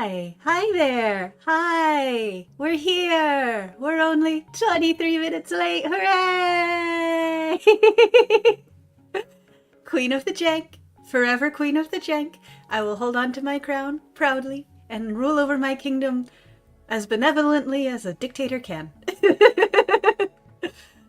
Hi. Hi there. Hi. We're here. We're only 23 minutes late. Hooray! Queen of the Jank. Forever Queen of the Jank. I will hold on to my crown proudly and rule over my kingdom as benevolently as a dictator can.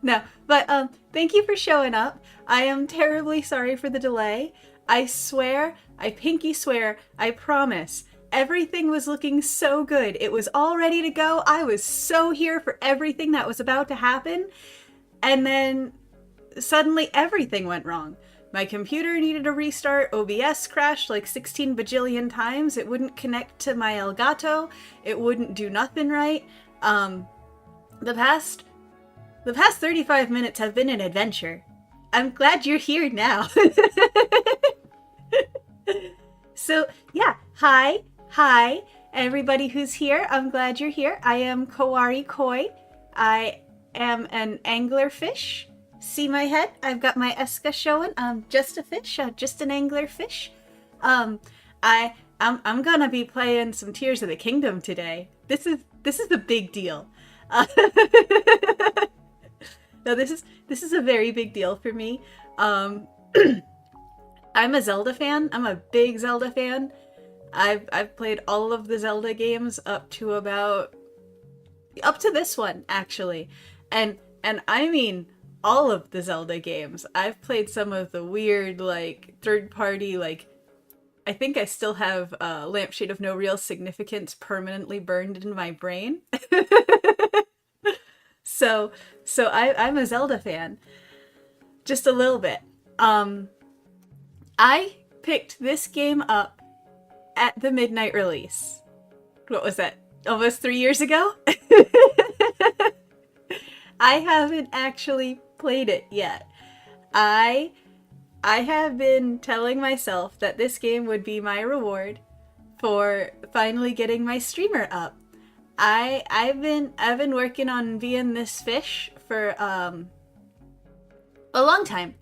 No, but thank you for showing up. I am terribly sorry for the delay. I swear, I pinky swear, I promise, everything was looking so good. It was all ready to go. I was so here for everything that was about to happen. And then suddenly everything went wrong. My computer needed a restart. OBS crashed like 16 bajillion times. It wouldn't connect to my Elgato. It wouldn't do nothing right. The past 35 minutes have been an adventure. I'm glad you're here now. So, yeah. Hi, everybody who's here. I'm glad you're here. I am Kowari Koi. I am an anglerfish. See my head? I've got my Eska showing. I'm just a fish, just an anglerfish. I'm gonna be playing some Tears of the Kingdom today. This is a big deal. No, this is a very big deal for me. I'm a Zelda fan. I'm a big Zelda fan. I've played all of the Zelda games up to this one actually, and I mean all of the Zelda games. I've played some of the weird like third party like. I think I still have Lampshade of No Real Significance permanently burned in my brain. So I'm a Zelda fan. Just a little bit. I picked this game up at the midnight release. What was that? Almost 3 years ago? I haven't actually played it yet. I have been telling myself that this game would be my reward for finally getting my streamer up. I've been working on being this fish for a long time.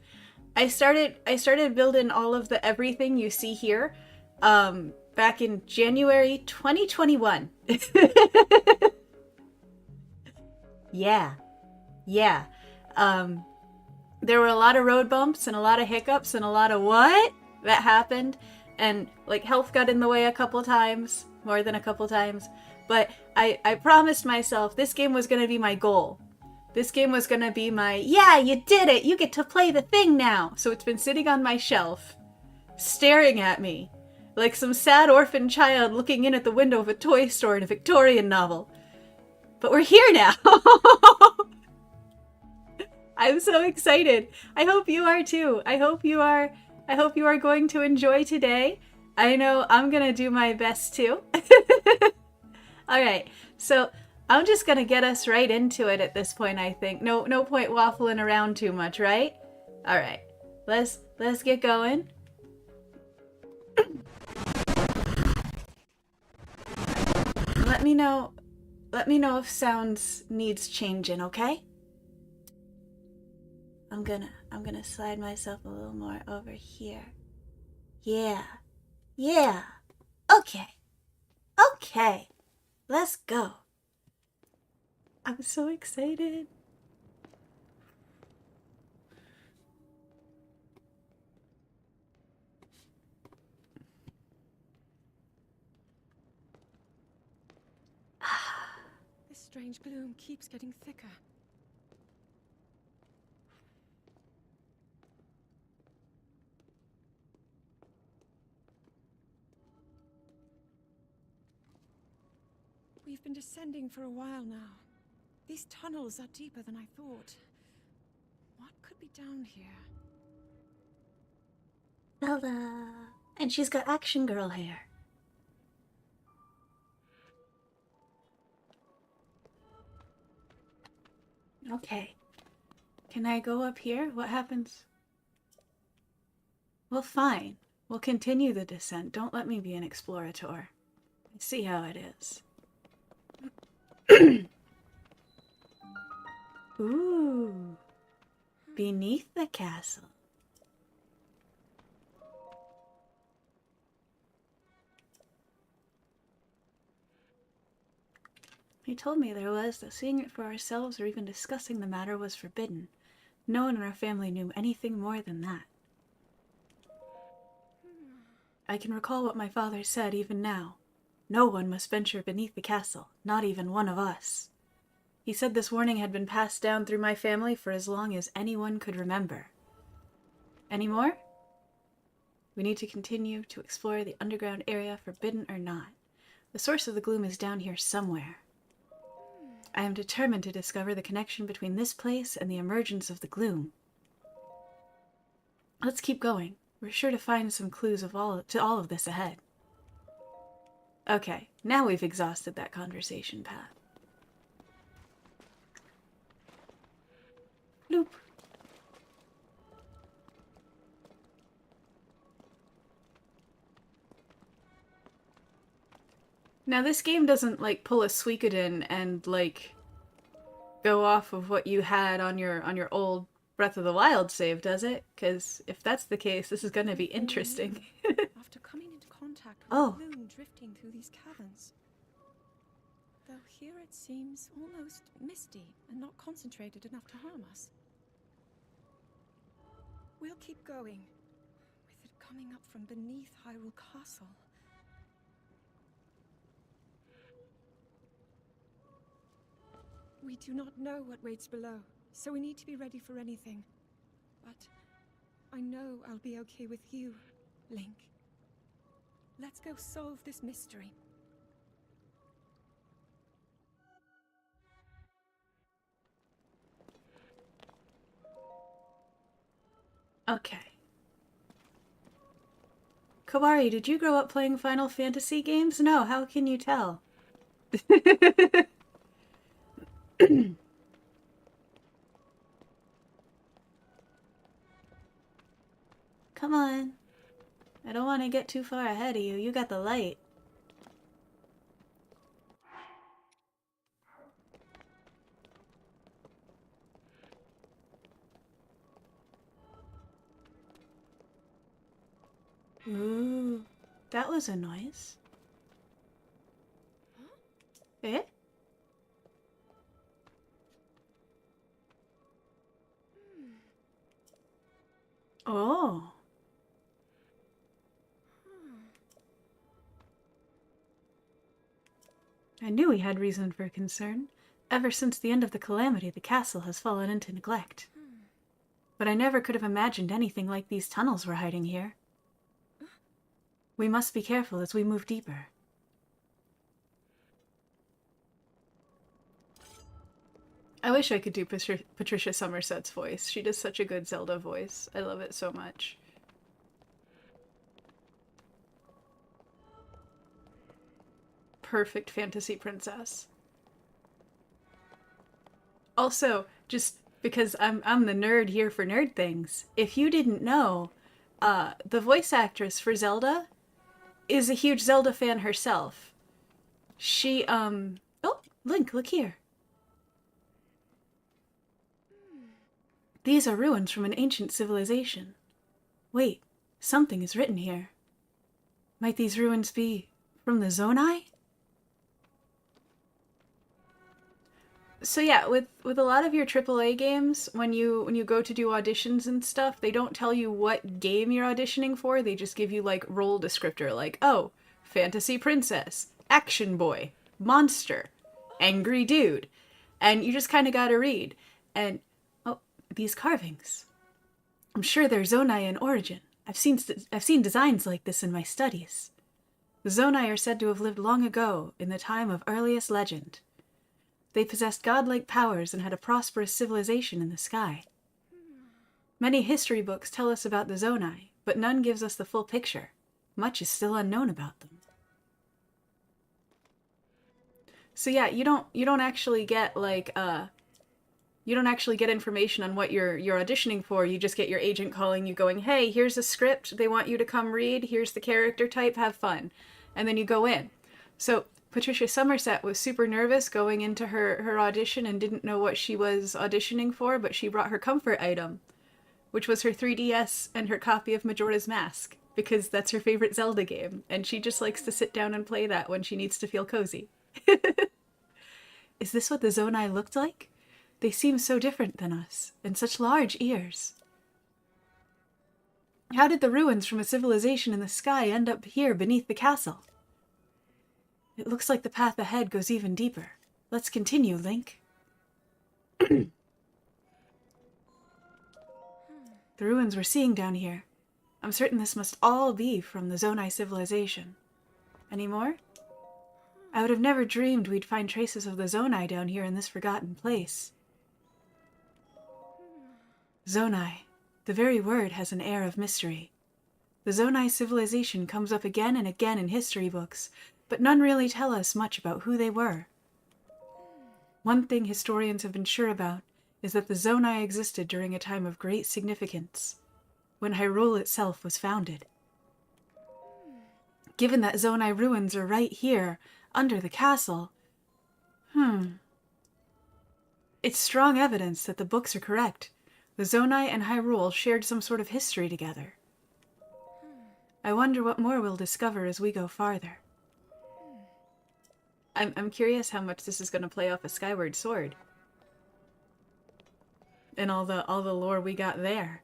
I started building all of the everything you see here back in January 2021. Yeah. There were a lot of road bumps and a lot of hiccups and a lot of what that happened, and like health got in the way a couple times, more than a couple times. But I promised myself this game was going to be my goal. This game was going to be my, yeah, you did it! You get to play the thing now! So it's been sitting on my shelf, staring at me, like some sad orphan child looking in at the window of a toy store in a Victorian novel. But we're here now! I'm so excited! I hope you are too! I hope you are going to enjoy today. I know I'm gonna do my best too. Alright, so I'm just gonna get us right into it at this point, I think. No point waffling around too much, right? Alright, let's get going. Let me know if sounds needs changing, okay? I'm gonna slide myself a little more over here. Yeah. Okay. Let's go. I'm so excited. This strange gloom keeps getting thicker. We've been descending for a while now. These tunnels are deeper than I thought. What could be down here? Zelda. And she's got action girl hair. Okay. Can I go up here? What happens? Well, fine. We'll continue the descent. Don't let me be an explorator. I see how it is. Ooh. Beneath the castle. He told me there was, that seeing it for ourselves or even discussing the matter was forbidden. No one in our family knew anything more than that. I can recall what my father said even now. No one must venture beneath the castle, not even one of us. He said this warning had been passed down through my family for as long as anyone could remember. Any more? We need to continue to explore the underground area, forbidden or not. The source of the gloom is down here somewhere. I am determined to discover the connection between this place and the emergence of the gloom. Let's keep going. We're sure to find some clues to all of this ahead. Okay, now we've exhausted that conversation path. Loop. Now this game doesn't like pull a Suikoden and like go off of what you had on your old Breath of the Wild save, does it? Because if that's the case, this is going to be interesting. After coming into contact with Oh. the gloom drifting through these caverns. Though here it seems almost misty and not concentrated enough to harm us. We'll keep going, with it coming up from beneath Hyrule Castle. We do not know what waits below, so we need to be ready for anything. But I know I'll be okay with you, Link. Let's go solve this mystery. Okay. Kawari, did you grow up playing Final Fantasy games? No, how can you tell? Come on. I don't want to get too far ahead of you. You got the light. Ooh, that was a noise. Eh? Oh. I knew he had reason for concern. Ever since the end of the calamity, the castle has fallen into neglect. But I never could have imagined anything like these tunnels were hiding here. We must be careful as we move deeper. I wish I could do Patricia Somerset's voice. She does such a good Zelda voice. I love it so much. Perfect fantasy princess. Also, just because I'm the nerd here for nerd things, if you didn't know, the voice actress for Zelda is a huge Zelda fan herself. She, oh, Link, look here. These are ruins from an ancient civilization. Wait, something is written here. Might these ruins be from the Zonai? So yeah, with a lot of your AAA games, when you go to do auditions and stuff, they don't tell you what game you're auditioning for. They just give you like role descriptor, like, oh, fantasy princess, action boy, monster, angry dude, and you just kind of gotta read. And oh, these carvings. I'm sure they're Zonai in origin. I've seen designs like this in my studies. The Zonai are said to have lived long ago, in the time of earliest legend. They possessed godlike powers and had a prosperous civilization in the sky. Many history books tell us about the Zonai, but none gives us the full picture. Much is still unknown about them. So yeah, you don't actually get like you don't actually get information on what you're auditioning for. You just get your agent calling you going, "Hey, here's a script. They want you to come read. Here's the character type. Have fun." And then you go in. So Patricia Somerset was super nervous going into her audition and didn't know what she was auditioning for, but she brought her comfort item, which was her 3DS and her copy of Majora's Mask, because that's her favorite Zelda game, and she just likes to sit down and play that when she needs to feel cozy. Is this what the Zonai looked like? They seem so different than us, and such large ears. How did the ruins from a civilization in the sky end up here beneath the castle? It looks like the path ahead goes even deeper. Let's continue, Link. The ruins we're seeing down here. I'm certain this must all be from the Zonai civilization. Any more? I would have never dreamed we'd find traces of the Zonai down here in this forgotten place. Zonai. The very word has an air of mystery. The Zonai civilization comes up again and again in history books, but none really tell us much about who they were. One thing historians have been sure about is that the Zonai existed during a time of great significance, when Hyrule itself was founded. Given that Zonai ruins are right here, under the castle, it's strong evidence that the books are correct. The Zonai and Hyrule shared some sort of history together. I wonder what more we'll discover as we go farther. I'm curious how much this is going to play off a Skyward Sword. And all the lore we got there.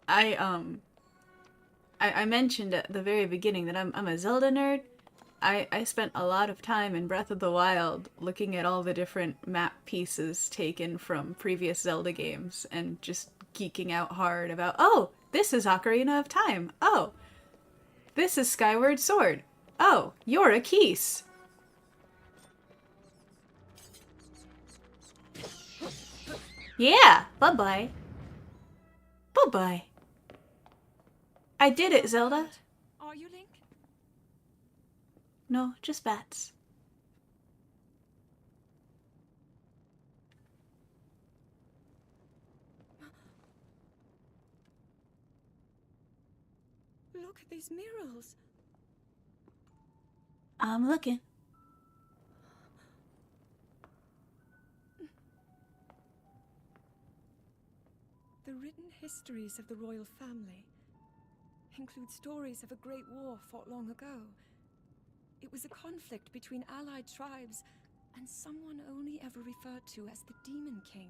I mentioned at the very beginning that I'm a Zelda nerd. I spent a lot of time in Breath of the Wild looking at all the different map pieces taken from previous Zelda games and just geeking out hard about, oh, this is Ocarina of Time. Oh, this is Skyward Sword. Oh, you're a Keese. Yeah, bye-bye. Bye-bye. I did it, Zelda. Are you, Link? No, just bats. Look at these murals. I'm looking. The written histories of the royal family include stories of a great war fought long ago. It was a conflict between allied tribes and someone only ever referred to as the Demon King.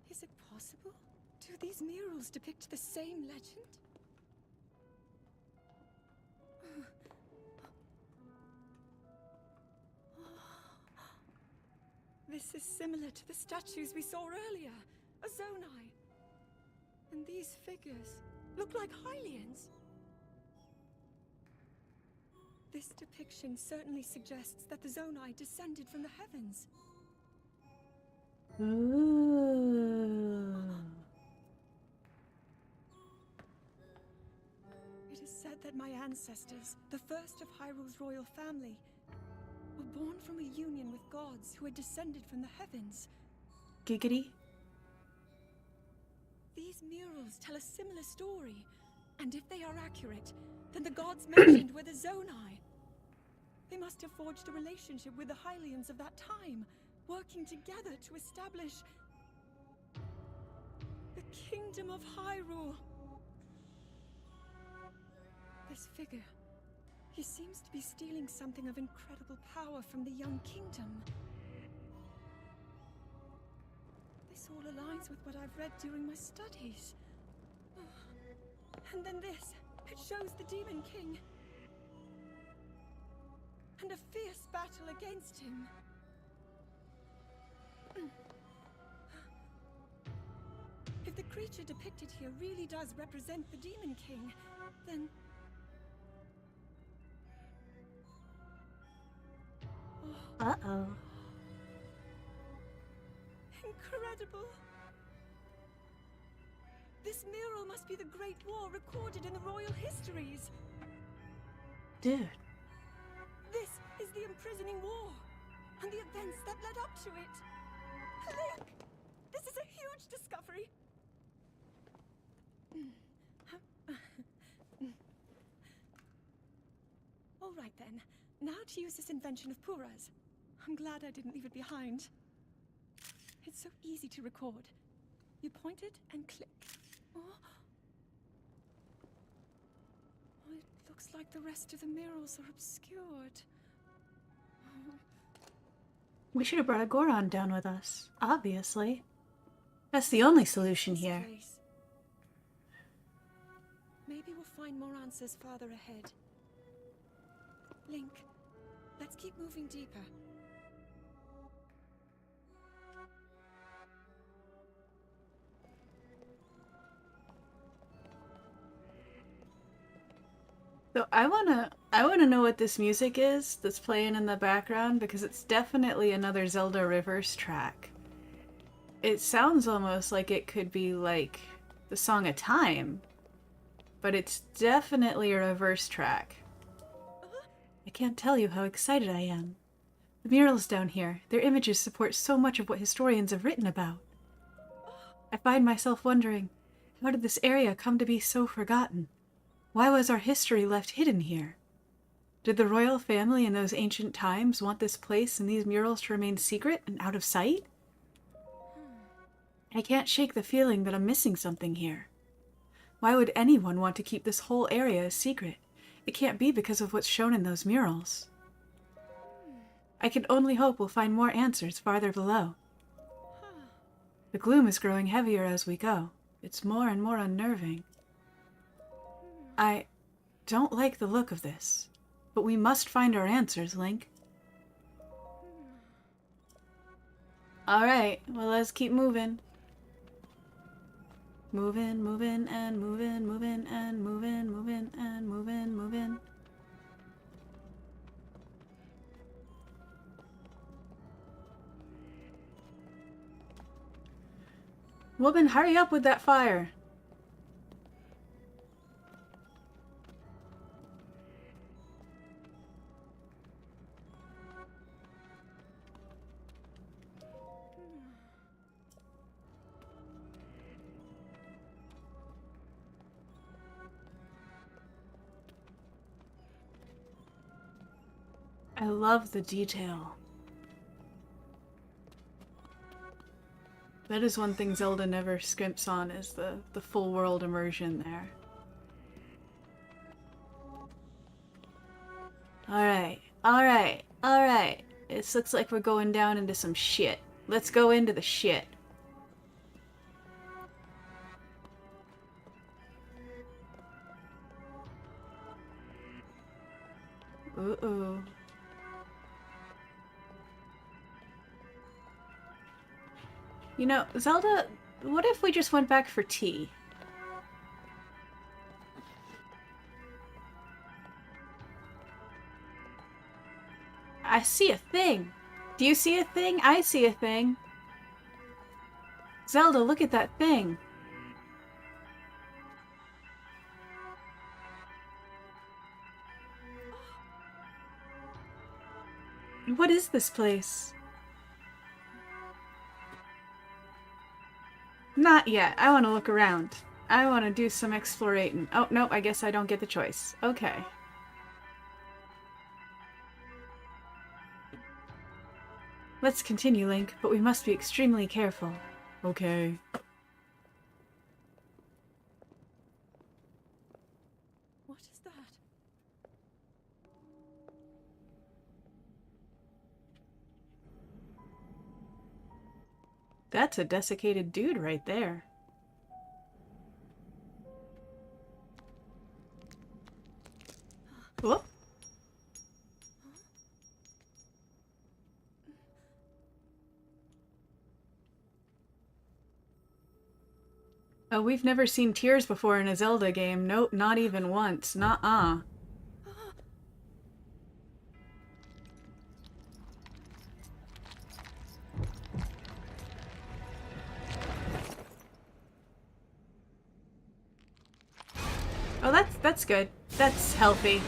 Is it possible? Do these murals depict the same legend? This is similar to the statues we saw earlier, a Zonai. And these figures look like Hylians. This depiction certainly suggests that the Zonai descended from the heavens. Ooh. It is said that my ancestors, the first of Hyrule's royal family, were born from a union with gods who had descended from the heavens. Giggity. These murals tell a similar story, and if they are accurate, then the gods mentioned were the Zonai. They must have forged a relationship with the Hylians of that time, working together to establish the Kingdom of Hyrule. This figure, he seems to be stealing something of incredible power from the young kingdom. This all aligns with what I've read during my studies. And then this, it shows the Demon King. And a fierce battle against him. If the creature depicted here really does represent the Demon King, then... Uh-oh. Incredible! This mural must be the Great War recorded in the royal histories. Dude. This is the imprisoning war, and the events that led up to it. Look! This is a huge discovery! All right then, now to use this invention of Pura's. I'm glad I didn't leave it behind. It's so easy to record. You point it and click. Oh. looks like the rest of the murals are obscured. We should have brought a Goron down with us, obviously. That's the only solution This here. place. Maybe we'll find more answers farther ahead. Link, let's keep moving deeper. So I wanna know what this music is that's playing in the background, because it's definitely another Zelda reverse track. It sounds almost like it could be like the Song of Time, but it's definitely a reverse track. I can't tell you how excited I am. The murals down here, their images support so much of what historians have written about. I find myself wondering, how did this area come to be so forgotten? Why was our history left hidden here? Did the royal family in those ancient times want this place and these murals to remain secret and out of sight? I can't shake the feeling that I'm missing something here. Why would anyone want to keep this whole area a secret? It can't be because of what's shown in those murals. I can only hope we'll find more answers farther below. The gloom is growing heavier as we go. It's more and more unnerving. I don't like the look of this, but we must find our answers, Link. Alright, well, let's keep moving. Moving, moving, and moving, moving, and moving, moving, and moving, moving. Woman, hurry up with that fire! I love the detail. That is one thing Zelda never skimps on, is the full world immersion there. Alright, alright, alright. This looks like we're going down into some shit. Let's go into the shit. Uh-oh. You know, Zelda, what if we just went back for tea? I see a thing. Do you see a thing? I see a thing. Zelda, look at that thing. What is this place? Not yet. I want to look around. I want to do some explorating. Oh, nope, I guess I don't get the choice. Okay. Let's continue, Link, but we must be extremely careful. Okay. What is that? That's a desiccated dude right there. Whoop. Oh, we've never seen tears before in a Zelda game. Nope, not even once. Nuh-uh. Oh, that's good. That's healthy.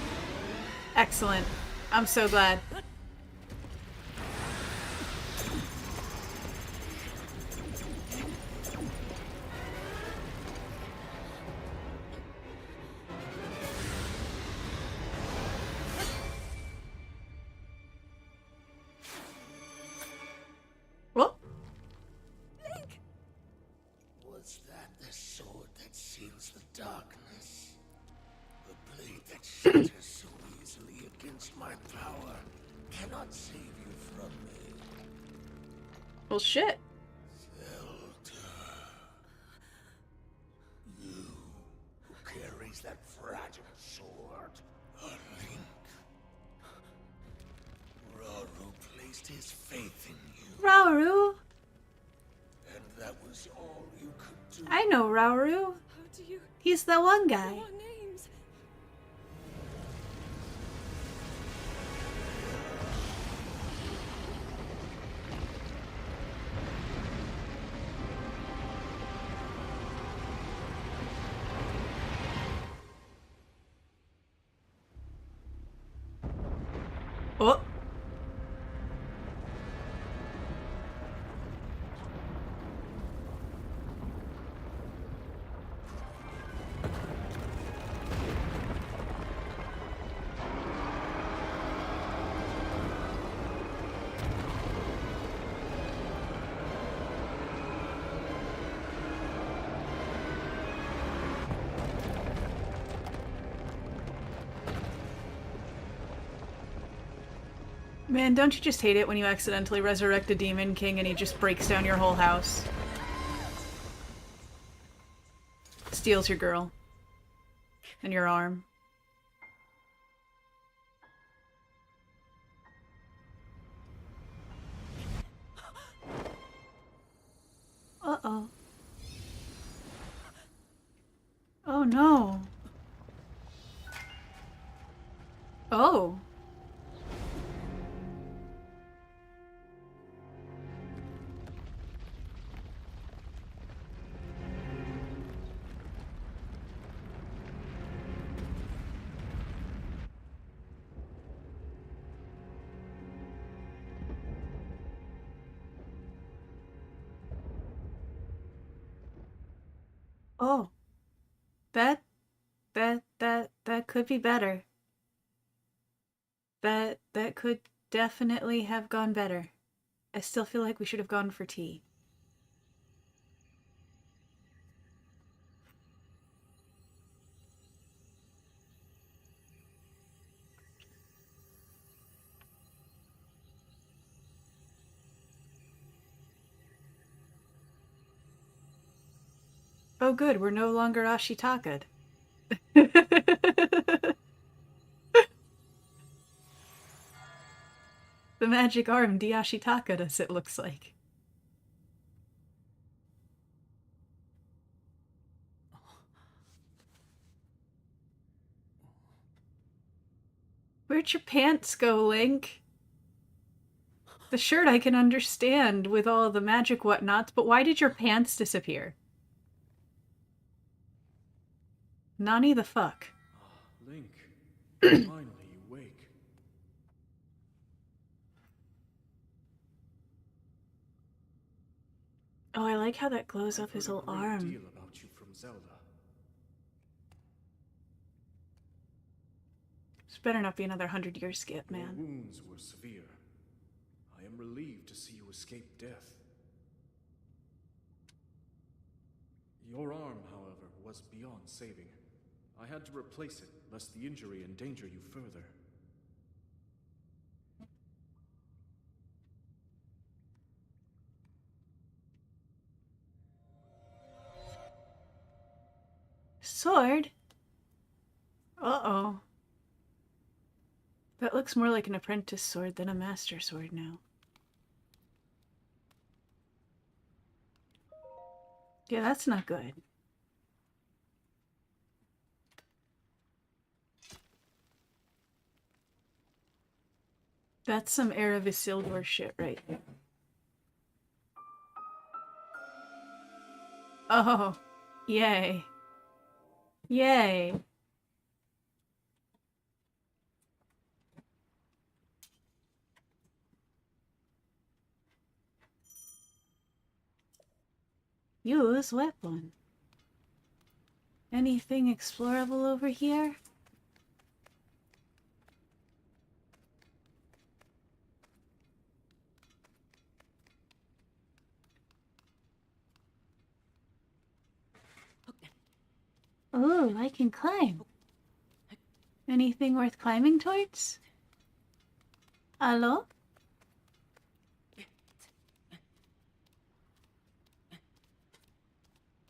Excellent. I'm so glad. Well, Link! Was that the sword that seals the darkness? The blade that scatter so easily against my power cannot save you from me. Well, shit. Zelda. You who carries that fragile sword. A link. Rauru placed his faith in you. Rauru. And that was all you could do. I know Rauru. How do you He's the one know guy. our names? Oh. Man, don't you just hate it when you accidentally resurrect a Demon King and he just breaks down your whole house? Steals your girl. And your arm. Uh-oh. Oh no. Oh. Oh. That could be better. That could definitely have gone better. I still feel like we should have gone for tea. Oh good, we're no longer Ashitaka'd. The magic arm de-Ashitaka'd us, it looks like. Where'd your pants go, Link? The shirt I can understand with all the magic whatnots, but why did your pants disappear? Nani the fuck? Link, finally you wake. Oh, I like how that glows up I've his heard a little great arm. deal about you from Zelda. This better not be another 100-year skip, Your man. wounds were severe. I am relieved to see you escape death. Your arm, however, was beyond saving. I had to replace it, lest the injury endanger you further. Sword? Uh-oh. That looks more like an apprentice sword than a master sword now. Yeah, that's not good. That's some Era of Isildur shit right there. Oh. Yay. Yay. Use weapon. Anything explorable over here? Oh, I can climb. Anything worth climbing towards? Hello?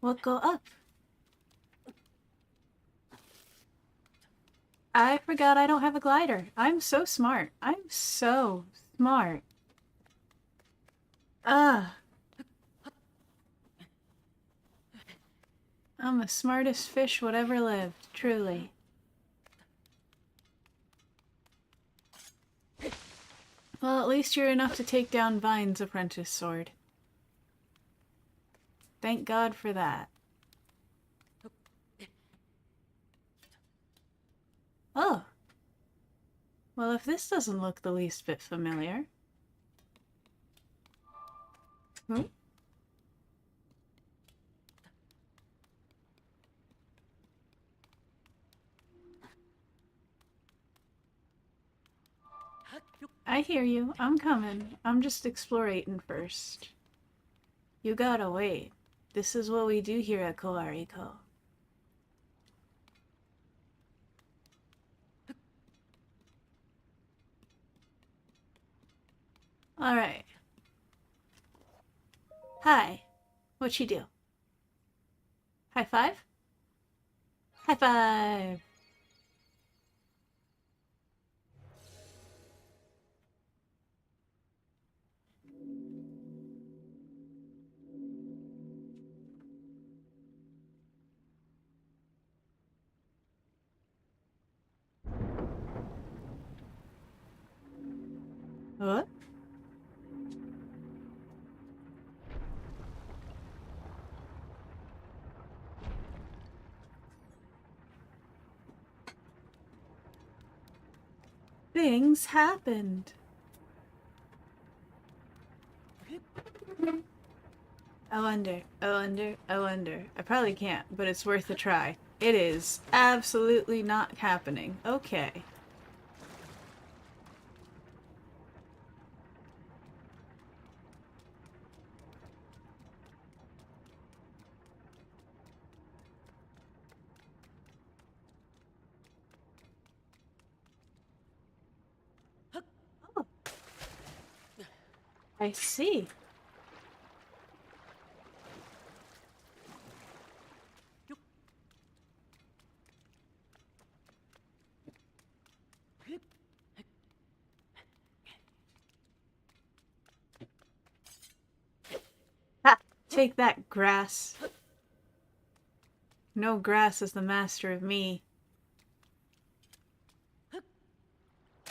What go up? I forgot I don't have a glider. I'm so smart. I'm so smart. Ah. I'm the smartest fish would ever lived, truly. Well, at least you're enough to take down Vine's apprentice sword. Thank God for that. Oh. Well, if this doesn't look the least bit familiar. Hmm? I hear you. I'm coming. I'm just explorating first. You gotta wait. This is what we do here at Koariko. Alright. Hi. What you do? High five? High five! What? Things happened. I wonder, I wonder, I wonder. I probably can't, but it's worth a try. It is absolutely not happening. Okay. Oh, I see. Ha! Take that, grass. No grass is the master of me.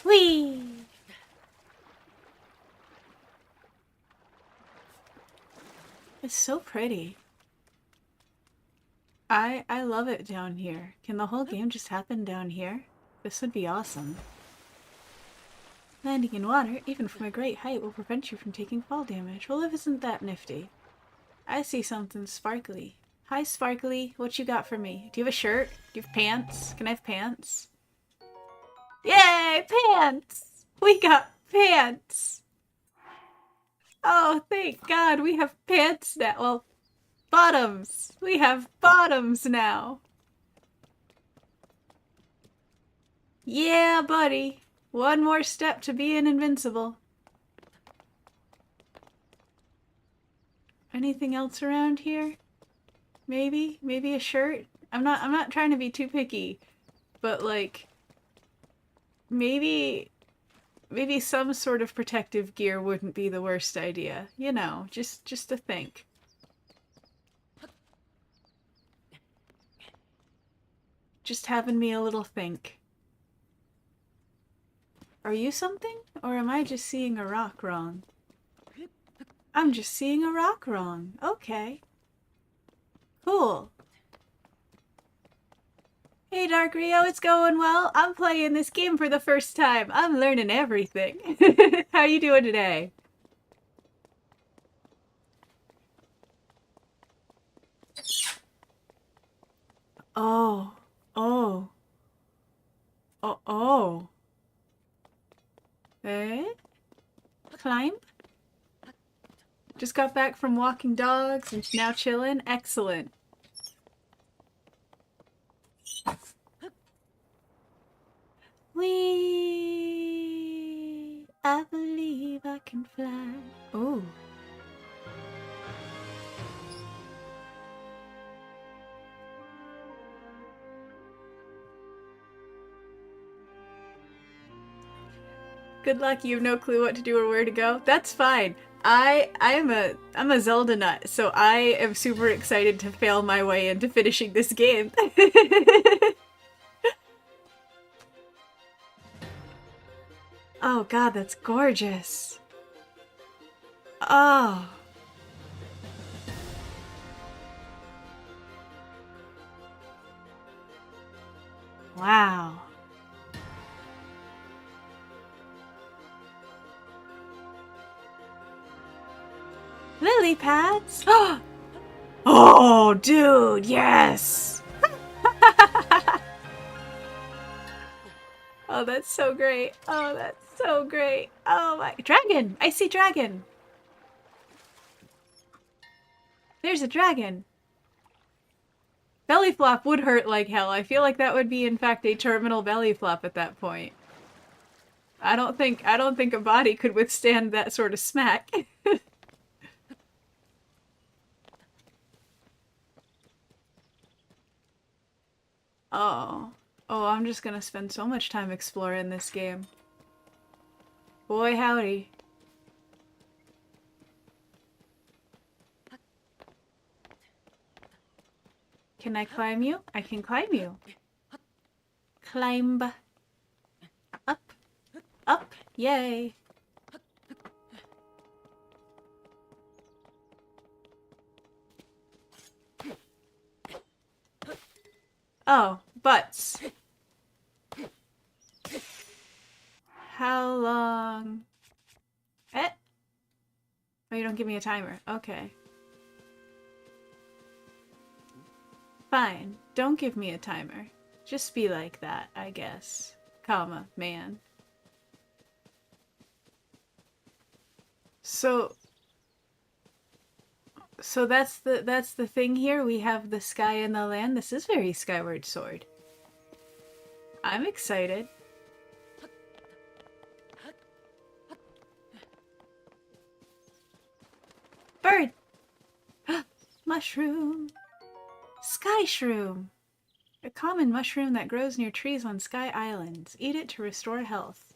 Whee! It's so pretty. I love it down here. Can the whole game just happen down here? This would be awesome. Landing in water, even from a great height, will prevent you from taking fall damage. Well, isn't that nifty? I see something sparkly. Hi, Sparkly. What you got for me? Do you have a shirt? Do you have pants? Can I have pants? Yay! Pants! We got pants! Oh, thank God, we have pants now. Well, bottoms. We have bottoms now. Yeah, buddy. One more step to being invincible. Anything else around here? Maybe? Maybe a shirt? I'm not trying to be too picky, but like maybe some sort of protective gear wouldn't be the worst idea. You know, just to think. Just having me a little think. Are you something? Or am I just seeing a rock wrong? I'm just seeing a rock wrong. Okay. Cool. Hey Dark Rio, it's going well. I'm playing this game for the first time. I'm learning everything. How you doing today? Oh. Oh. Oh. Oh. Eh? Climb? Just got back from walking dogs and now chilling. Excellent. believe I can fly. Ooh. Good luck, you have no clue what to do or where to go. That's fine. I'm a Zelda nut, so I am super excited to fail my way into finishing this game. Oh god, that's gorgeous. Oh. Wow. Lily pads? Oh, dude, yes! Oh, that's so great. Oh, that's so great. Oh my... Dragon! I see dragon! There's a dragon! Belly flop would hurt like hell. I feel like that would be, in fact, a terminal belly flop at that point. I don't think a body could withstand that sort of smack. Oh. Oh, I'm just gonna spend so much time exploring this game. Boy, howdy. Can I climb you? I can climb you. Climb. Up. Up. Yay. Oh, butts. How long? Eh? Oh, you don't give me a timer. Okay. Fine. Don't give me a timer. Just be like that, I guess. Comma, man. So that's the thing here. We have the sky and the land. This is very Skyward Sword. I'm excited. Bird! Mushroom! Sky shroom! A common mushroom that grows near trees on Sky Islands. Eat it to restore health.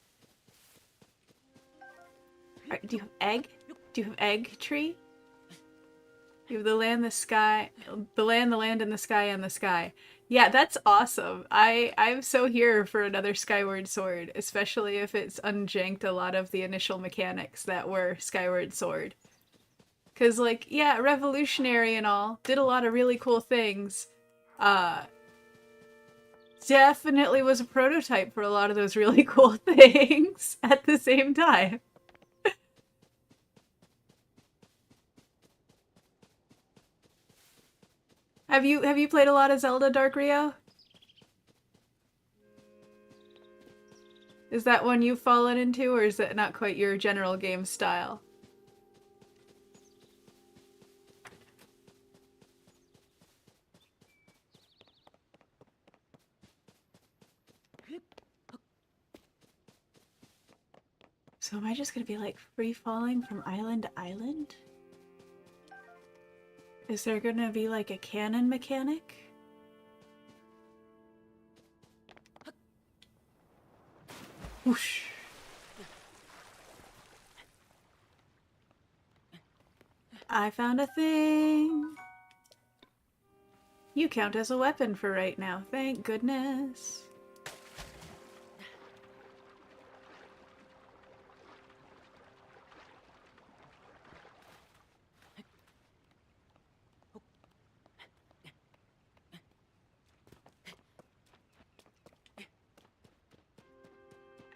Do you have egg? Do you have egg tree? You have the land, the sky, the land, and the sky, and the sky. Yeah, that's awesome. I'm so here for another Skyward Sword, especially if it's unjanked a lot of the initial mechanics that were Skyward Sword. Cause like, yeah, revolutionary and all, did a lot of really cool things. Definitely was a prototype for a lot of those really cool things at the same time. Have you played a lot of Zelda Dark Rio? Is that one you've fallen into, or is that not quite your general game style? So am I just gonna be like free falling from island to island? Is there gonna be like a cannon mechanic? Whoosh. I found a thing! You count as a weapon for right now, thank goodness.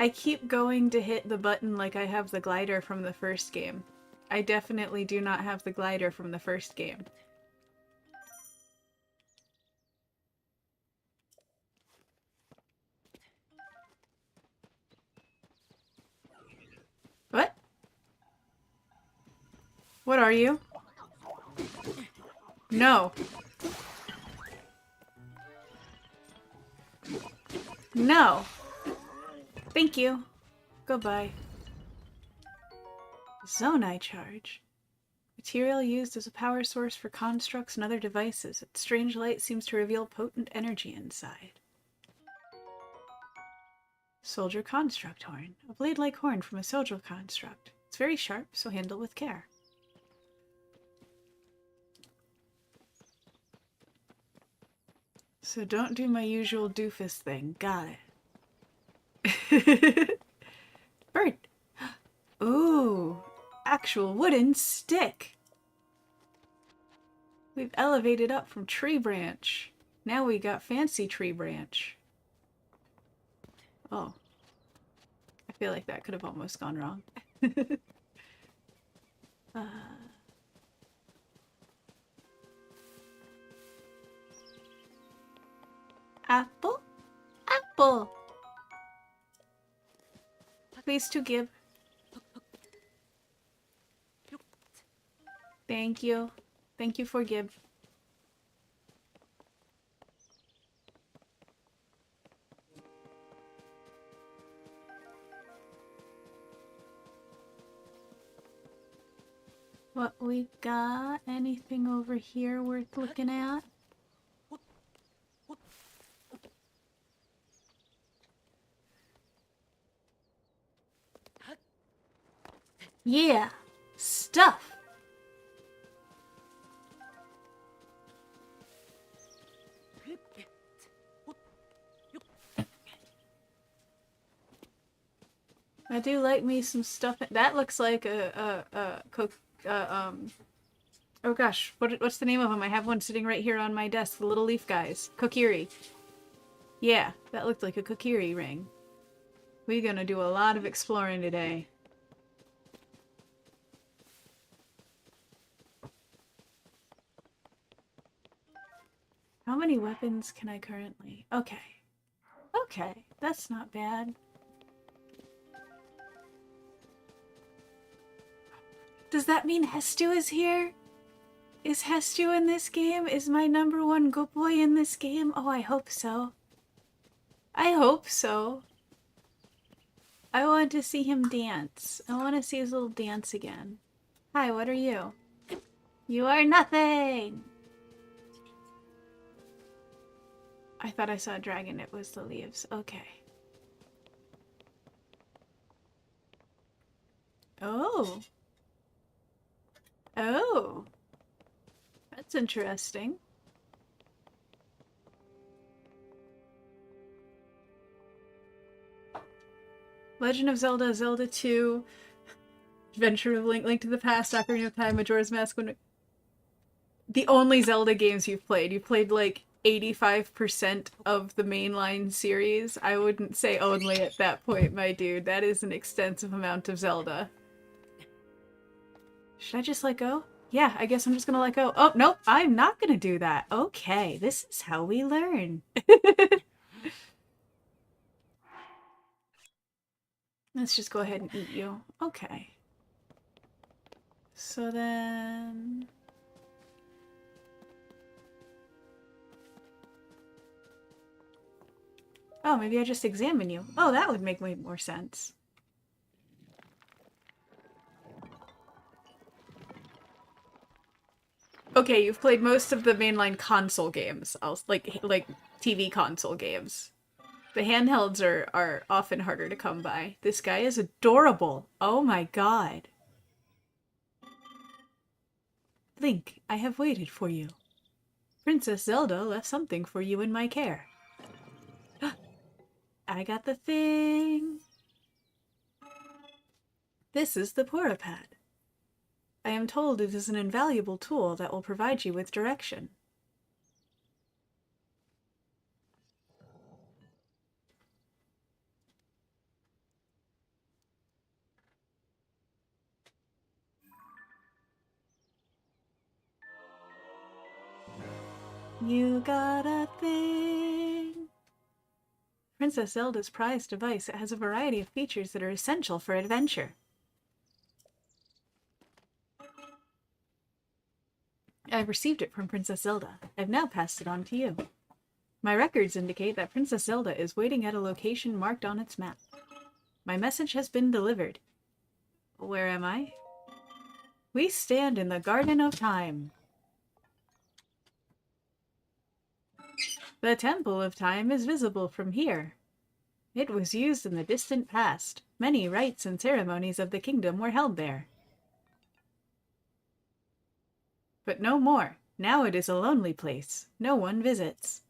I keep going to hit the button like I have the glider from the first game. I definitely do not have the glider from the first game. What? What are you? No. No. Thank you. Goodbye. Zonai charge. Material used as a power source for constructs and other devices. Its strange light seems to reveal potent energy inside. Soldier construct horn. A blade-like horn from a soldier construct. It's very sharp, so handle with care. So don't do my usual doofus thing. Got it. Bird. Ooh, actual wooden stick. We've elevated up from tree branch. Now we got fancy tree branch. Oh. I feel like that could have almost gone wrong. Apple? Apple! Please to give. Thank you. Thank you for give. What we got? Anything over here worth looking at? Yeah, stuff. I do like me some stuff. That looks like a oh gosh, what's the name of them? I have one sitting right here on my desk. The little leaf guys, kokiri. Yeah, that looked like a kokiri ring. We're gonna do a lot of exploring today. How many weapons can I currently? Okay. Okay, that's not bad. Does that mean Hestu is here? Is Hestu in this game? Is my #1 good boy in this game? Oh, I hope so. I hope so. I want to see him dance. I want to see his little dance again. Hi, what are you? You are nothing! I thought I saw a dragon. It was the leaves. Okay. Oh. Oh. That's interesting. Legend of Zelda, Zelda 2, Adventure of Link, Link to the Past, Ocarina of Time, Majora's Mask. The only Zelda games you've played. You played like 85% of the mainline series. I wouldn't say only at that point, my dude. That is an extensive amount of Zelda. Should I just let go? Yeah, I guess I'm just gonna let go. Oh, nope, I'm not gonna do that. Okay, this is how we learn. Let's just go ahead and eat you. Okay. So then... Oh, maybe I just examine you. Oh, that would make way more sense. Okay, you've played most of the mainline console games, like TV console games. The handhelds are often harder to come by. This guy is adorable. Oh my god. Link, I have waited for you. Princess Zelda left something for you in my care. I got the thing. This is the Purapad. I am told it is an invaluable tool that will provide you with direction. You got a thing. Princess Zelda's prized device. It has a variety of features that are essential for adventure. I've received it from Princess Zelda. I've now passed it on to you. My records indicate that Princess Zelda is waiting at a location marked on its map. My message has been delivered. Where am I? We stand in the Garden of Time. The Temple of Time is visible from here. It was used in the distant past. Many rites and ceremonies of the kingdom were held there. But no more. Now it is a lonely place. No one visits.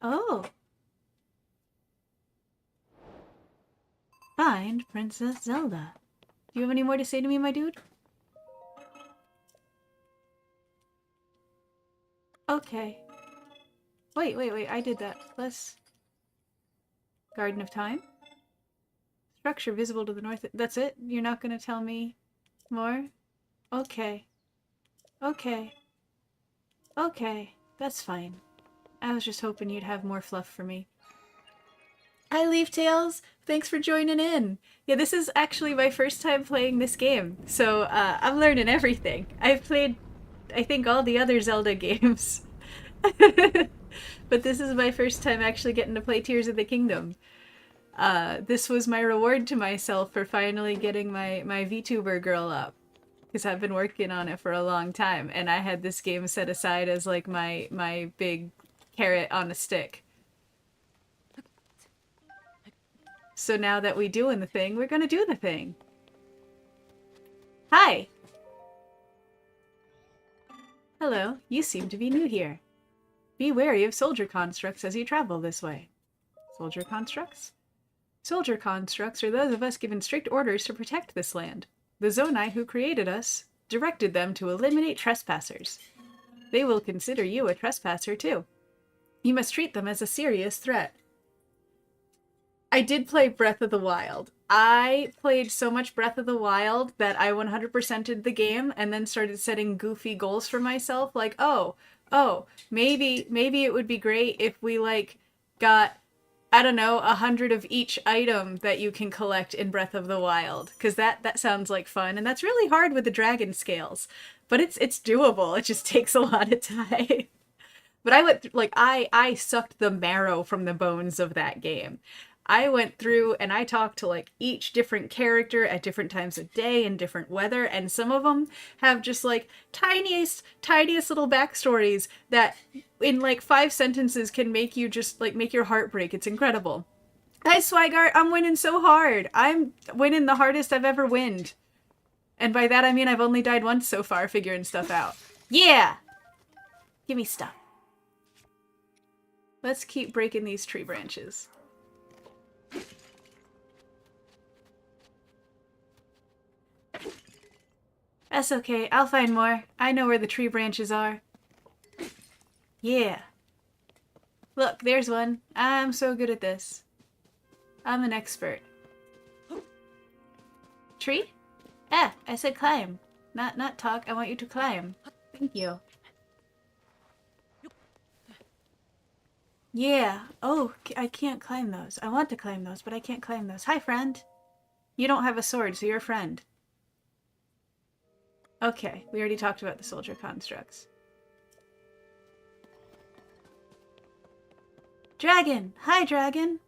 Oh. Find Princess Zelda. Do you have any more to say to me, my dude? Okay. Wait, I did that. Let's... Garden of Time? Structure visible to the north. That's it? You're not gonna tell me more? Okay. Okay. Okay. That's fine. I was just hoping you'd have more fluff for me. Hi, Leaf Tales! Thanks for joining in! Yeah, this is actually my first time playing this game, so I'm learning everything. I've played, I think, all the other Zelda games. But this is my first time actually getting to play Tears of the Kingdom. This was my reward to myself for finally getting my VTuber girl up. Because I've been working on it for a long time, and I had this game set aside as like my big carrot on a stick. So now that we're doing the thing, we're gonna do the thing. Hi! Hello, you seem to be new here. Be wary of soldier constructs as you travel this way. Soldier constructs? Soldier constructs are those of us given strict orders to protect this land. The Zonai who created us directed them to eliminate trespassers. They will consider you a trespasser too. You must treat them as a serious threat. I did play Breath of the Wild. I played so much Breath of the Wild that I 100%ed the game and then started setting goofy goals for myself. Like, oh, maybe it would be great if we, like, got, I don't know, 100 of each item that you can collect in Breath of the Wild. Because that sounds like fun. And that's really hard with the dragon scales. But it's doable. It just takes a lot of time. But I went through, like, I sucked the marrow from the bones of that game. I went through and I talked to like each different character at different times of day and different weather, and some of them have just like tiniest little backstories that in like 5 sentences can make you just like make your heart break. It's incredible. Hi Swigart, I'm winning so hard. I'm winning the hardest I've ever winned. And by that I mean I've only died once so far figuring stuff out. Yeah! Give me stuff. Let's keep breaking these tree branches. That's okay, I'll find more. I know where the tree branches are. Yeah. Look, there's one. I'm so good at this. I'm an expert. Tree? Ah, I said climb. Not talk, I want you to climb. Thank you. Yeah. Oh, I can't climb those. I want to climb those, but I can't climb those. Hi, friend. You don't have a sword, so you're a friend. Okay, we already talked about the soldier constructs. Dragon! Hi, dragon!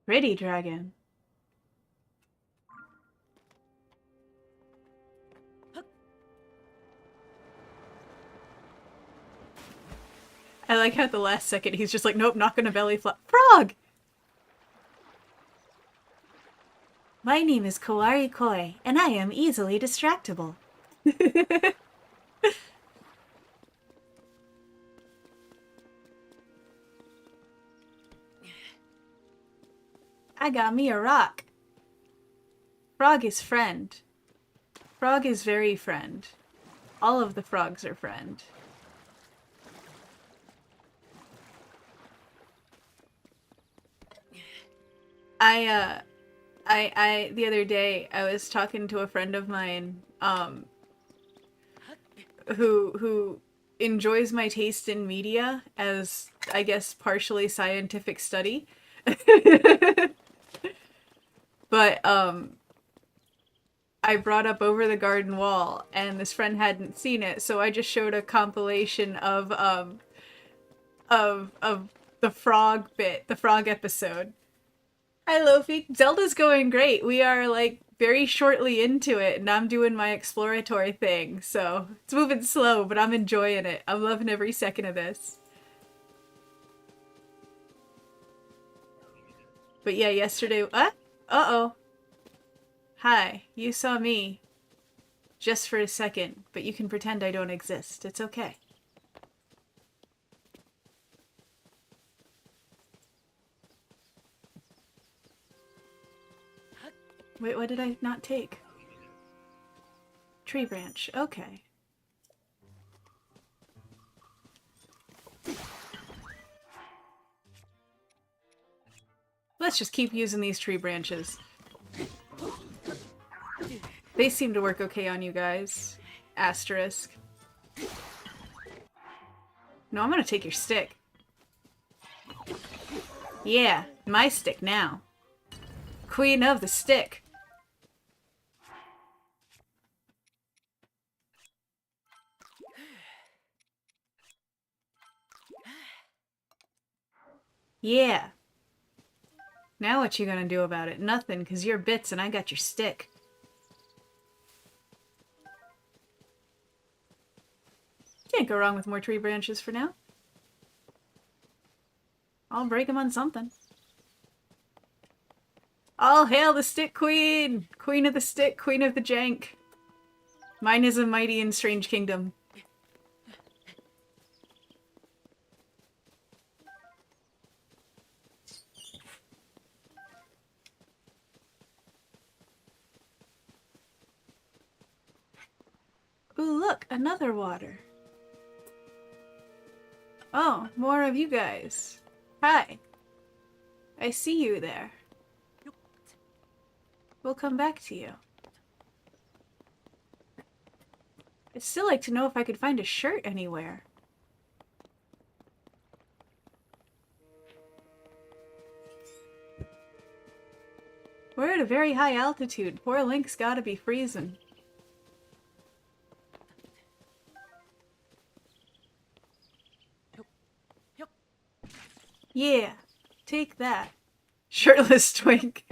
Pretty dragon. I like how at the last second he's just like, nope, not gonna belly flop. Frog! My name is Kowari Koi, and I am easily distractible. I got me a rock. Frog is friend. Frog is very friend. All of the frogs are friend. The other day, I was talking to a friend of mine, who enjoys my taste in media as, I guess, partially scientific study. But, I brought up Over the Garden Wall, and this friend hadn't seen it, so I just showed a compilation of, of the frog bit, the frog episode. Hi, Lofi. Zelda's going great. We are, like, very shortly into it, and I'm doing my exploratory thing, so it's moving slow, but I'm enjoying it. I'm loving every second of this. But yeah, yesterday... Uh-oh. Hi, you saw me. Just for a second, but you can pretend I don't exist. It's okay. Wait, what did I not take? Tree branch. Okay. Let's just keep using these tree branches. They seem to work okay on you guys. Asterisk. No, I'm gonna take your stick. Yeah, my stick now. Queen of the stick. Yeah. Now what you gonna do about it? Nothing, 'cause you're bits and I got your stick. Can't go wrong with more tree branches for now. I'll break them on something. All hail the stick queen! Queen of the stick, queen of the jank. Mine is a mighty and strange kingdom. Ooh, look, another water. Oh, more of you guys. Hi. I see you there. We'll come back to you. I'd still like to know if I could find a shirt anywhere. We're at a very high altitude. Poor Link's gotta be freezing. Yeah, take that. Shirtless twink.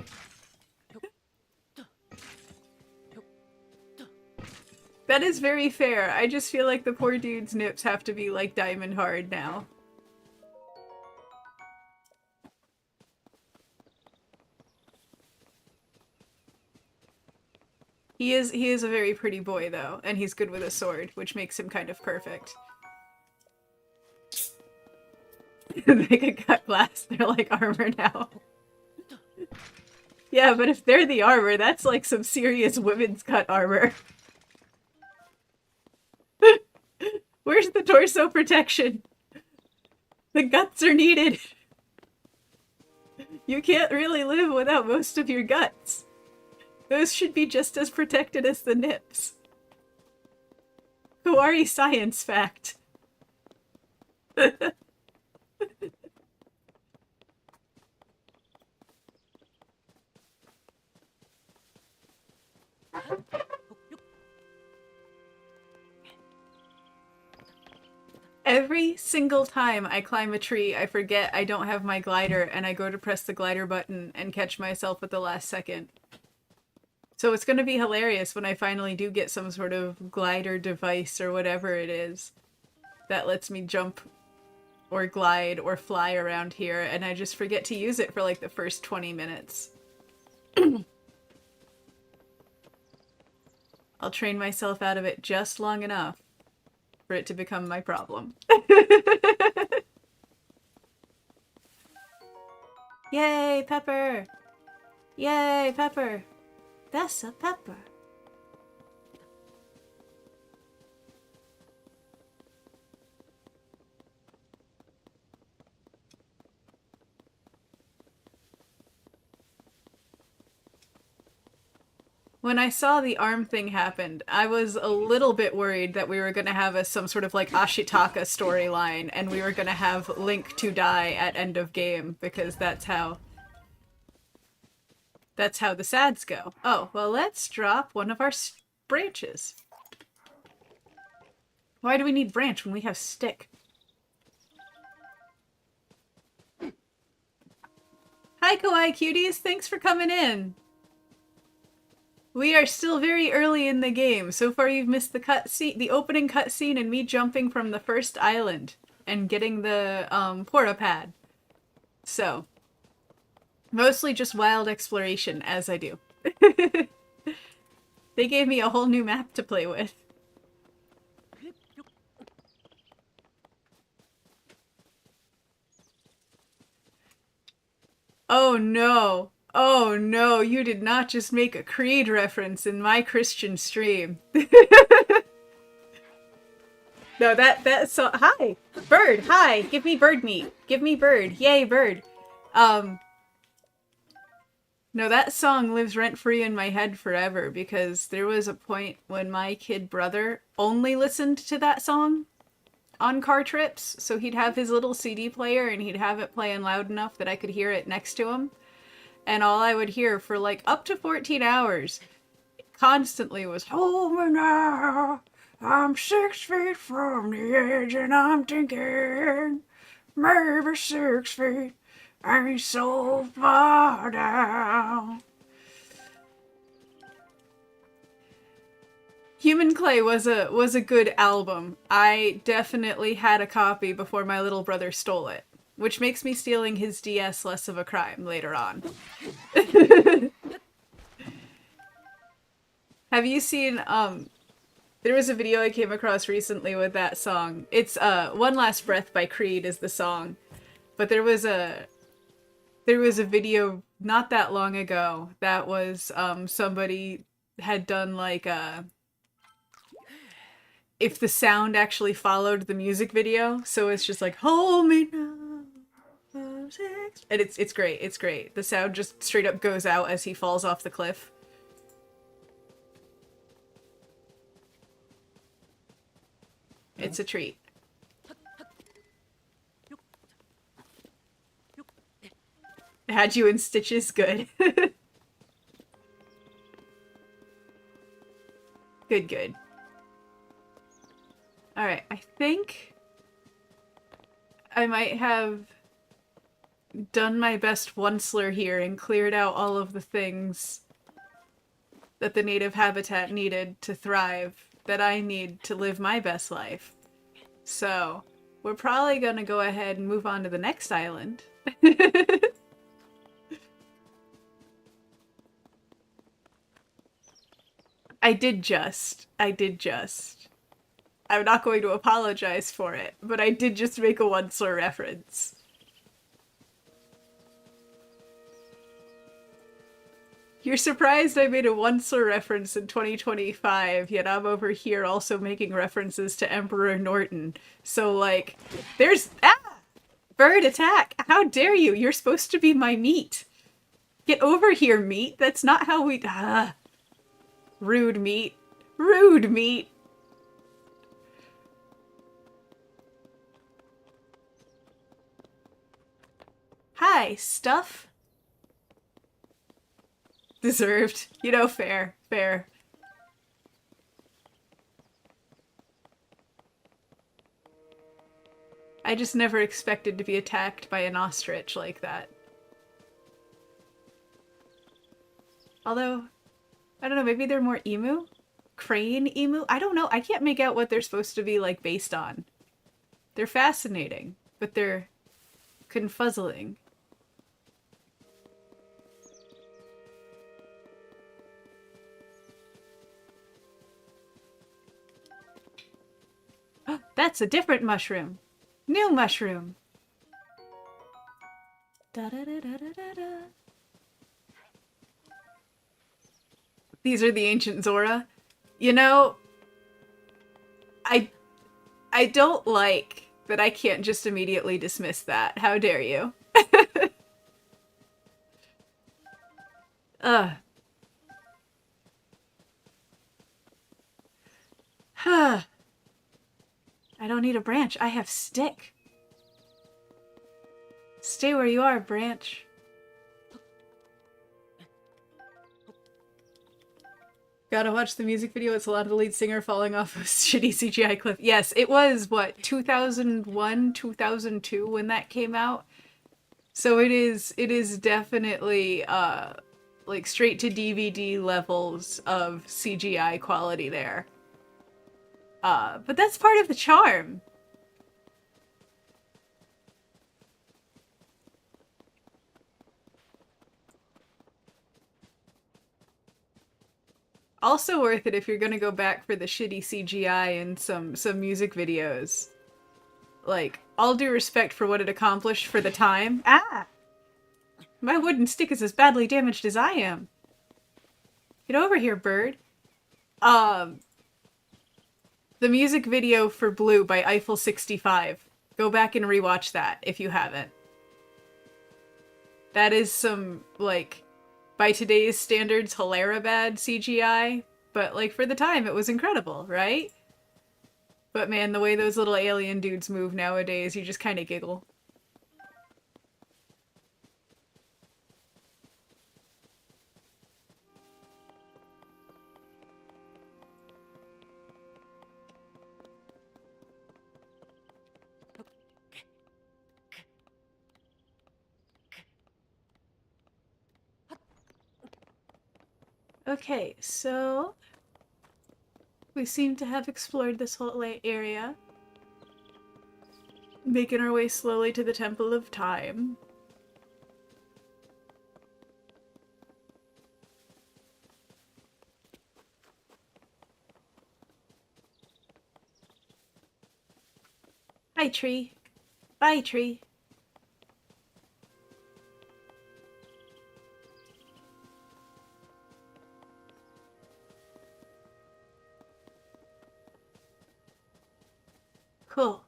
That is very fair. I just feel like the poor dude's nips have to be like diamond hard now. He is a very pretty boy though, and he's good with a sword, which makes him kind of perfect. They could cut glass, they're like armor now. Yeah, but if they're the armor, that's like some serious women's cut armor. Where's the torso protection? The guts are needed. You can't really live without most of your guts. Those should be just as protected as the nips. Kawaii science fact. Every single time I climb a tree, I forget I don't have my glider, and I go to press the glider button and catch myself at the last second. So it's gonna be hilarious when I finally do get some sort of glider device or whatever it is that lets me jump or glide or fly around here, and I just forget to use it for like the first 20 minutes. I'll train myself out of it just long enough for it to become my problem. Yay, pepper! Yay, pepper! That's a pepper. When I saw the arm thing happened, I was a little bit worried that we were going to have some sort of like Ashitaka storyline and we were going to have Link to die at end of game, because that's how the sads go. Oh, well, let's drop one of our branches. Why do we need branch when we have stick? Hi, Kawaii Cuties. Thanks for coming in. We are still very early in the game. So far, you've missed the cutscene, the opening cutscene, and me jumping from the first island and getting the porta pad. So, mostly just wild exploration, as I do. They gave me a whole new map to play with. Oh no. Oh no, you did not just make a Creed reference in my Christian stream. No, that's so hi! Bird, hi! Give me bird meat. Give me bird. Yay, bird. No, that song lives rent-free in my head forever because there was a point when my kid brother only listened to that song on car trips, so he'd have his little CD player and he'd have it playing loud enough that I could hear it next to him. And all I would hear for like up to 14 hours constantly was, "Hold me now, I'm 6 feet from the edge and I'm thinking, maybe 6 feet ain't so far down." Human Clay was a good album. I definitely had a copy before my little brother stole it, which makes me stealing his DS less of a crime later on. Have you seen, there was a video I came across recently with that song. It's, One Last Breath by Creed is the song. But there was a video not that long ago that was, somebody had done like if the sound actually followed the music video. So it's just like, hold me now. And it's great. It's great. The sound just straight up goes out as he falls off the cliff. It's a treat. Had you in stitches? Good. Good. Alright, I think I might have done my best onceler here and cleared out all of the things that the native habitat needed to thrive, that I need to live my best life. So, we're probably gonna go ahead and move on to the next island. I did just. I'm not going to apologize for it, but I did just make a onceler reference. You're surprised I made a onceler reference in 2025, yet I'm over here also making references to Emperor Norton. So, like, there's... Ah! Bird attack! How dare you? You're supposed to be my meat. Get over here, meat. That's not how we... Ah. Rude meat. Rude meat. Hi, stuff. Deserved. You know, fair. I just never expected to be attacked by an ostrich like that. Although, I don't know, maybe they're more emu? Crane emu? I don't know. I can't make out what they're supposed to be, like, based on. They're fascinating, but they're confuzzling. That's a different mushroom. New mushroom. Da-da-da-da-da-da. These are the ancient Zora. You know, I don't like that I can't just immediately dismiss that. How dare you? Ugh. Huh. I don't need a branch. I have stick. Stay where you are, branch. Gotta watch the music video. It's a lot of the lead singer falling off a shitty CGI cliff. Yes, it was, what, 2001, 2002 when that came out? So it is definitely like straight to DVD levels of CGI quality there. But that's part of the charm. Also worth it if you're gonna go back for the shitty CGI and some music videos. Like, all due respect for what it accomplished for the time. Ah! My wooden stick is as badly damaged as I am. Get over here, bird. Um, the music video for Blue by Eiffel 65. Go back and rewatch that if you haven't. That is some, like, by today's standards, hilarabad CGI, but, like, for the time, it was incredible, right? But man, the way those little alien dudes move nowadays, you just kind of giggle. Okay, so we seem to have explored this whole area, making our way slowly to the Temple of Time. Hi, tree. Bye, tree. Cool.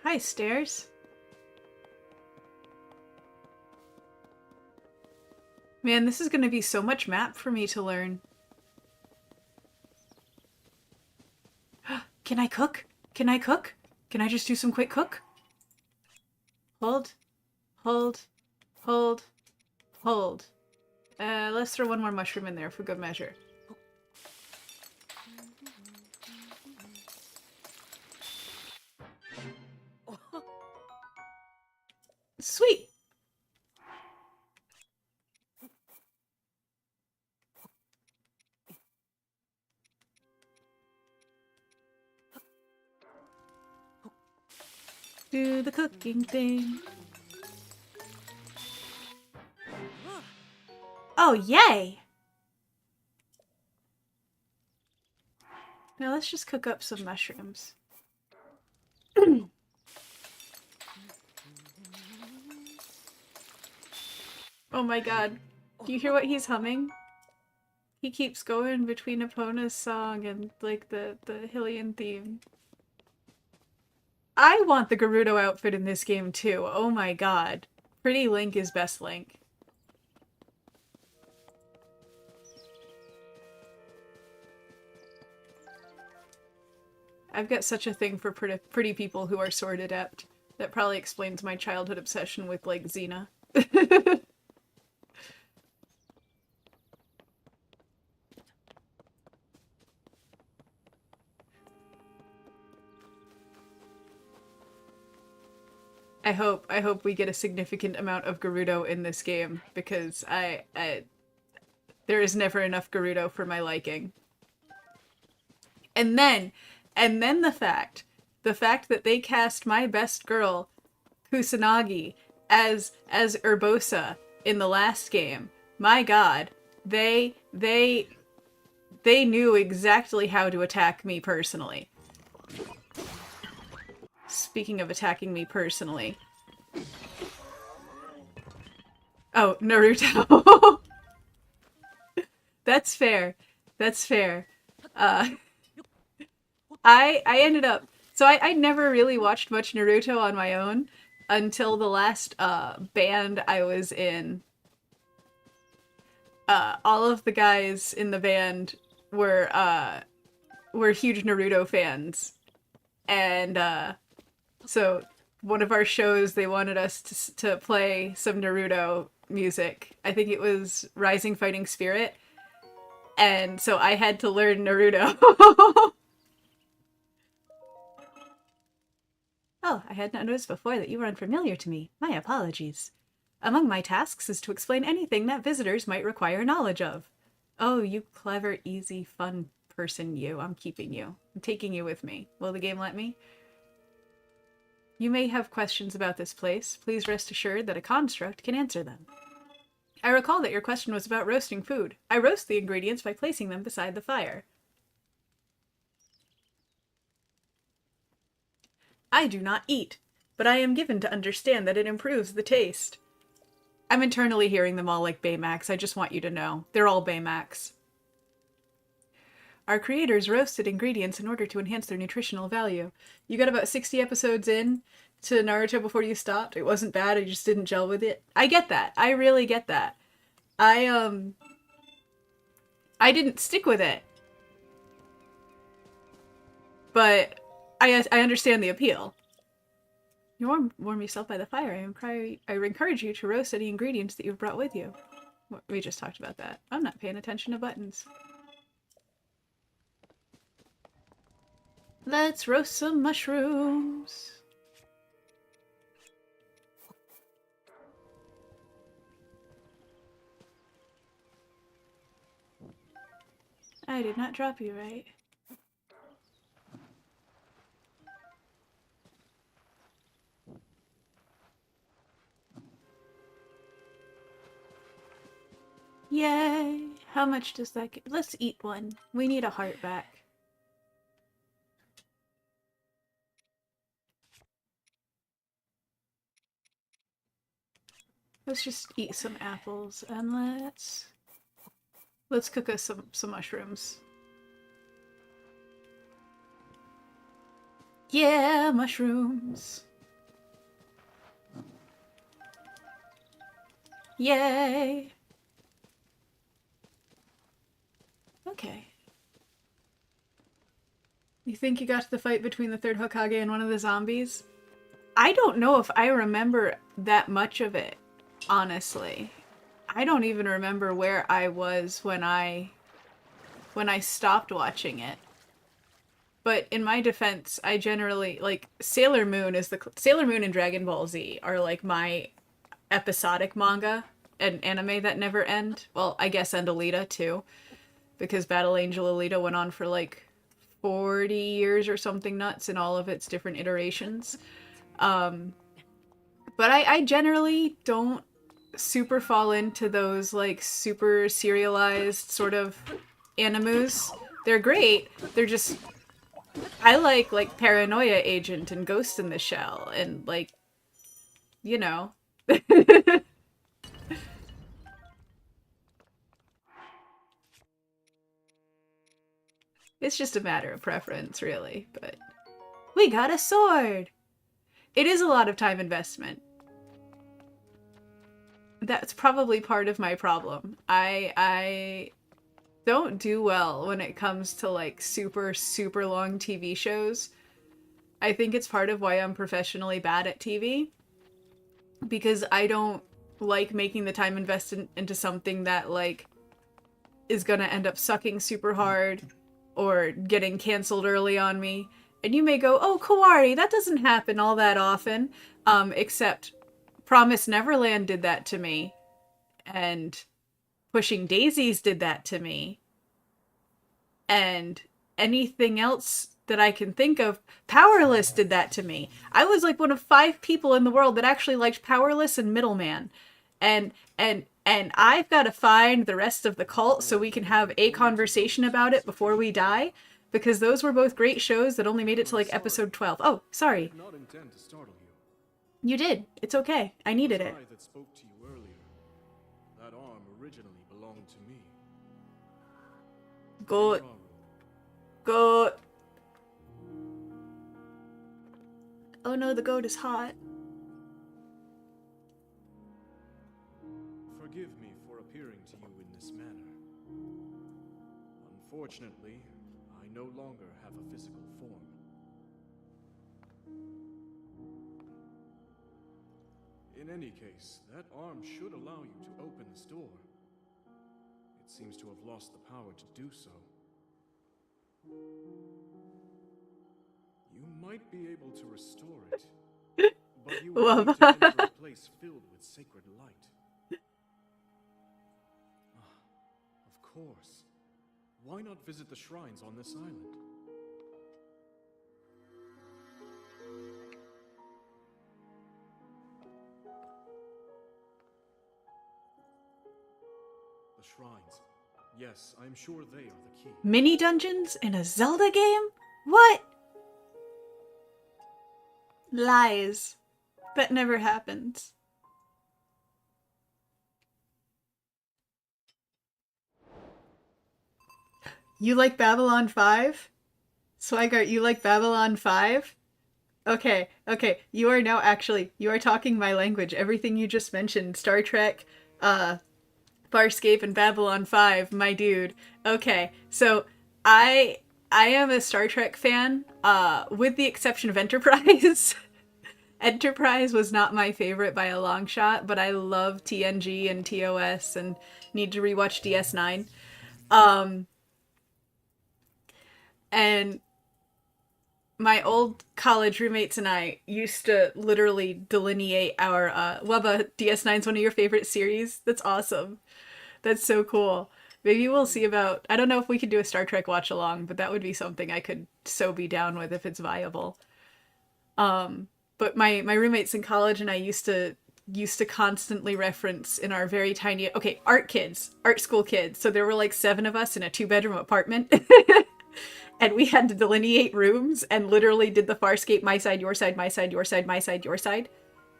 Hi, stairs. Man, this is gonna be so much map for me to learn. Can I cook? Can I cook? Can I just do some quick cook? Hold. Hold. Hold. Hold. Let's throw one more mushroom in there for good measure. Sweet! Do the cooking thing. Oh, yay! Now let's just cook up some mushrooms. Oh my god. Do you hear what he's humming? He keeps going between Epona's song and, like, the Hylian theme. I want the Gerudo outfit in this game, too. Oh my god. Pretty Link is best Link. I've got such a thing for pretty people who are sword adept. That probably explains my childhood obsession with, like, Xena. I hope we get a significant amount of Gerudo in this game, because there is never enough Gerudo for my liking. And then the fact that they cast my best girl, Kusanagi, as Urbosa in the last game. My god, they knew exactly how to attack me personally. Speaking of attacking me personally. Oh, Naruto. That's fair. That's fair. I ended up... So I never really watched much Naruto on my own until the last band I was in. All of the guys in the band were huge Naruto fans. And so one of our shows, they wanted us to play some Naruto music. I think it was Rising Fighting Spirit. and so I had to learn Naruto. Oh, I had not noticed before that you were unfamiliar to me. My apologies. Among my tasks is to explain anything that visitors might require knowledge of. Oh, you clever, easy, fun person, you. I'm keeping you. I'm taking you with me. Will the game let me? You may have questions about this place. Please rest assured that a construct can answer them. I recall that your question was about roasting food. I roast the ingredients by placing them beside the fire. I do not eat, but I am given to understand that it improves the taste. I'm internally hearing them all like Baymax. I just want you to know. They're all Baymax. Our creators roasted ingredients in order to enhance their nutritional value. You got about 60 episodes in to Naruto before you stopped. It wasn't bad, I just didn't gel with it. I get that. I really get that. I didn't stick with it. But I understand the appeal. You warm yourself by the fire. I encourage you to roast any ingredients that you've brought with you. We just talked about that. I'm not paying attention to buttons. Let's roast some mushrooms. I did not drop you, right? Yay! How much does that get? Let's eat one. We need a heart back. Let's just eat some apples and let's cook us some mushrooms. Yeah, mushrooms. Yay! Okay. You think you got to the fight between the third Hokage and one of the zombies? I don't know if I remember that much of it, honestly. I don't even remember where I was when I stopped watching it. But in my defense, I generally like Sailor Moon and Dragon Ball Z are like my episodic manga and anime that never end. Well, I guess and Alita too, because Battle Angel Alita went on for like 40 years or something nuts in all of its different iterations. But I generally don't super fall into those like super serialized sort of animus. They're great. They're just I like Paranoia Agent and Ghost in the Shell and like you know. It's just a matter of preference, really, but we got a sword. It is a lot of time investment. That's probably part of my problem. I don't do well when it comes to like super long TV shows. I think it's part of why I'm professionally bad at TV because I don't like making the time invested into something that like is gonna end up sucking super hard or getting canceled early on me. And you may go, oh, Kawari, that doesn't happen all that often. Except Promise Neverland did that to me. And Pushing Daisies did that to me. And anything else that I can think of, Powerless did that to me. I was like one of 5 people in the world that actually liked Powerless and Middleman. And I've got to find the rest of the cult so we can have a conversation about it before we die, because those were both great shows that only made it to like episode 12. Oh, sorry. I did not intend to startle you. You did. It's okay. I needed it. I that spoke to you earlier. That arm originally belonged to me. Good. Good. Oh no, the goat is hot. Forgive me for appearing to you in this manner. Unfortunately, I no longer have a physical form. In any case, that arm should allow you to open this door. It seems to have lost the power to do so. You might be able to restore it, but you would need to enter a place filled with sacred light. Of course. Why not visit the shrines on this island? The shrines. Yes, I'm sure they are the key. Mini dungeons in a Zelda game? What? Lies. That never happens. You like Babylon 5? Swigart, you like Babylon 5? Okay, okay. You are now you are talking my language. Everything you just mentioned, Star Trek, Farscape, and Babylon 5, my dude. Okay, so I am a Star Trek fan, with the exception of Enterprise. Enterprise was not my favorite by a long shot, but I love TNG and TOS and need to rewatch DS9. And my old college roommates and I used to literally delineate our Wubba, DS9 is one of your favorite series. That's awesome. That's so cool. Maybe we'll see about, I don't know if we could do a Star Trek watch along, but that would be something I could so be down with if it's viable. But my roommates in college and I used to constantly reference in our very tiny, art school kids. So there were like 7 of us in a 2-bedroom apartment. And we had to delineate rooms and literally did the Farscape, my side, your side, my side, your side, my side, your side,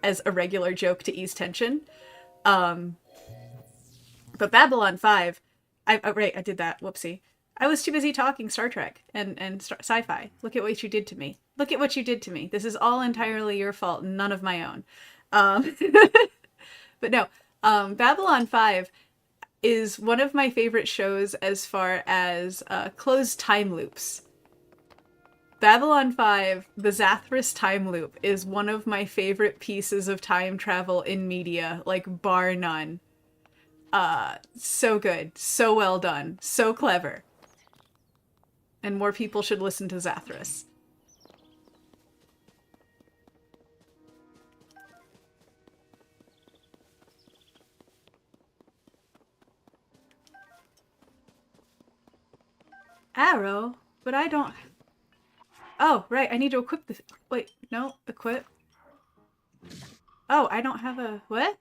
as a regular joke to ease tension. But Babylon 5, I did that. Whoopsie. I was too busy talking Star Trek and sci-fi. Look at what you did to me. Look at what you did to me. This is all entirely your fault, none of my own. But no, Babylon 5 is one of my favorite shows as far as closed time loops. Babylon 5, the Zathras time loop, is one of my favorite pieces of time travel in media, like bar none. So good, so well done, so clever. And more people should listen to Zathras. Arrow? But I don't... Oh, right, I need to equip this... Wait, no, equip. Oh, I don't have a... What?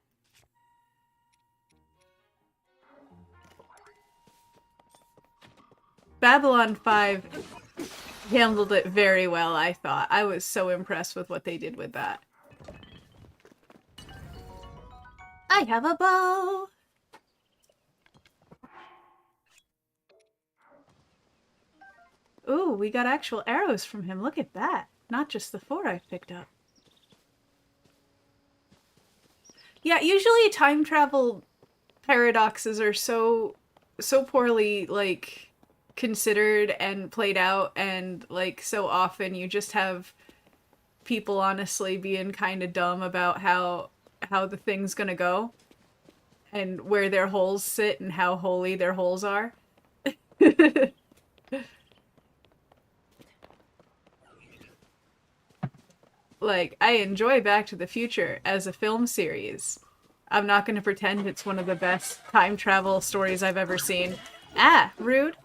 Babylon 5 handled it very well, I thought. I was so impressed with what they did with that. I have a bow! Ooh, we got actual arrows from him. Look at that. Not just the 4 I've picked up. Yeah, usually time travel paradoxes are so poorly, like, considered and played out, and, like, so often you just have people honestly being kind of dumb about how the thing's gonna go and where their holes sit and how holy their holes are. Like, I enjoy Back to the Future as a film series. I'm not going to pretend it's one of the best time travel stories I've ever seen. Ah, rude.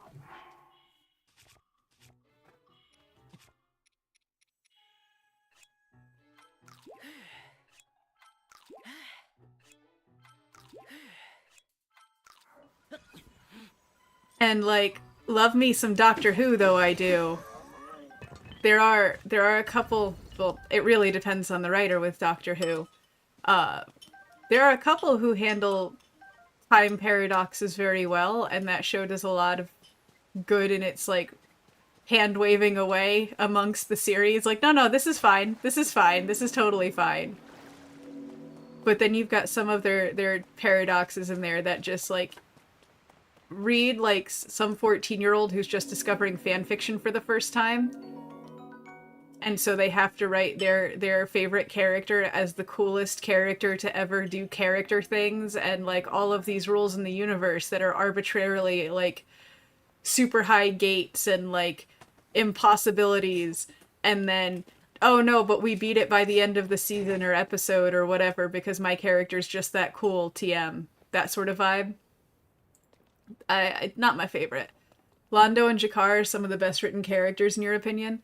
And, like, love me some Doctor Who, though I do. There are a couple, well, it really depends on the writer with Doctor Who. There are a couple who handle time paradoxes very well, and that show does a lot of good in its, like, hand-waving away amongst the series. Like, no, this is fine. This is fine. This is totally fine. But then you've got some of their paradoxes in there that just, like, read like some 14-year-old who's just discovering fan fiction for the first time. and so they have to write their favorite character as the coolest character to ever do character things, and like all of these rules in the universe that are arbitrarily like super high gates and like impossibilities, and then oh no, but we beat it by the end of the season or episode or whatever because my character's just that cool. TM, that sort of vibe. Not my favorite. Londo and Jakar are some of the best written characters in your opinion?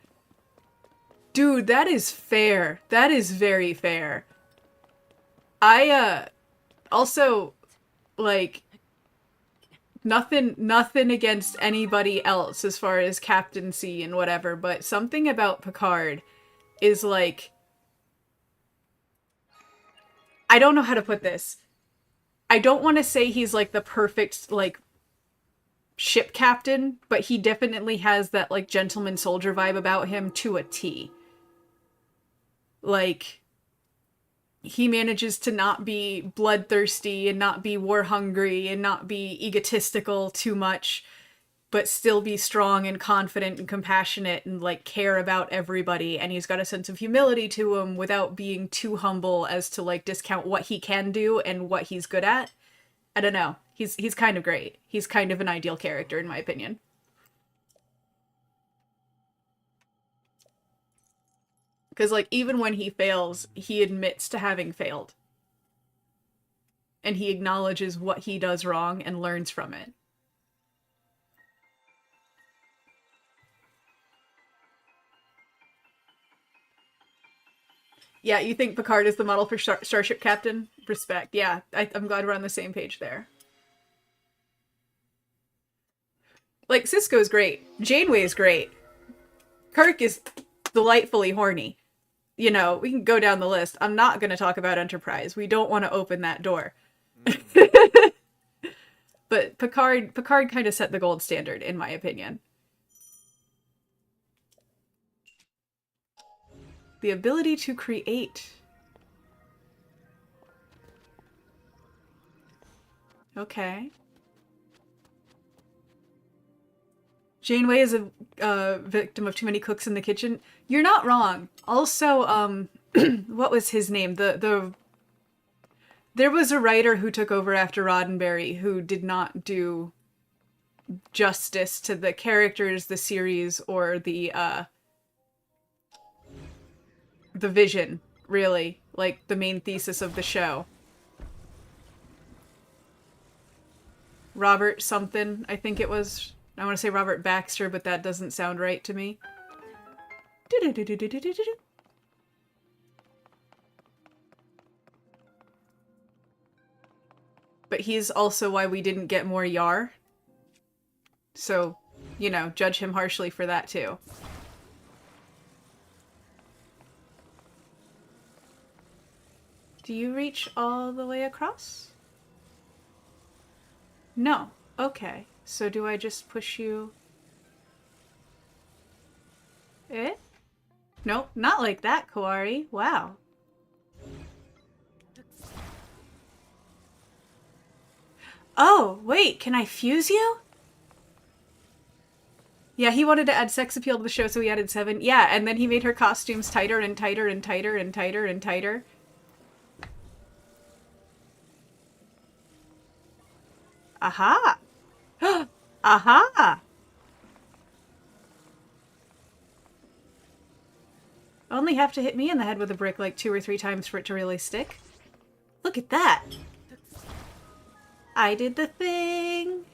Dude, that is fair. That is very fair. I also like nothing against anybody else as far as captaincy and whatever, but something about Picard is like, I don't know how to put this. I don't want to say he's like the perfect like ship captain, but he definitely has that like gentleman soldier vibe about him to a T. Like, he manages to not be bloodthirsty and not be war hungry and not be egotistical too much, but still be strong and confident and compassionate and like care about everybody. And he's got a sense of humility to him without being too humble as to like discount what he can do and what he's good at. I don't know. He's kind of great. He's kind of an ideal character in my opinion. Because, like, even when he fails, he admits to having failed. And he acknowledges what he does wrong and learns from it. Yeah, you think Picard is the model for Starship Captain? Respect. Yeah, I'm glad we're on the same page there. Like, Sisko's great. Janeway's great. Kirk is delightfully horny. You know, we can go down the list. I'm not going to talk about Enterprise. We don't want to open that door. But Picard kind of set the gold standard, in my opinion. The ability to create. Okay. Janeway is a victim of too many cooks in the kitchen. You're not wrong. Also, what was his name? There was a writer who took over after Roddenberry who did not do justice to the characters, the series, or the vision, really. Like, the main thesis of the show. Robert something, I think it was. I want to say Robert Baxter, but that doesn't sound right to me. But he's also why we didn't get more Yar. So, you know, judge him harshly for that too. Do you reach all the way across? No. Okay. So do I just push you? Eh? Nope, not like that, Kawari. Wow. Oh, wait, can I fuse you? Yeah, he wanted to add sex appeal to the show, so he added 7. Yeah, and then he made her costumes tighter and tighter and tighter and tighter and tighter. Aha! Aha! Only have to hit me in the head with a brick like 2 or 3 times for it to really stick. Look at that! I did the thing!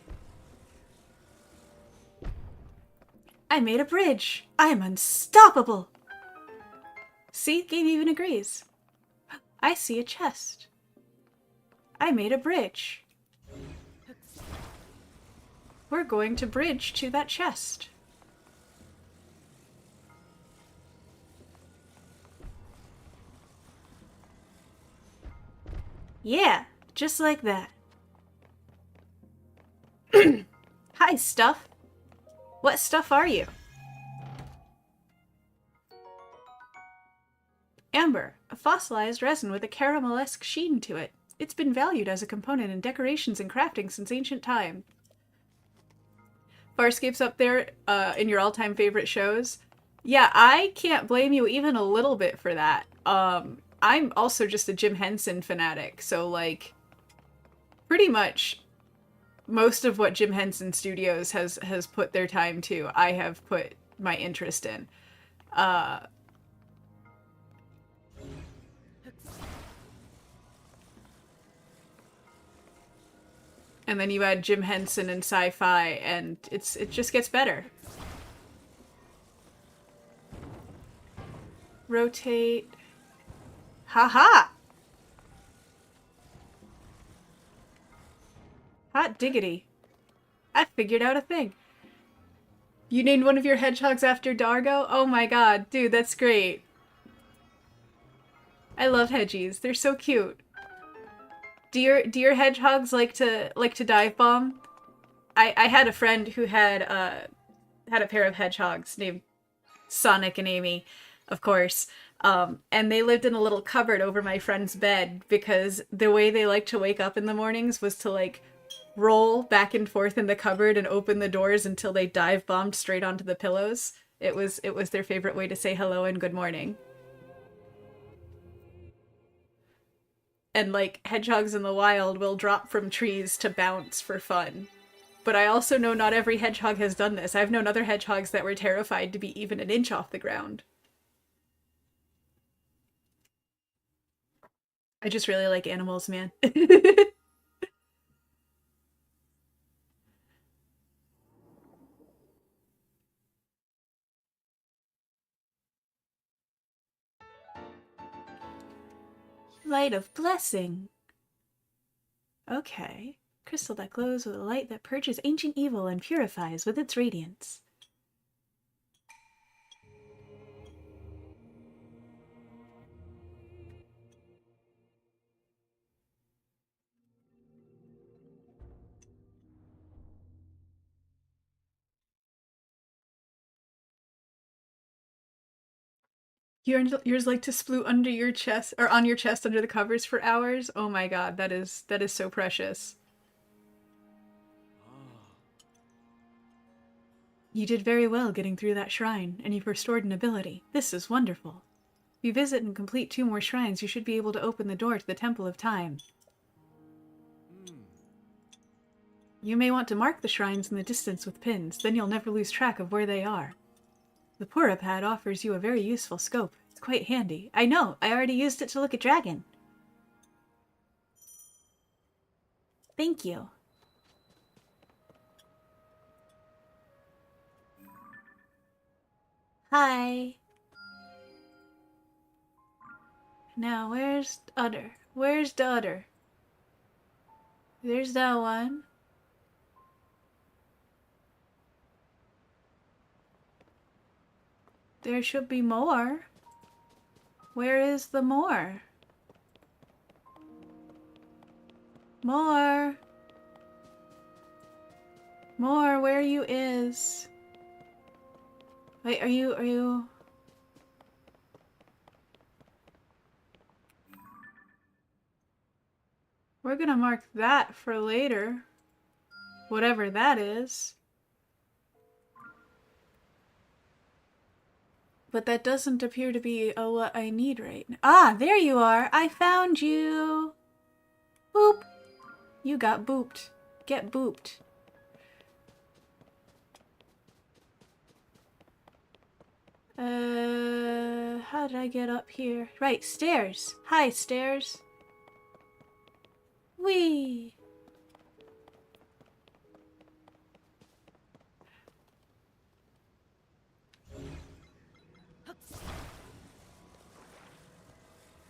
I made a bridge! I'm unstoppable! See? Game even agrees. I see a chest. I made a bridge. We're going to bridge to that chest. Yeah, just like that. Hi, Stuff. What stuff are you? Amber, a fossilized resin with a caramel-esque sheen to it. It's been valued as a component in decorations and crafting since ancient time. Farscape's up there in your all-time favorite shows. Yeah, I can't blame you even a little bit for that. I'm also just a Jim Henson fanatic, so like pretty much most of what Jim Henson Studios has put their time to, I have put my interest in. Uh and then you add Jim Henson and sci-fi and it just gets better. Rotate. Haha! Hot diggity. I figured out a thing. You named one of your hedgehogs after Dargo? Oh my god, dude, that's great. I love hedgies. They're so cute. Do your hedgehogs like to dive bomb? I had a friend who had a pair of hedgehogs named Sonic and Amy, of course. And they lived in a little cupboard over my friend's bed because the way they liked to wake up in the mornings was to like roll back and forth in the cupboard and open the doors until they dive bombed straight onto the pillows. It was their favorite way to say hello and good morning. And like hedgehogs in the wild will drop from trees to bounce for fun. But I also know not every hedgehog has done this. I've known other hedgehogs that were terrified to be even an inch off the ground. I just really like animals, man. Light of blessing. Okay. Crystal that glows with a light that purges ancient evil and purifies with its radiance. Yours like to sploot under your chest or on your chest under the covers for hours. Oh my god, that is so precious. You did very well getting through that shrine, and you've restored an ability. This is wonderful. If you visit and complete 2 more shrines, you should be able to open the door to the Temple of Time. You may want to mark the shrines in the distance with pins, then you'll never lose track of where they are. The Pura Pad offers you a very useful scope. It's quite handy. I know, I already used it to look at Dragon. Thank you. Hi. Now, where's Udder? Where's the Udder? There's that one. There should be more. Where is the more? More. More, where you is? Wait, are you... We're gonna mark that for later. Whatever that is. But that doesn't appear to be what I need right now. Ah, there you are! I found you! Boop! You got booped. Get booped. How did I get up here? Right, stairs. Hi, stairs. Whee!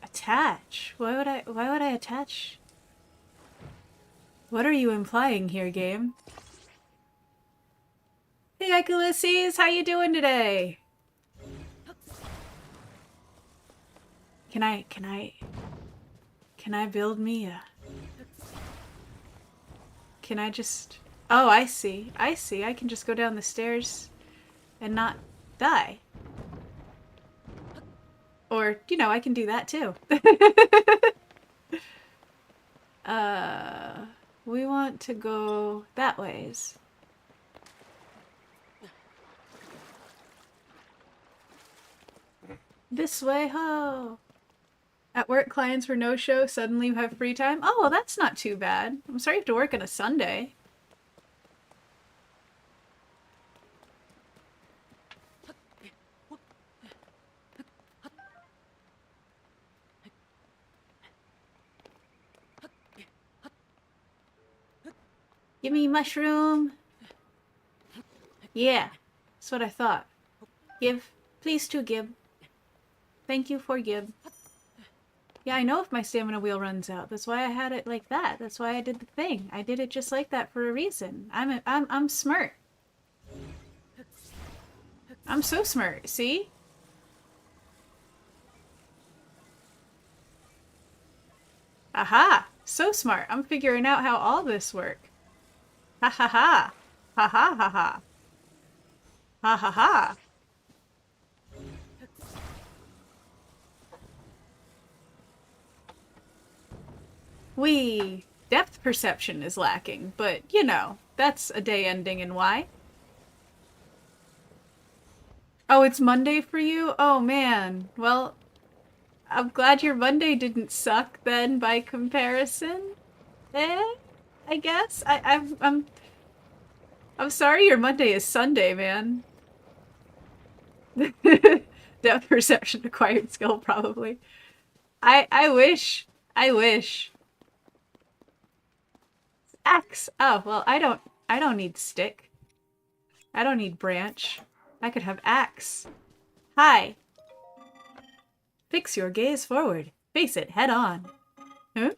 Attach? Why would I attach? What are you implying here, game? Hey, Ulysses, how you doing today? Can I build me a... Can I just... Oh, I see. I see. I can just go down the stairs and not die. Or, you know, I can do that too. We want to go that ways. This way, ho! At work, clients were no-show. Suddenly you have free time. Oh, well, that's not too bad. I'm sorry you have to work on a Sunday. Give me mushroom. Yeah, that's what I thought. Give. Please to give. Thank you for give. Yeah, I know if my stamina wheel runs out. That's why I had it like that. That's why I did the thing. I did it just like that for a reason. I'm smart. I'm so smart, see? Aha! So smart. I'm figuring out how all this work. Ha ha ha. Ha ha ha ha. Ha ha ha. Depth perception is lacking, but you know, that's a day ending in Y. Oh, it's Monday for you? Oh man. Well, I'm glad your Monday didn't suck then by comparison. I guess. I'm sorry your Monday is Sunday, man. Depth perception acquired skill probably. I wish. I wish. Axe. Oh, well, I don't need stick. I don't need branch. I could have axe. Hi. Fix your gaze forward. Face it head on. Huh?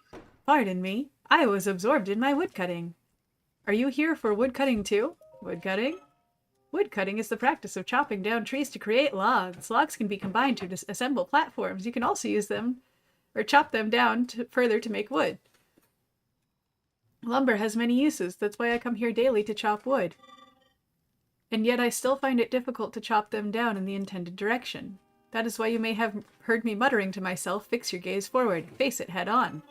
Pardon me. I was absorbed in my woodcutting. Are you here for woodcutting too? Woodcutting? Woodcutting is the practice of chopping down trees to create logs. Logs can be combined to assemble platforms. You can also use them or chop them down further to make wood. Lumber has many uses. That's why I come here daily to chop wood. And yet I still find it difficult to chop them down in the intended direction. That is why you may have heard me muttering to myself, fix your gaze forward, face it head on.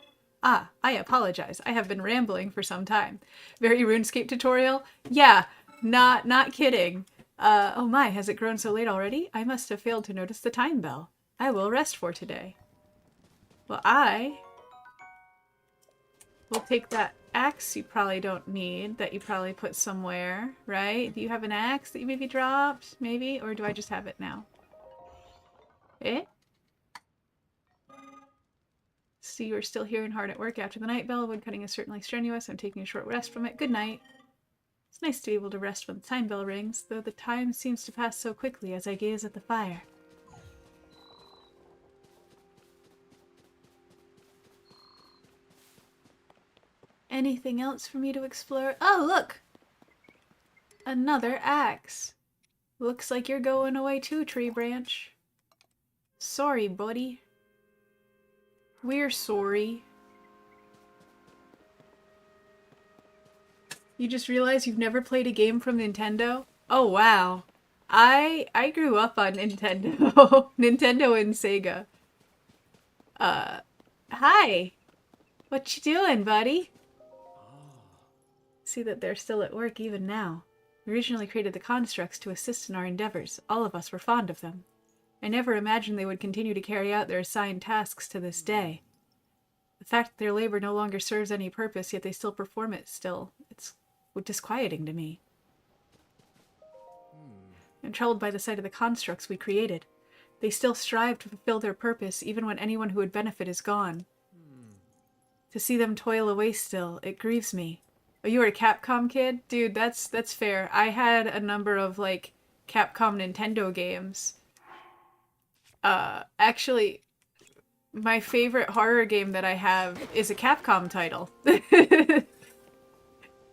Ah, I apologize. I have been rambling for some time. Very RuneScape tutorial? Yeah, not kidding. Oh my, has it grown so late already? I must have failed to notice the time bell. I will rest for today. Well, I will take that axe you probably don't need, that you probably put somewhere, right? Do you have an axe that you maybe dropped? Maybe? Or do I just have it now? Eh? So you are still here and hard at work after the night bell. Woodcutting is certainly strenuous. I'm taking a short rest from it. Good night. It's nice to be able to rest when the time bell rings, though the time seems to pass so quickly as I gaze at the fire. Anything else for me to explore? Oh, look! Another axe. Looks like you're going away too, tree branch. Sorry, buddy. We're sorry. You just realized you've never played a game from Nintendo? Oh, wow. I grew up on Nintendo. Nintendo and Sega. Hi. What you doing, buddy? See that they're still at work even now. We originally created the constructs to assist in our endeavors. All of us were fond of them. I never imagined they would continue to carry out their assigned tasks to this day. The fact that their labor no longer serves any purpose, yet they still perform it still, it's disquieting to me. I'm troubled by the sight of the constructs we created. They still strive to fulfill their purpose, even when anyone who would benefit is gone. To see them toil away still, it grieves me. Oh, you were a Capcom kid? Dude, that's fair. I had a number of, like, Capcom Nintendo games. Actually, my favorite horror game that I have is a Capcom title.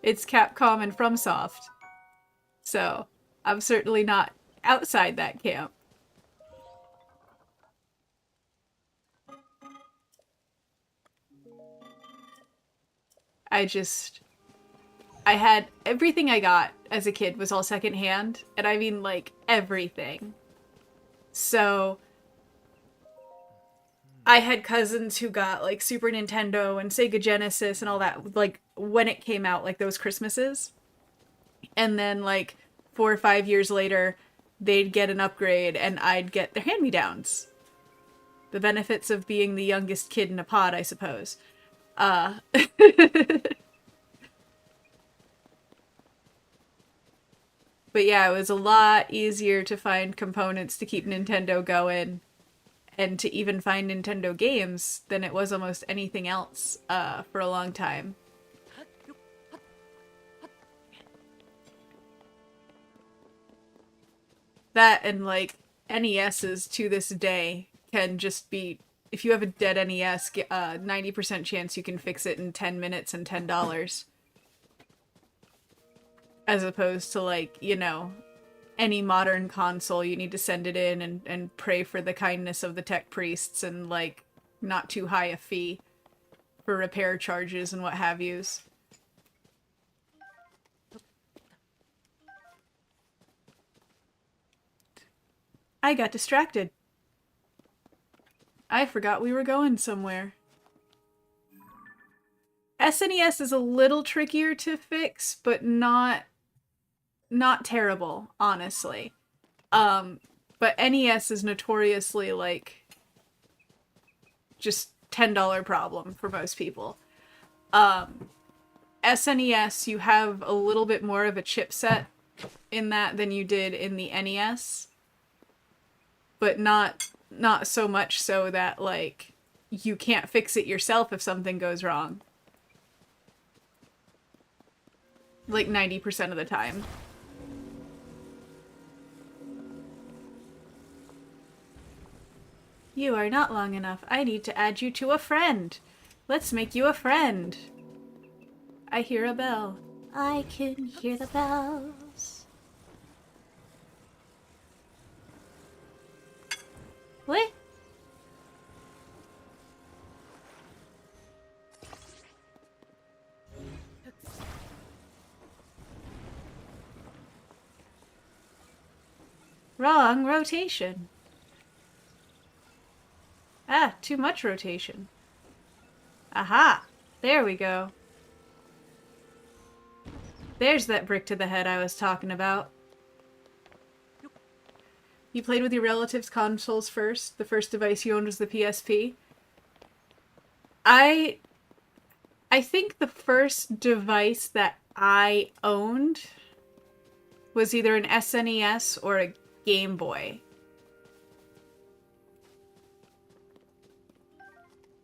It's Capcom and FromSoft. So, I'm certainly not outside that camp. I had everything I got as a kid was all secondhand, and I mean like everything. So I had cousins who got like Super Nintendo and Sega Genesis and all that, like when it came out, like those Christmases. And then like 4 or 5 years later, they'd get an upgrade and I'd get their hand-me-downs. The benefits of being the youngest kid in a pod, I suppose. But yeah, it was a lot easier to find components to keep Nintendo going and to even find Nintendo games than it was almost anything else for a long time. That and like NESs to this day can just be, if you have a dead NES, 90% chance you can fix it in 10 minutes and $10. As opposed to like, you know, any modern console, you need to send it in and pray for the kindness of the tech priests and like not too high a fee for repair charges and what have yous. I got distracted. I forgot we were going somewhere. SNES is a little trickier to fix, but not terrible, honestly. But NES is notoriously like just $10 problem for most people. SNES, you have a little bit more of a chipset in that than you did in the NES, but not so much so that like you can't fix it yourself if something goes wrong. Like 90% of the time. You are not long enough. I need to add you to a friend. Let's make you a friend. I hear a bell. I can hear the bells. What? Wrong rotation. Ah, too much rotation. Aha! There we go. There's that brick to the head I was talking about. You played with your relatives' consoles first? The first device you owned was the PSP? I think the first device that I owned was either an SNES or a Game Boy.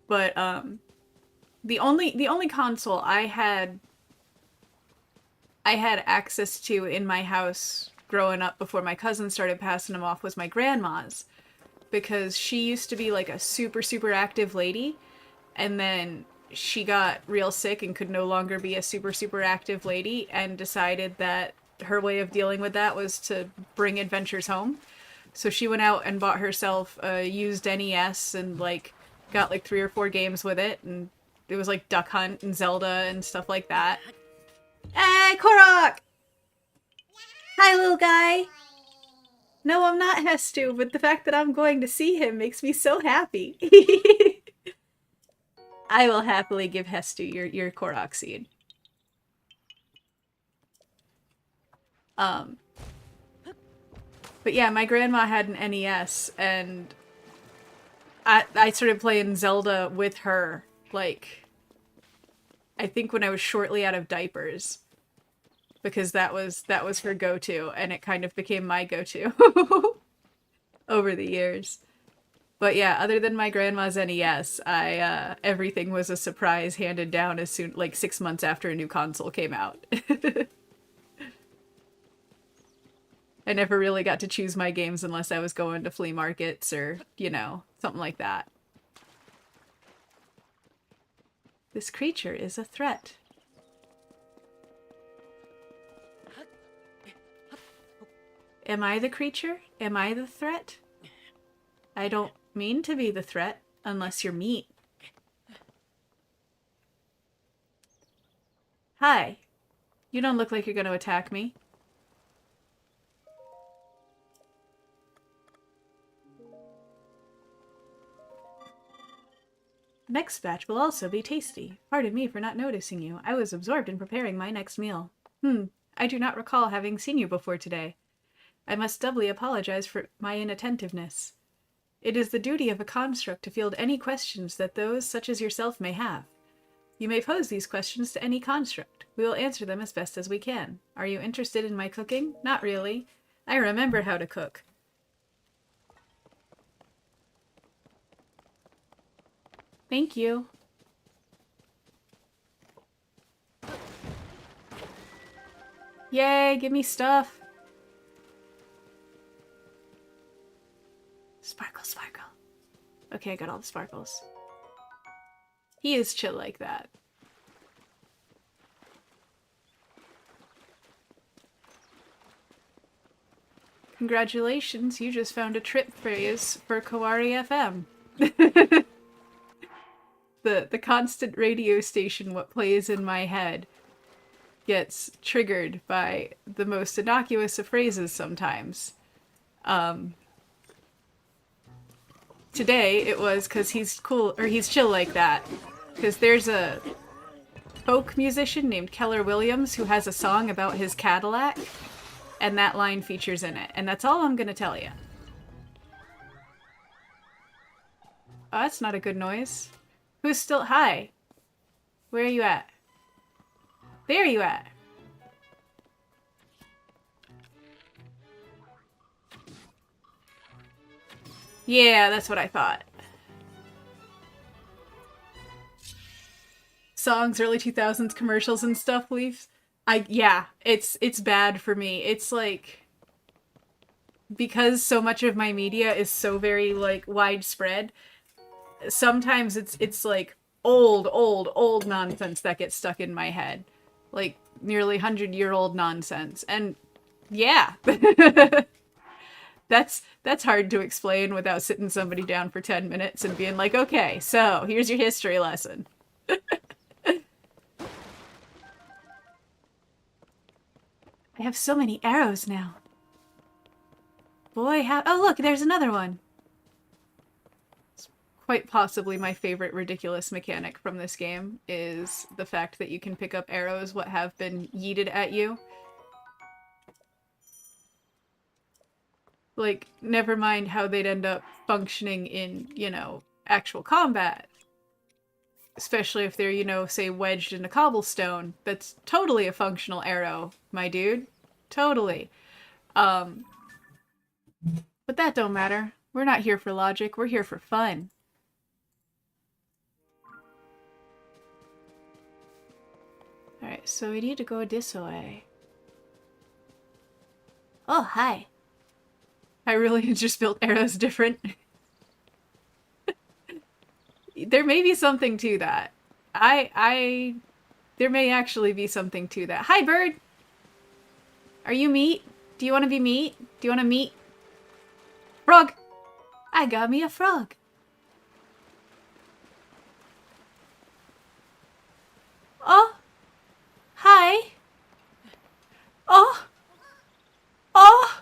But the only console I had access to in my house growing up before my cousin started passing them off was my grandma's, because she used to be like a super active lady, and then she got real sick and could no longer be a super active lady and decided that her way of dealing with that was to bring adventures home. So she went out and bought herself a used NES and like got like 3 or 4 games with it, and it was like Duck Hunt and Zelda and stuff like that. Hey, Korok! Hi, little guy! No, I'm not Hestu, but the fact that I'm going to see him makes me so happy. I will happily give Hestu your Korok seed. But yeah, my grandma had an NES, and I started playing Zelda with her, like, I think when I was shortly out of diapers, because that was her go-to, and it kind of became my go-to over the years. But yeah, other than my grandma's NES, everything was a surprise handed down as soon, like 6 months after a new console came out. I never really got to choose my games unless I was going to flea markets or, you know, something like that. This creature is a threat. Am I the creature? Am I the threat? I don't mean to be the threat unless you're meat. Hi. You don't look like you're going to attack me. Next batch will also be tasty. Pardon me for not noticing you. I was absorbed in preparing my next meal. I do not recall having seen you before today. I must doubly apologize for my inattentiveness. It is the duty of a construct to field any questions that those such as yourself may have. You may pose these questions to any construct. We will answer them as best as we can. Are you interested in my cooking? Not really. I remember how to cook. Thank you. Yay, give me stuff. Sparkle, sparkle. Okay, I got all the sparkles. He is chill like that. Congratulations, you just found a trip phrase for Kawari FM. The constant radio station what plays in my head gets triggered by the most innocuous of phrases sometimes. Today it was because he's cool, or he's chill like that. Because there's a folk musician named Keller Williams who has a song about his Cadillac, and that line features in it. And that's all I'm gonna tell you. Oh, that's not a good noise. Who's still... Hi. Where are you at? There you at. Yeah, that's what I thought. Songs, early 2000s commercials and stuff, Leafs. Yeah, it's bad for me. It's like, because so much of my media is so very like widespread, sometimes it's like old nonsense that gets stuck in my head. Like nearly 100-year-old nonsense. And yeah. That's hard to explain without sitting somebody down for 10 minutes and being like, okay, so here's your history lesson. I have so many arrows now. Boy, how... Oh, look, there's another one. It's quite possibly my favorite ridiculous mechanic from this game is the fact that you can pick up arrows what have been yeeted at you. Like, never mind how they'd end up functioning in, you know, actual combat. Especially if they're, you know, say wedged in a cobblestone. That's totally a functional arrow, my dude. Totally. But that don't matter. We're not here for logic. We're here for fun. Alright, so we need to go this way. Oh, hi. I really just built arrows different. There may be something to that. There may actually be something to that. Hi, bird! Are you meat? Do you want to be meat? Do you want to meat? Frog! I got me a frog. Oh! Hi! Oh! Oh!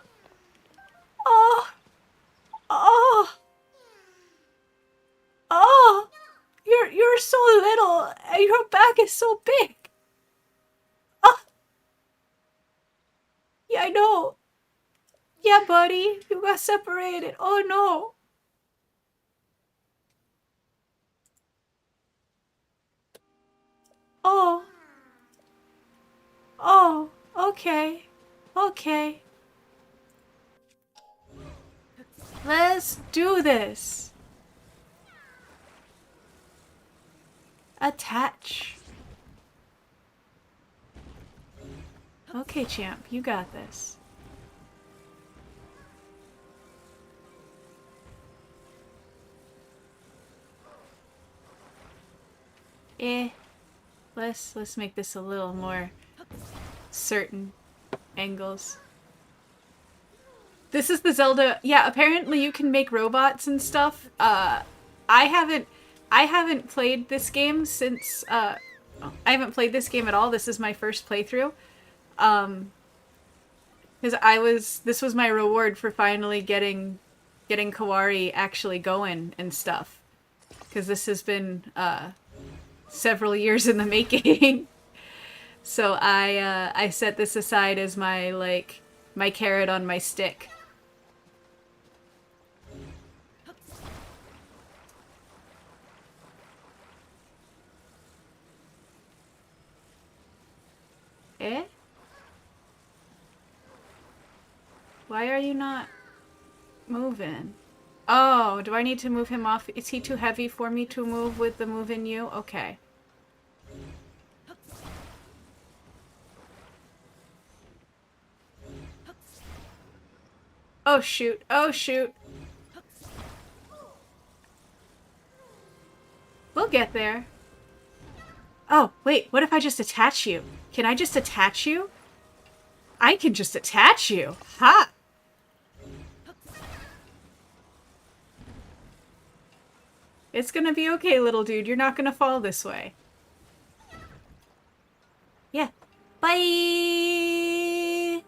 Oh! Oh! Oh! You're so little, and your back is so big. Oh! Yeah, I know. Yeah, buddy, you got separated. Oh no. Oh. Oh, okay. Okay. Let's do this. Attach. Okay, champ, you got this. Let's make this a little more certain angles. This is the Zelda. Yeah, apparently you can make robots and stuff. I haven't played this game since I haven't played this game at all. This is my first playthrough. Because this was my reward for finally getting Kawari actually going and stuff. Because this has been several years in the making. So I set this aside as my carrot on my stick. Eh? Why are you not moving? Oh, do I need to move him off? Is he too heavy for me to move with the move in you? Okay. Oh shoot. Oh shoot. We'll get there. Oh, wait, what if I just attach you? Can I just attach you? I can just attach you. Ha! It's gonna be okay, little dude. You're not gonna fall this way. Yeah. Bye!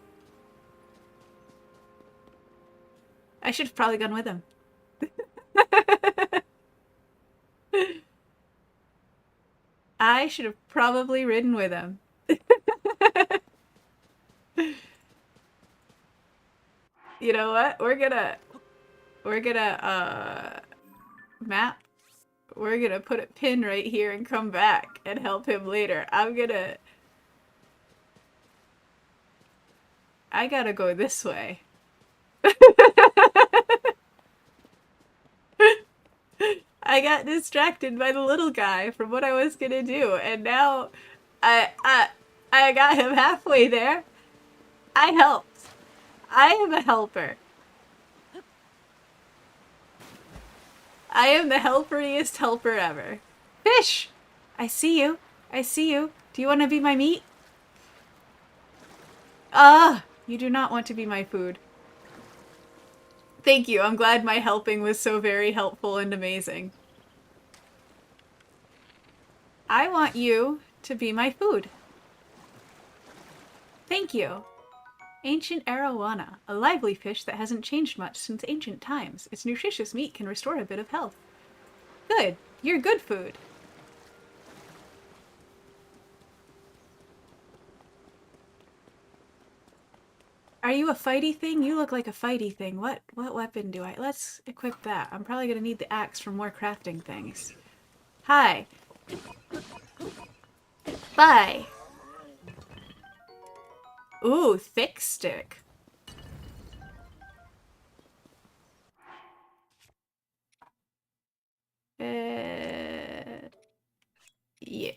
I should have probably gone with him. I should have probably ridden with him. You know what? We're gonna map. We're gonna put a pin right here and come back and help him later. I gotta go this way. I got distracted by the little guy from what I was gonna do, and now I got him halfway there. I helped. I am a helper. I am the helperiest helper ever. Fish! I see you. I see you. Do you want to be my meat? You do not want to be my food. Thank you. I'm glad my helping was so very helpful and amazing. I want you to be my food. Thank you. Ancient arowana, a lively fish that hasn't changed much since ancient times. Its nutritious meat can restore a bit of health. Good. You're good food. Are you a fighty thing? You look like a fighty thing. What weapon do I... Let's equip that. I'm probably gonna need the axe for more crafting things. Hi. Bye. Ooh, thick stick. Yeah.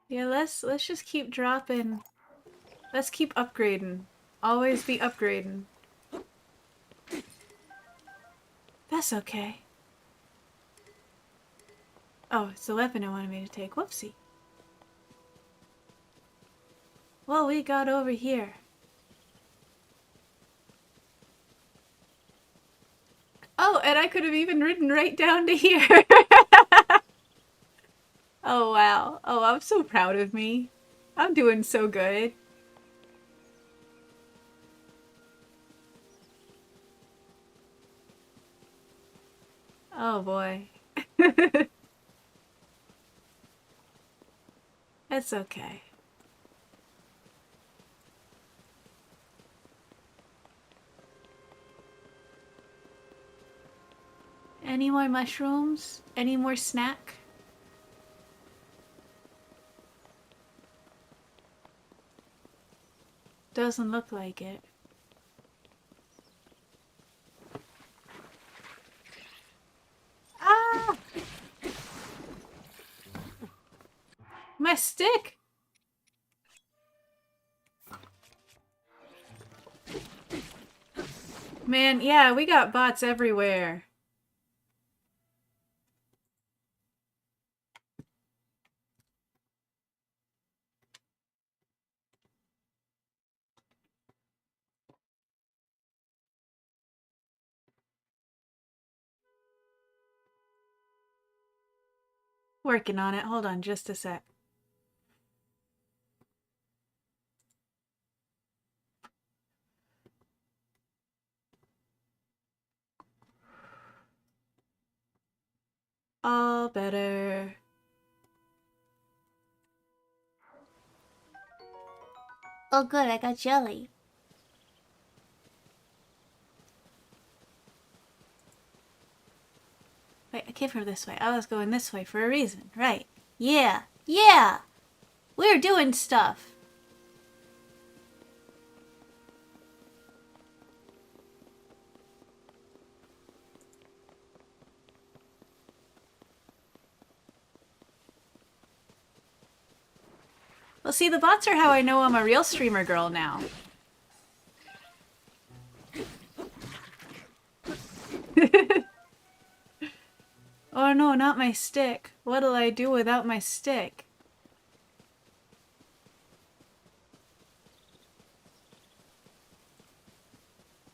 Yeah, let's just keep dropping. Let's keep upgrading. Always be upgrading. That's okay. Oh, it's the weapon I wanted me to take. Whoopsie. What we got over here? Oh, and I could have even ridden right down to here. Oh, wow. Oh, I'm so proud of me. I'm doing so good. Oh, boy. It's okay. Any more mushrooms? Any more snack? Doesn't look like it. Ah! My stick! Man, yeah, we got bots everywhere. Working on it. Hold on just a sec. All better. Oh good, I got jelly. Wait, I came from this way. I was going this way for a reason. Right. Yeah. Yeah! We're doing stuff. Well, see, the bots are how I know I'm a real streamer girl now. Oh no, not my stick. What'll I do without my stick?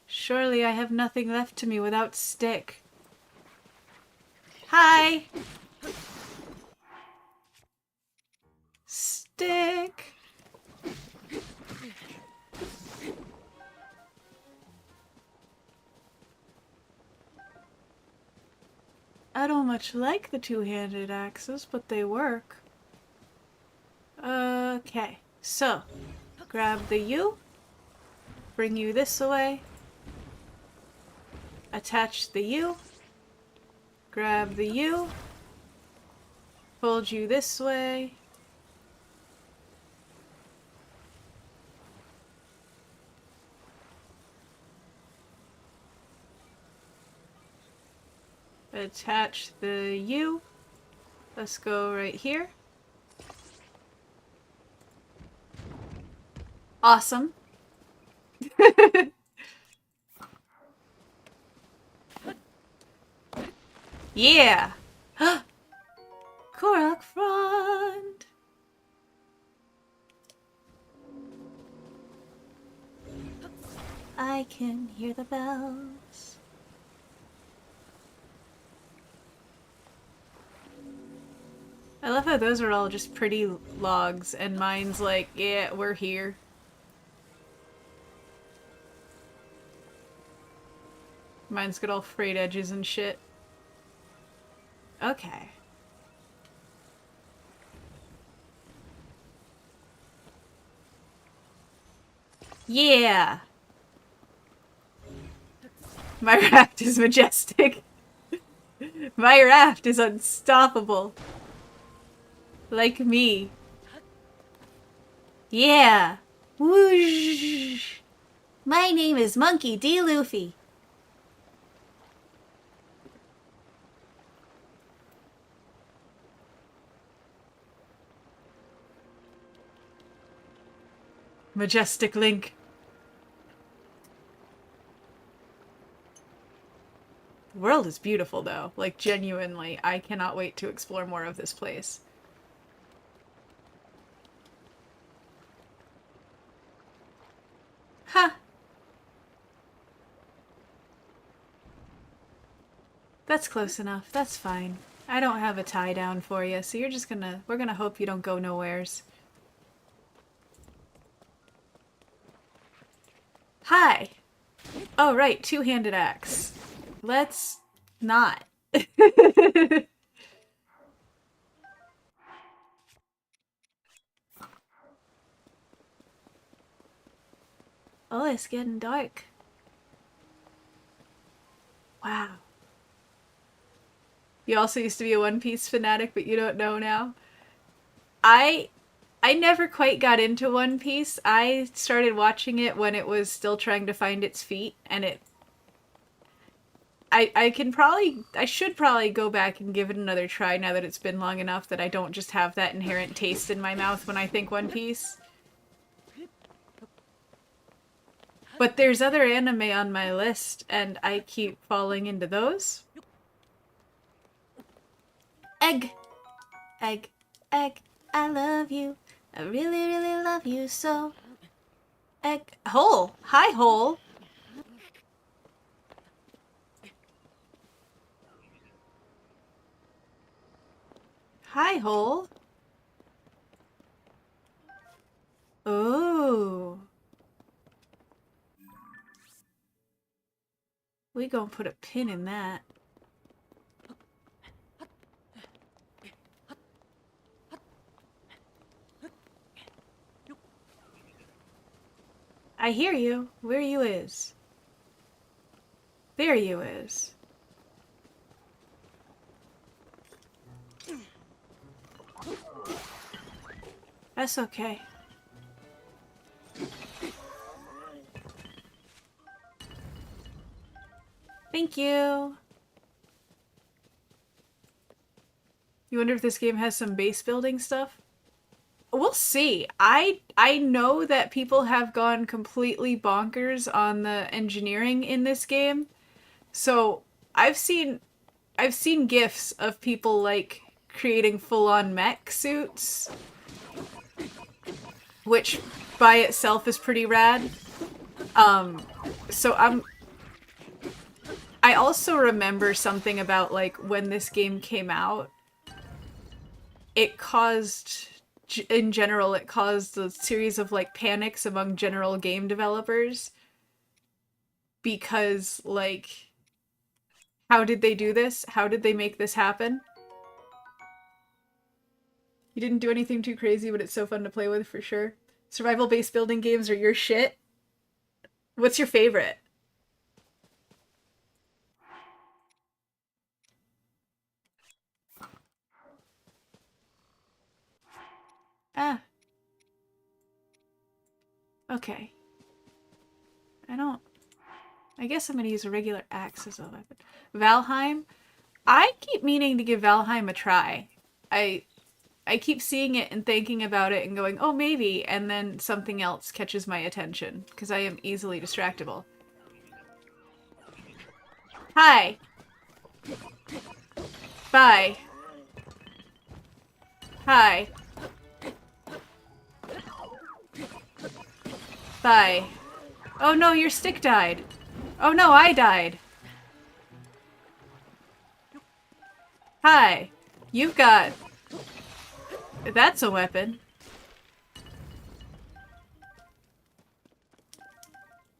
Surely I have nothing left to me without stick. Hi! Stick! I don't much like the two-handed axes, but they work. Okay, so grab the U, bring you this way, attach the U, grab the U, fold you this way, attach the U. Let's go right here. Awesome. Yeah! Korak front! I can hear the bells. I love how those are all just pretty logs, and mine's like, yeah, we're here. Mine's got all frayed edges and shit. Okay. Yeah! My raft is majestic. My raft is unstoppable. Like me. Yeah! Whoosh! My name is Monkey D. Luffy. Majestic Link. The world is beautiful, though. Like, genuinely, I cannot wait to explore more of this place. Ha! That's close enough. That's fine. I don't have a tie down for you, so you're just gonna... We're gonna hope you don't go nowheres. Hi! Oh, right, two-handed axe. Let's not. Oh, it's getting dark. Wow. You also used to be a One Piece fanatic, but you don't know now? I never quite got into One Piece. I started watching it when it was still trying to find its feet, and I should probably go back and give it another try now that it's been long enough that I don't just have that inherent taste in my mouth when I think One Piece. But there's other anime on my list, and I keep falling into those. Egg! Egg, egg, I love you. I really, really love you so. Egg. Hole! Hi, Hole! Hi, Hole! Ooh. We gonna put a pin in that. I hear you. Where you is? There you is. That's okay. Thank you. You wonder if this game has some base building stuff? We'll see. I know that people have gone completely bonkers on the engineering in this game. So, I've seen gifs of people like creating full-on mech suits, which by itself is pretty rad. So I also remember something about like when this game came out, it caused in general it caused a series of like panics among general game developers because like how did they do this? How did they make this happen? You didn't do anything too crazy, but it's so fun to play with for sure. Survival-based building games are your shit. What's your favorite? Ah. Okay. I guess I'm gonna use a regular axe as a weapon. Valheim? I keep meaning to give Valheim a try. I keep seeing it and thinking about it and going, oh, maybe, and then something else catches my attention, because I am easily distractible. Hi! Bye. Hi. Bye. Oh no, your stick died. Oh no, I died. Hi. You've got... That's a weapon.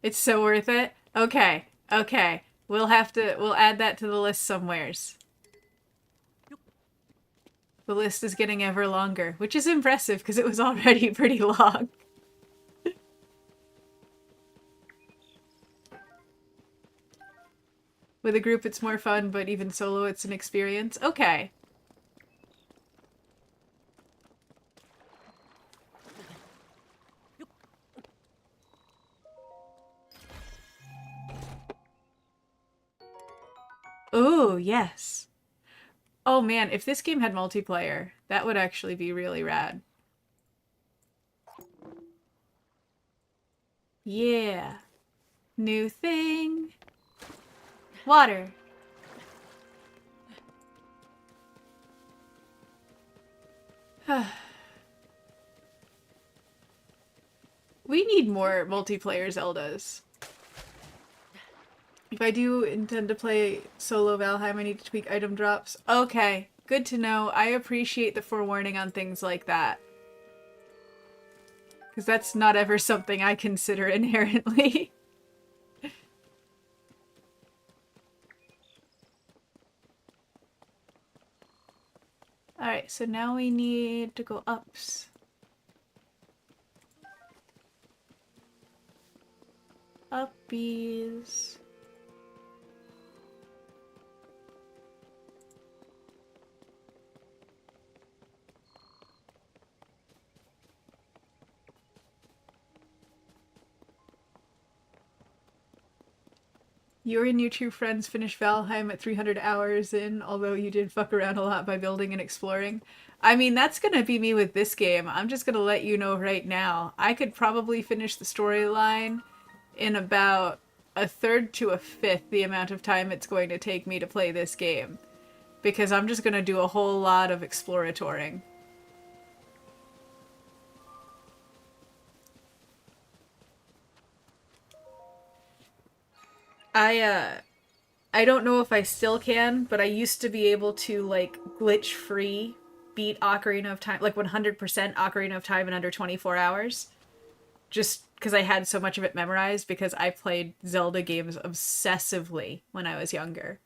It's so worth it. Okay. Okay. We'll add that to the list somewheres. The list is getting ever longer, which is impressive because it was already pretty long. With a group it's more fun, but even solo it's an experience. Okay. Ooh, yes. Oh man, if this game had multiplayer, that would actually be really rad. Yeah. New thing. Water. We need more multiplayer Zeldas. If I do intend to play solo Valheim, I need to tweak item drops. Okay, good to know. I appreciate the forewarning on things like that. Because that's not ever something I consider inherently. Alright, so now we need to go ups. Uppies. You and your two friends finished Valheim at 300 hours in, although you did fuck around a lot by building and exploring. I mean, that's gonna be me with this game. I'm just gonna let you know right now. I could probably finish the storyline in about a third to a fifth the amount of time it's going to take me to play this game. Because I'm just gonna do a whole lot of exploratoring. I don't know if I still can, but I used to be able to, like, glitch-free beat Ocarina of Time, like 100% Ocarina of Time in under 24 hours. Just because I had so much of it memorized because I played Zelda games obsessively when I was younger.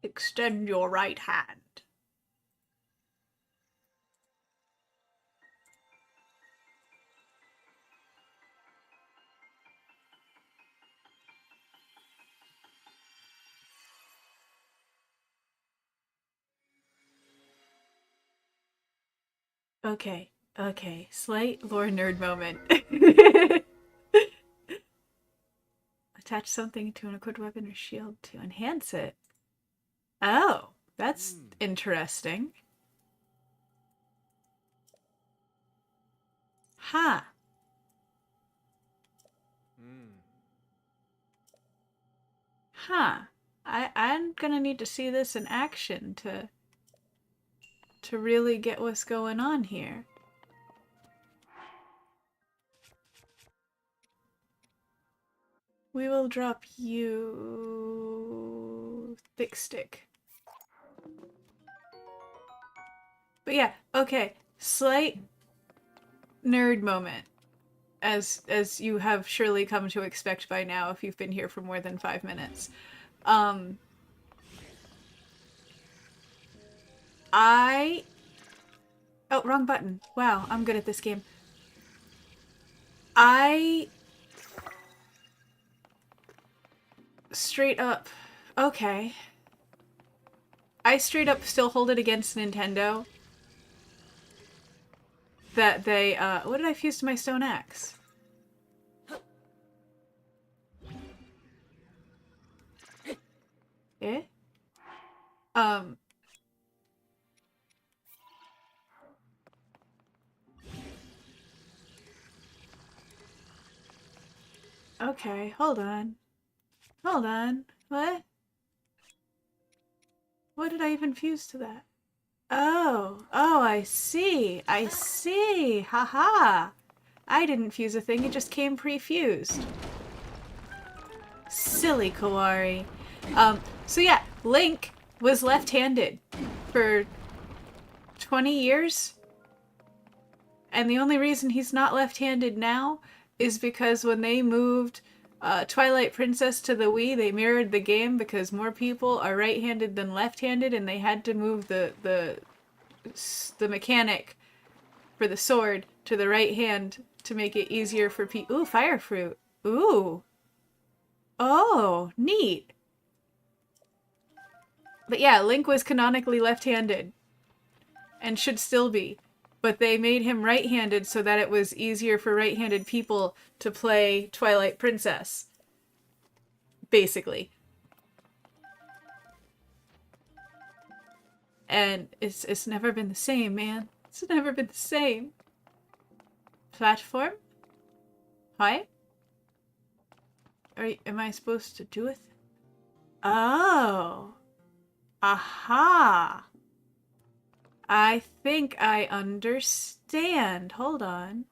Extend your right hand. Okay. Okay. Slight lore nerd moment. Attach something to an equipped weapon or shield to enhance it. Oh, that's interesting. Huh. Huh. I'm gonna need to see this in action to really get what's going on here. We will drop you thick stick. But yeah, okay. Slight nerd moment. As you have surely come to expect by now if you've been here for more than 5 minutes. Oh, wrong button. Wow, I'm good at this game. I straight up... Okay. I straight up still hold it against Nintendo that they, what did I fuse to my stone axe? Eh? Okay, hold on. Hold on. What? What did I even fuse to that? Oh, I see. I see. Haha. I didn't fuse a thing, it just came pre-fused. Silly Kawari. So yeah, Link was left-handed for 20 years. And the only reason he's not left-handed now is because when they moved Twilight Princess to the Wii, they mirrored the game because more people are right-handed than left-handed, and they had to move the mechanic for the sword to the right hand to make it easier for people. Ooh, fire fruit. Ooh. Oh, neat. But yeah, Link was canonically left-handed and should still be. But they made him right-handed so that it was easier for right-handed people to play Twilight Princess. Basically. And it's never been the same, man. It's never been the same. Platform? Hi? Am I supposed to do it? Oh. Aha. I think I understand. Hold on.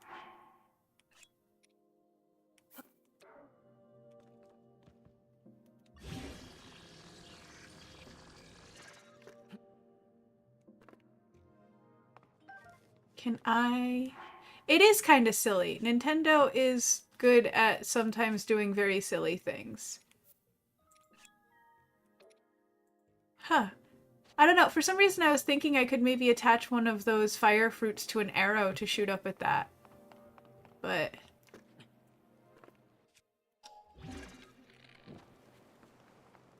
Can I... It is kind of silly. Nintendo is good at sometimes doing very silly things. Huh. I don't know. For some reason I was thinking I could maybe attach one of those fire fruits to an arrow to shoot up at that. But...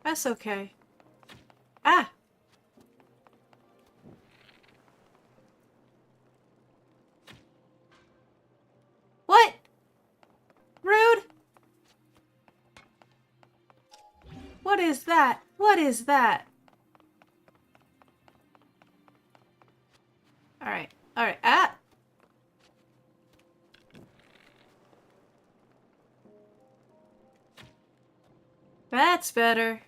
that's okay. Ah! What? Rude! What is that? What is that? Alright. Alright. Ah! That's better.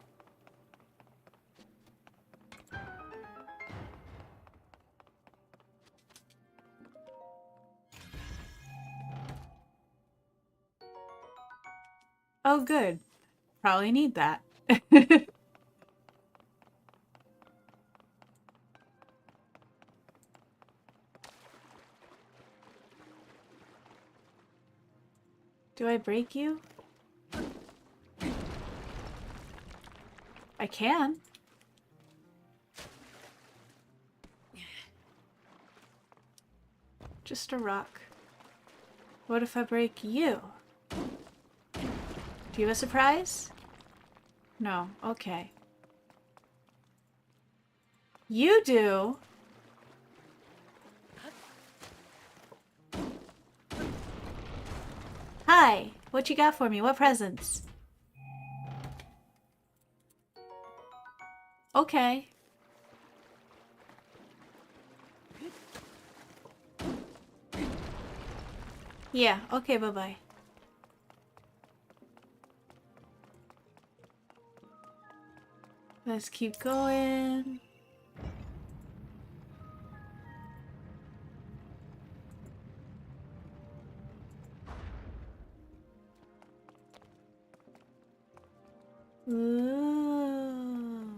Oh, good. Probably need that. Do I break you? I can. Just a rock. What if I break you? Do you have a surprise? No. Okay. You do. Hi. What you got for me? What presents? Okay. Yeah, okay, bye-bye. Let's keep going. Ooh.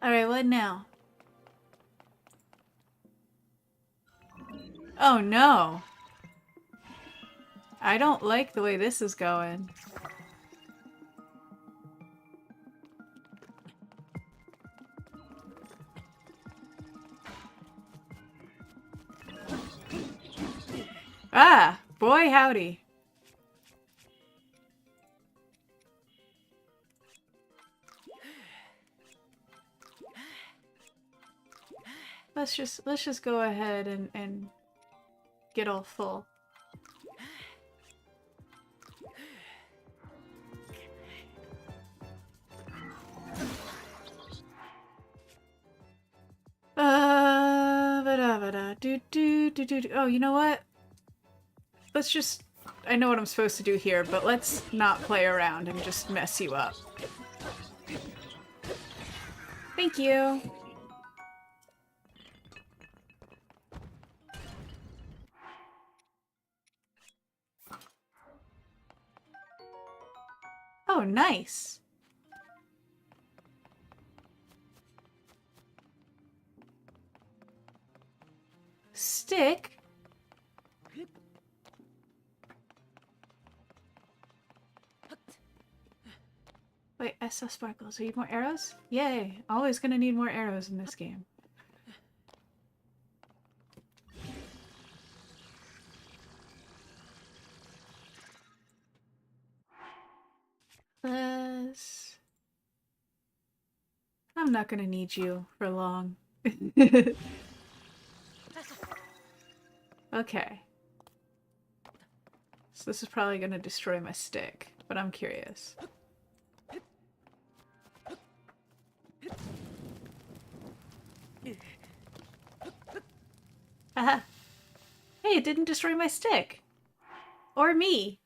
Alright, what now? Oh no. I don't like the way this is going. Ah, boy howdy. Let's just go ahead and get all full. Oh, you know what? Let's just... I know what I'm supposed to do here, but let's not play around and just mess you up. Thank you. Oh, nice. Stick? Wait, I saw sparkles. Are you more arrows? Yay. Always gonna need more arrows in this game. Plus... I'm not gonna need you for long. Okay. So this is probably gonna destroy my stick, but I'm curious. Haha. Hey, it didn't destroy my stick! Or me!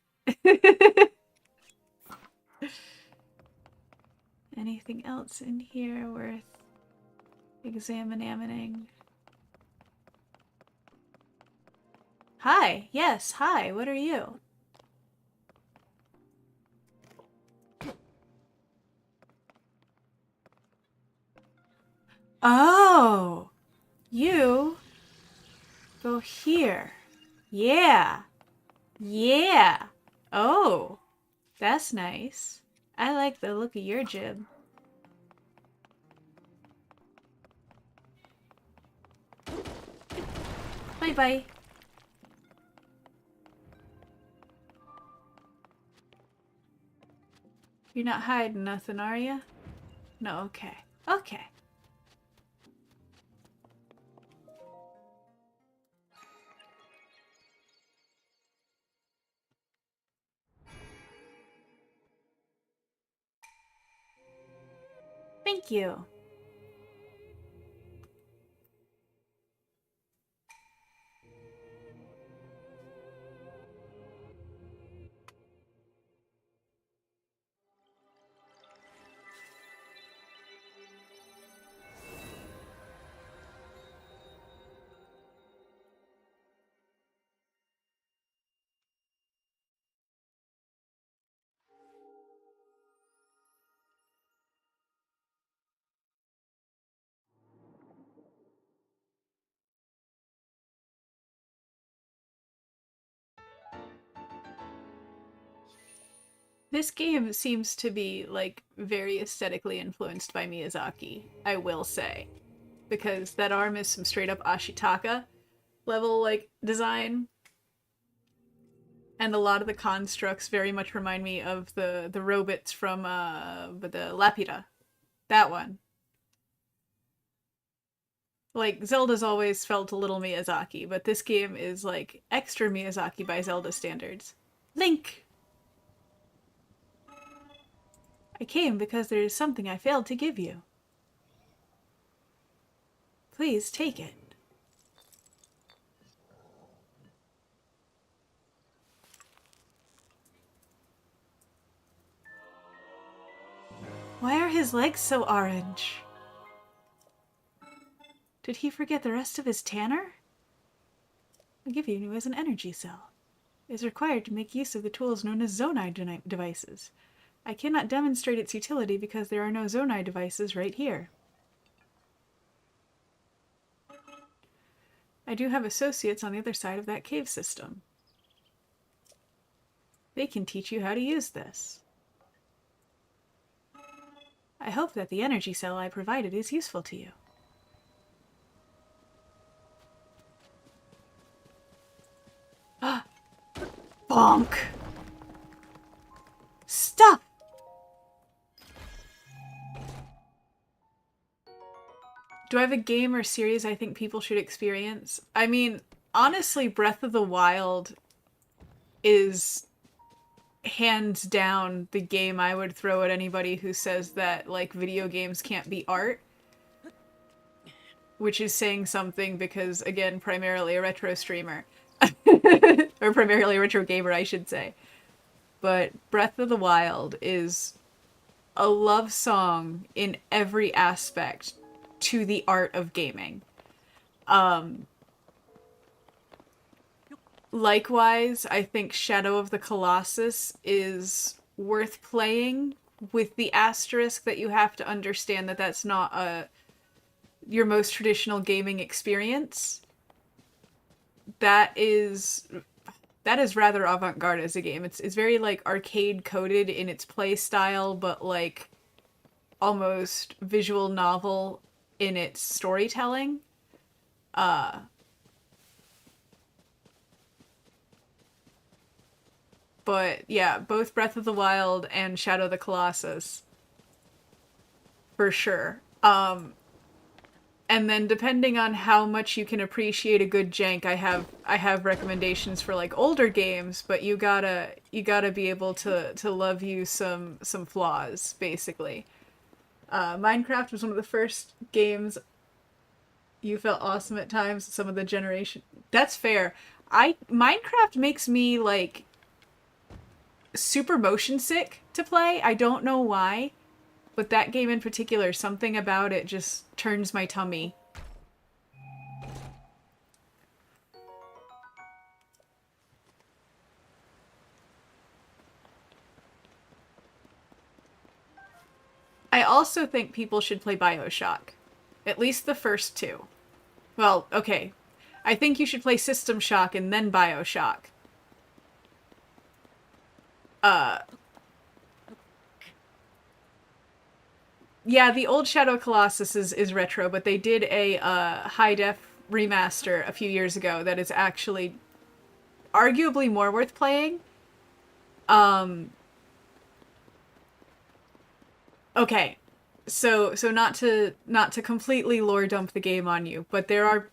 Anything else in here worth examining? Hi! Yes, hi, what are you? Oh! You go here. Yeah! Yeah! Oh! That's nice. I like the look of your jib. Bye-bye. You're not hiding nothing, are you? No, okay. Okay. Thank you. This game seems to be, like, very aesthetically influenced by Miyazaki, I will say. Because that arm is some straight up Ashitaka level, like, design. And a lot of the constructs very much remind me of the robots from, the Lapida. That one. Like, Zelda's always felt a little Miyazaki, but this game is, like, extra Miyazaki by Zelda standards. Link! I came because there is something I failed to give you. Please take it. Why are his legs so orange? Did he forget the rest of his tanner? I'll give you as an energy cell. It is required to make use of the tools known as Zonai devices. I cannot demonstrate its utility because there are no Zonai devices right here. I do have associates on the other side of that cave system. They can teach you how to use this. I hope that the energy cell I provided is useful to you. Bonk! Stop! Do I have a game or series I think people should experience? I mean, honestly, Breath of the Wild is hands down the game I would throw at anybody who says that, like, video games can't be art. Which is saying something because, again, primarily a retro streamer. Or primarily a retro gamer, I should say. But Breath of the Wild is a love song in every aspect to the art of gaming. Likewise, I think Shadow of the Colossus is worth playing with the asterisk that you have to understand that that's not your most traditional gaming experience. That is rather avant-garde as a game. It's very, like, arcade coded in its play style, but, like, almost visual novel in its storytelling. But yeah, both Breath of the Wild and Shadow of the Colossus. For sure. And then depending on how much you can appreciate a good jank, I have recommendations for, like, older games, but you gotta be able to love you some flaws, basically. Minecraft was one of the first games you felt awesome at times. Some of the generation. That's fair. Minecraft makes me, like, super motion sick to play. I don't know why, but that game in particular, something about it just turns my tummy. I also think people should play BioShock. At least the first two. Well, okay. I think you should play System Shock and then BioShock. Yeah, the old Shadow Colossus is retro, but they did a high-def remaster a few years ago that is actually arguably more worth playing. Okay. So not to completely lore dump the game on you, but there are,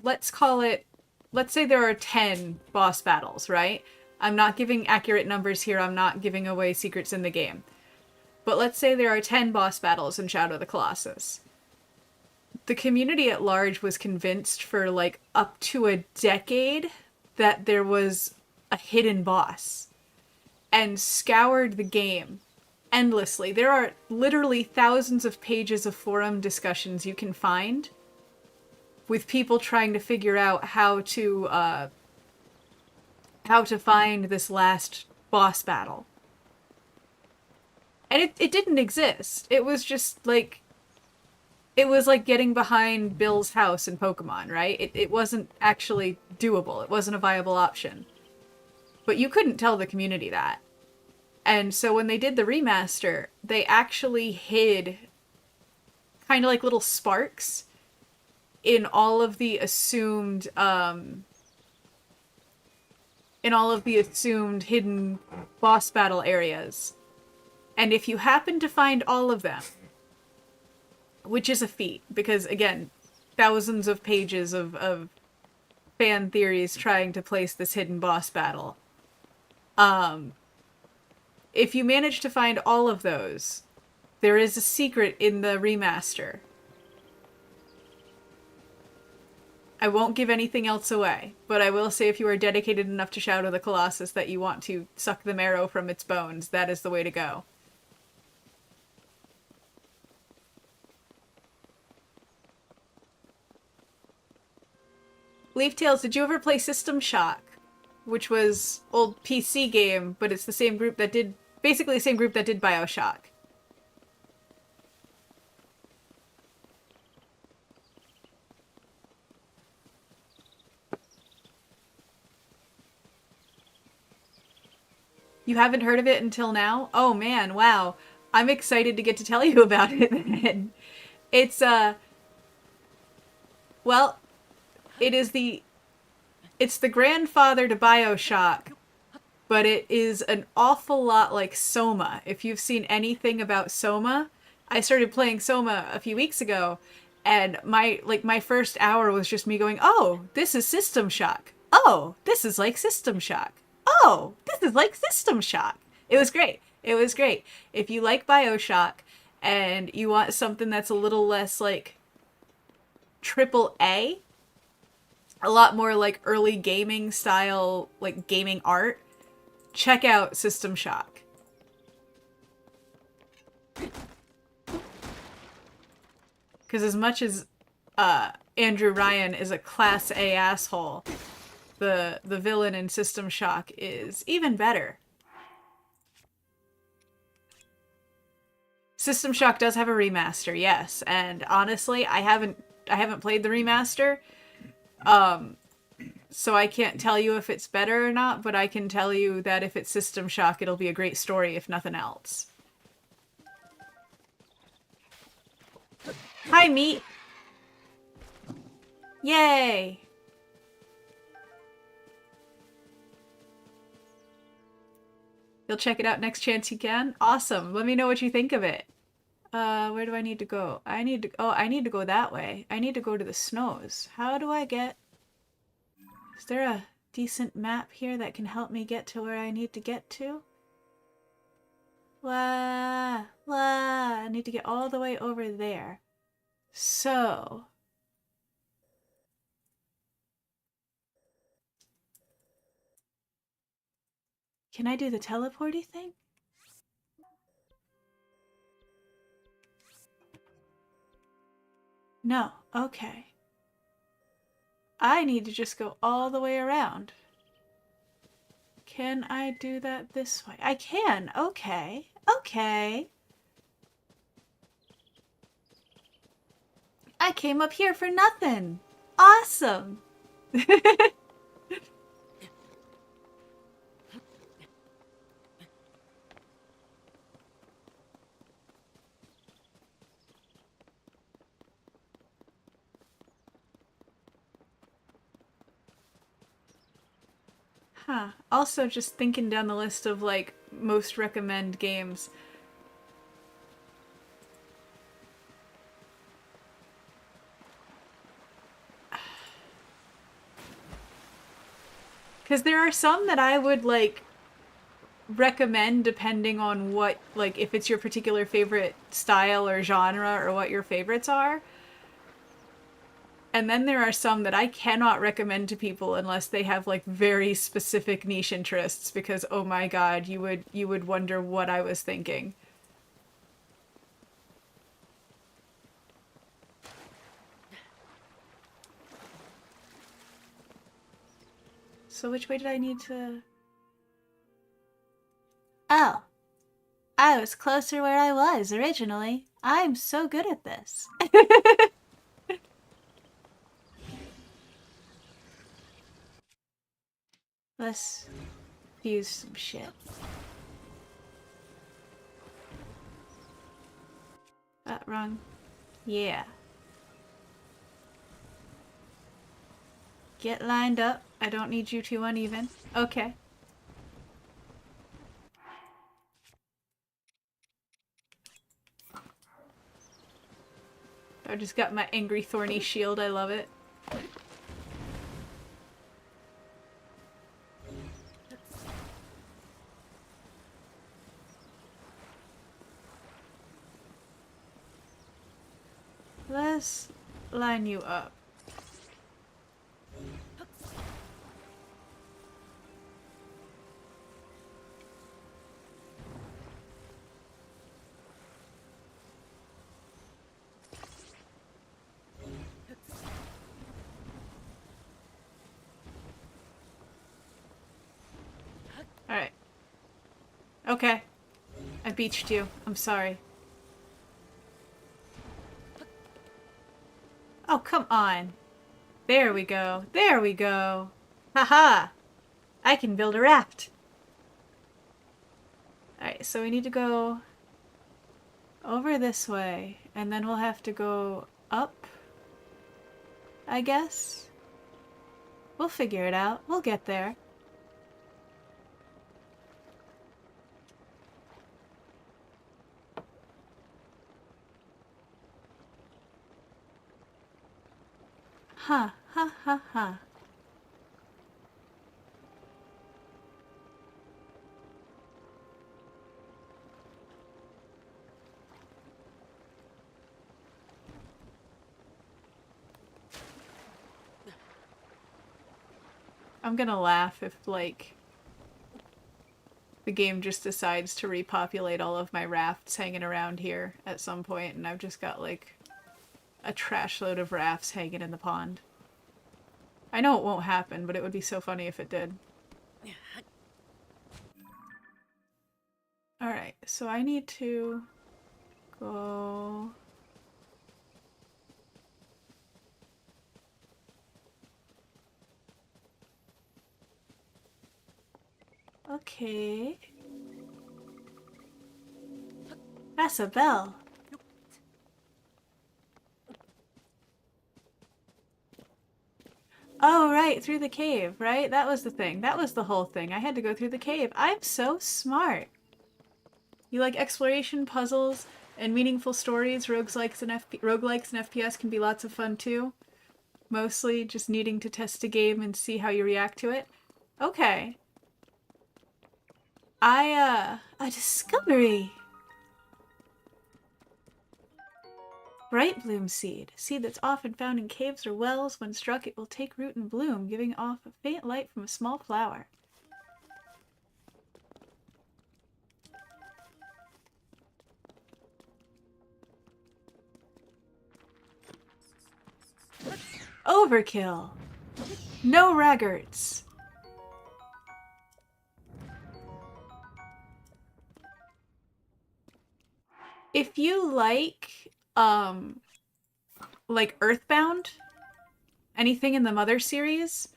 let's say there are 10 boss battles, right? I'm not giving accurate numbers here, I'm not giving away secrets in the game. But let's say there are 10 boss battles in Shadow of the Colossus. The community at large was convinced for, like, up to a decade that there was a hidden boss. And scoured the game endlessly. There are literally thousands of pages of forum discussions you can find with people trying to figure out how to find this last boss battle. And it didn't exist. It was just like, it was like getting behind Bill's house in Pokemon, right? It wasn't actually doable. It wasn't a viable option. But you couldn't tell the community that. And so when they did the remaster, they actually hid kind of like little sparks in all of the assumed hidden boss battle areas. And if you happen to find all of them, which is a feat, because again, thousands of pages of fan theories trying to place this hidden boss battle. If you manage to find all of those, there is a secret in the remaster. I won't give anything else away, but I will say if you are dedicated enough to Shadow of the Colossus that you want to suck the marrow from its bones, that is the way to go. Leaf Tales, did you ever play System Shock? Which was old PC game, but it's the same group that did, basically the same group that did BioShock. You haven't heard of it until now? Oh man, wow. I'm excited to get to tell you about it then. It's, well, it's the grandfather to BioShock, but it is an awful lot like Soma. If you've seen anything about Soma, I started playing Soma a few weeks ago, and my first hour was just me going, oh, this is System Shock. Oh, this is like System Shock. Oh, this is like System Shock. It was great. It was great. If you like BioShock and you want something that's a little less like AAA, a lot more like early gaming style, like gaming art, check out System Shock. Because as much as Andrew Ryan is a class A asshole, the villain in System Shock is even better. System Shock does have a remaster, yes, and honestly, I haven't played the remaster, so I can't tell you if it's better or not, but I can tell you that if it's System Shock, it'll be a great story, if nothing else. Hi, Meat! Yay! You'll check it out next chance you can? Awesome! Let me know what you think of it. Where do I need to go? I need to go that way. I need to go to the snows. How do I get... Is there a decent map here that can help me get to where I need to get to? I need to get all the way over there. So... Can I do the teleporty thing? No. Okay. I need to just go all the way around. Can I do that this way? I can. Okay. Okay. I came up here for nothing. Awesome. Huh. Also, just thinking down the list of, like, most recommend games. Because there are some that I would, like, recommend depending on what, like, if it's your particular favorite style or genre or what your favorites are. And then there are some that I cannot recommend to people unless they have like very specific niche interests because oh my god, you would wonder what I was thinking. So which way did I need to... Oh. I was closer where I was originally. I'm so good at this. Let's use some shit. Wrong. Yeah. Get lined up. I don't need you too uneven. Okay. I just got my angry thorny shield. I love it. Let's line you up. Alright. Okay. I beached you. I'm sorry. Oh, come on. There we go. There we go. Haha! I can build a raft. Alright, so we need to go over this way, and then we'll have to go up, I guess? We'll figure it out. We'll get there. Ha, ha, ha, ha. I'm gonna laugh if, like, the game just decides to repopulate all of my rafts hanging around here at some point, and I've just got, like, a trash load of rafts hanging in the pond. I know it won't happen, but it would be so funny if it did. Alright, so I need to go... Okay. That's a bell. Oh, right, through the cave, right? That was the thing. That was the whole thing. I had to go through the cave. I'm so smart. You like exploration, puzzles, and meaningful stories? Roguelikes and FPS can be lots of fun too. Mostly just needing to test a game and see how you react to it. Okay. A discovery! Bright bloom seed. Seed that's often found in caves or wells. When struck, it will take root and bloom, giving off a faint light from a small flower. Overkill! No raggarts! If you like Earthbound, anything in the Mother series,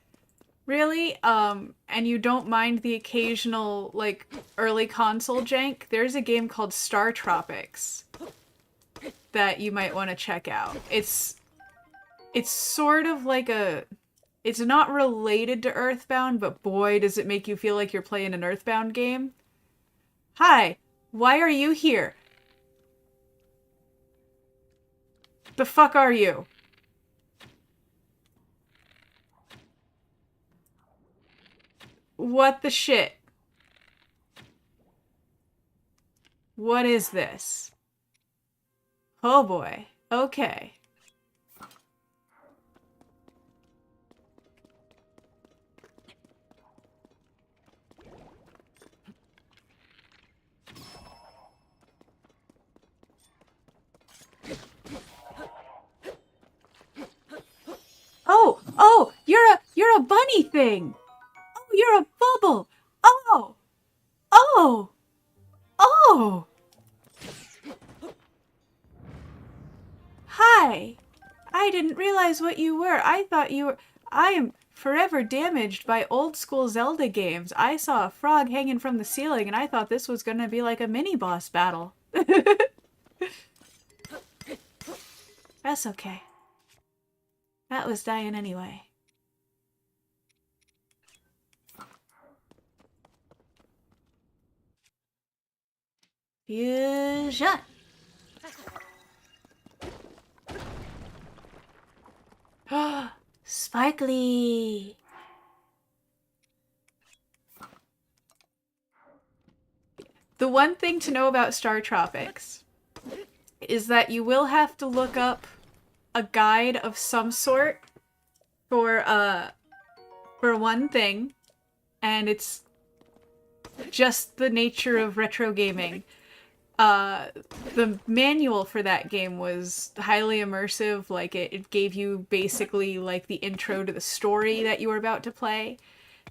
really, and you don't mind the occasional, like, early console jank, there's a game called Star Tropics that you might want to check out. It's sort of like a... It's not related to Earthbound, but boy, does it make you feel like you're playing an Earthbound game. Hi, why are you here? The fuck are you? What the shit? What is this? Oh boy. Okay. Oh, oh, you're a bunny thing. Oh, you're a bubble. Oh, oh, oh. Hi. I didn't realize what you were. I thought you were... I am forever damaged by old school Zelda games. I saw a frog hanging from the ceiling and I thought this was gonna be like a mini boss battle. That's okay. That was dying anyway. Fusion! Sparkly! The one thing to know about Star Tropics is that you will have to look up a guide of some sort for one thing, and it's just the nature of retro gaming. The manual for that game was highly immersive. Like it gave you basically like the intro to the story that you were about to play,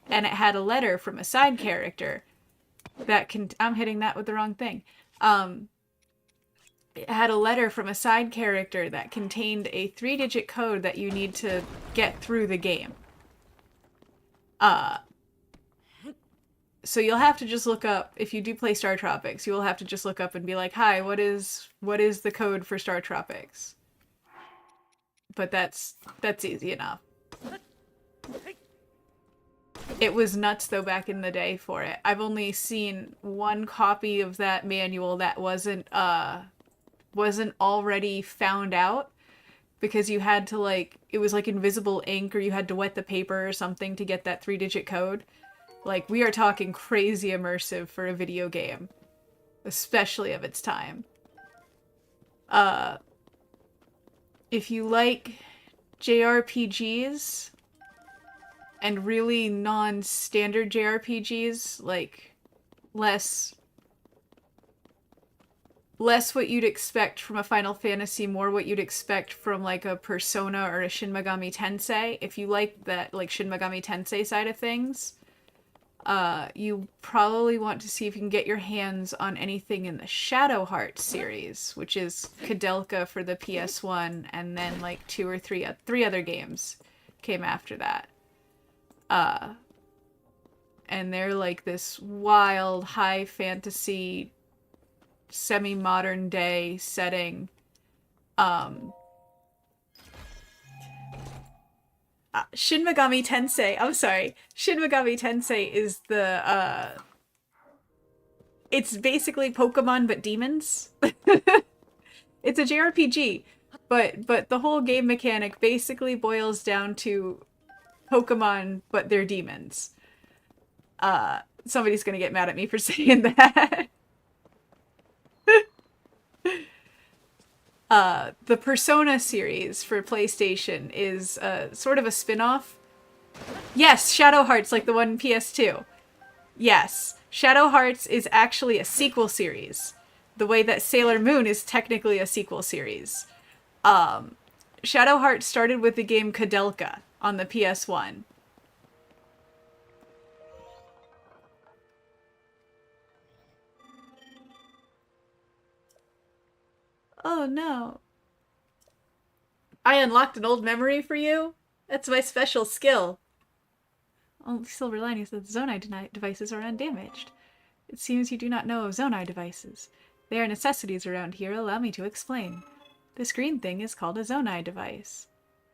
and it had a letter from a side character that can. I'm hitting that with the wrong thing. It had a letter from a side character that contained a 3-digit code that you need to get through the game. So you'll have to just look up, if you do play Star Tropics, you will have to just look up and be like, hi, what is the code for Star Tropics? But that's easy enough. It was nuts though back in the day for it. I've only seen one copy of that manual that wasn't already found out, because you had to like, it was like invisible ink, or you had to wet the paper or something to get that 3-digit code. Like, we are talking crazy immersive for a video game. Especially of its time. If you like JRPGs, and really non-standard JRPGs, like, less what you'd expect from a Final Fantasy, more what you'd expect from, like, a Persona or a Shin Megami Tensei. If you like that, like, Shin Megami Tensei side of things, you probably want to see if you can get your hands on anything in the Shadow Hearts series, which is Kudelka for the PS1, and then like three other games came after that. And they're like this wild, high fantasy, semi-modern day setting. Shin Megami Tensei, I'm sorry. Shin Megami Tensei is the, it's basically Pokemon but demons. It's a JRPG, but the whole game mechanic basically boils down to Pokemon but they're demons. Somebody's gonna get mad at me for saying that. The Persona series for PlayStation is sort of a spin-off. Yes, Shadow Hearts, like the one in PS2. Yes, Shadow Hearts is actually a sequel series. The way that Sailor Moon is technically a sequel series. Shadow Hearts started with the game Kudelka on the PS1. Oh no. I unlocked an old memory for you? That's my special skill. Only silver lining is that the Zonai devices are undamaged. It seems you do not know of Zonai devices. They are necessities around here. Allow me to explain. This green thing is called a Zonai device.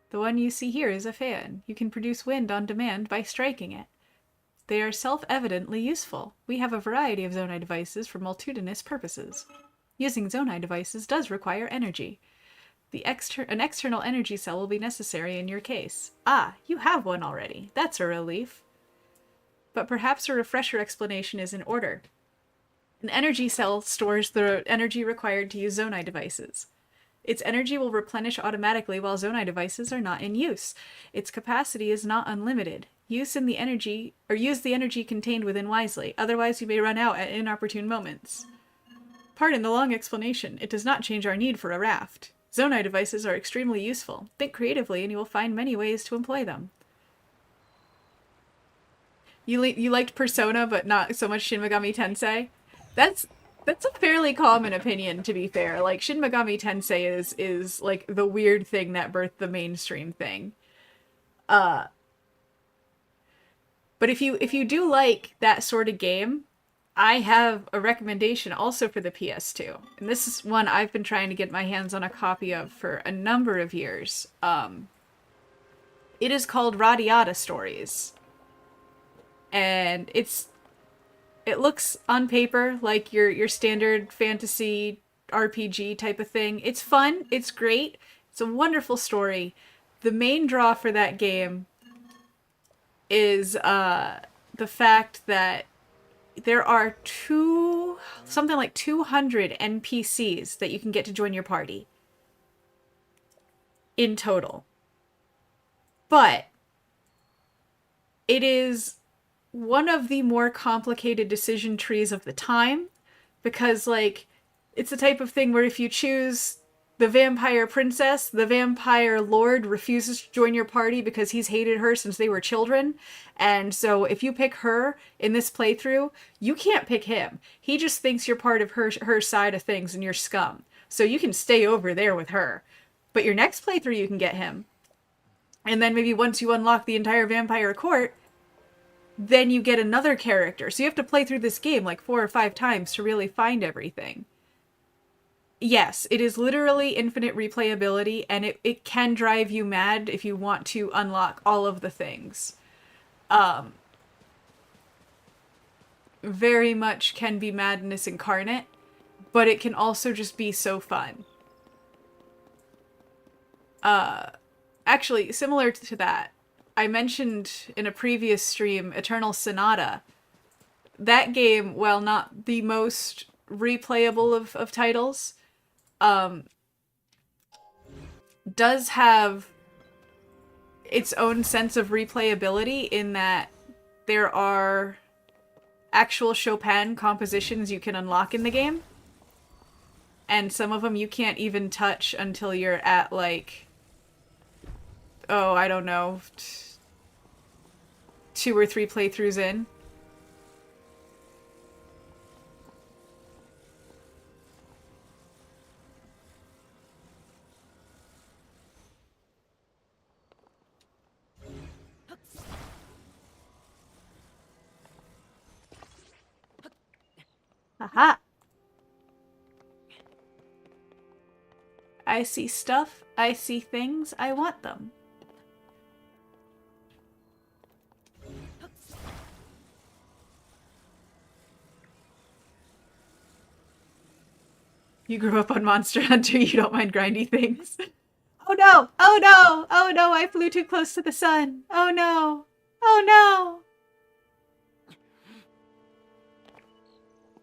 The one you see here is a fan. You can produce wind on demand by striking it. They are self-evidently useful. We have a variety of Zonai devices for multitudinous purposes. Using Zonai devices does require energy. An external energy cell will be necessary in your case. Ah, you have one already. That's a relief. But perhaps a refresher explanation is in order. An energy cell stores the energy required to use Zonai devices. Its energy will replenish automatically while Zonai devices are not in use. Its capacity is not unlimited. Use the energy contained within wisely, otherwise you may run out at inopportune moments. Pardon the long explanation. It does not change our need for a raft. Zonai devices are extremely useful. Think creatively and you will find many ways to employ them. You liked Persona, but not so much Shin Megami Tensei? That's a fairly common opinion, to be fair. Like, Shin Megami Tensei is like the weird thing that birthed the mainstream thing. But if you do like that sort of game, I have a recommendation also for the PS2. And this is one I've been trying to get my hands on a copy of for a number of years. It is called Radiata Stories. And it looks on paper like your standard fantasy RPG type of thing. It's fun, it's great, it's a wonderful story. the main draw for that game is the fact that there are something like 200 NPCs that you can get to join your party in total. But it is one of the more complicated decision trees of the time, because, like, it's the type of thing where if you choose the vampire princess, the vampire lord refuses to join your party because he's hated her since they were children. And so if you pick her in this playthrough, you can't pick him. He just thinks you're part of her side of things and you're scum. So you can stay over there with her. But your next playthrough, you can get him. And then maybe once you unlock the entire vampire court, then you get another character. So you have to play through this game like 4 or 5 times to really find everything. Yes, it is literally infinite replayability, and it can drive you mad if you want to unlock all of the things. Very much can be madness incarnate, but it can also just be so fun. Actually, similar to that, I mentioned in a previous stream Eternal Sonata. That game, while not the most replayable of titles, does have its own sense of replayability in that there are actual Chopin compositions you can unlock in the game. And some of them you can't even touch until you're at, like, oh, I don't know, 2 or 3 playthroughs in. Aha! I see stuff, I see things, I want them. You grew up on Monster Hunter, you don't mind grindy things. Oh no! Oh no! Oh no, I flew too close to the sun! Oh no! Oh no!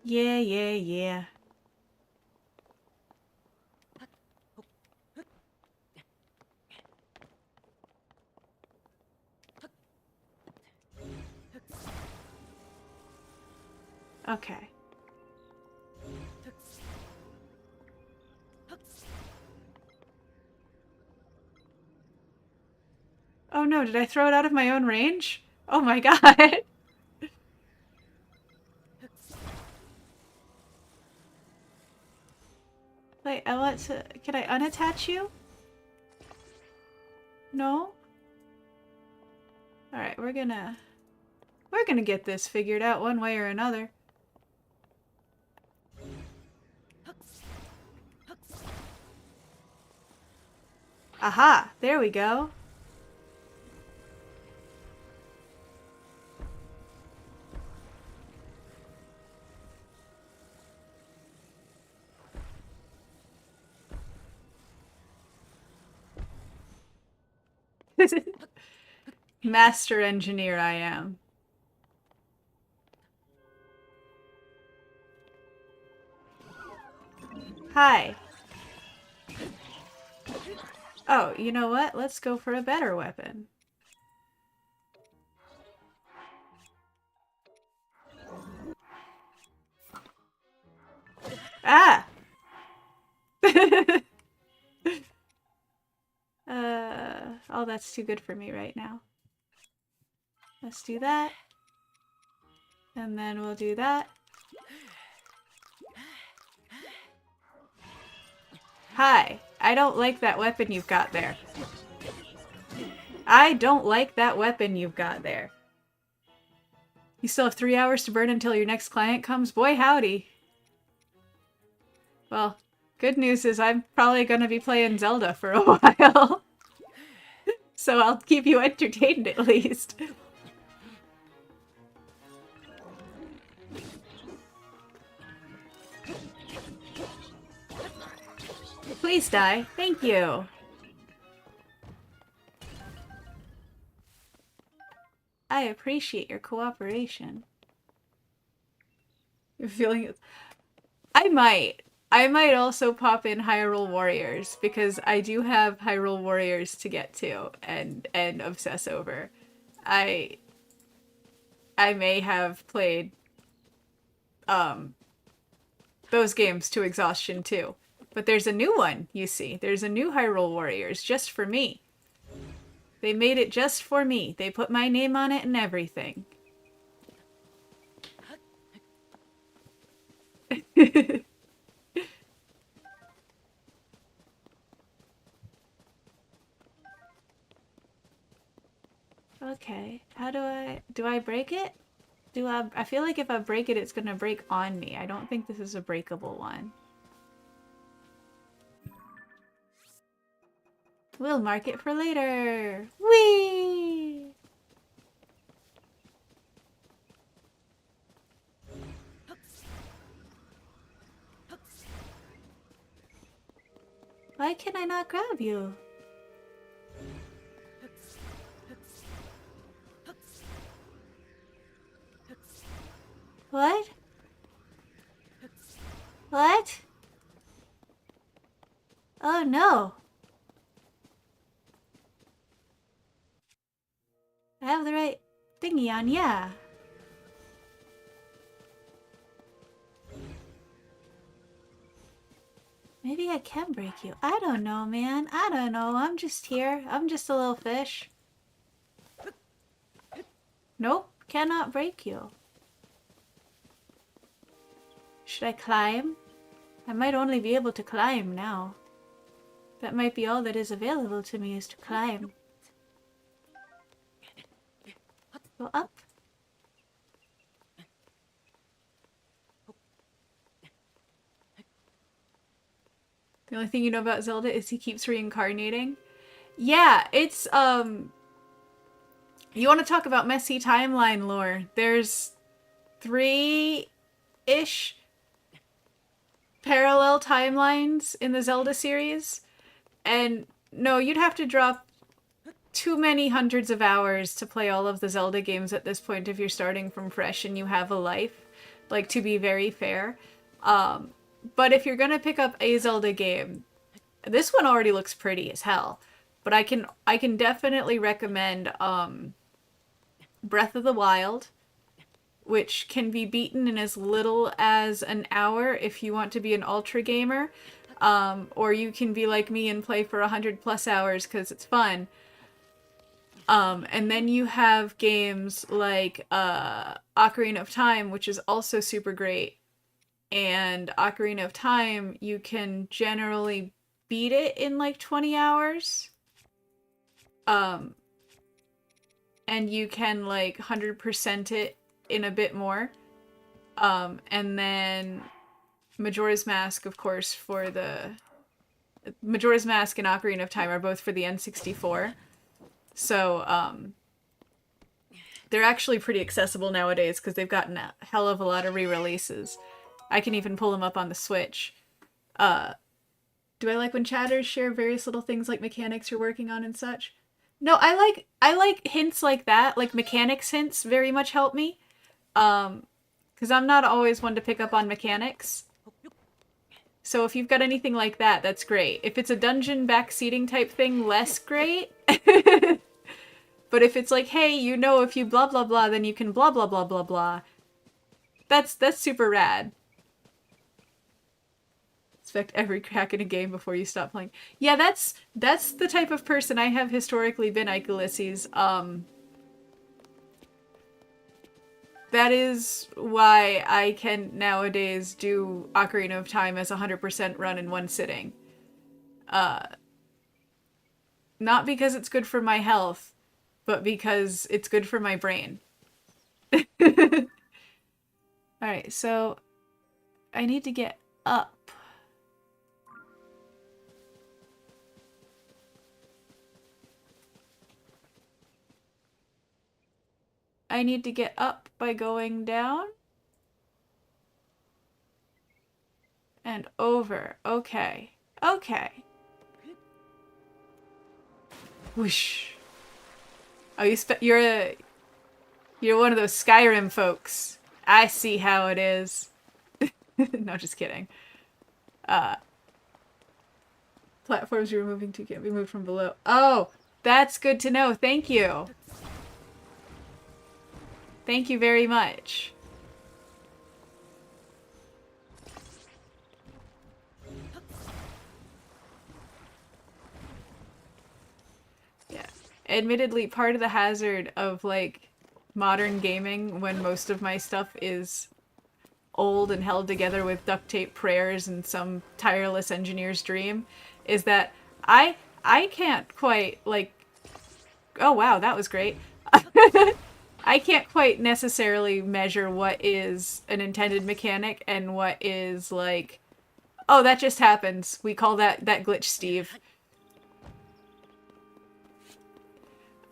Yeah, yeah, yeah. Okay. Oh no, did I throw it out of my own range? Oh my god. Wait, I want to... Can I unattach you? No? Alright, we're gonna get this figured out one way or another. Aha! There we go. Master engineer I am. Hi. Oh, you know what? Let's go for a better weapon. Ah! Oh, that's too good for me right now. Let's do that. And then we'll do that. Hi. I don't like that weapon you've got there. I don't like that weapon you've got there. You still have 3 hours to burn until your next client comes? Boy, howdy. Well, good news is I'm probably gonna be playing Zelda for a while. So I'll keep you entertained at least. Please die. Thank you. I appreciate your cooperation. You're feeling it. I might also pop in Hyrule Warriors because I do have Hyrule Warriors to get to and obsess over. I may have played those games to exhaustion too. But there's a new one, you see. There's a new Hyrule Warriors just for me. They made it just for me. They put my name on it and everything. Okay, how do I break it? I feel like if I break it, it's gonna break on me. I don't think this is a breakable one. We'll mark it for later. Whee! Why can I not grab you? What? What? Oh no. I have the right thingy on, yeah. Maybe I can break you. I don't know, man. I don't know. I'm just here. I'm just a little fish. Nope. Cannot break you. Should I climb? I might only be able to climb now. That might be all that is available to me is to climb. Go up. The only thing you know about Zelda is he keeps reincarnating. Yeah, it's, you want to talk about messy timeline lore. There's 3-ish parallel timelines in the Zelda series. And no, you'd have to drop too many hundreds of hours to play all of the Zelda games at this point if you're starting from fresh and you have a life. Like, to be very fair. But if you're gonna pick up a Zelda game, this one already looks pretty as hell. But I can definitely recommend Breath of the Wild, which can be beaten in as little as an hour if you want to be an ultra gamer. Or you can be like me and play for 100+ hours because it's fun. And then you have games like Ocarina of Time, which is also super great. And Ocarina of Time, you can generally beat it in like 20 hours. And you can like 100% it in a bit more. And then Majora's Mask, of course, for the... Majora's Mask and Ocarina of Time are both for the N64. So, they're actually pretty accessible nowadays because they've gotten a hell of a lot of re-releases. I can even pull them up on the Switch. Do I like when chatters share various little things like mechanics you're working on and such? No, I like hints like that. Like mechanics hints very much help me. Because I'm not always one to pick up on mechanics. So if you've got anything like that, that's great. If it's a dungeon backseating type thing, less great. But if it's like, hey, you know if you blah blah blah, then you can blah blah blah blah blah. That's super rad. Expect every crack in a game before you stop playing. Yeah, that's the type of person I have historically been, Icolyses. That is why I can nowadays do Ocarina of Time as 100% run in one sitting. Not because it's good for my health, but because it's good for my brain. Alright, so I need to get up. I need to get up by going down. And over. Okay. Okay. Whoosh. Oh, you're You're one of those Skyrim folks. I see how it is. No, just kidding. Platforms you're moving to can't be moved from below. Oh, that's good to know. Thank you. Thank you very much. Yeah. Admittedly, part of the hazard of, like, modern gaming when most of my stuff is old and held together with duct tape prayers and some tireless engineer's dream is that I can't quite, like, oh wow, that was great. I can't quite necessarily measure what is an intended mechanic and what is like, oh, that just happens. We call that glitch, Steve.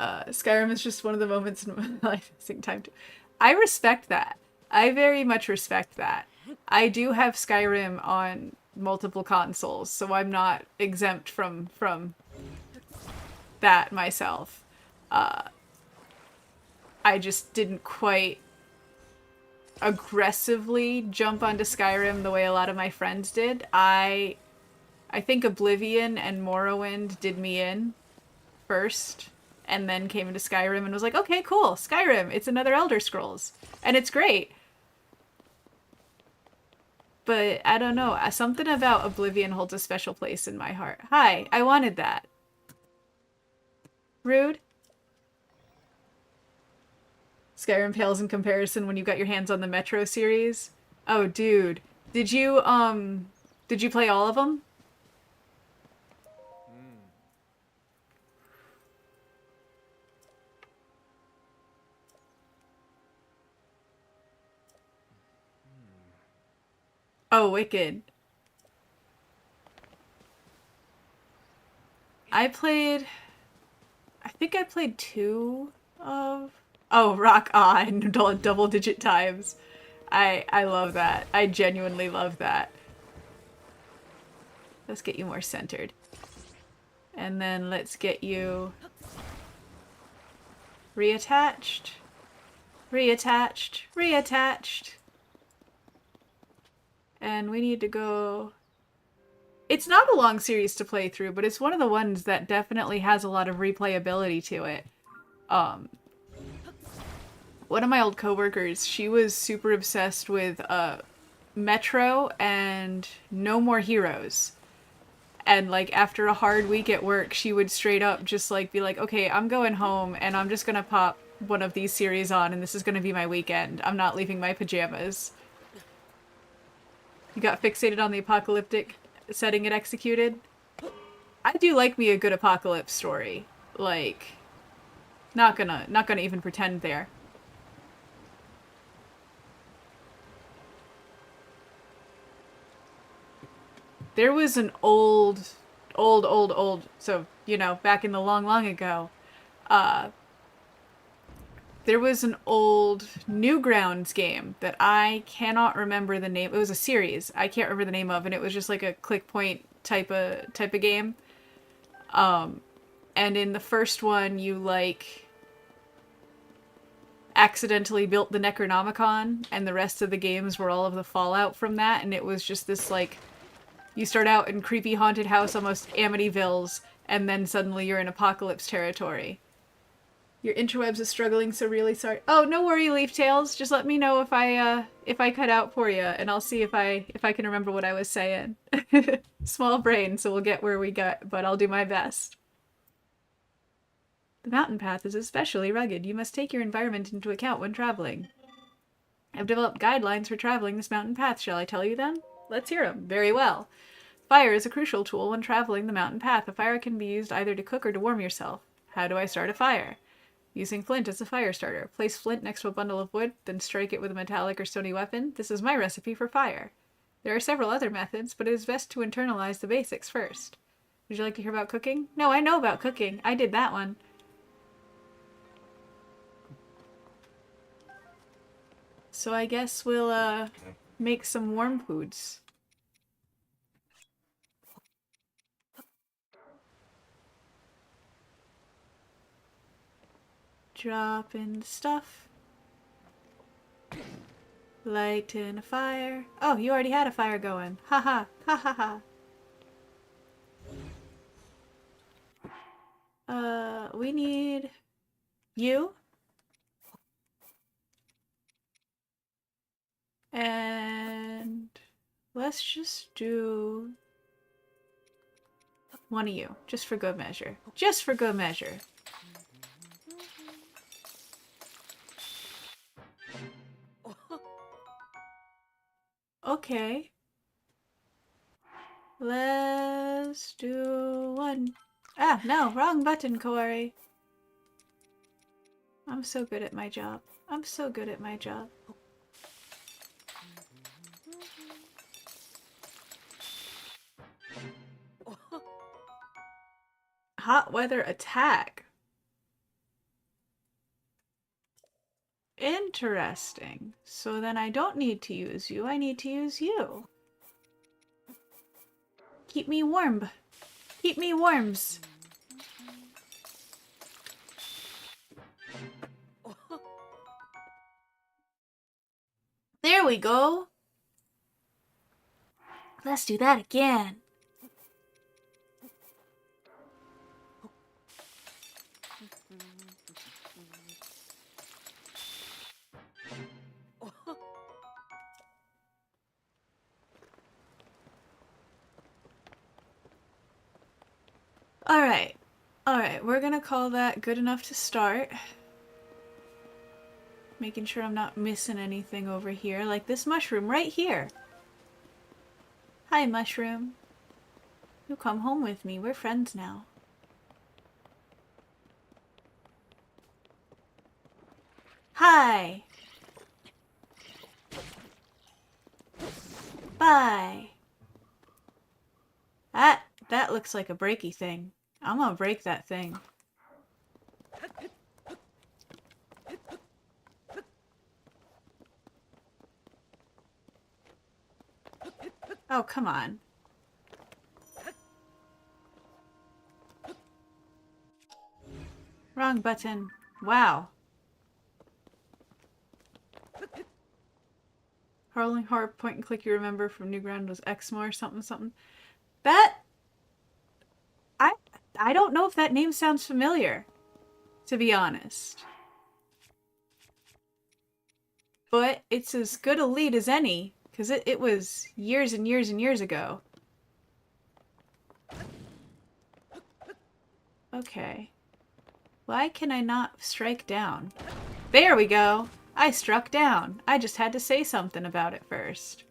Skyrim is just one of the moments in my life missing time to. I respect that. I very much respect that. I do have Skyrim on multiple consoles, so I'm not exempt from that myself. I just didn't quite aggressively jump onto Skyrim the way a lot of my friends did. I think Oblivion and Morrowind did me in first, and then came into Skyrim and was like, okay, cool, Skyrim, it's another Elder Scrolls. And it's great. But I don't know, something about Oblivion holds a special place in my heart. Hi, I wanted that. Rude. Skyrim pales in comparison when you got your hands on the Metro series. Oh, dude. Did you play all of them? Oh, wicked. I think I played 2 of... Oh, rock on double digit times. I love that. I genuinely love that. Let's get you more centered. And then let's get you reattached. Reattached. Reattached. And we need to go... It's not a long series to play through, but it's one of the ones that definitely has a lot of replayability to it. One of my old coworkers, she was super obsessed with Metro and No More Heroes. And, like, after a hard week at work, she would straight up just, like, be like, okay, I'm going home and I'm just gonna pop one of these series on and this is gonna be my weekend. I'm not leaving my pajamas. You got fixated on the apocalyptic setting it executed? I do like me a good apocalypse story. Like, not gonna even pretend there. There was an old, so, you know, back in the long ago, there was an old Newgrounds game that I cannot remember the name. It was a series I can't remember the name of, and it was just like a click point type of game. And in the first one, you like accidentally built the Necronomicon, and the rest of the games were all of the fallout from that, and it was just this like, you start out in creepy haunted house, almost Amityville's, and then suddenly you're in apocalypse territory. Your interwebs is struggling, so really sorry. Oh, no worry, Leaf Tales. Just let me know if I cut out for you, and I'll see if I can remember what I was saying. Small brain, so we'll get where we got, but I'll do my best. The mountain path is especially rugged. You must take your environment into account when traveling. I've developed guidelines for traveling this mountain path. Shall I tell you them? Let's hear them. Very well. Fire is a crucial tool when traveling the mountain path. A fire can be used either to cook or to warm yourself. How do I start a fire? Using flint as a fire starter. Place flint next to a bundle of wood, then strike it with a metallic or stony weapon. This is my recipe for fire. There are several other methods, but it is best to internalize the basics first. Would you like to hear about cooking? No, I know about cooking. I did that one. So I guess we'll, make some warm foods. Drop in the stuff. Lighten a fire. Oh, you already had a fire going. Ha ha. Ha ha ha. We need you. And let's just do one of you, just for good measure. Just for good measure. Okay. Let's do one. Ah, no, wrong button, Corey. I'm so good at my job. I'm so good at my job. Hot weather attack. Interesting. So then I don't need to use you, I need to use you. Keep me warm. Keep me warms. There we go. Let's do that again. Alright. Alright, we're gonna call that good enough to start. Making sure I'm not missing anything over here. Like this mushroom right here. Hi, mushroom. You come home with me. We're friends now. Hi. Bye. That looks like a breaky thing. I'm gonna break that thing. Oh, come on. Wrong button. Wow. Harling Harp point and click you remember from Newground was Exmoor something something. That... I don't know if that name sounds familiar, to be honest. But it's as good a lead as any, because it was years and years and years ago. Okay. Why can I not strike down? There we go! I struck down. I just had to say something about it first.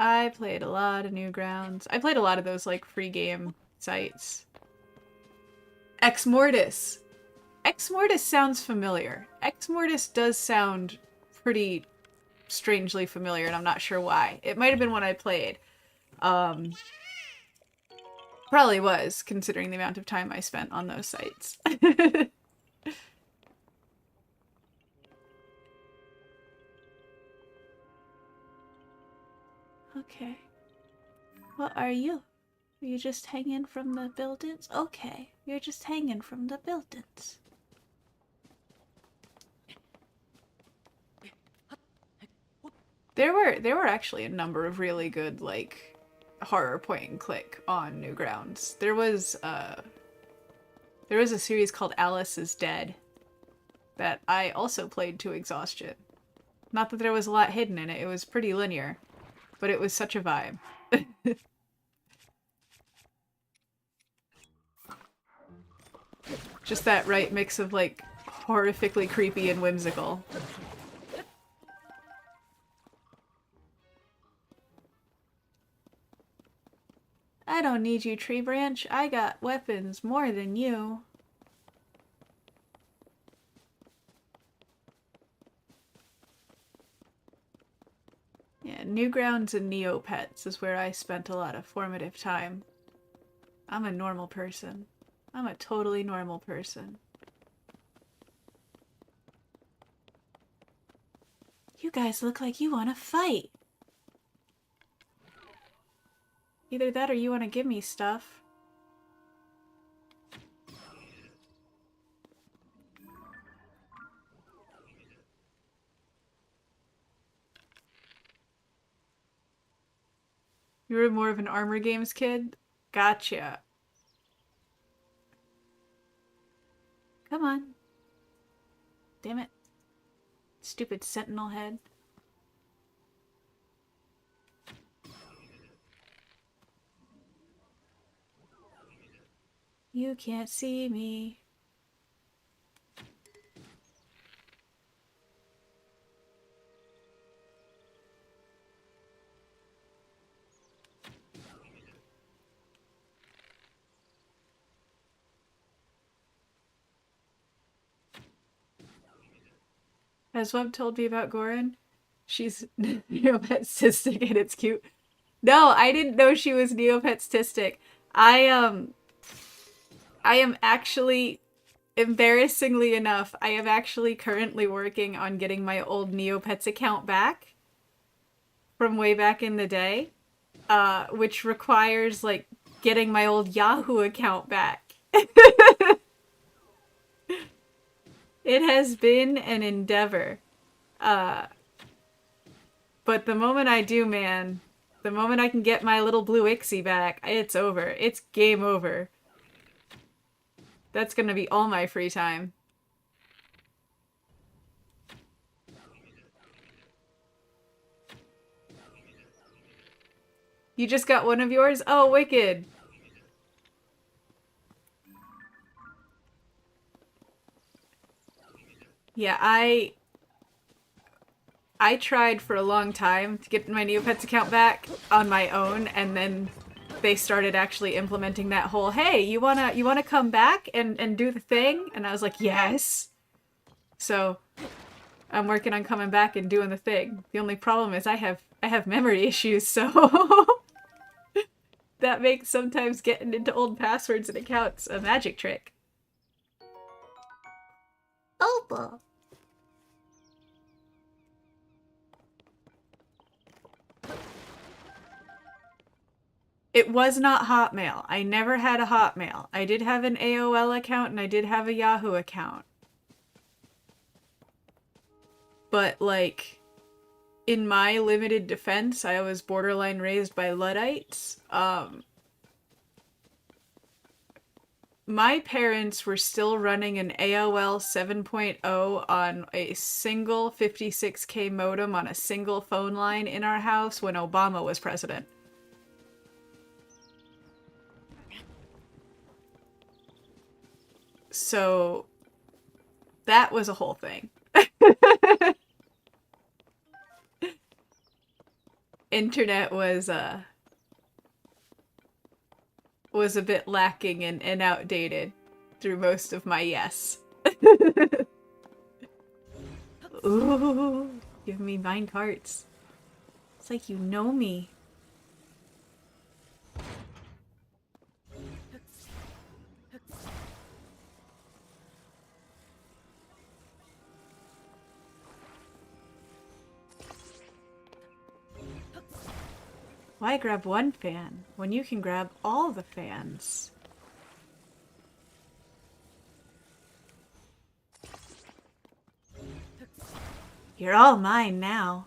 I played a lot of Newgrounds. I played a lot of those, like, free game sites. Ex Mortis! Ex Mortis sounds familiar. Ex Mortis does sound pretty strangely familiar, and I'm not sure why. It might have been when I played. Probably was, considering the amount of time I spent on those sites. Okay. What are you? Are you just hanging from the buildings? Okay, you're just hanging from the buildings. There were actually a number of really good, like, horror point and click on Newgrounds. There was a series called Alice is Dead that I also played to exhaustion. Not that there was a lot hidden in it, it was pretty linear, but it was such a vibe. Just that right mix of, like, horrifically creepy and whimsical. I don't need you, tree branch. I got weapons more than you. Yeah, Newgrounds and Neopets is where I spent a lot of formative time. I'm a normal person. I'm a totally normal person. You guys look like you want to fight. Either that or you want to give me stuff. You were more of an Armor Games kid? Gotcha. Come on. Damn it. Stupid sentinel head. You can't see me. As Web told me about Goran, she's neopetsistic and it's cute. No, I didn't know she was neopetsistic. I am actually, embarrassingly enough, I am actually currently working on getting my old Neopets account back from way back in the day, which requires like getting my old Yahoo account back. It has been an endeavor. But the moment I do, man, the moment I can get my little blue Ixie back, it's over. It's game over. That's gonna be all my free time. You just got one of yours? Oh, wicked. Yeah, I tried for a long time to get my Neopets account back on my own, and then they started actually implementing that whole, hey, you wanna come back and do the thing? And I was like, yes. So I'm working on coming back and doing the thing. The only problem is I have memory issues, so that makes sometimes getting into old passwords and accounts a magic trick. Opal. It was not Hotmail. I never had a Hotmail. I did have an AOL account and I did have a Yahoo account. But, like, in my limited defense, I was borderline raised by Luddites. My parents were still running an AOL 7.0 on a single 56K modem on a single phone line in our house when Obama was president. So that was a whole thing. Internet was a bit lacking and outdated through most of my yes. Ooh, give me mine carts. It's like you know me. Why grab one fan when you can grab all the fans? You're all mine now.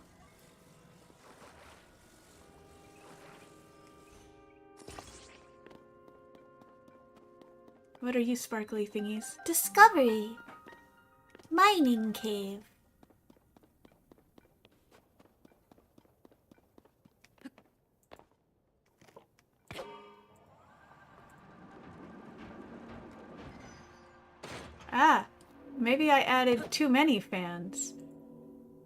What are you sparkly thingies? Discovery. Mining cave. Ah, maybe I added too many fans.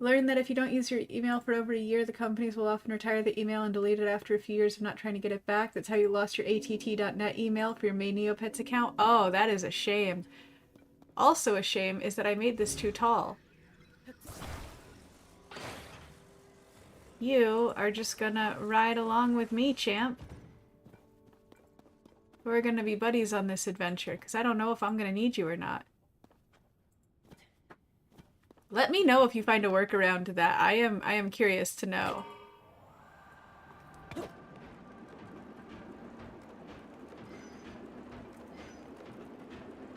Learn that if you don't use your email for over a year, the companies will often retire the email and delete it after a few years of not trying to get it back. That's how you lost your att.net email for your main Neopets account. Oh, that is a shame. Also a shame is that I made this too tall. You are just gonna ride along with me, champ. We're gonna be buddies on this adventure, because I don't know if I'm gonna need you or not. Let me know if you find a workaround to that. I am curious to know.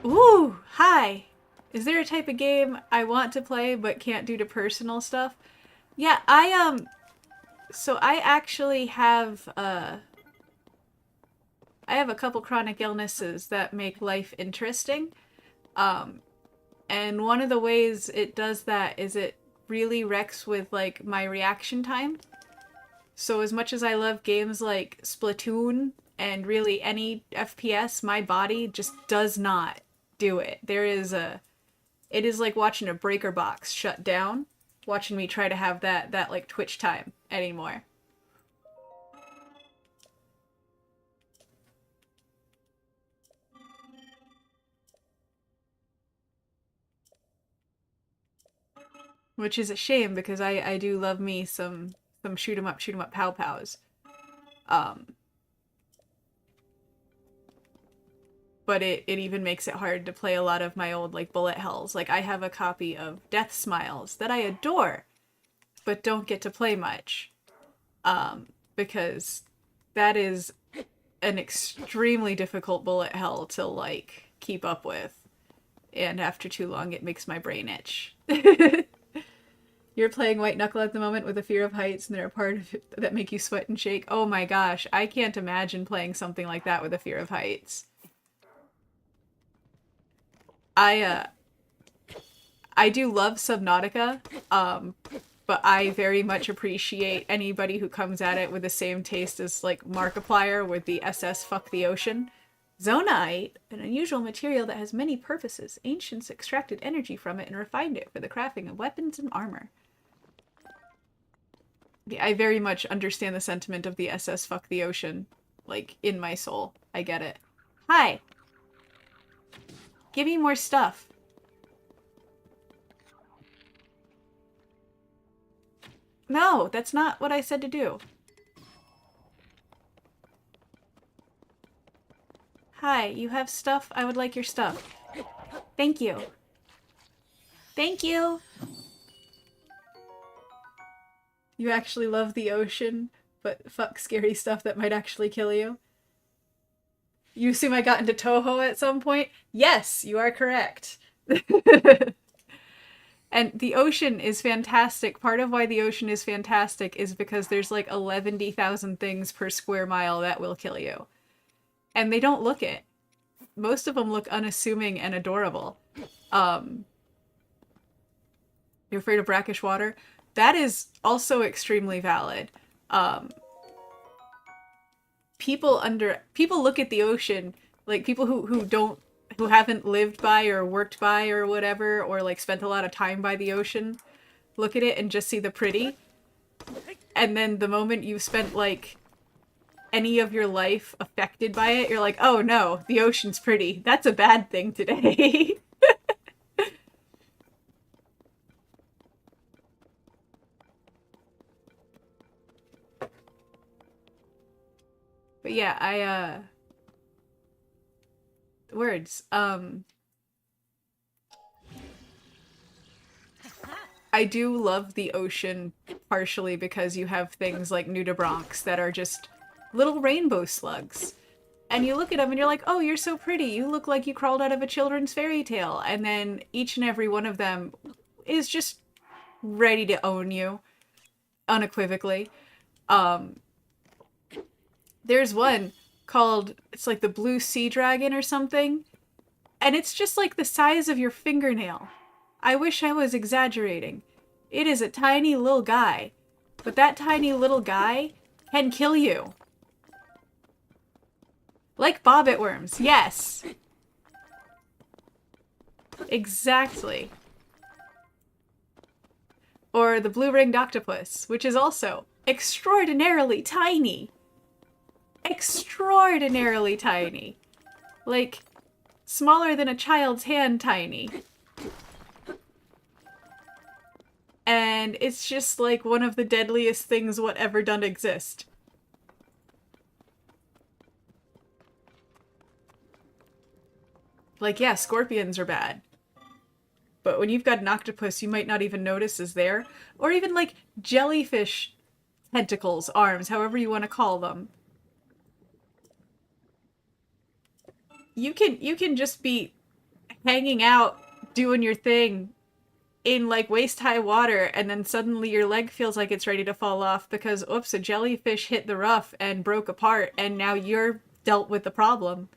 Ooh, hi. Is there a type of game I want to play but can't due to personal stuff? Yeah, So I actually have I have a couple chronic illnesses that make life interesting. And one of the ways it does that is it really wrecks with like my reaction time. So as much as I love games like Splatoon and really any FPS, my body just does not do it. It is like watching a breaker box shut down, watching me try to have that like Twitch time anymore. Which is a shame because I do love me some shoot 'em up pow pows. Um but it even makes it hard to play a lot of my old like bullet hells. Like I have a copy of Death Smiles that I adore, but don't get to play much. Because that is an extremely difficult bullet hell to like keep up with. And after too long it makes my brain itch. You're playing White Knuckle at the moment with a fear of heights, and there are part of it that make you sweat and shake. Oh my gosh, I can't imagine playing something like that with a fear of heights. I do love Subnautica, but I very much appreciate anybody who comes at it with the same taste as like Markiplier with the SS Fuck the Ocean. Zonite, an unusual material that has many purposes. Ancients extracted energy from it and refined it for the crafting of weapons and armor. Yeah, I very much understand the sentiment of the SS Fuck the Ocean, like, in my soul. I get it. Hi! Give me more stuff. No, that's not what I said to do. Hi, you have stuff? I would like your stuff. Thank you. Thank you! You actually love the ocean, but fuck scary stuff that might actually kill you. You assume I got into Toho at some point? Yes, you are correct. And the ocean is fantastic. Part of why the ocean is fantastic is because there's like 11,000 things per square mile that will kill you. And they don't look it. Most of them look unassuming and adorable. You're afraid of brackish water? That is also extremely valid. People look at the ocean, like people who haven't lived by or worked by or whatever, or like spent a lot of time by the ocean, look at it and just see the pretty. And then the moment you've spent like any of your life affected by it, you're like, oh no, the ocean's pretty. That's a bad thing today. But yeah, words. I do love the ocean partially because you have things like nudibranchs that are just little rainbow slugs. And you look at them and you're like, oh, you're so pretty. You look like you crawled out of a children's fairy tale. And then each and every one of them is just ready to own you unequivocally. There's one called, it's like the blue sea dragon or something. And it's just like the size of your fingernail. I wish I was exaggerating. It is a tiny little guy. But that tiny little guy can kill you. Like bobbit worms, yes. Exactly. Or the blue-ringed octopus, which is also extraordinarily tiny. Extraordinarily tiny. Like, smaller than a child's hand tiny. And it's just like one of the deadliest things whatever done exist. Like, yeah, scorpions are bad. But when you've got an octopus you might not even notice is there. Or even like jellyfish tentacles, arms, however you want to call them. You can just be hanging out, doing your thing, in like waist-high water, and then suddenly your leg feels like it's ready to fall off because, oops, a jellyfish hit the rough and broke apart, and now you're dealt with the problem.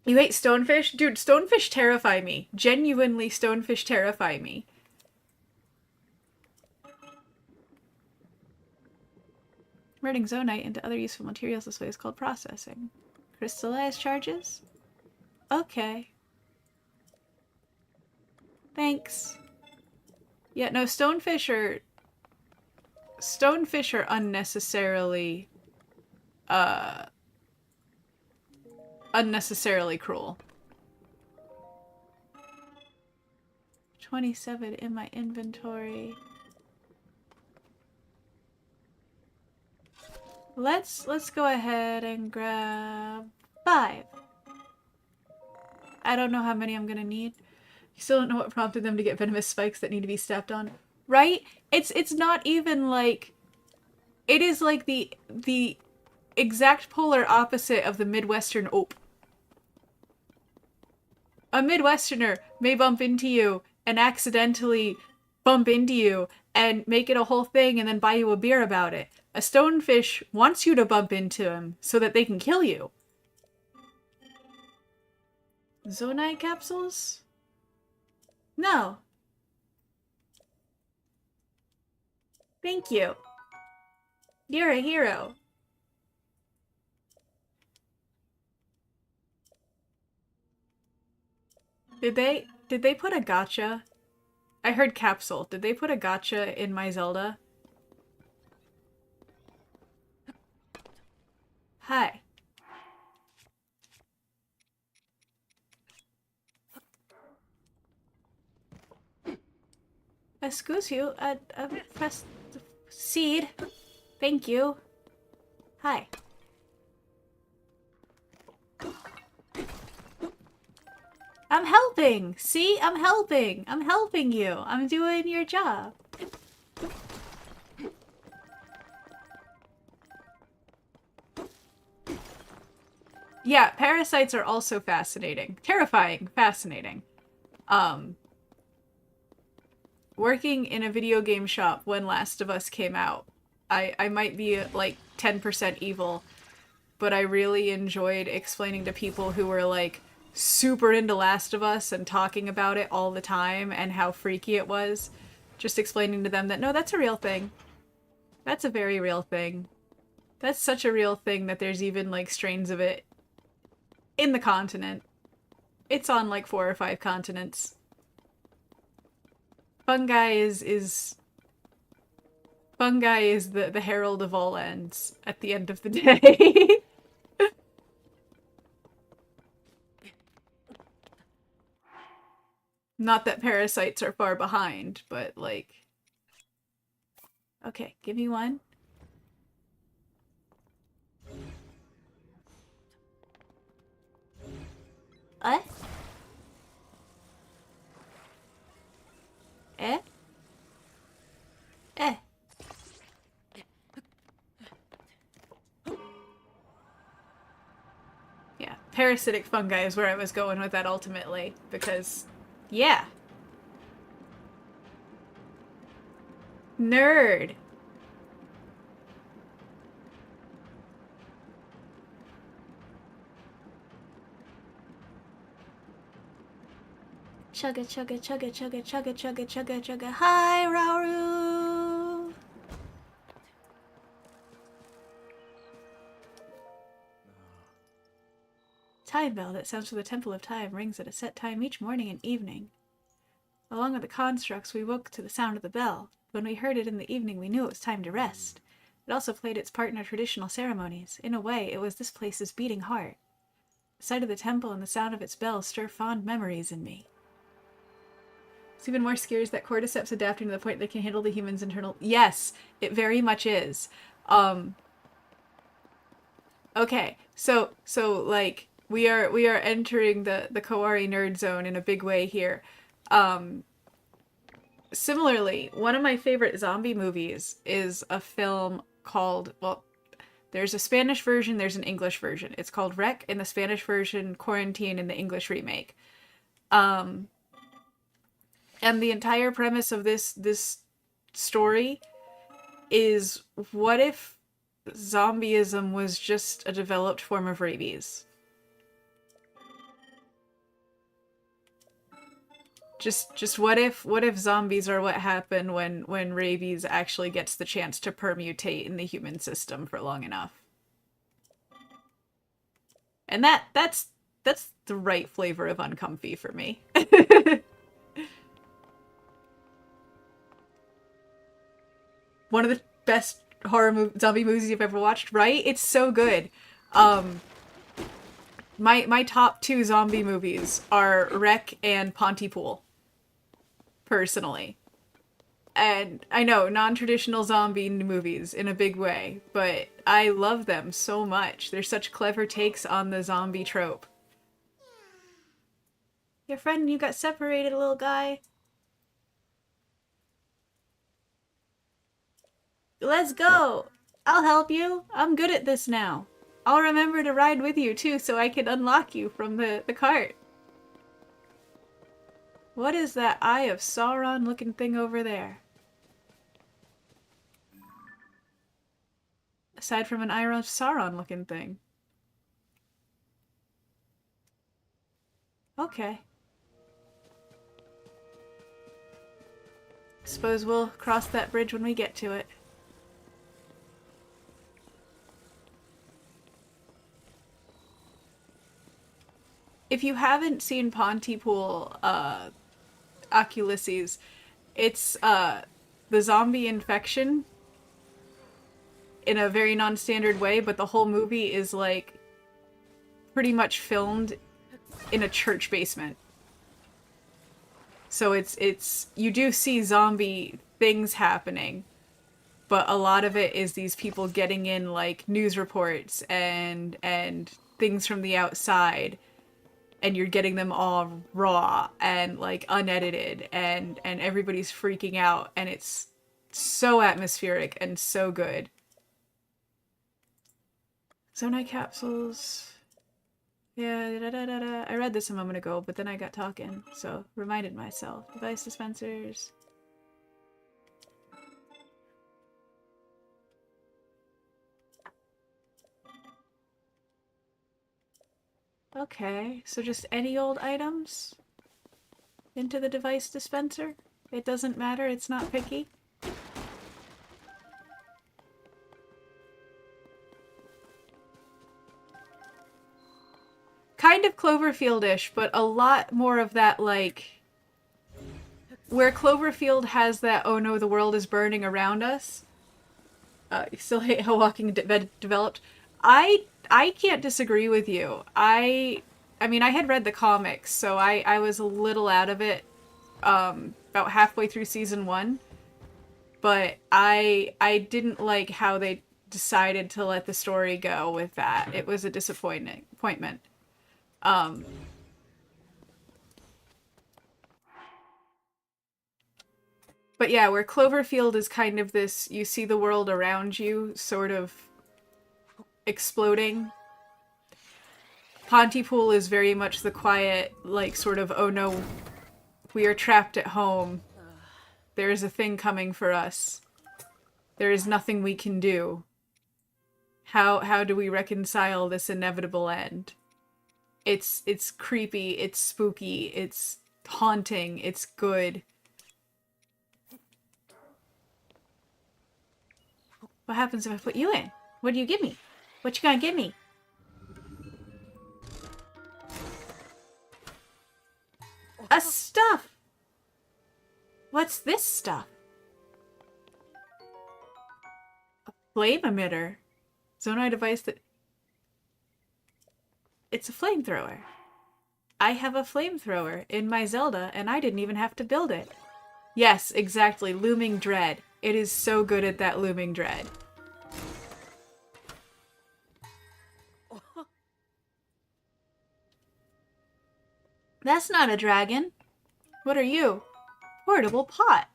You hate stonefish? Dude, stonefish terrify me. Genuinely, stonefish terrify me. Converting zonite into other useful materials this way is called processing. Crystallized charges? Okay. Thanks. Yeah, no, stonefish are unnecessarily unnecessarily cruel. 27 in my inventory. Let's go ahead and grab 5. I don't know how many I'm gonna need. You still don't know what prompted them to get venomous spikes that need to be stepped on. Right? It's not even like... It is like the exact polar opposite of the Midwestern ope. A Midwesterner may bump into you and accidentally bump into you and make it a whole thing and then buy you a beer about it. A stonefish wants you to bump into him so that they can kill you. Zonite capsules? No. Thank you. You're a hero. Did they put a gotcha? I heard capsule. Did they put a gotcha in my Zelda? Hi. Excuse you, press seed. Thank you. Hi. I'm helping! See? I'm helping! I'm helping you! I'm doing your job. Yeah, parasites are also fascinating. Terrifying. Fascinating. Working in a video game shop when Last of Us came out, I might be like 10% evil, but I really enjoyed explaining to people who were like super into Last of Us and talking about it all the time and how freaky it was. Just explaining to them that no, that's a real thing. That's a very real thing. That's such a real thing that there's even like strains of it in the continent. It's on like 4 or 5 continents. Fungi is the herald of all ends at the end of the day. Not that parasites are far behind, but like... Okay, give me one. What? Eh? Eh. Yeah, parasitic fungi is where I was going with that ultimately, because, yeah. Nerd. Chugga chugga chugga chugga chugga chugga chugga chugga. Hi, Rauru. Time bell that sounds for the Temple of Time rings at a set time each morning and evening. Along with the constructs, we woke to the sound of the bell. When we heard it in the evening, we knew it was time to rest. It also played its part in our traditional ceremonies. In a way, it was this place's beating heart. The sight of the temple and the sound of its bell stir fond memories in me. What's even more scary is that cordyceps adapting to the point they can handle the human's internal... Yes, it very much is. Okay, so like, we are entering the Kawari nerd zone in a big way here. Similarly, one of my favorite zombie movies is a film called, well, there's a Spanish version, there's an English version. It's called Wreck in the Spanish version, Quarantine in the English remake. And And the entire premise of this story is, what if zombieism was just a developed form of rabies? Just what if zombies are what happen when rabies actually gets the chance to permutate in the human system for long enough? And that's the right flavor of uncomfy for me. One of the best zombie movies you've ever watched, right? It's so good. My top 2 zombie movies are Wreck and Pontypool, personally. And I know, non-traditional zombie movies in a big way, but I love them so much. They're such clever takes on the zombie trope. Your friend and you got separated, little guy. Let's go! I'll help you. I'm good at this now. I'll remember to ride with you, too, so I can unlock you from the cart. What is that Eye of Sauron looking thing over there? Aside from an Eye of Sauron looking thing. Okay. Suppose we'll cross that bridge when we get to it. If you haven't seen Pontypool, Oculuses, it's the zombie infection in a very non-standard way, but the whole movie is like pretty much filmed in a church basement. So it's you do see zombie things happening, but a lot of it is these people getting in like news reports and things from the outside, and you're getting them all raw and like unedited, and everybody's freaking out, and it's so atmospheric and so good. Zonite capsules. Yeah, I read this a moment ago, but then I got talking, so reminded myself. Device dispensers. Okay, so just any old items into the device dispenser? It doesn't matter, it's not picky? Kind of Cloverfield-ish, but a lot more of that, like, where Cloverfield has that, oh no, the world is burning around us. You still hate how Walking Dead developed. I can't disagree with you. I mean, I had read the comics, so I was a little out of it about halfway through season 1. But I didn't like how they decided to let the story go with that. It was a disappointment. But yeah, where Cloverfield is kind of this, you see the world around you sort of exploding. Pontypool is very much the quiet, like, sort of, oh no, we are trapped at home. There is a thing coming for us. There is nothing we can do. How do we reconcile this inevitable end? It's creepy, it's spooky, it's haunting, it's good. What happens if I put you in? What do you give me? What you gonna give me? A stuff! What's this stuff? A flame emitter. Zonai device that... It's a flamethrower. I have a flamethrower in my Zelda, and I didn't even have to build it. Yes, exactly. Looming Dread. It is so good at that Looming Dread. That's not a dragon. What are you? Portable pot.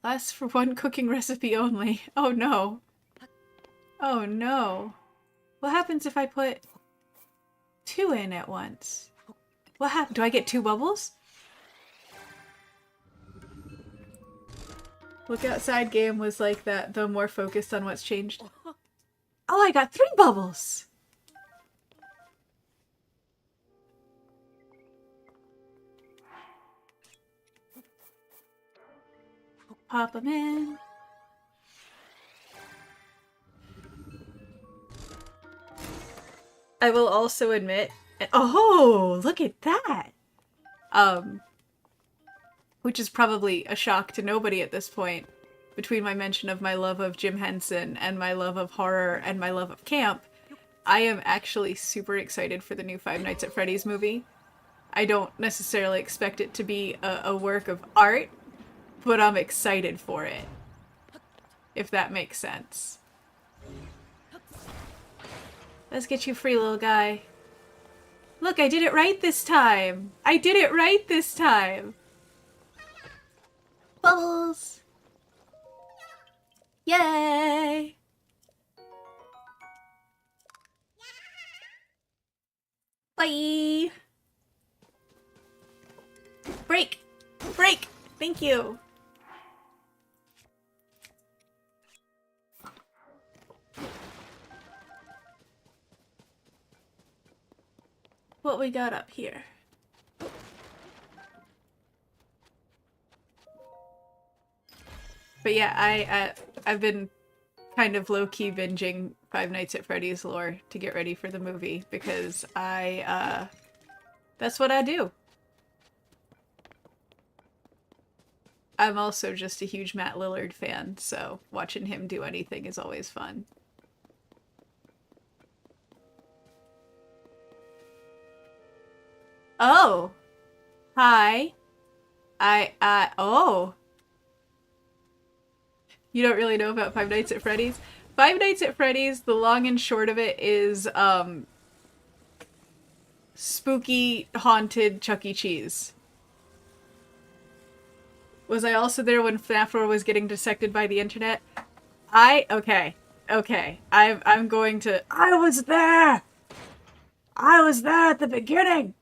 Lasts for one cooking recipe only. Oh no. Oh no. What happens if I put 2 in at once? What happened? Do I get 2 bubbles? Look outside game was like that, though more focused on what's changed. Oh, I got 3 bubbles! Pop them in. I will also admit, oh, look at that! Which is probably a shock to nobody at this point, between my mention of my love of Jim Henson and my love of horror and my love of camp, I am actually super excited for the new Five Nights at Freddy's movie. I don't necessarily expect it to be a work of art, but I'm excited for it. If that makes sense. Let's get you free, little guy. Look, I did it right this time! I did it right this time! Bubbles! Yay! Bye! Break! Break! Thank you! What we got up here? But yeah, I've been kind of low-key binging Five Nights at Freddy's lore to get ready for the movie because that's what I do. I'm also just a huge Matt Lillard fan, so watching him do anything is always fun. Oh! Hi. Oh! You don't really know about Five Nights at Freddy's? Five Nights at Freddy's, the long and short of it is, spooky, haunted Chuck E. Cheese. Was I also there when FNAF lore was getting dissected by the internet? Okay. I'm going to... I was there! I was there at the beginning!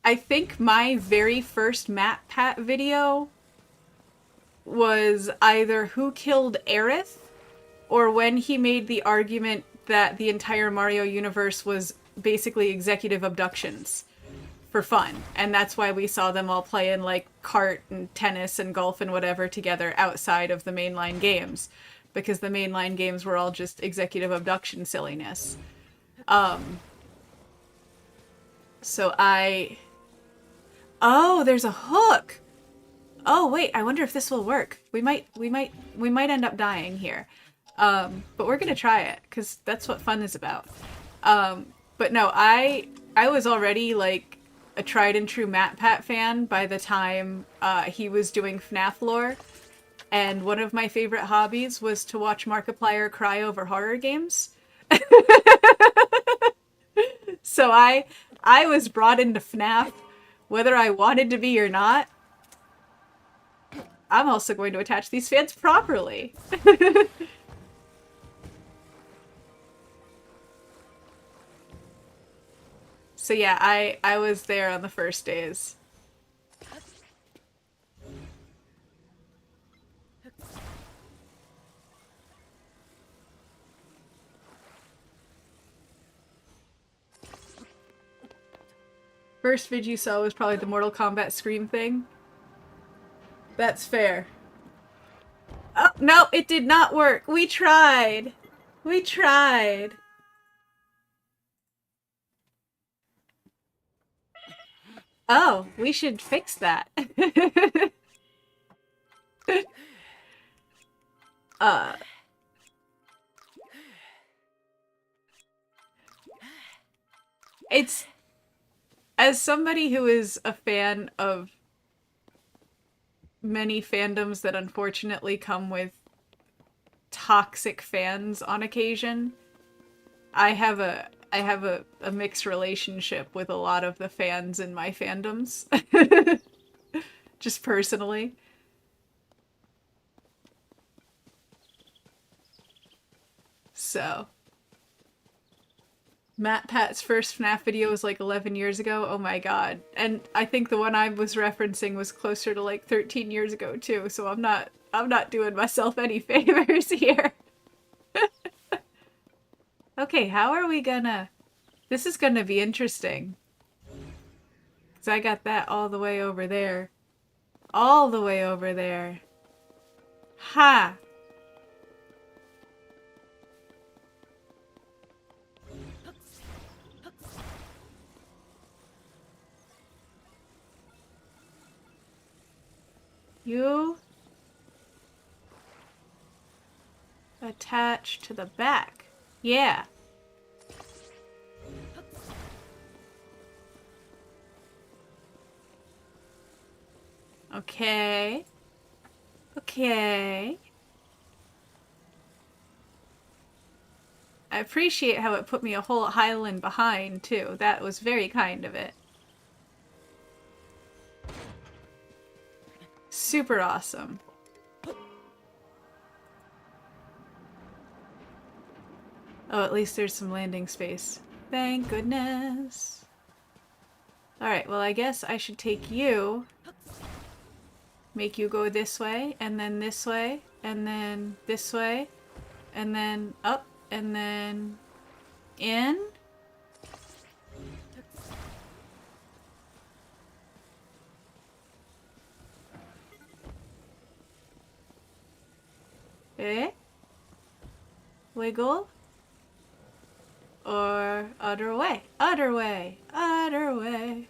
I think my very first Matt Pat video was either Who Killed Aerith or when he made the argument that the entire Mario universe was basically executive abductions for fun. And that's why we saw them all playing like kart and tennis and golf and whatever together outside of the mainline games. Because the mainline games were all just executive abduction silliness. So oh, there's a hook! Oh, wait, I wonder if this will work. We might end up dying here. But we're gonna try it, because that's what fun is about. But no, I was already, like, a tried and true Matt Pat fan by the time he was doing FNAF lore. And one of my favorite hobbies was to watch Markiplier cry over horror games. So I was brought into FNAF, whether I wanted to be or not. I'm also going to attach these fans properly. So yeah, I was there on the first days. First vid you saw was probably the Mortal Kombat Scream thing. That's fair. Oh, no, it did not work. We tried. We tried. Oh, we should fix that. It's... As somebody who is a fan of many fandoms that unfortunately come with toxic fans on occasion, I have a mixed relationship with a lot of the fans in my fandoms. Just personally. So Matt Pat's first FNAF video was like 11 years ago. Oh my god. And I think the one I was referencing was closer to like 13 years ago too, so I'm not doing myself any favors here. Okay, how are we gonna... This is gonna be interesting. Because I got that all the way over there. All the way over there. Ha! You attach to the back. Yeah. Okay. Okay. I appreciate how it put me a whole island behind, too. That was very kind of it. Super awesome. Oh, at least there's some landing space. Thank goodness. Alright, well I guess I should take you, make you go this way, and then this way, and then this way, and then up, and then in. Eh? Wiggle. Or other way. Other way. Other way.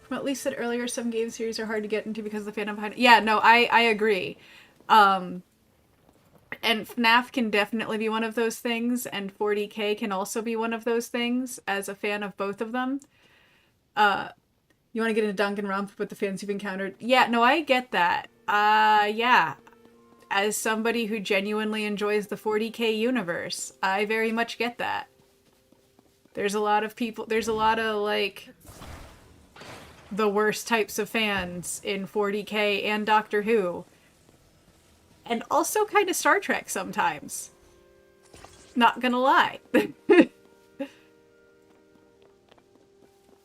From what Lisa said earlier, some game series are hard to get into because of the fandom behind it. Yeah, no, I agree. And FNAF can definitely be one of those things, and 40k can also be one of those things, as a fan of both of them. You want to get into Danganronpa with the fans you've encountered? Yeah, no, I get that. Yeah. As somebody who genuinely enjoys the 40k universe, I very much get that. There's a lot of people, there's a lot of, like, the worst types of fans in 40k and Doctor Who. And also kind of Star Trek sometimes. Not gonna lie.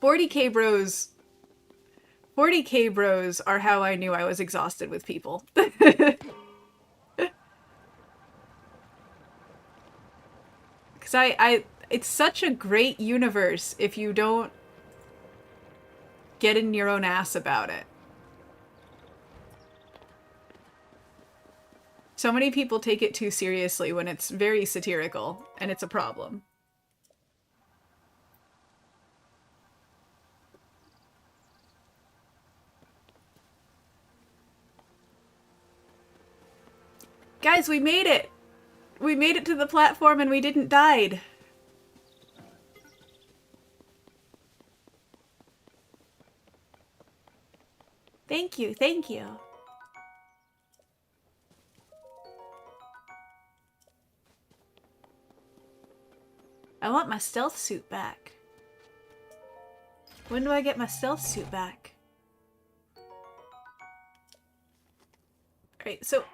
40k bros... 40k bros are how I knew I was exhausted with people. Because it's such a great universe if you don't get in your own ass about it. So many people take it too seriously when it's very satirical, and it's a problem. Guys, we made it! We made it to the platform and we didn't die. Thank you, thank you. I want my stealth suit back. When do I get my stealth suit back? Alright, so...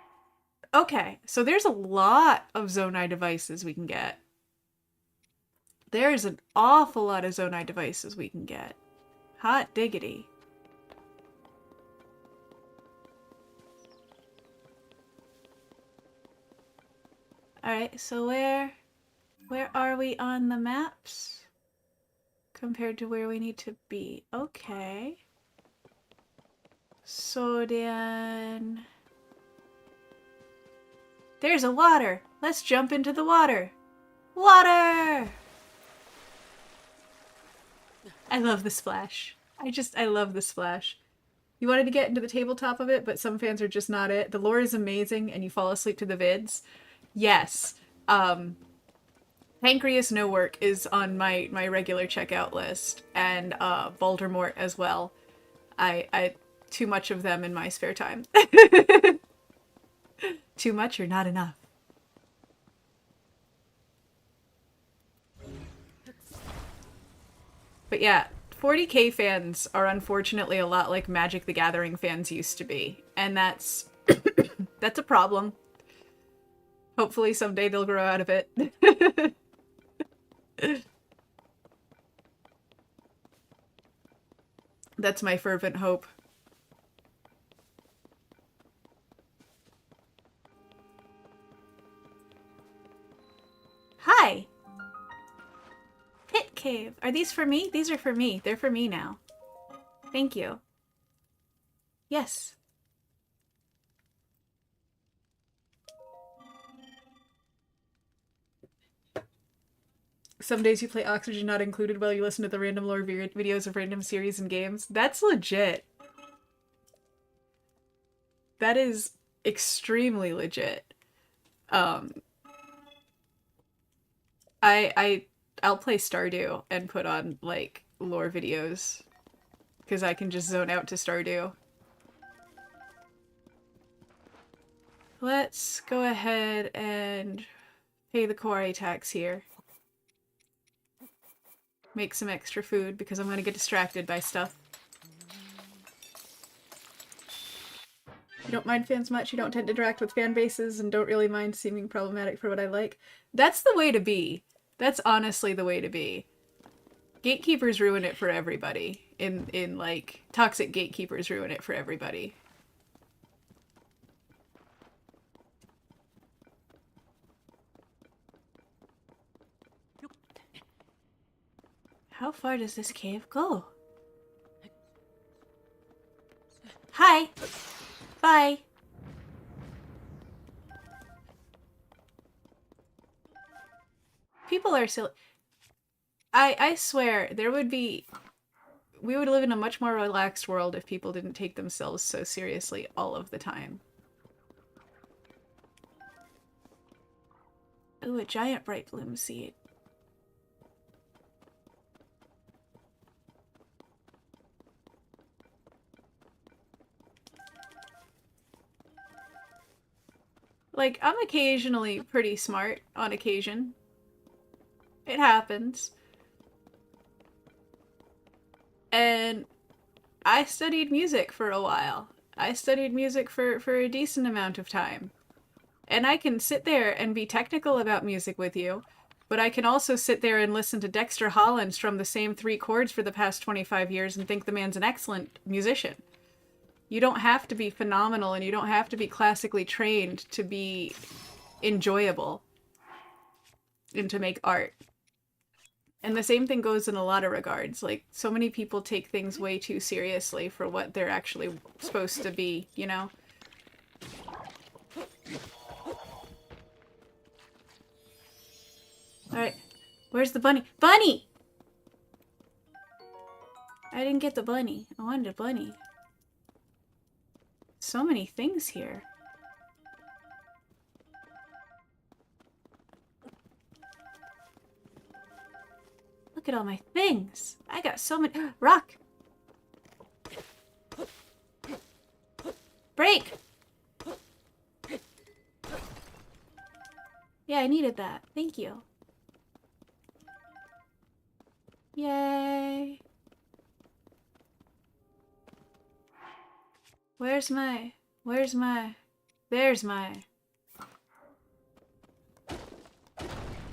Okay, so there's a lot of Zonai devices we can get. There's an awful lot of Zonai devices we can get. Hot diggity. Alright, so where are we on the maps? Compared to where we need to be. Okay. So then... There's a water! Let's jump into the water! Water! I love the splash. I love the splash. You wanted to get into the tabletop of it, but some fans are just not it. The lore is amazing and you fall asleep to the vids. Yes. Pancreas No Work is on my regular checkout list, and Voldemort as well. I too much of them in my spare time. Too much or not enough? But yeah, 40k fans are unfortunately a lot like Magic the Gathering fans used to be. And that's... that's a problem. Hopefully someday they'll grow out of it. That's my fervent hope. Hi! Pit cave. Are these for me? These are for me. They're for me now. Thank you. Yes. Some days you play Oxygen Not Included while you listen to the random lore videos of random series and games. That's legit. That is extremely legit. I'll play Stardew and put on like lore videos because I can just zone out to Stardew. Let's go ahead and pay the quarry tax here. Make some extra food because I'm gonna get distracted by stuff. You don't mind fans much, you don't tend to interact with fan bases, and don't really mind seeming problematic for what I like. That's the way to be. That's honestly the way to be. Gatekeepers ruin it for everybody. In like, toxic gatekeepers ruin it for everybody. How far does this cave go? Hi! Bye! People are silly. I swear, there would be... We would live in a much more relaxed world if people didn't take themselves so seriously all of the time. Ooh, a giant bright bloom seed. Like, I'm occasionally pretty smart on occasion. It happens. And I studied music for a while. I studied music for a decent amount of time. And I can sit there and be technical about music with you, but I can also sit there and listen to Dexter Holland strum the same 3 chords for the past 25 years and think the man's an excellent musician. You don't have to be phenomenal and you don't have to be classically trained to be enjoyable and to make art. And the same thing goes in a lot of regards. Like, so many people take things way too seriously for what they're actually supposed to be, you know? Alright, where's the bunny? Bunny! I didn't get the bunny. I wanted a bunny. So many things here. Look at all my things. I got so many. Rock! Break! Yeah, I needed that. Thank you. Yay! Where's my... There's my...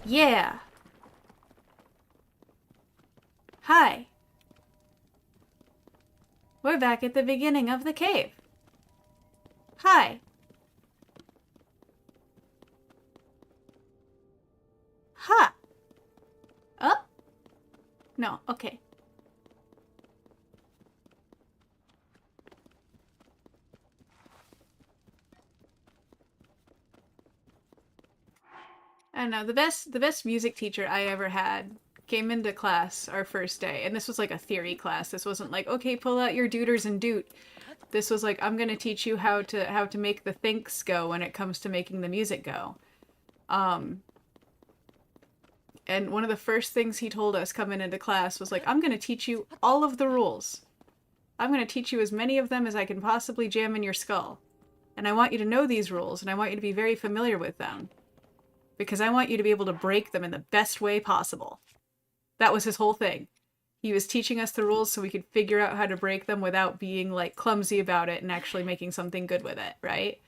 Yeah! Hi! We're back at the beginning of the cave. Hi! Ha! Oh? No, okay. I don't know, the best music teacher I ever had came into class our first day, and this was like a theory class. This wasn't like, okay, pull out your duders and doot. This was like, I'm gonna teach you how to make the thinks go when it comes to making the music go. And one of the first things he told us coming into class was like, I'm gonna teach you all of the rules. I'm gonna teach you as many of them as I can possibly jam in your skull. And I want you to know these rules, and I want you to be very familiar with them. Because I want you to be able to break them in the best way possible. That was his whole thing. He was teaching us the rules so we could figure out how to break them without being, like, clumsy about it and actually making something good with it, right?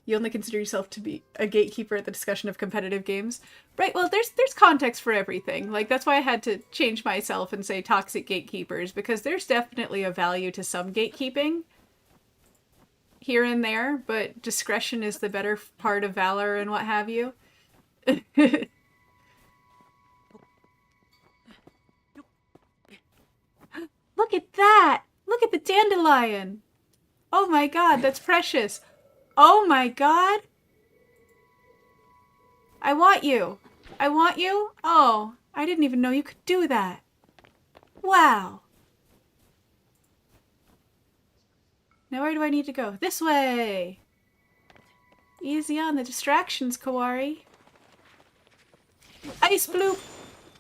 You only consider yourself to be a gatekeeper at the discussion of competitive games. Right, well, there's context for everything. Like, that's why I had to change myself and say toxic gatekeepers, because there's definitely a value to some gatekeeping here and there, but discretion is the better part of valor and what have you. Look at that! Look at the dandelion! Oh my god, that's precious! Oh my god! I want you! I want you? Oh, I didn't even know you could do that. Wow. Now where do I need to go? This way! Easy on the distractions, Kawari. Ice bloop!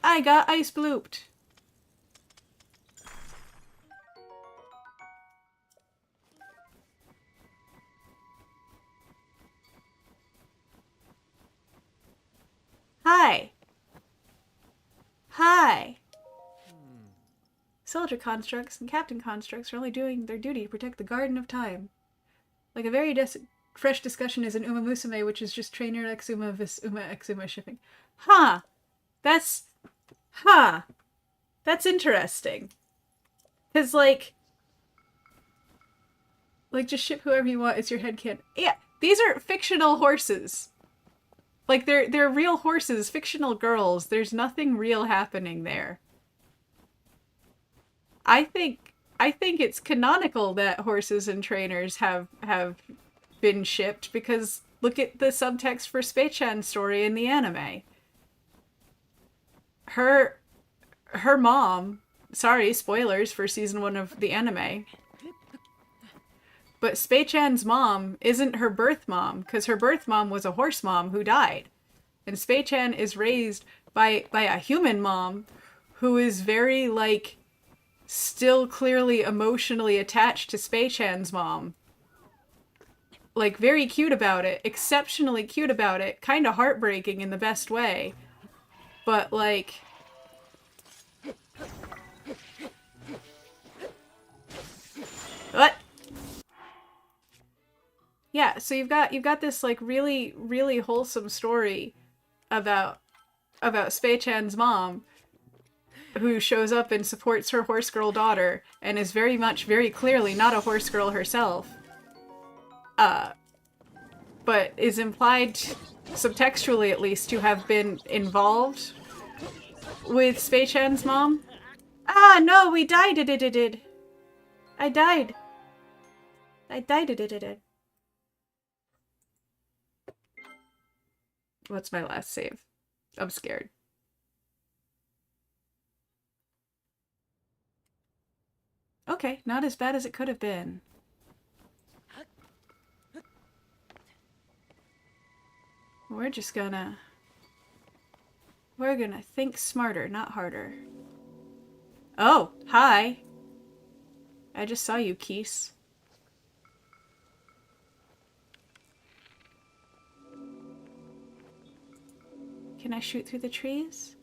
I got ice blooped. Hi. Hi. Soldier constructs and captain constructs are only doing their duty to protect the Garden of Time. Like a very fresh discussion is an Uma Musume, which is just trainer x Uma vis Uma x Uma shipping. Huh. That's interesting. Cause like just ship whoever you want, it's your headcanon. Yeah, these are fictional horses. Like they're real horses, fictional girls. There's nothing real happening there. I think it's canonical that horses and trainers have been shipped, because look at the subtext for Spei-chan's story in the anime. Her mom, sorry, spoilers for season 1 of the anime, but Spei-chan's mom isn't her birth mom, because her birth mom was a horse mom who died. And Spei-chan is raised by a human mom who is very, like, still clearly emotionally attached to Spei-chan's mom. Like, very cute about it, exceptionally cute about it, kind of heartbreaking in the best way. But, like... What? Yeah, so you've got this, like, really, really wholesome story about Spei-chan's mom, who shows up and supports her horse girl daughter, and is very much, very clearly not a horse girl herself. But is implied, subtextually at least, to have been involved with Spei-chan's mom. Ah, no, we died. I died. What's my last save? I'm scared. Okay, not as bad as it could have been. We're gonna think smarter, not harder. Oh, hi. I just saw you, Keese. Can I shoot through the trees?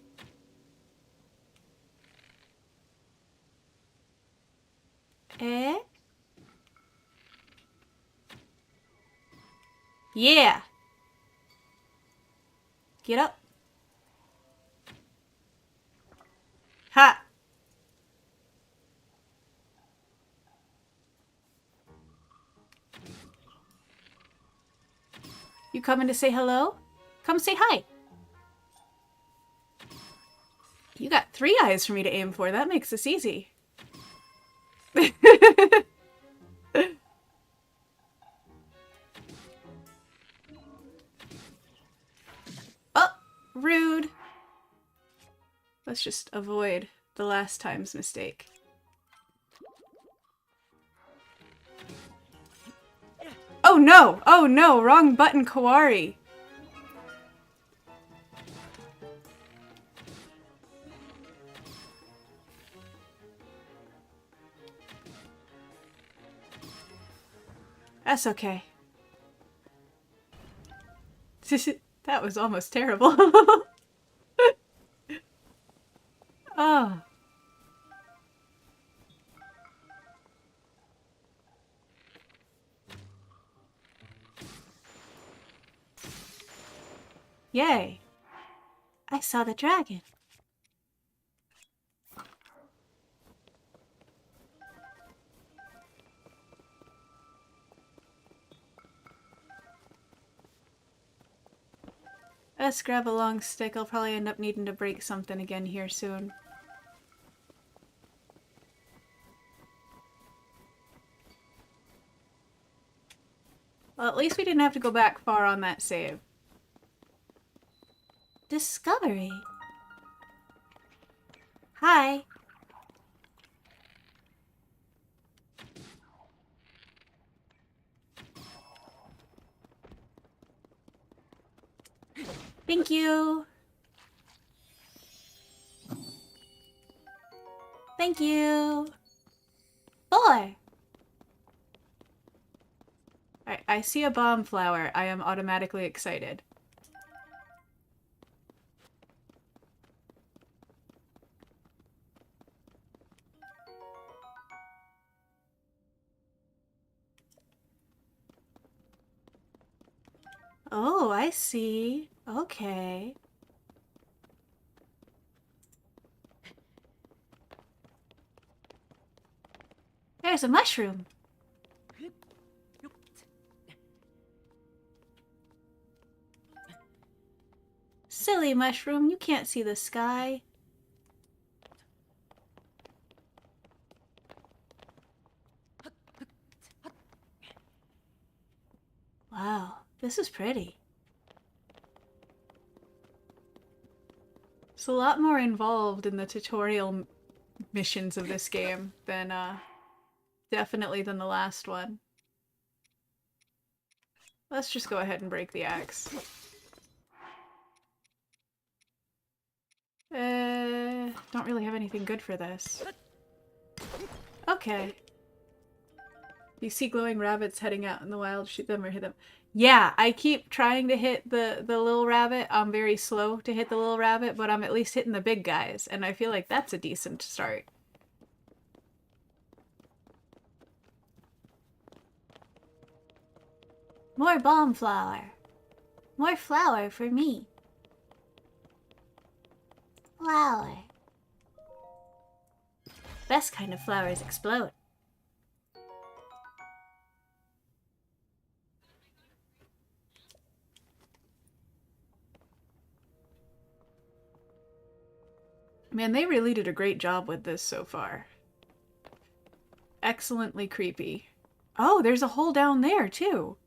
Eh? Yeah! Get up. Ha! You coming to say hello? Come say hi. You got 3 eyes for me to aim for. That makes this easy. Oh, rude. Let's just avoid the last time's mistake. Oh no! Oh no! Wrong button, Kawari! That's okay. That was almost terrible. Oh. Yay. I saw the dragon. Let's grab a long stick. I'll probably end up needing to break something again here soon. Well, at least we didn't have to go back far on that save. Discovery. Hi. Thank you. Thank you. 4. I see a bomb flower. I am automatically excited. Oh, I see. Okay. There's a mushroom. Silly mushroom, you can't see the sky. Wow, this is pretty. It's a lot more involved in the tutorial missions of this game than, definitely than the last one. Let's just go ahead and break the axe. Don't really have anything good for this. Okay. You see glowing rabbits heading out in the wild, shoot them or hit them. Yeah, I keep trying to hit the little rabbit. I'm very slow to hit the little rabbit, but I'm at least hitting the big guys, and I feel like that's a decent start. More bomb flower. More flower for me. Flower. Best kind of flowers explode. Man, they really did a great job with this so far. Excellently creepy. Oh, there's a hole down there, too.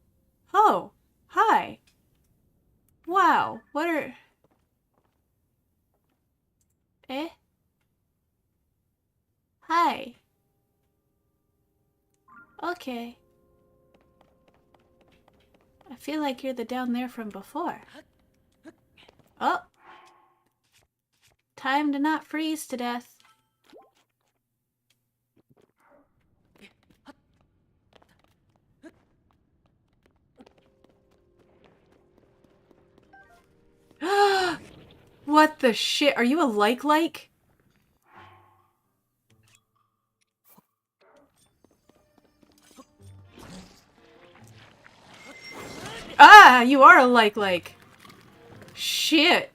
Oh, hi. Wow, what are... Eh? Hi. Okay. I feel like you're the down there from before. Oh. Time to not freeze to death. What the shit? Are you a like? Ah, you are a like. Shit.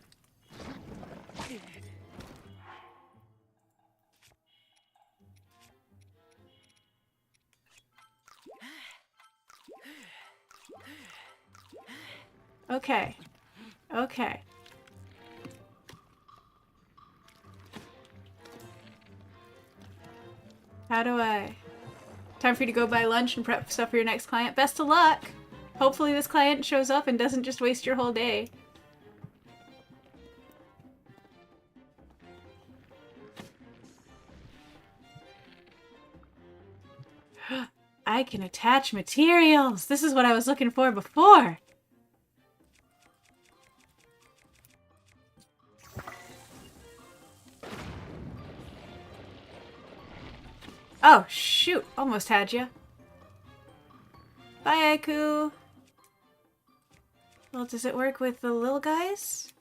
Okay. Okay. How do I... Time for you to go buy lunch and prep stuff for your next client. Best of luck! Hopefully this client shows up and doesn't just waste your whole day. I can attach materials! This is what I was looking for before! Oh, shoot! Almost had you. Bye, Aiku! Well, does it work with the little guys?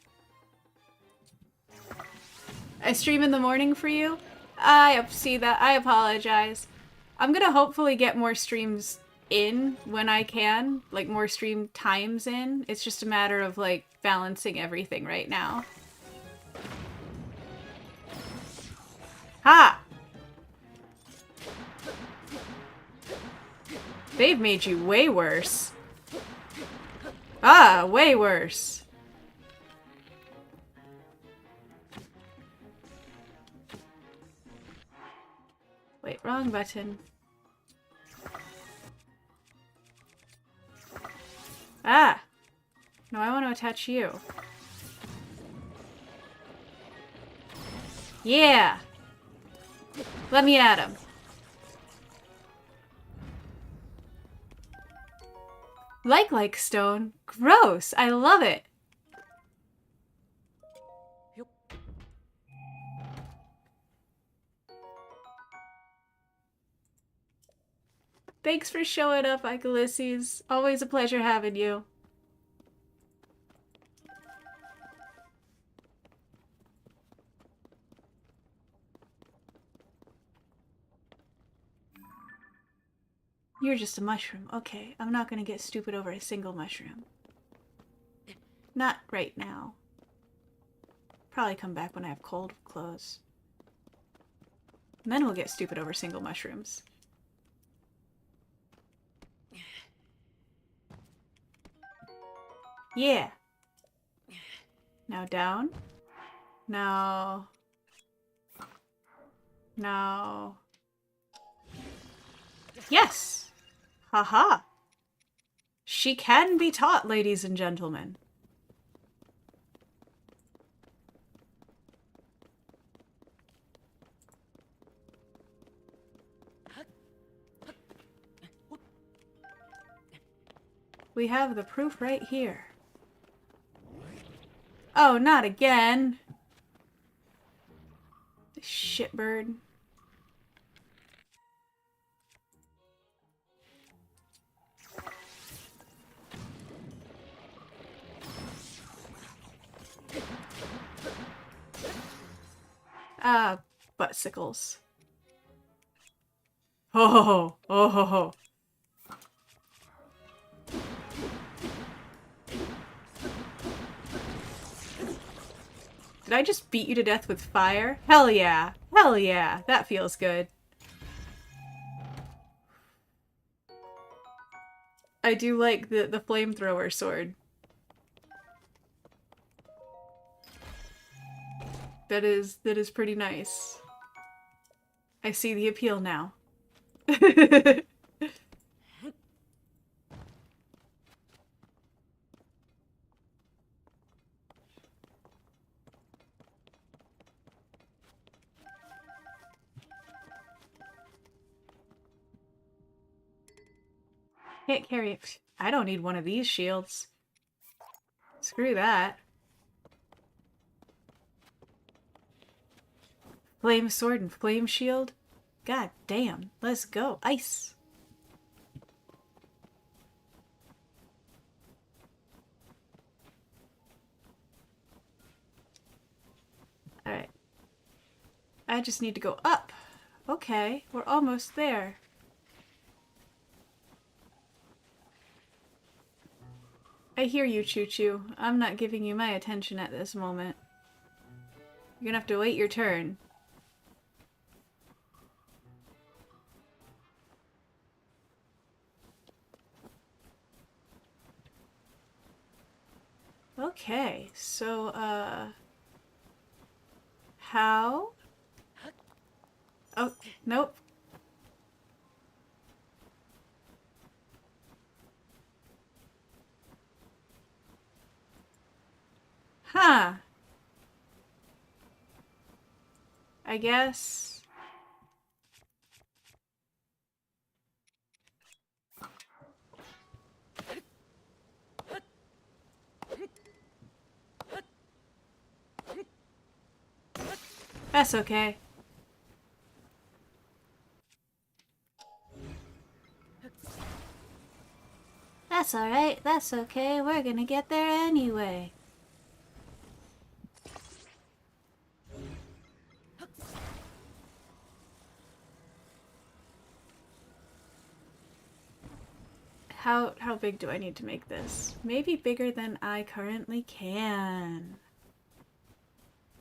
I stream in the morning for you? I see that. I apologize. I'm gonna hopefully get more streams in when I can. Like, more stream times in. It's just a matter of, like, balancing everything right now. Ha! They've made you way worse. Ah, way worse. Wait, wrong button. Ah! No, I want to attach you. Yeah! Let me at him. Like stone. Gross! I love it! Thanks for showing up, Ulysses. Always a pleasure having you. You're just a mushroom. Okay, I'm not gonna get stupid over a single mushroom. Not right now. Probably come back when I have cold clothes. And then we'll get stupid over single mushrooms. Yeah. Now down. Now. Now. Yes! Haha! She can be taught, ladies and gentlemen. We have the proof right here. Oh, not again! Shitbird. Ah, buttsicles. Ho ho ho! Oh ho ho! Did I just beat you to death with fire? Hell yeah! Hell yeah! That feels good. I do like the flamethrower sword. That is pretty nice. I see the appeal now. Can't carry it. I don't need one of these shields. Screw that. Flame sword and flame shield? God damn. Let's go. Ice. Alright. I just need to go up. Okay, we're almost there. I hear you, Choo-Choo. I'm not giving you my attention at this moment. You're gonna have to wait your turn. Okay, so, how? Oh, nope. Huh. I guess. That's okay. That's alright, that's okay. We're gonna get there anyway. How big do I need to make this? Maybe bigger than I currently can.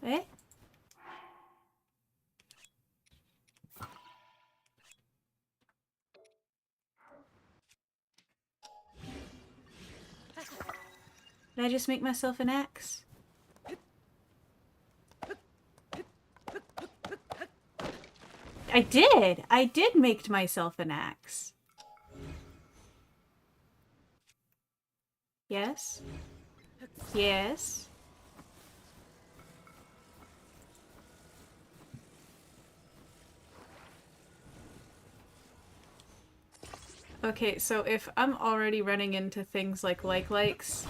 Eh? Did I just make myself an axe? I did! I did make myself an axe. Yes? Yes? Okay, so if I'm already running into things like likes,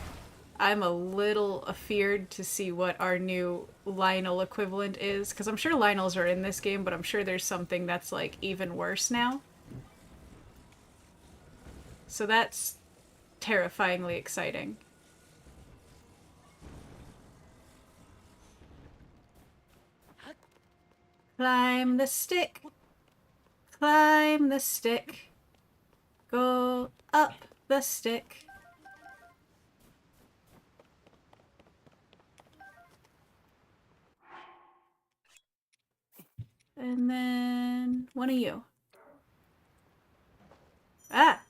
I'm a little afeared to see what our new Lionel equivalent is, because I'm sure Lionels are in this game, but I'm sure there's something that's like even worse now. So that's terrifyingly exciting. Climb the stick. Climb the stick. Go up the stick. And then one of you. Ah!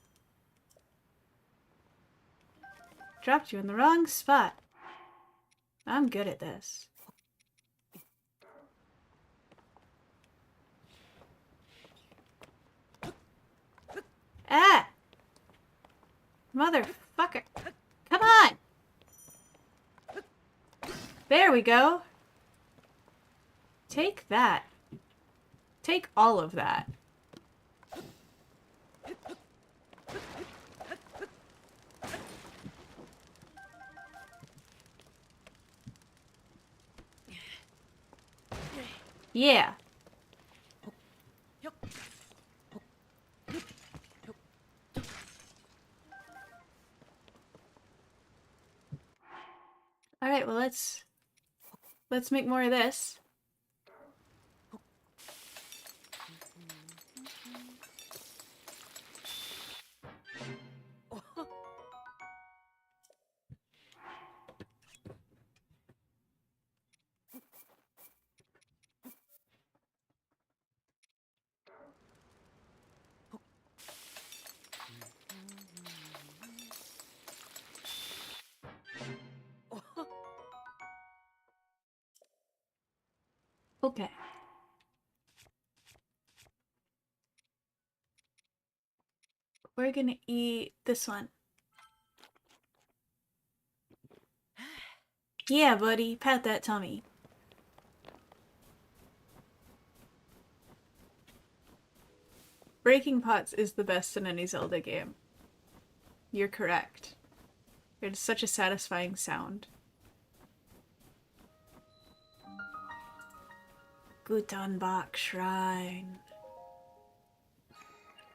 Dropped you in the wrong spot. I'm good at this. Ah! Motherfucker. Come on! There we go. Take that. Take all of that. Yeah. Alright, well let's make more of this. Okay. We're gonna eat this one. Yeah, buddy, pat that tummy. Breaking pots is the best in any Zelda game. You're correct. It's such a satisfying sound. Gutanbach Shrine.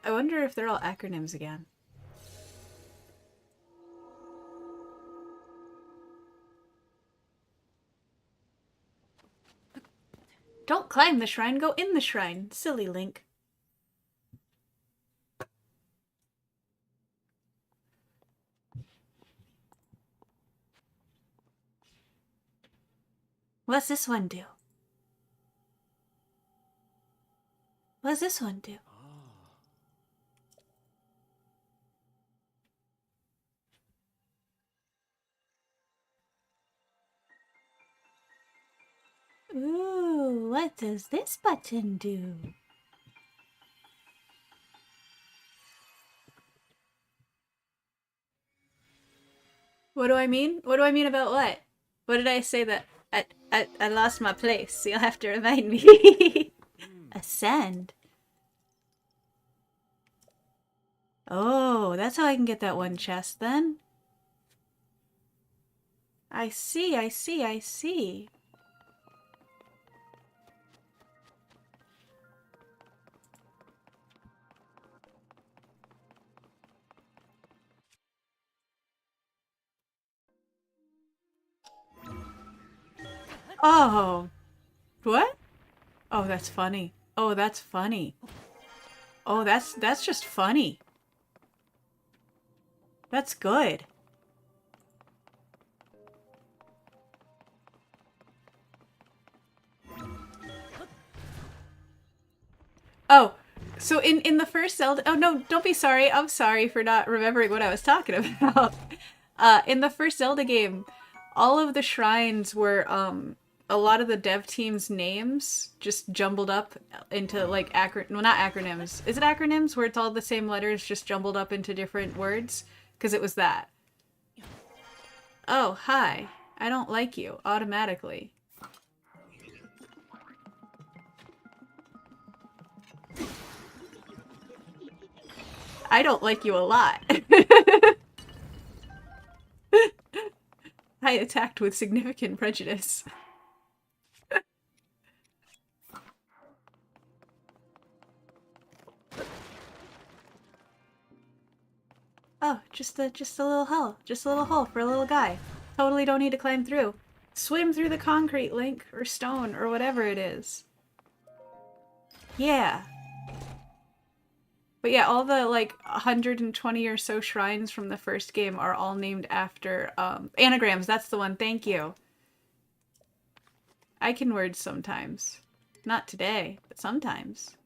I wonder if they're all acronyms again. Don't climb the shrine, go in the shrine. Silly Link. What's this one do? What's this one do? Ooh, what does this button do? What do I mean? What do I mean about what? What did I say that I lost my place? You'll have to remind me. Ascend. Oh, that's how I can get that one chest then. I see, I see, I see. Oh. What? Oh, that's funny. Oh, that's funny. Oh, that's just funny. That's good. Oh, so in the first Zelda... Oh, no, don't be sorry. I'm sorry for not remembering what I was talking about. In the first Zelda game, all of the shrines were, a lot of the dev team's names just jumbled up into, like, well, not acronyms. Is it acronyms where it's all the same letters just jumbled up into different words? Because it was that. Oh, hi. I don't like you, automatically. I don't like you a lot. I attacked with significant prejudice. Oh, just a little hole. Just a little hole for a little guy. Totally don't need to climb through. Swim through the concrete, Link, or stone, or whatever it is. Yeah. But yeah, all the, like, 120 or so shrines from the first game are all named after, anagrams. That's the one. Thank you. I can words sometimes. Not today, but sometimes.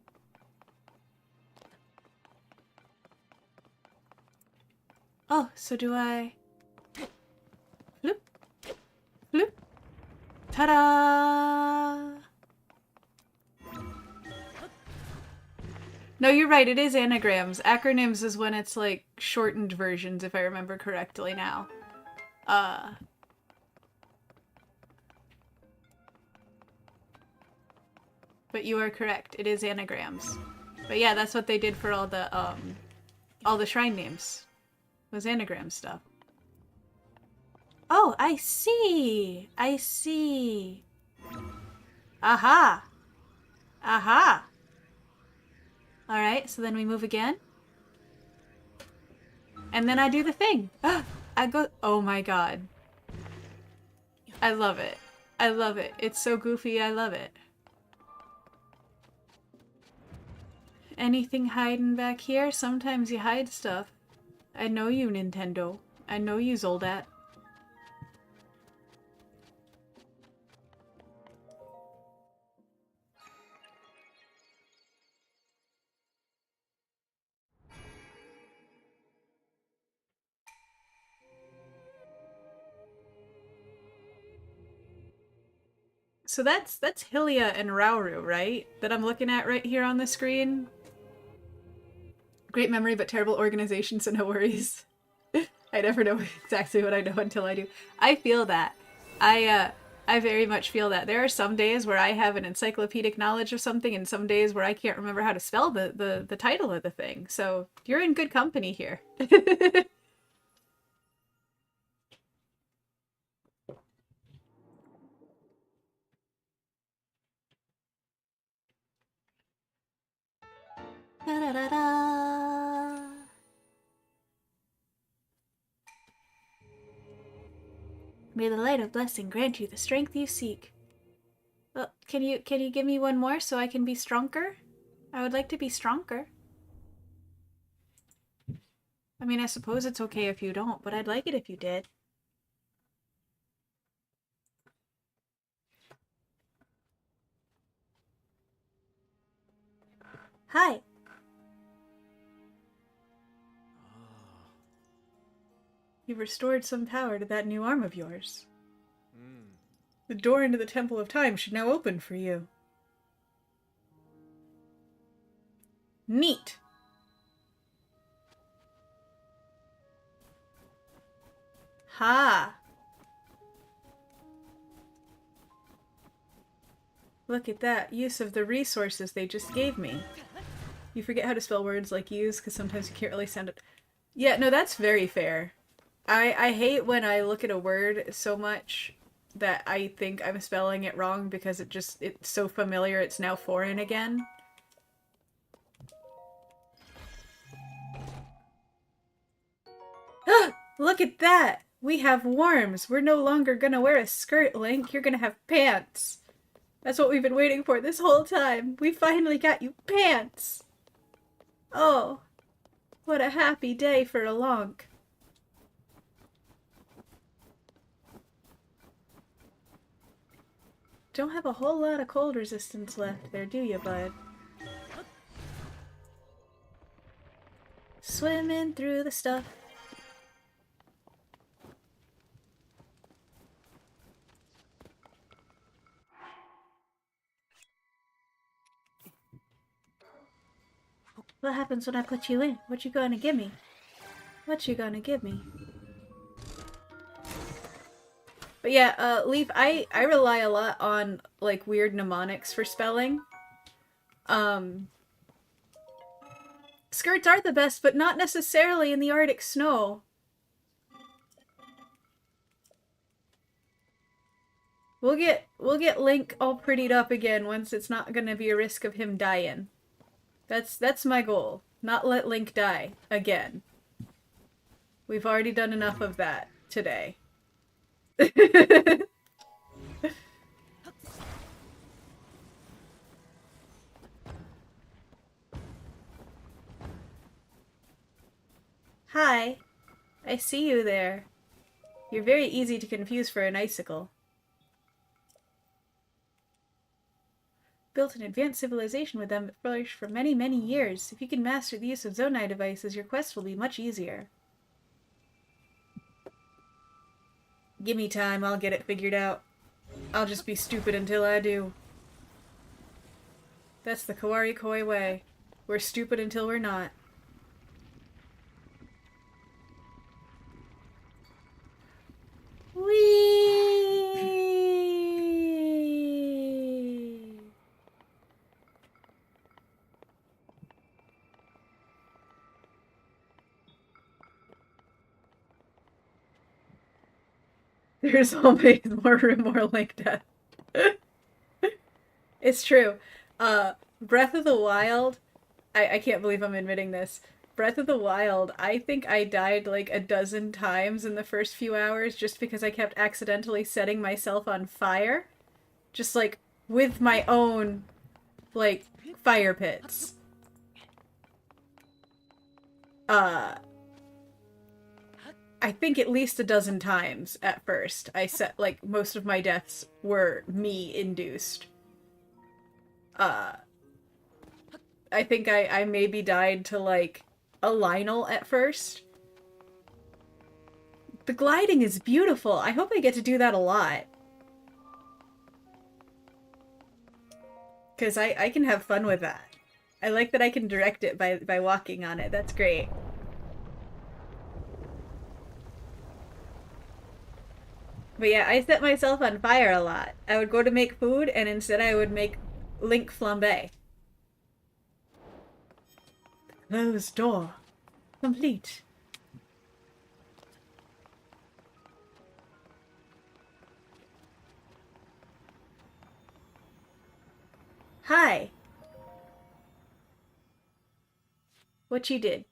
Oh, so do I... Bloop. Bloop. Ta-da! No, you're right, it is anagrams. Acronyms is when it's, like, shortened versions, if I remember correctly now. But you are correct, it is anagrams. But yeah, that's what they did for all the shrine names. Was anagram stuff. Oh, I see! I see! Aha! Aha! Alright, so then we move again. And then I do the thing. I go... Oh my god. I love it. I love it. It's so goofy, I love it. Anything hiding back here? Sometimes you hide stuff. I know you, Nintendo. I know you, Zoldat. So that's Hylia and Rauru, right? That I'm looking at right here on the screen. Great memory, but terrible organization, so no worries. I never know exactly what I know until I do. I feel that. I very much feel that. There are some days where I have an encyclopedic knowledge of something and some days where I can't remember how to spell the title of the thing. So you're in good company here. Da -da -da -da. May the light of blessing grant you the strength you seek. Well, can you give me one more so I can be stronger? I would like to be stronger. I mean, I suppose it's okay if you don't, but I'd like it if you did. Hi. You've restored some power to that new arm of yours. The door into the Temple of Time should now open for you. Neat. Ha! Look at that, use of the resources they just gave me. You forget how to spell words like use because sometimes you can't really sound it. Yeah, no, that's very fair. I hate when I look at a word so much that I think I'm spelling it wrong because it's so familiar it's now foreign again. Look at that! We have worms! We're no longer gonna wear a skirt, Link. You're gonna have pants! That's what we've been waiting for this whole time. We finally got you pants! Oh, what a happy day for a Lonk. Don't have a whole lot of cold resistance left there, do you, bud? Swimming through the stuff. What happens when I put you in? What you gonna give me? What you gonna give me? But yeah, Leaf, I rely a lot on, like, weird mnemonics for spelling. Skirts are the best, but not necessarily in the Arctic snow. We'll get Link all prettied up again once it's not gonna be a risk of him dying. That's my goal. Not let Link die again. We've already done enough of that today. Hi. I see you there. You're very easy to confuse for an icicle. Built an advanced civilization with them that flourished for many, many years. If you can master the use of Zonai devices, your quest will be much easier. Give me time, I'll get it figured out. I'll just be stupid until I do. That's the Kawari Koi way. We're stupid until we're not. Whee! There's always more room, more Link death. It's true. Breath of the Wild, I can't believe I'm admitting this. Breath of the Wild, I think I died like a dozen times in the first few hours just because I kept accidentally setting myself on fire. Just like with my own, like, fire pits. I think at least a dozen times at first. I set, like, most of my deaths were me induced. I think I maybe died to, like, a Lionel at first. The gliding is beautiful. I hope I get to do that a lot. Because I can have fun with that. I like that I can direct it by walking on it. That's great. But yeah, I set myself on fire a lot. I would go to make food, and instead I would make Link flambe. Closed door. Complete. Hi. What you did?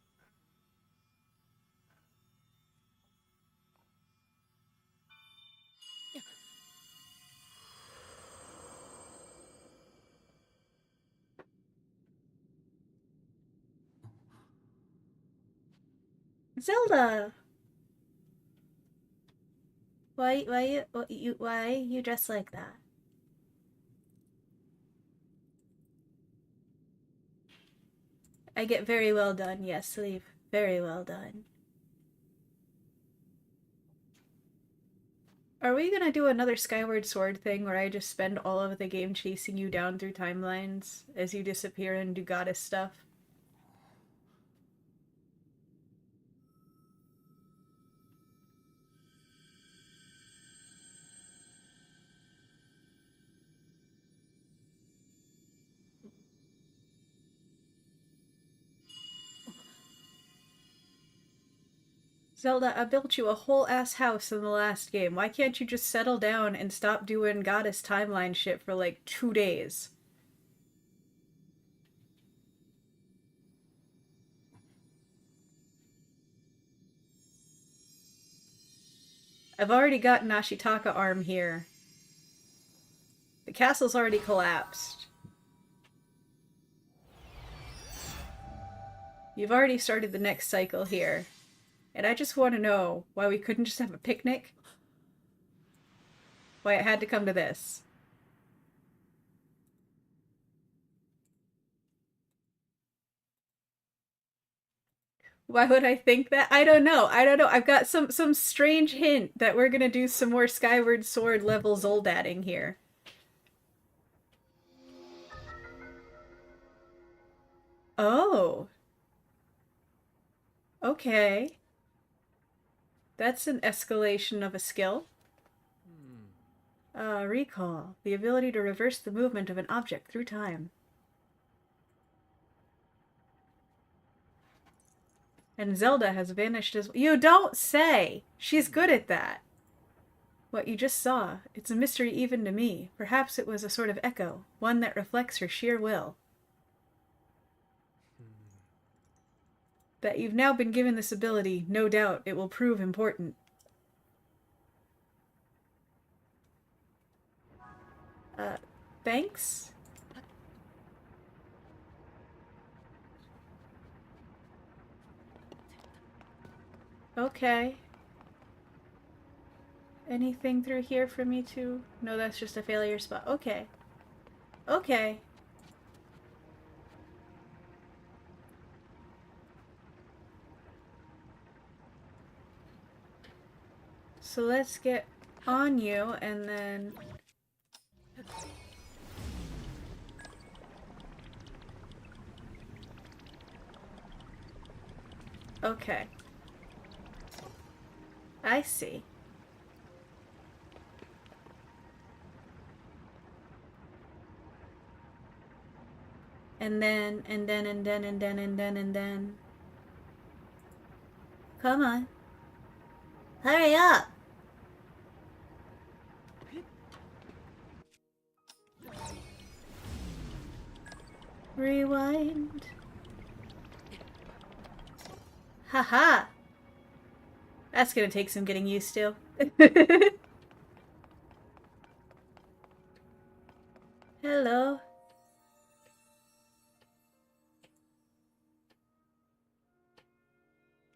Zelda. Why you dress like that? I get very well done. Yes, sleep. Very well done. Are we gonna do another Skyward Sword thing where I just spend all of the game chasing you down through timelines as you disappear and do goddess stuff? Zelda, I built you a whole ass house in the last game. Why can't you just settle down and stop doing goddess timeline shit for like 2 days? I've already got an Ashitaka arm here. The castle's already collapsed. You've already started the next cycle here. And I just want to know why we couldn't just have a picnic? Why it had to come to this. Why would I think that? I don't know. I don't know. I've got some strange hint that we're gonna do some more Skyward Sword level Zoldating here. Oh. Okay. That's an escalation of a skill. Recall. The ability to reverse the movement of an object through time. And Zelda has vanished as well. You don't say! She's good at that. What you just saw, it's a mystery even to me. Perhaps it was a sort of echo, one that reflects her sheer will. That you've now been given this ability, no doubt it will prove important. Thanks? Okay. Anything through here for me to... No, that's just a failure spot. Okay. Okay. So let's get on you and then... Okay. I see. And then. Come on. Hurry up! Rewind. Haha! That's gonna take some getting used to. Hello.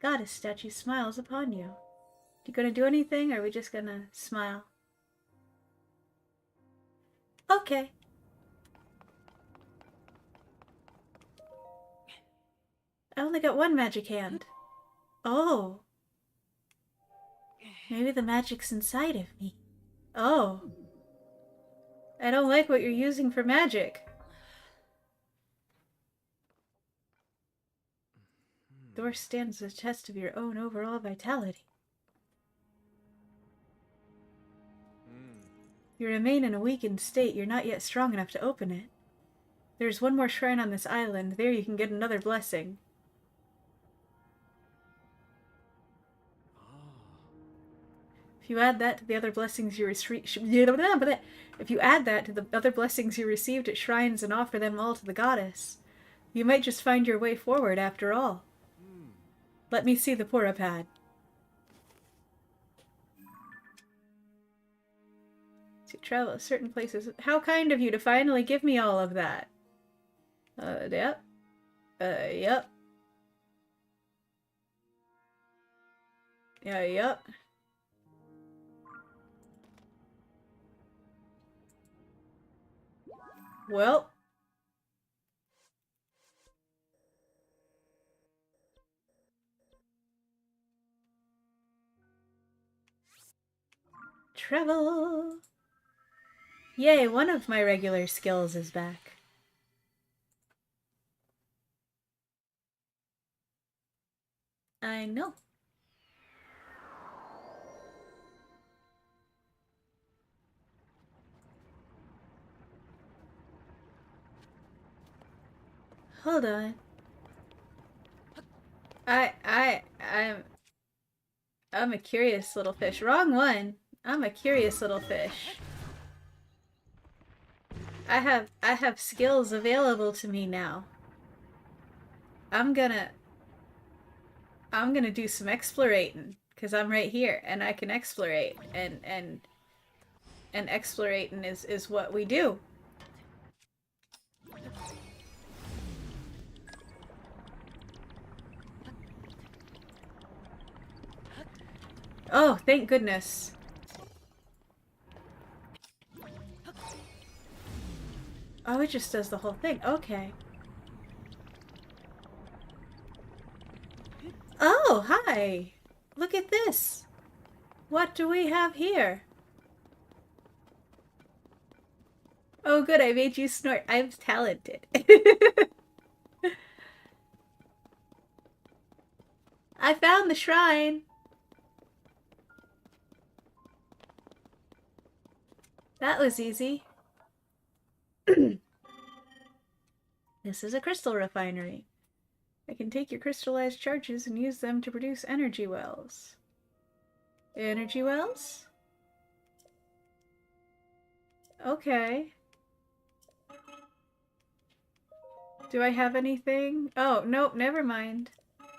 Goddess statue smiles upon you. You gonna do anything, or are we just gonna smile? Okay. I only got one magic hand. Oh. Maybe the magic's inside of me. Oh. I don't like what you're using for magic. Door stands as a test of your own overall vitality. You remain in a weakened state. You're not yet strong enough to open it. There's one more shrine on this island. There you can get another blessing. If you add that to the other blessings you received, if you add that to the other blessings you received at shrines and offer them all to the goddess, you might just find your way forward after all. Let me see the Purapad. To travel to certain places. How kind of you to finally give me all of that. Yep. Yep. Yeah, yep. Well. Travel. Yay, one of my regular skills is back. I know. Hold on. I'm a curious little fish. Wrong one. I'm a curious little fish. I have skills available to me now. I'm gonna do some explorating, because I'm right here and I can explorate, and explorating is what we do. Oh, thank goodness. Oh, it just does the whole thing. Okay. Oh, hi! Look at this! What do we have here? Oh good, I made you snort. I'm talented. I found the shrine! That was easy. This is a crystal refinery. I can take your crystallized charges and use them to produce energy wells. Energy wells? Okay. Do I have anything? Oh, nope, never mind.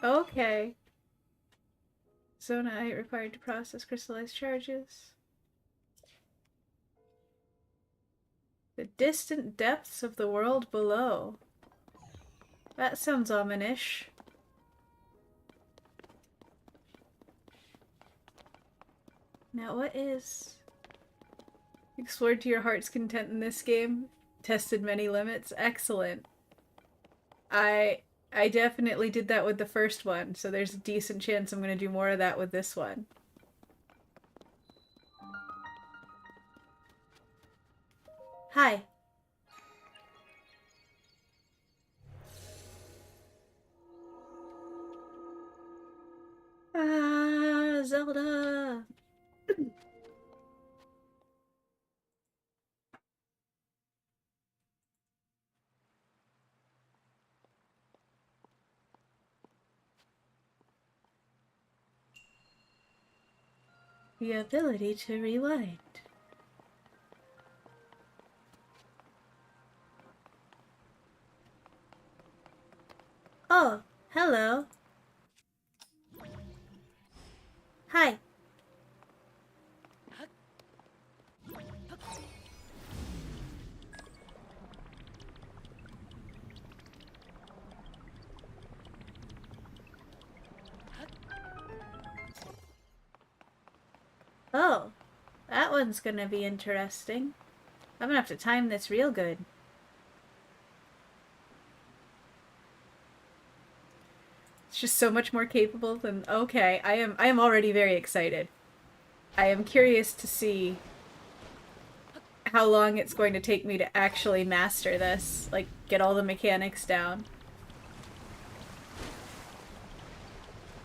Okay. Zonite required to process crystallized charges. The distant depths of the world below. That sounds ominous. Now what is... Explored to your heart's content in this game. Tested many limits. Excellent. I definitely did that with the first one, so there's a decent chance I'm gonna do more of that with this one. Hi. Ah, Zelda! The ability to rewind. Oh, hello. Hi. Oh, that one's gonna be interesting. I'm gonna have to time this real good. It's just so much more capable than... Okay, I am already very excited. I am curious to see how long it's going to take me to actually master this. Like, get all the mechanics down.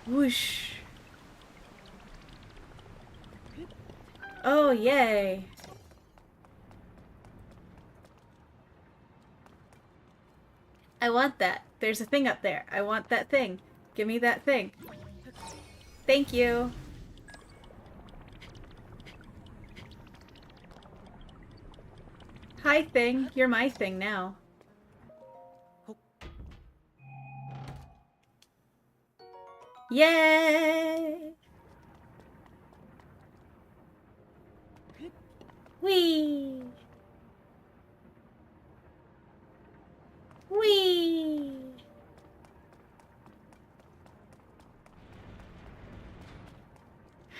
Whoosh. Oh, yay. I want that. There's a thing up there. I want that thing. Give me that thing. Thank you. Hi, thing. You're my thing now. Yay! Whee! Whee!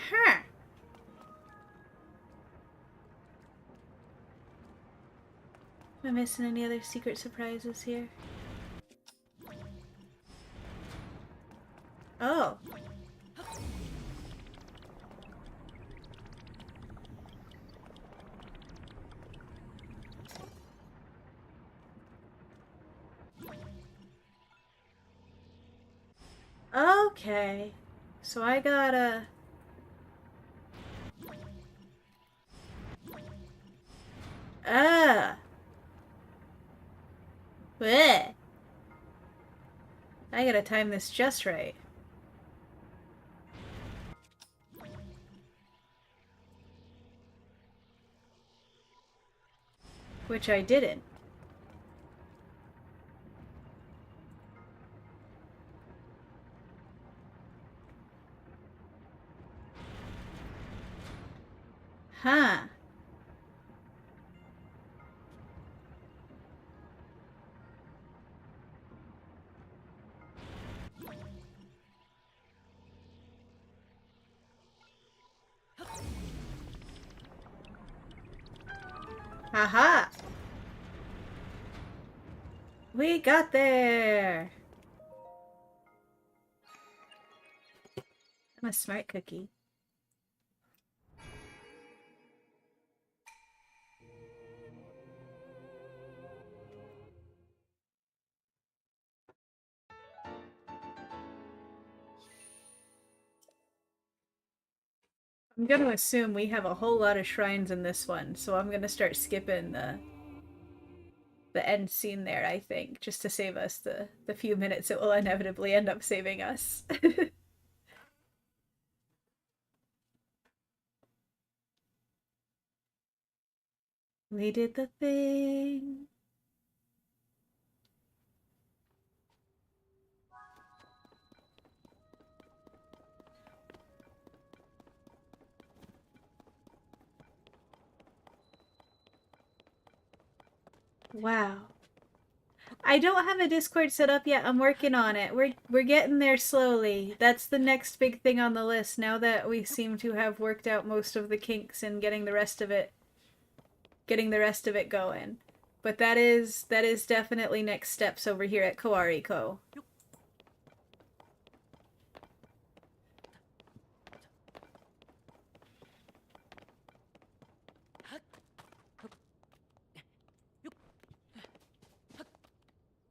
Huh. Am I missing any other secret surprises here? Oh. Okay. So I gotta... Ah! Bleh. I gotta time this just right. Which I didn't. Huh. Haha! We got there! I'm a smart cookie. I'm gonna assume we have a whole lot of shrines in this one, so I'm gonna start skipping the end scene there, I think, just to save us the few minutes it will inevitably end up saving us. We did the thing. Wow. I don't have a Discord set up yet. I'm working on it. We're getting there slowly. That's the next big thing on the list now that we seem to have worked out most of the kinks and getting the rest of it going. But that is definitely next steps over here at Koari Co.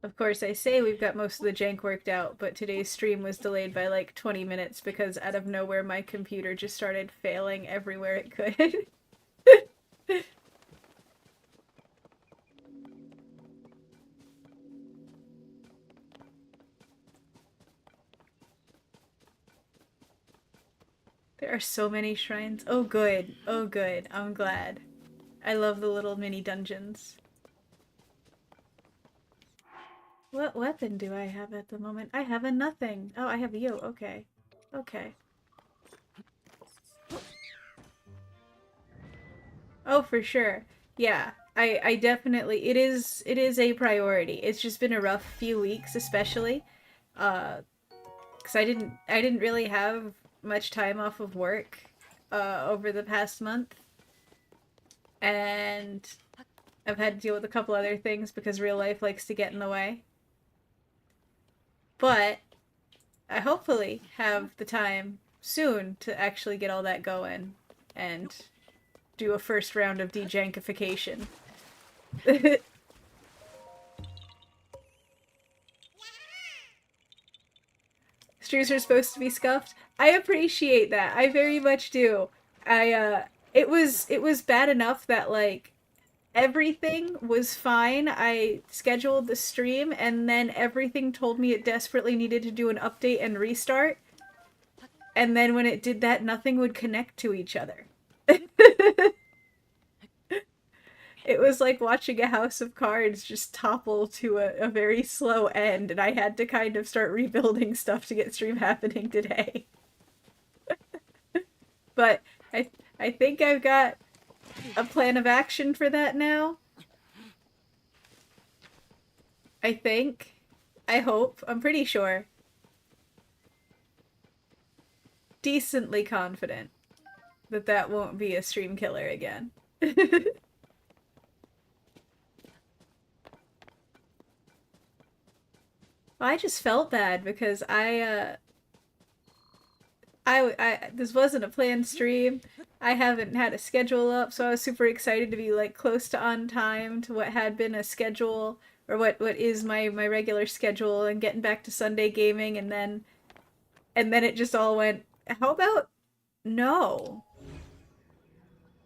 Of course, I say we've got most of the jank worked out, but today's stream was delayed by like 20 minutes because out of nowhere my computer just started failing everywhere it could. There are so many shrines. Oh good. Oh good. I'm glad. I love the little mini dungeons. What weapon do I have at the moment? I have a nothing. Oh, I have a yo. Okay. Okay. Oh, for sure. Yeah. I definitely it is a priority. It's just been a rough few weeks, especially. Cuz I didn't really have much time off of work over the past month. And I've had to deal with a couple other things because real life likes to get in the way. But I hopefully have the time soon to actually get all that going and do a first round of dejankification. Streams are supposed to be scuffed. I appreciate that. I very much do. It was bad enough that like everything was fine. I scheduled the stream and then everything told me it desperately needed to do an update and restart. And then when it did that, nothing would connect to each other. It was like watching a house of cards just topple to a very slow end, and I had to kind of start rebuilding stuff to get stream happening today. But I think I've got a plan of action for that now. I think. I hope. I'm pretty sure. Decently confident that that won't be a stream killer again. I just felt bad because this wasn't a planned stream. I haven't had a schedule up, so I was super excited to be like close to on time to what had been a schedule or what is my regular schedule and getting back to Sunday gaming and then it just all went, how about no?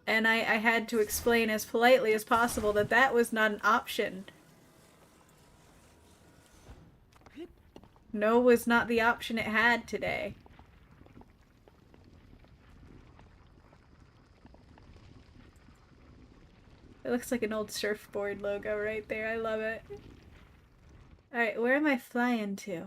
And I had to explain as politely as possible that that was not an option. No was not the option it had today. It looks like an old surfboard logo right there. I love it. Alright, where am I flying to?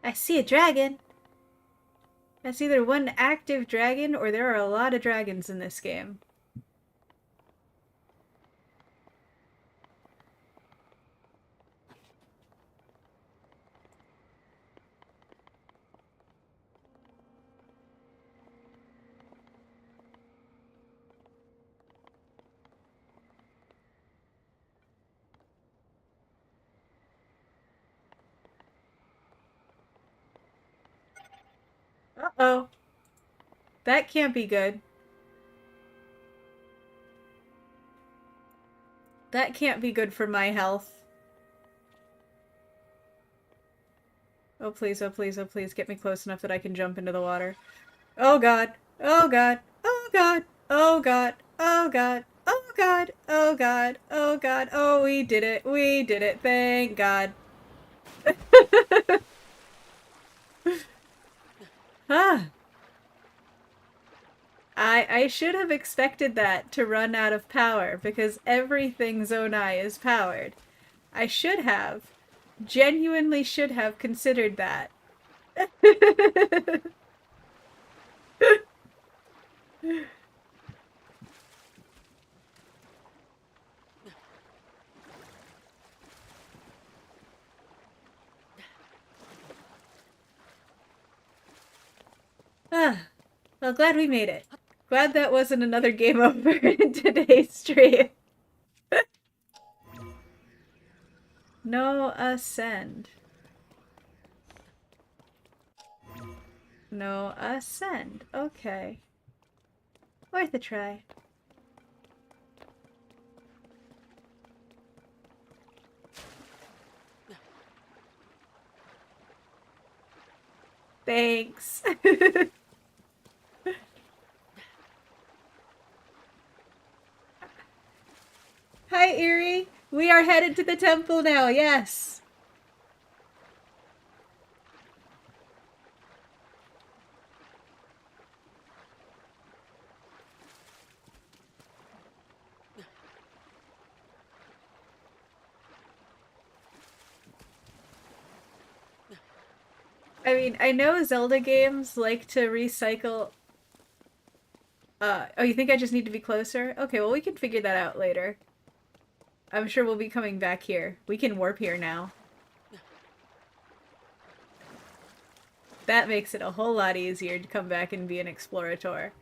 I see a dragon! That's either one active dragon or there are a lot of dragons in this game. Uh-oh. That can't be good. That can't be good for my health. Oh please, oh please, oh please, get me close enough that I can jump into the water. Oh god, oh god, oh god, oh god, oh god, oh god, oh god, oh god, oh we did it, thank god. Ah. I should have expected that to run out of power because everything Zonai is powered. I should have. Genuinely should have considered that. Ah, well, glad we made it. Glad that wasn't another game over in today's stream. No ascend. No ascend. Okay. Worth a try. Thanks. Hi, Eerie. We are headed to the temple now, yes. I mean, I know Zelda games like to recycle... oh, you think I just need to be closer? Okay, well we can figure that out later. I'm sure we'll be coming back here. We can warp here now. That makes it a whole lot easier to come back and be an explorator.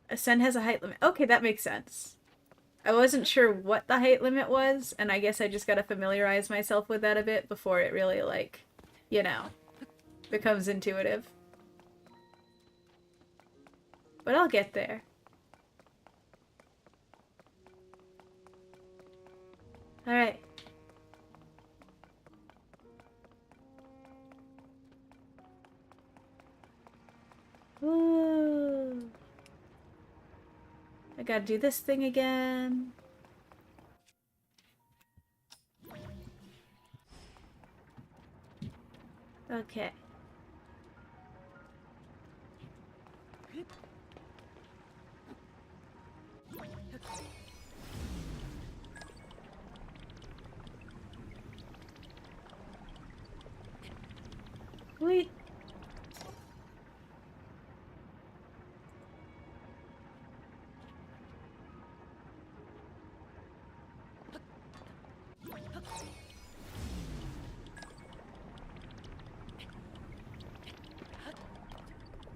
Ascend has a height limit. Okay, that makes sense. I wasn't sure what the height limit was, and I guess I just gotta familiarize myself with that a bit before it really, like, you know, becomes intuitive. But I'll get there. Alright. Ooh. I gotta do this thing again. Okay. Wait.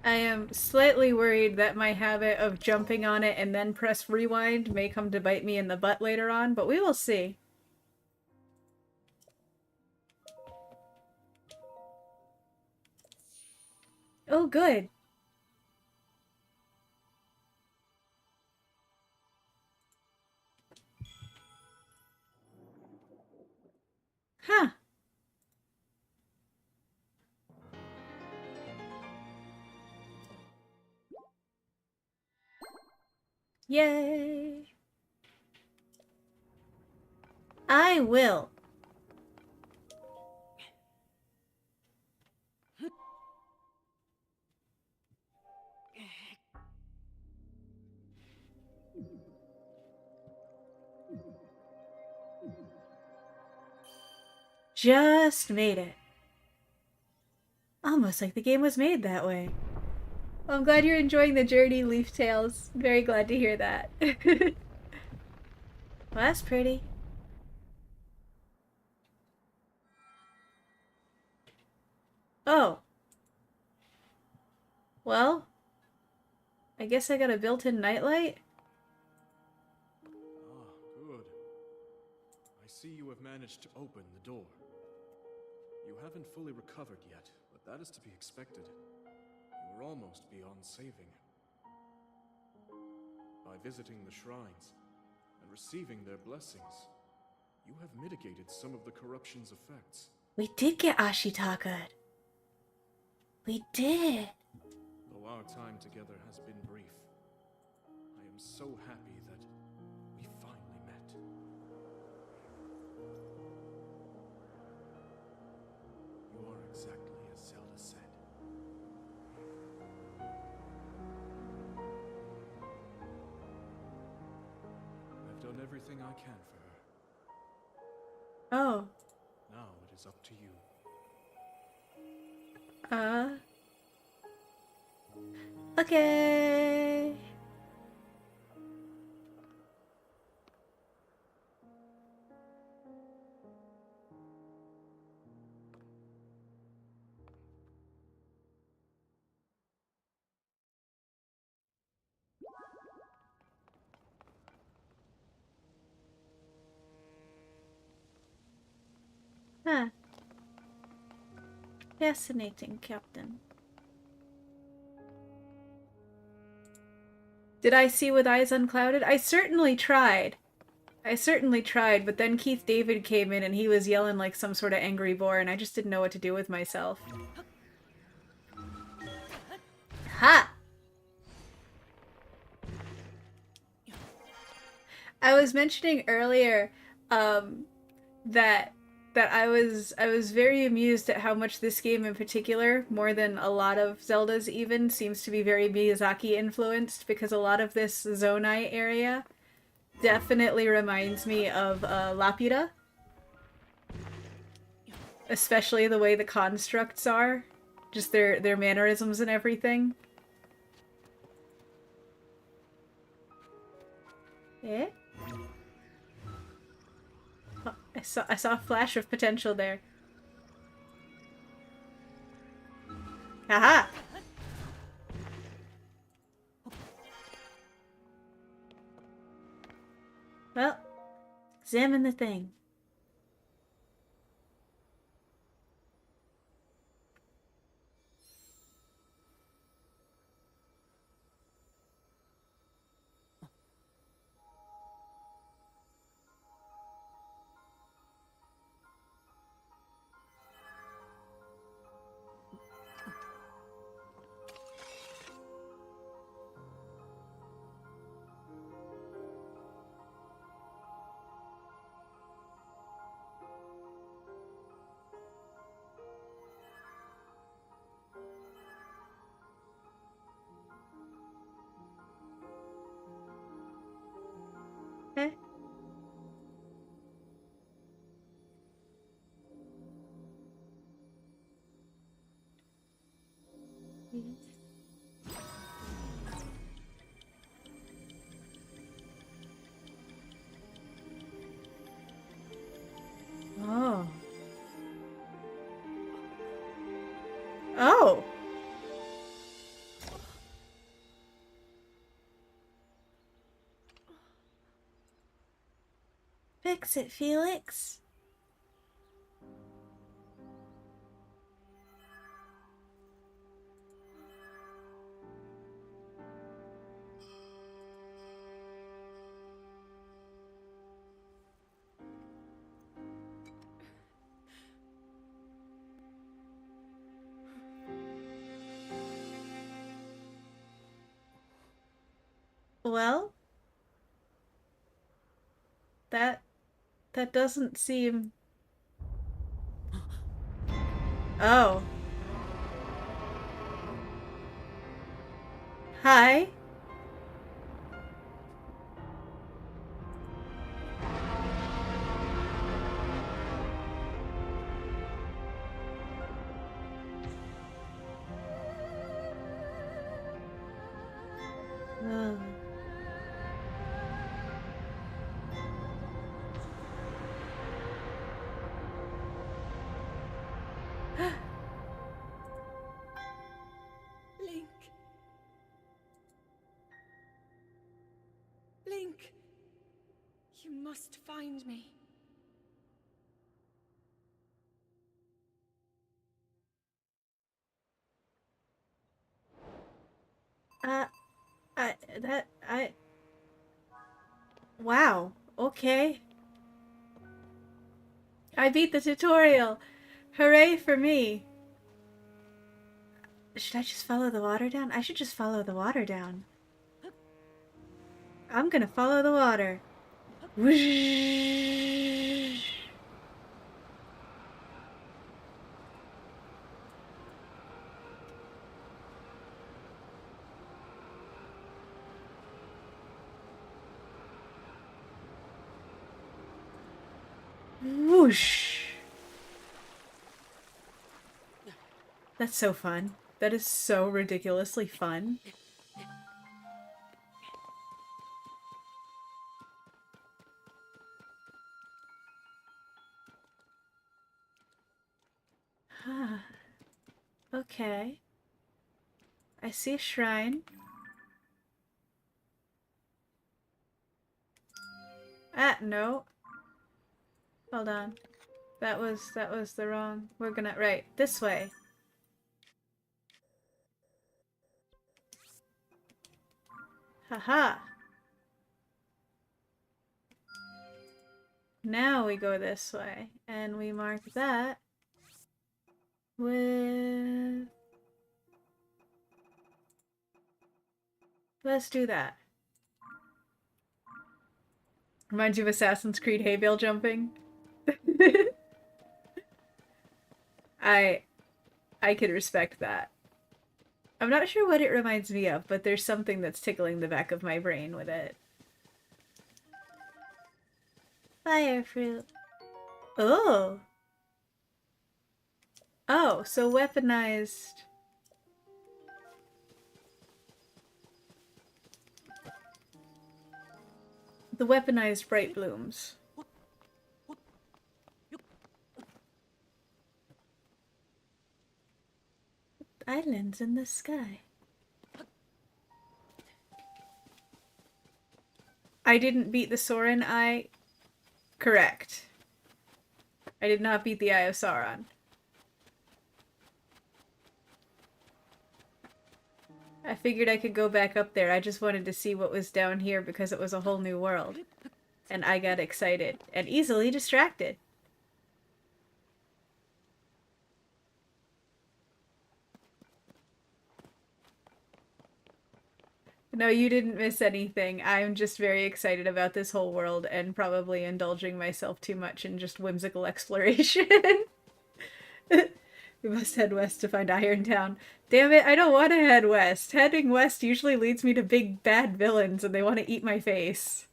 I am slightly worried that my habit of jumping on it and then press rewind may come to bite me in the butt later on, but we will see. Oh, good. Huh. Yay. I will. Just made it. Almost like the game was made that way. Well, I'm glad you're enjoying the journey, Leaf Tales. Very glad to hear that. Well, that's pretty. Oh. Well, I guess I got a built-in nightlight? Ah, good. I see you have managed to open the door. You haven't fully recovered yet, but that is to be expected. You were almost beyond saving. By visiting the shrines and receiving their blessings, you have mitigated some of the corruption's effects. We did get Ashitaka. We did. Though our time together has been brief, I am so happy that we finally met. You are exactly as Zelda said. I've done everything I can for her. Oh. Now it is up to you. Okay. Huh. Fascinating, Captain. Did I see with eyes unclouded? I certainly tried. But then Keith David came in and he was yelling like some sort of angry boar, and I just didn't know what to do with myself. Ha! I was mentioning earlier, that I was very amused at how much this game in particular, more than a lot of Zeldas even, seems to be very Miyazaki influenced, because a lot of this Zonai area definitely reminds me of Laputa. Especially the way the constructs are. Just their mannerisms and everything. Eh? Oh, I saw a flash of potential there. Haha! Well, examine the thing. Eh? Oh. Oh! Fix it, Felix. Well, that doesn't seem... Oh. Hi. Oh. Link. Link. You must find me. Uh, I... Wow. Okay. I beat the tutorial. Hooray for me. Should I just follow the water down? I should just follow the water down. I'm gonna follow the water. Whoosh. Whoosh. That's so fun. That is so ridiculously fun. Okay. I see a shrine. Ah, no. Hold on. That was the wrong. We're gonna right this way. Haha. Now we go this way, and we mark that with. Let's do that. Reminds you of Assassin's Creed hay bale jumping. I could respect that. I'm not sure what it reminds me of, but there's something that's tickling the back of my brain with it. Fire fruit. Oh. Oh, so weaponized. The weaponized bright blooms. Islands in the sky. I didn't beat the Soren Eye. Correct. I did not beat the Eye of Sauron. I figured I could go back up there. I just wanted to see what was down here because it was a whole new world. And I got excited and easily distracted. No, you didn't miss anything. I'm just very excited about this whole world and probably indulging myself too much in just whimsical exploration. We must head west to find Irontown. Damn it, I don't want to head west. Heading west usually leads me to big bad villains and they want to eat my face.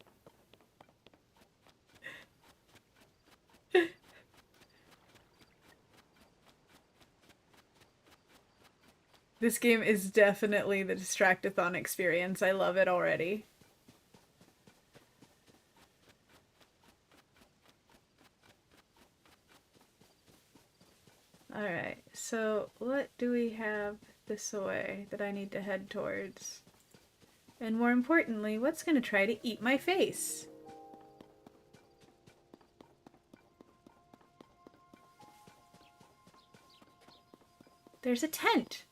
This game is definitely the Distractathon experience. I love it already. Alright, so what do we have this way that I need to head towards? And more importantly, what's gonna try to eat my face? There's a tent!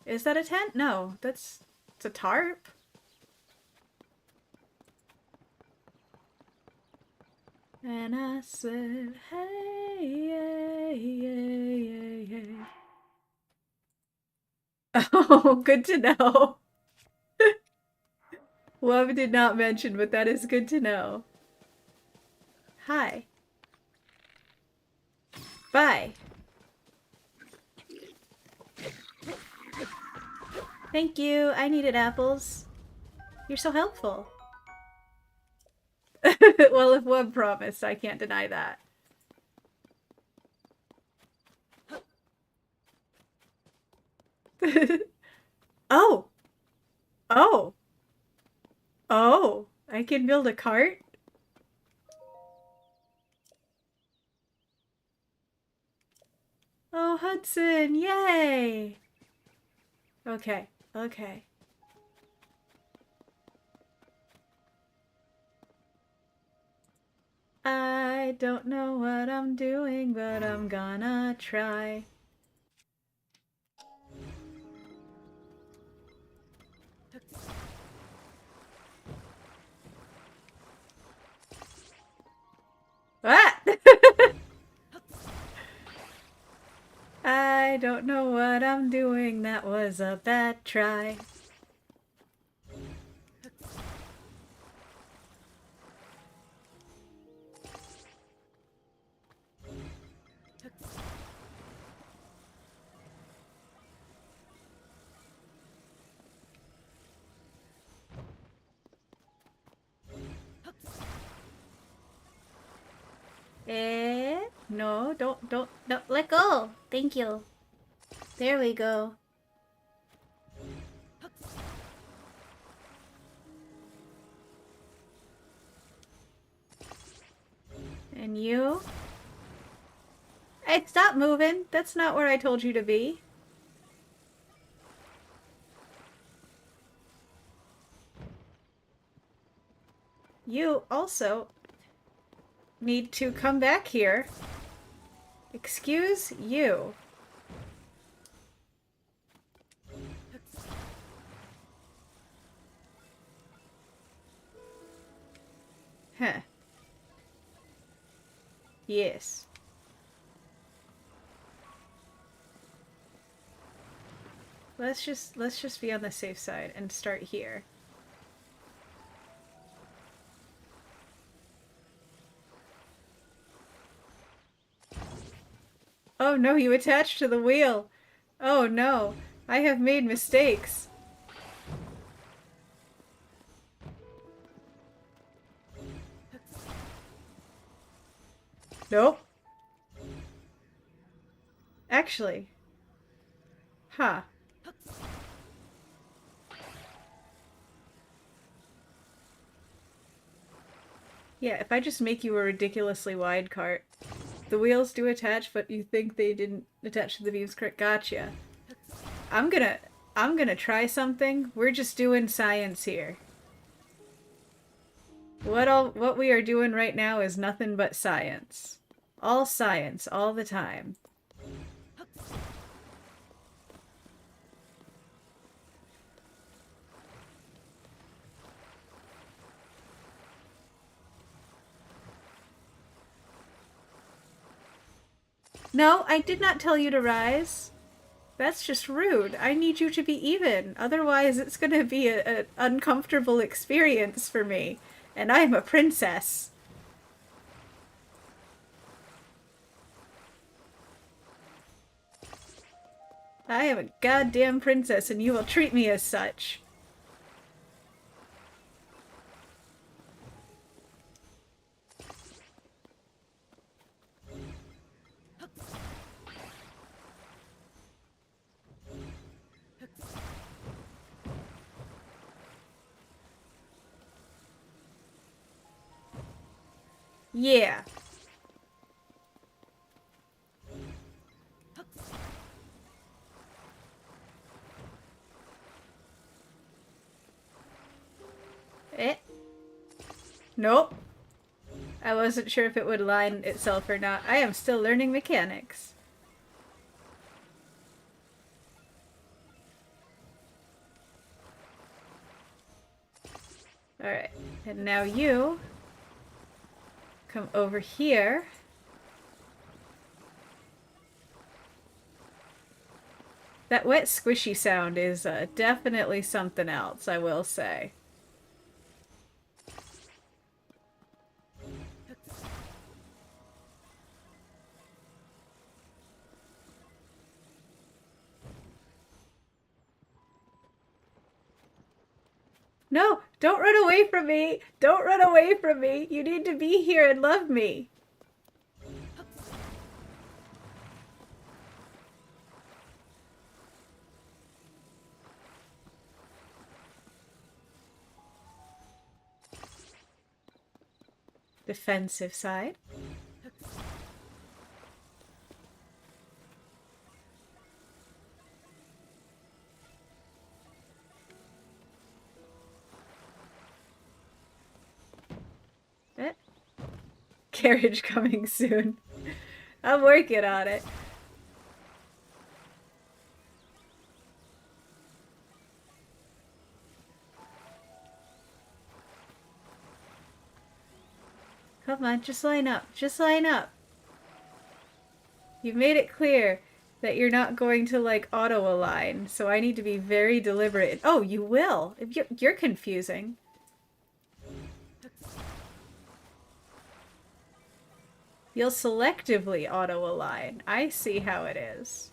Is that a tent? No, it's a tarp. And I said, hey, yeah, yeah, yeah, yeah. Oh, good to know. Love did not mention, but that is good to know. Hi. Bye. Thank you. I needed apples. You're so helpful. Well, if Wub promised, I can't deny that. Oh! Oh! Oh! I can build a cart? Oh, Hudson! Yay! Okay, okay. I don't know what I'm doing, but I'm gonna try. Ah! I don't know what I'm doing. That was a bad try. No, don't, let go. Thank you. There we go. And you? Hey, stop moving. That's not where I told you to be. You also need to come back here. Excuse you. Huh. Yes. Let's just be on the safe side and start here. Oh no, you attached to the wheel. Oh no, I have made mistakes. Nope. Actually. Huh. Yeah, if I just make you a ridiculously wide cart. The wheels do attach, but you think they didn't attach to the beams correct. Gotcha. I'm gonna try something. We're just doing science here. What we are doing right now is nothing but science. All science, all the time. No, I did not tell you to rise. That's just rude. I need you to be even. Otherwise, it's gonna be an uncomfortable experience for me. And I'm a princess. I am a goddamn princess, and you will treat me as such. Yeah. Eh? Nope. I wasn't sure if it would line itself or not. I am still learning mechanics. Alright. And now you come over here. That wet squishy sound is definitely something else, I will say. No, don't run away from me. Don't run away from me. You need to be here and love me. Defensive side. Eh? Carriage coming soon. I'm working on it. Come on, just line up. Just line up. You've made it clear that you're not going to, like, auto-align, so I need to be very deliberate. Oh, you will! You're confusing. You'll selectively auto-align. I see how it is.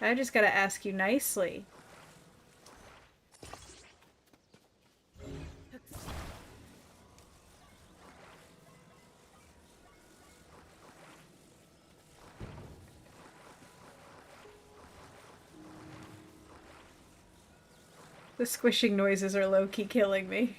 I just gotta ask you nicely. The squishing noises are low-key killing me.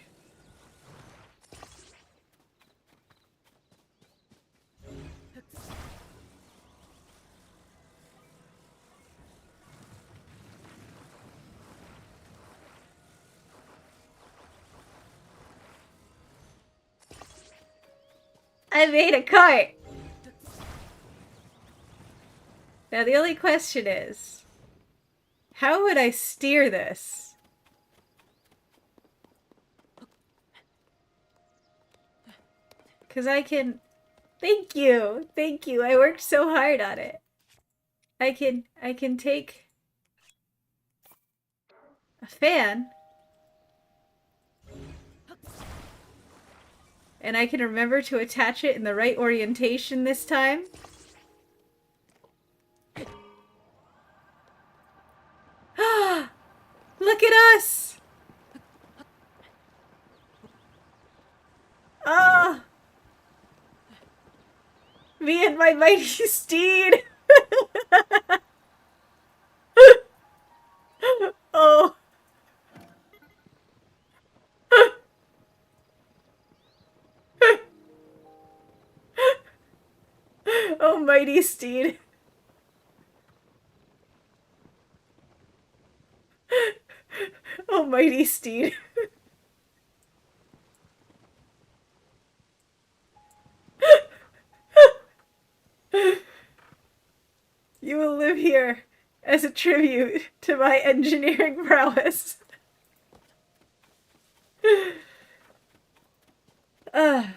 I made a cart! Now the only question is, how would I steer this? Because I can... Thank you! Thank you! I worked so hard on it. I can take a fan, and I can remember to attach it in the right orientation this time. Look at us! Ah! Me and my mighty steed! Oh! Oh, mighty steed. Oh, mighty steed. You will live here as a tribute to my engineering prowess. I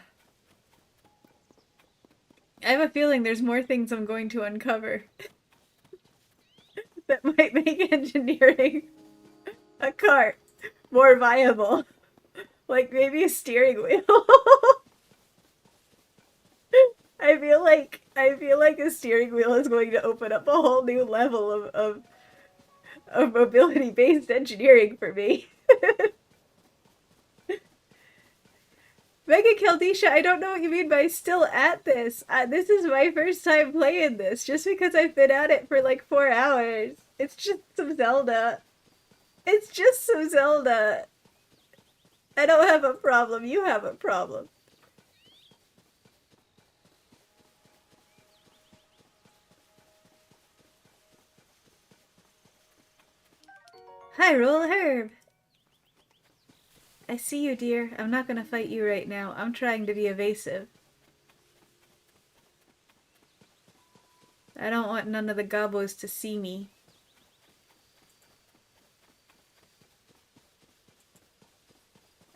have a feeling there's more things I'm going to uncover that might make engineering a cart more viable. Like maybe a steering wheel. I feel like a steering wheel is going to open up a whole new level of mobility based engineering for me. Mega Keldisha, I don't know what you mean by still at this. This is my first time playing this, just because I've been at it for like 4 hours. It's just some Zelda. It's just some Zelda. I don't have a problem. You have a problem. Hi, Roll Herb. I see you, dear. I'm not gonna fight you right now. I'm trying to be evasive. I don't want none of the gobos to see me.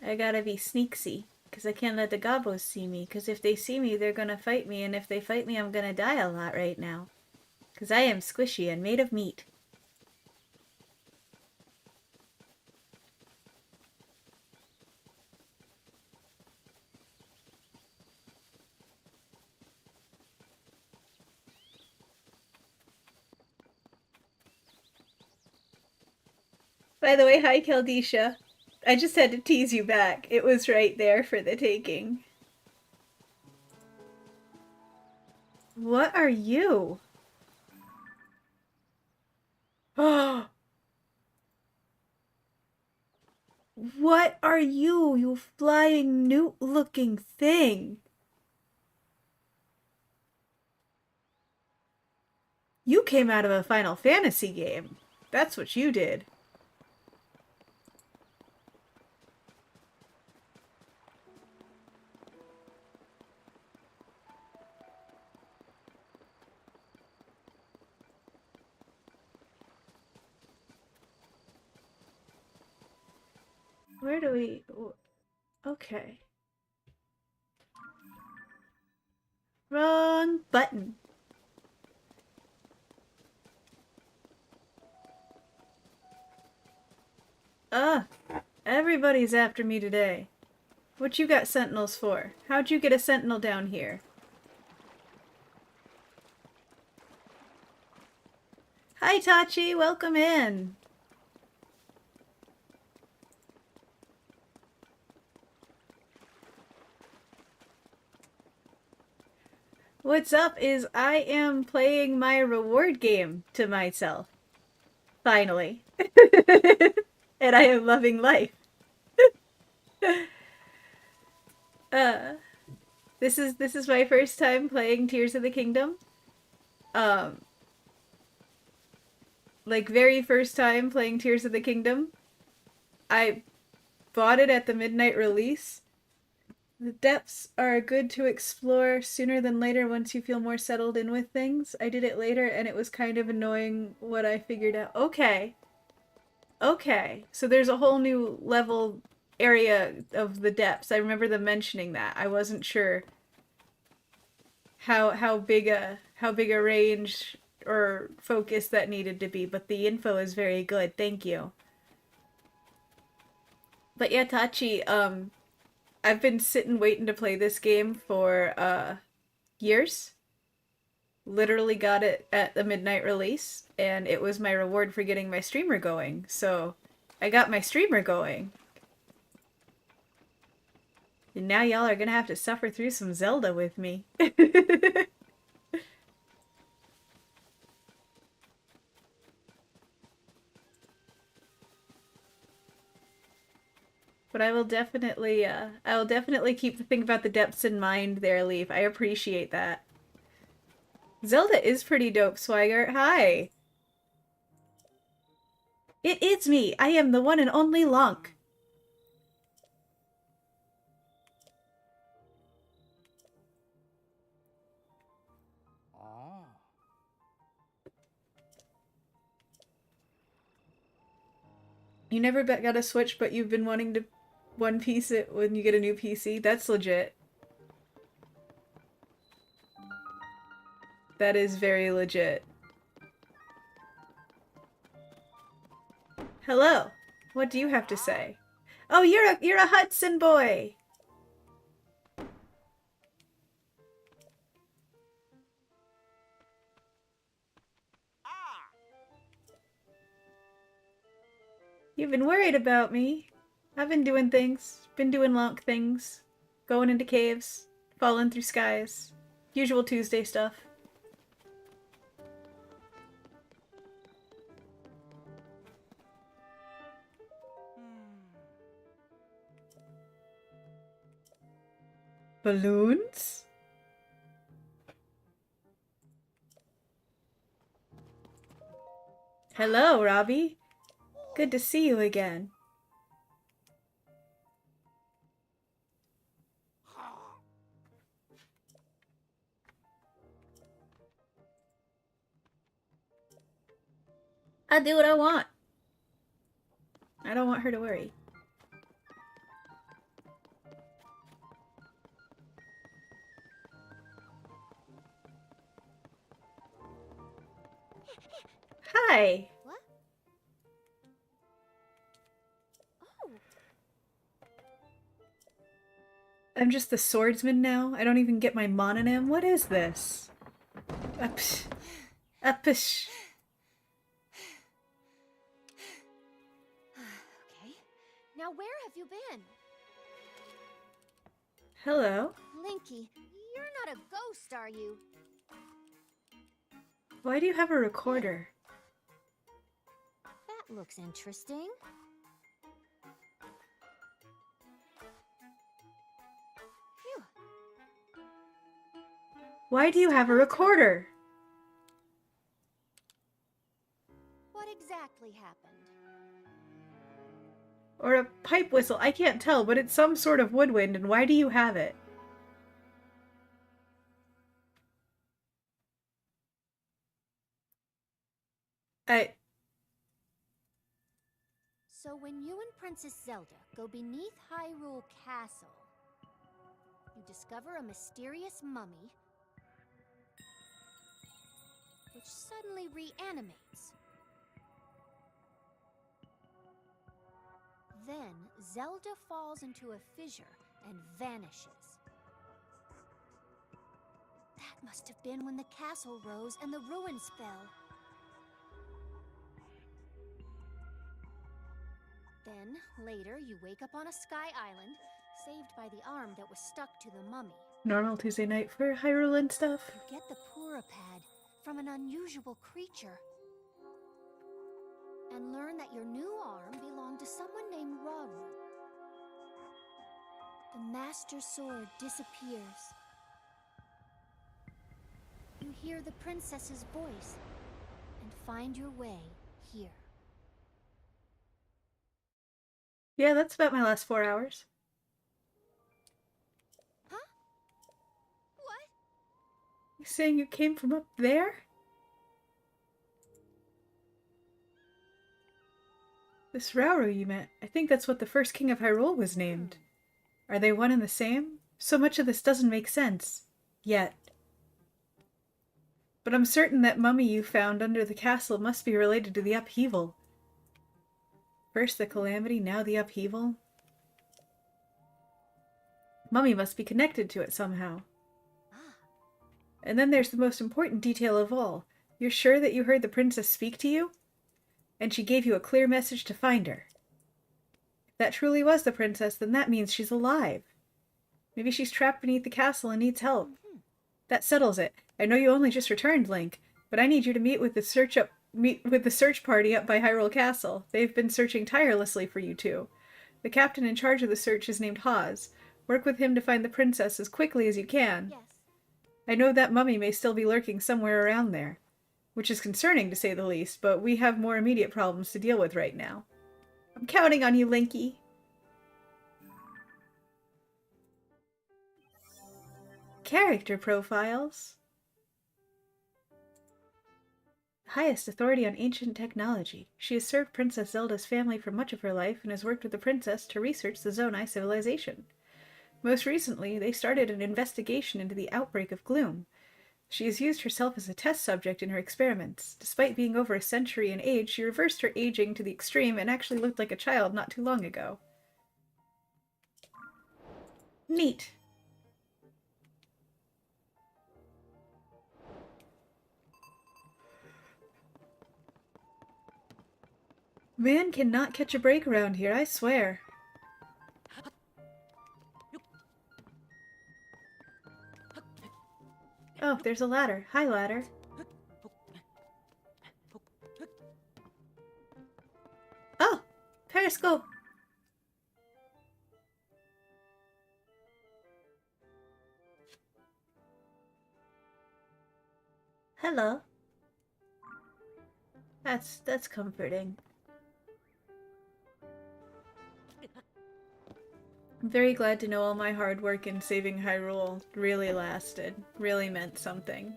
I gotta be sneaksy, because I can't let the gobos see me, because if they see me, they're gonna fight me, and if they fight me, I'm gonna die a lot right now. Because I am squishy and made of meat. By the way, hi Keldisha. I just had to tease you back. It was right there for the taking. What are you? Oh! What are you, you flying newt-looking thing? You came out of a Final Fantasy game. That's what you did. Where do we... Okay. wrong button. Everybody's after me today. What you got sentinels for? How'd you get a sentinel down here? Hi, Tachi. Welcome in. What's up is I am playing my reward game to myself. Finally. And I am loving life. This is my first time playing Tears of the Kingdom. Like very first time playing Tears of the Kingdom. I bought it at the midnight release. The depths are good to explore sooner than later once you feel more settled in with things. I did it later and it was kind of annoying what I figured out. Okay. Okay. So there's a whole new level area of the depths. I remember them mentioning that. I wasn't sure how big a range or focus that needed to be, but the info is very good. Thank you. But yeah, Tachi, I've been sitting waiting to play this game for years. Literally got it at the midnight release, and it was my reward for getting my streamer going. So I got my streamer going. And now y'all are gonna have to suffer through some Zelda with me. But I will definitely keep the thing about the depths in mind there, Leaf. I appreciate that. Zelda is pretty dope, Swigert. Hi! It is me! I am the one and only Lonk! You never got a Switch, but you've been wanting to One Piece it when you get a new PC? That's legit. That is very legit. Hello. What do you have to say? Oh, you're a Hudson boy. You've been worried about me. I've been doing things. Been doing Lonk things. Going into caves. Falling through skies. Usual Tuesday stuff. Balloons? Hello, Robbie. Good to see you again. I do what I want. I don't want her to worry. Hi. What? Oh. I'm just the swordsman now. I don't even get my mononym. What is this? Upsh. Upsh. Okay. Now where have you been? Hello. Linky, you're not a ghost, are you? Why do you have a recorder? That looks interesting. Phew. Why do you have a recorder? What exactly happened? Or a pipe whistle? I can't tell, but it's some sort of woodwind, and why do you have it? So when you and Princess Zelda go beneath Hyrule Castle, you discover a mysterious mummy, suddenly reanimates. Then, Zelda falls into a fissure and vanishes. That must have been when the castle rose and the ruins fell. Then, later, you wake up on a sky island, saved by the arm that was stuck to the mummy. Normal Tuesday night for Hyrule and stuff. You get the Purapad from an unusual creature. And learn that your new arm belonged to someone named Rauru. The Master Sword disappears. You hear the princess's voice and find your way here. Yeah, that's about my last 4 hours. Huh? What? You saying you came from up there? This Rauru you met, I think that's what the first king of Hyrule was named. Are they one and the same? So much of this doesn't make sense. Yet. But I'm certain that mummy you found under the castle must be related to the upheaval. First the calamity, now the upheaval. Mummy must be connected to it somehow. And then there's the most important detail of all. You're sure that you heard the princess speak to you? And she gave you a clear message to find her. If that truly was the princess, then that means she's alive. Maybe she's trapped beneath the castle and needs help. That settles it. I know you only just returned, Link, but I need you to meet with the search party up by Hyrule Castle. They've been searching tirelessly for you two. The captain in charge of the search is named Haz. Work with him to find the princess as quickly as you can. Yes. I know that mummy may still be lurking somewhere around there, which is concerning to say the least, but we have more immediate problems to deal with right now. I'm counting on you, Linky. Character profiles. Highest authority on ancient technology. She has served Princess Zelda's family for much of her life and has worked with the princess to research the Zonai civilization. Most recently, they started an investigation into the outbreak of gloom. She has used herself as a test subject in her experiments. Despite being over a century in age, she reversed her aging to the extreme and actually looked like a child not too long ago. Neat. Man cannot catch a break around here, I swear. Oh, there's a ladder. Hi, ladder. Oh! Periscope! Hello. That's comforting. I'm very glad to know all my hard work in saving Hyrule really lasted. Really meant something.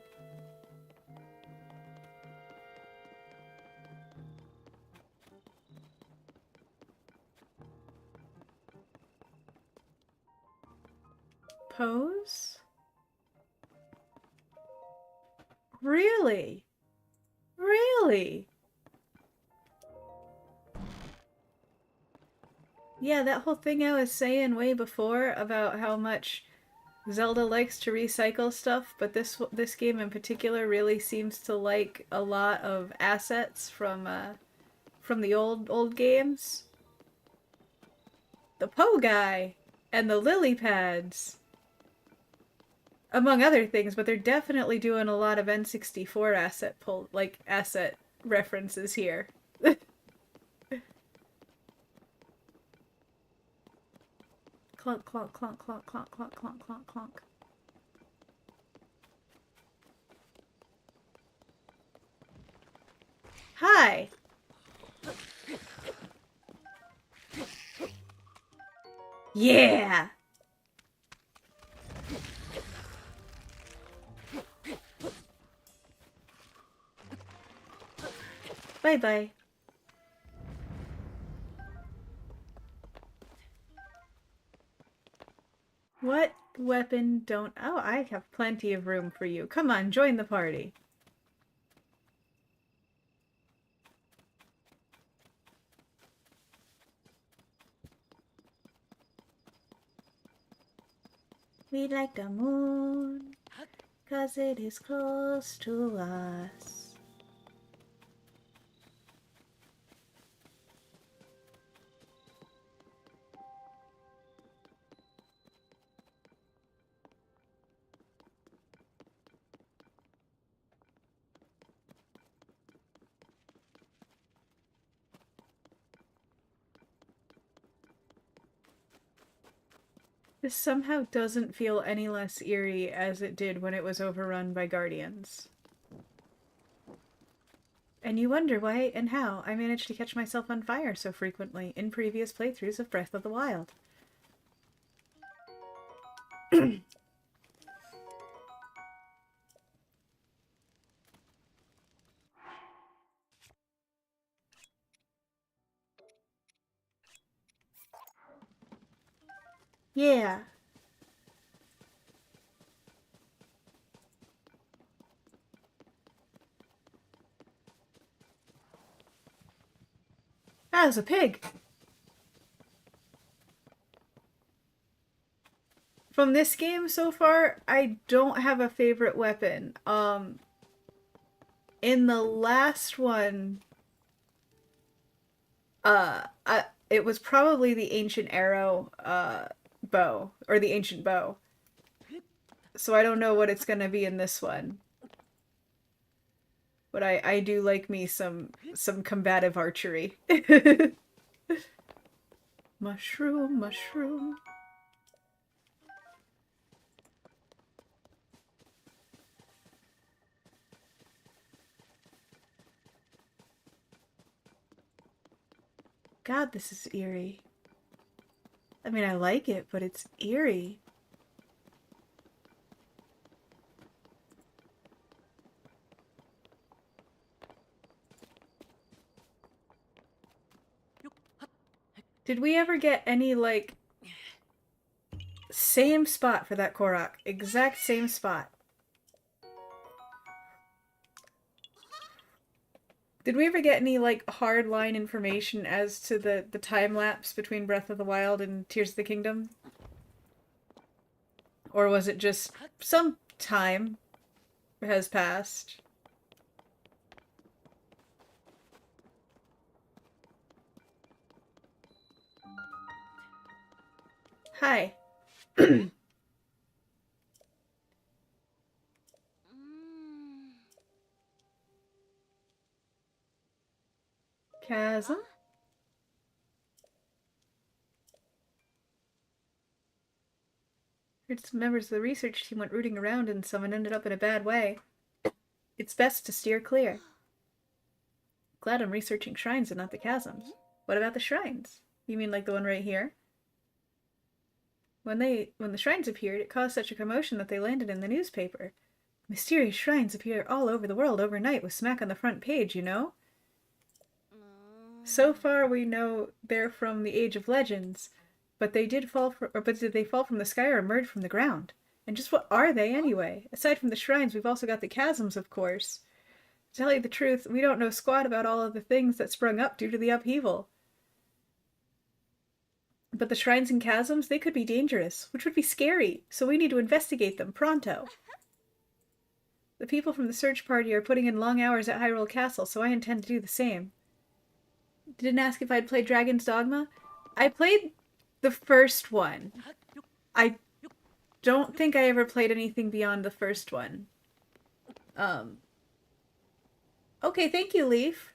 Pose? Really? Really? Yeah, that whole thing I was saying way before about how much Zelda likes to recycle stuff, but this game in particular really seems to like a lot of assets from the old games. The Poe guy and the lily pads, among other things, but they're definitely doing a lot of N64 asset references here. Clunk, clunk, clunk, clunk, clunk, clunk, clunk, clunk, clunk. Hi! Yeah! Bye-bye. What weapon don't... Oh, I have plenty of room for you. Come on, join the party. We like the moon, 'cause it is close to us. This somehow doesn't feel any less eerie as it did when it was overrun by guardians. And you wonder why and how I managed to catch myself on fire so frequently in previous playthroughs of Breath of the Wild. Yeah. That was a pig. From this game so far, I don't have a favorite weapon. In the last one, it was probably the ancient arrow, bow, or the ancient bow. So I don't know what it's gonna be in this one. But I do like me some combative archery. Mushroom, mushroom. God, this is eerie. I mean, I like it, but it's eerie. Did we ever get any, like, same spot for that Korok? Exact same spot. Did we ever get any, like, hard line information as to the time lapse between Breath of the Wild and Tears of the Kingdom? Or was it just some time has passed? Hi. Chasm? Heard some members of the research team went rooting around and someone ended up in a bad way. It's best to steer clear. Glad I'm researching shrines and not the chasms. What about the shrines? You mean like the one right here? When the shrines appeared, it caused such a commotion that they landed in the newspaper. Mysterious shrines appear all over the world overnight with smack on the front page, you know? So far we know they're from the Age of Legends, but did they fall from the sky or emerge from the ground? And just what are they anyway? Aside from the shrines, we've also got the chasms, of course. To tell you the truth, we don't know squat about all of the things that sprung up due to the upheaval. But the shrines and chasms, they could be dangerous, which would be scary, so we need to investigate them pronto. The people from the search party are putting in long hours at Hyrule Castle, so I intend to do the same. Didn't ask if I'd played Dragon's Dogma. I played the first one. I don't think I ever played anything beyond the first one. Okay, thank you, Leaf.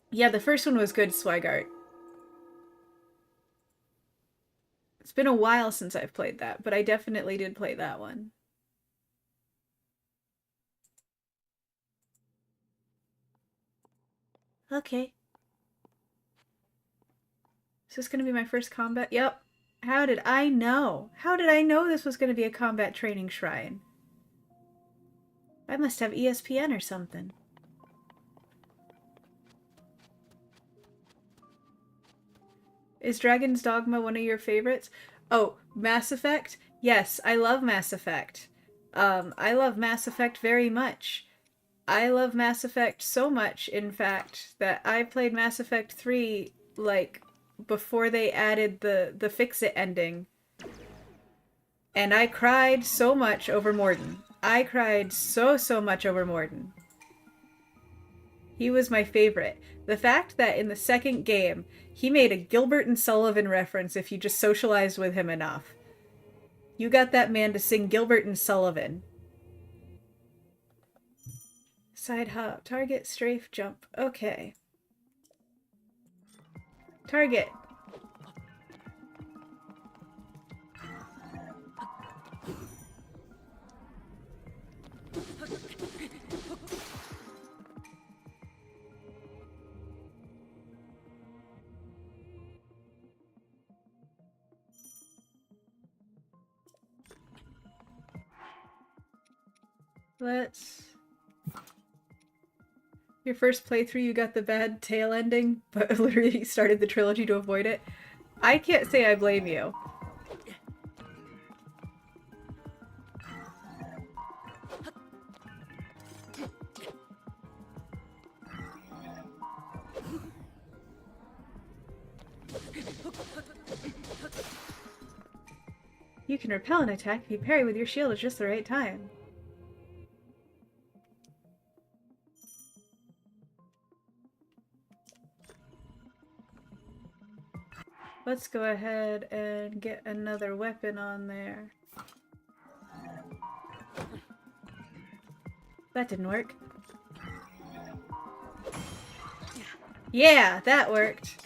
Yeah, the first one was good, Swigart. It's been a while since I've played that, but I definitely did play that one. Okay. Is this gonna be my first combat? Yep. How did I know? How did I know this was gonna be a combat training shrine? I must have ESPN or something. Is Dragon's Dogma one of your favorites? Oh, Mass Effect? Yes, I love Mass Effect. I love Mass Effect very much. I love Mass Effect so much, in fact, that I played Mass Effect 3 like before they added the fix-it ending. And I cried so much over Morden. I cried so much over Morden. He was my favorite. The fact that in the second game, he made a Gilbert and Sullivan reference if you just socialized with him enough. You got that man to sing Gilbert and Sullivan. Side hop. Target, strafe, jump. Okay. Target. Let's... Your first playthrough, you got the bad tail ending, but literally started the trilogy to avoid it. I can't say I blame you. You can repel an attack if you parry with your shield at just the right time. Let's go ahead and get another weapon on there. That didn't work. Yeah, that worked.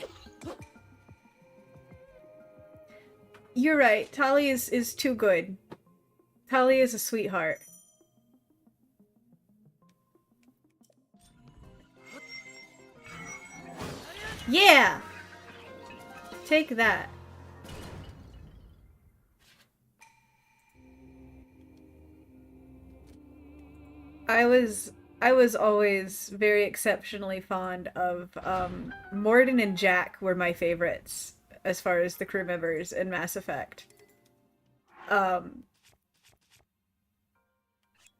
You're right. Tali is too good. Tali is a sweetheart. Yeah! Take that. I was always very exceptionally fond of Morden and Jack were my favorites as far as the crew members in Mass Effect.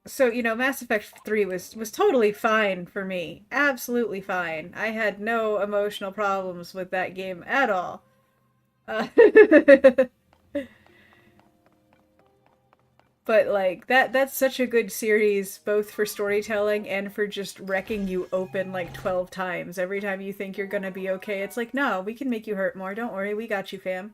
So, you know, Mass Effect 3 was totally fine for me. Absolutely fine. I had no emotional problems with that game at all. But like that's such a good series both for storytelling and for just wrecking you open like 12 times. Every time you think you're gonna be okay, it's like, no, we can make you hurt more. Don't worry, we got you, fam.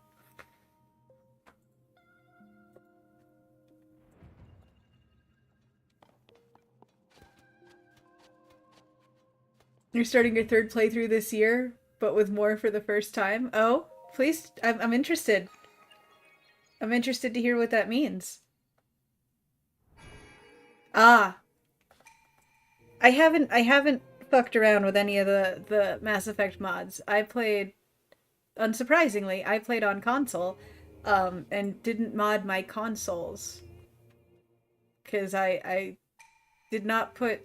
You're starting your third playthrough this year, but with more for the first time. Oh, please, I'm interested. I'm interested to hear what that means. Ah, I haven't fucked around with any of the Mass Effect mods. I played, unsurprisingly, I played on console, and didn't mod my consoles because I did not put,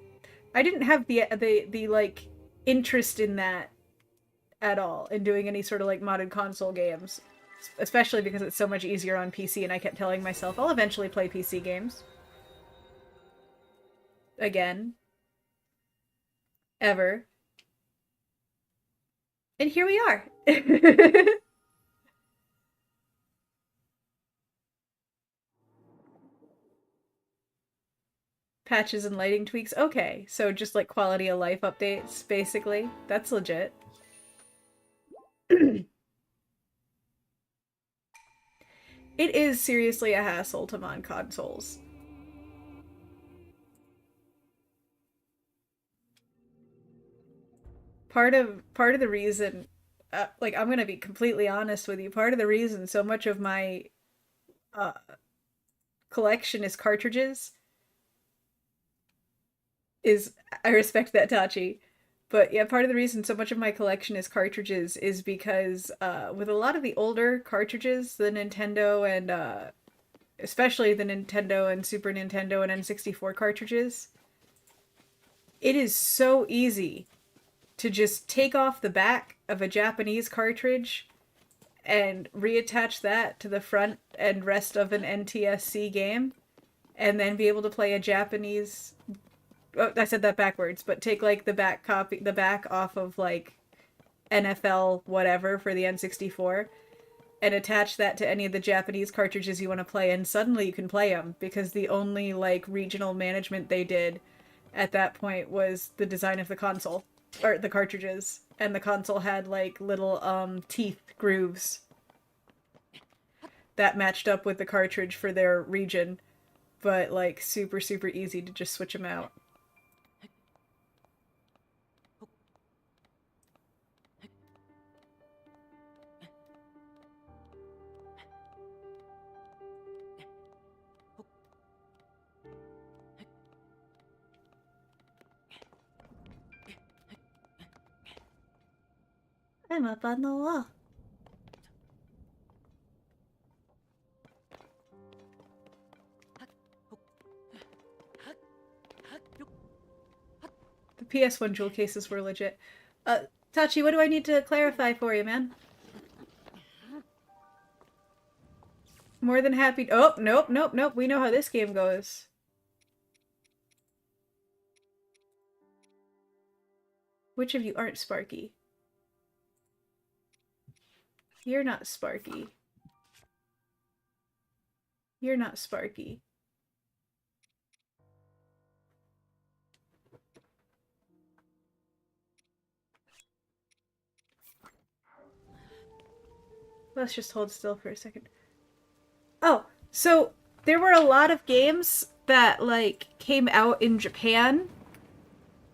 I didn't have the like interest in that at all in doing any sort of like modded console games, especially because it's so much easier on PC. And I kept telling myself I'll eventually play PC games again. Ever. And here we are. Patches and lighting tweaks. Okay, so just like quality of life updates, basically. That's legit. It is seriously a hassle to mod consoles. Part of the reason, like, I'm gonna be completely honest with you, part of the reason so much of my uh, collection is cartridges is, I respect that, Tachi, but yeah, part of the reason so much of my collection is cartridges is because with a lot of the older cartridges, the Nintendo and especially the Nintendo and Super Nintendo and N64 cartridges, it is so easy to just take off the back of a Japanese cartridge and reattach that to the front and rest of an NTSC game and then be able to play a Japanese. Oh, I said that backwards, but take like the back off of like NFL whatever for the N64, and attach that to any of the Japanese cartridges you want to play, and suddenly you can play them, because the only like regional management they did at that point was the design of the console or the cartridges, and the console had like little teeth grooves that matched up with the cartridge for their region, but like super easy to just switch them out. I'm up on the wall. The PS1 jewel cases were legit. Tachi, what do I need to clarify for you, man? More than happy. Oh, nope. We know how this game goes. Which of you aren't Sparky? You're not Sparky. You're not Sparky. Let's just hold still for a second. Oh, so there were a lot of games that like came out in Japan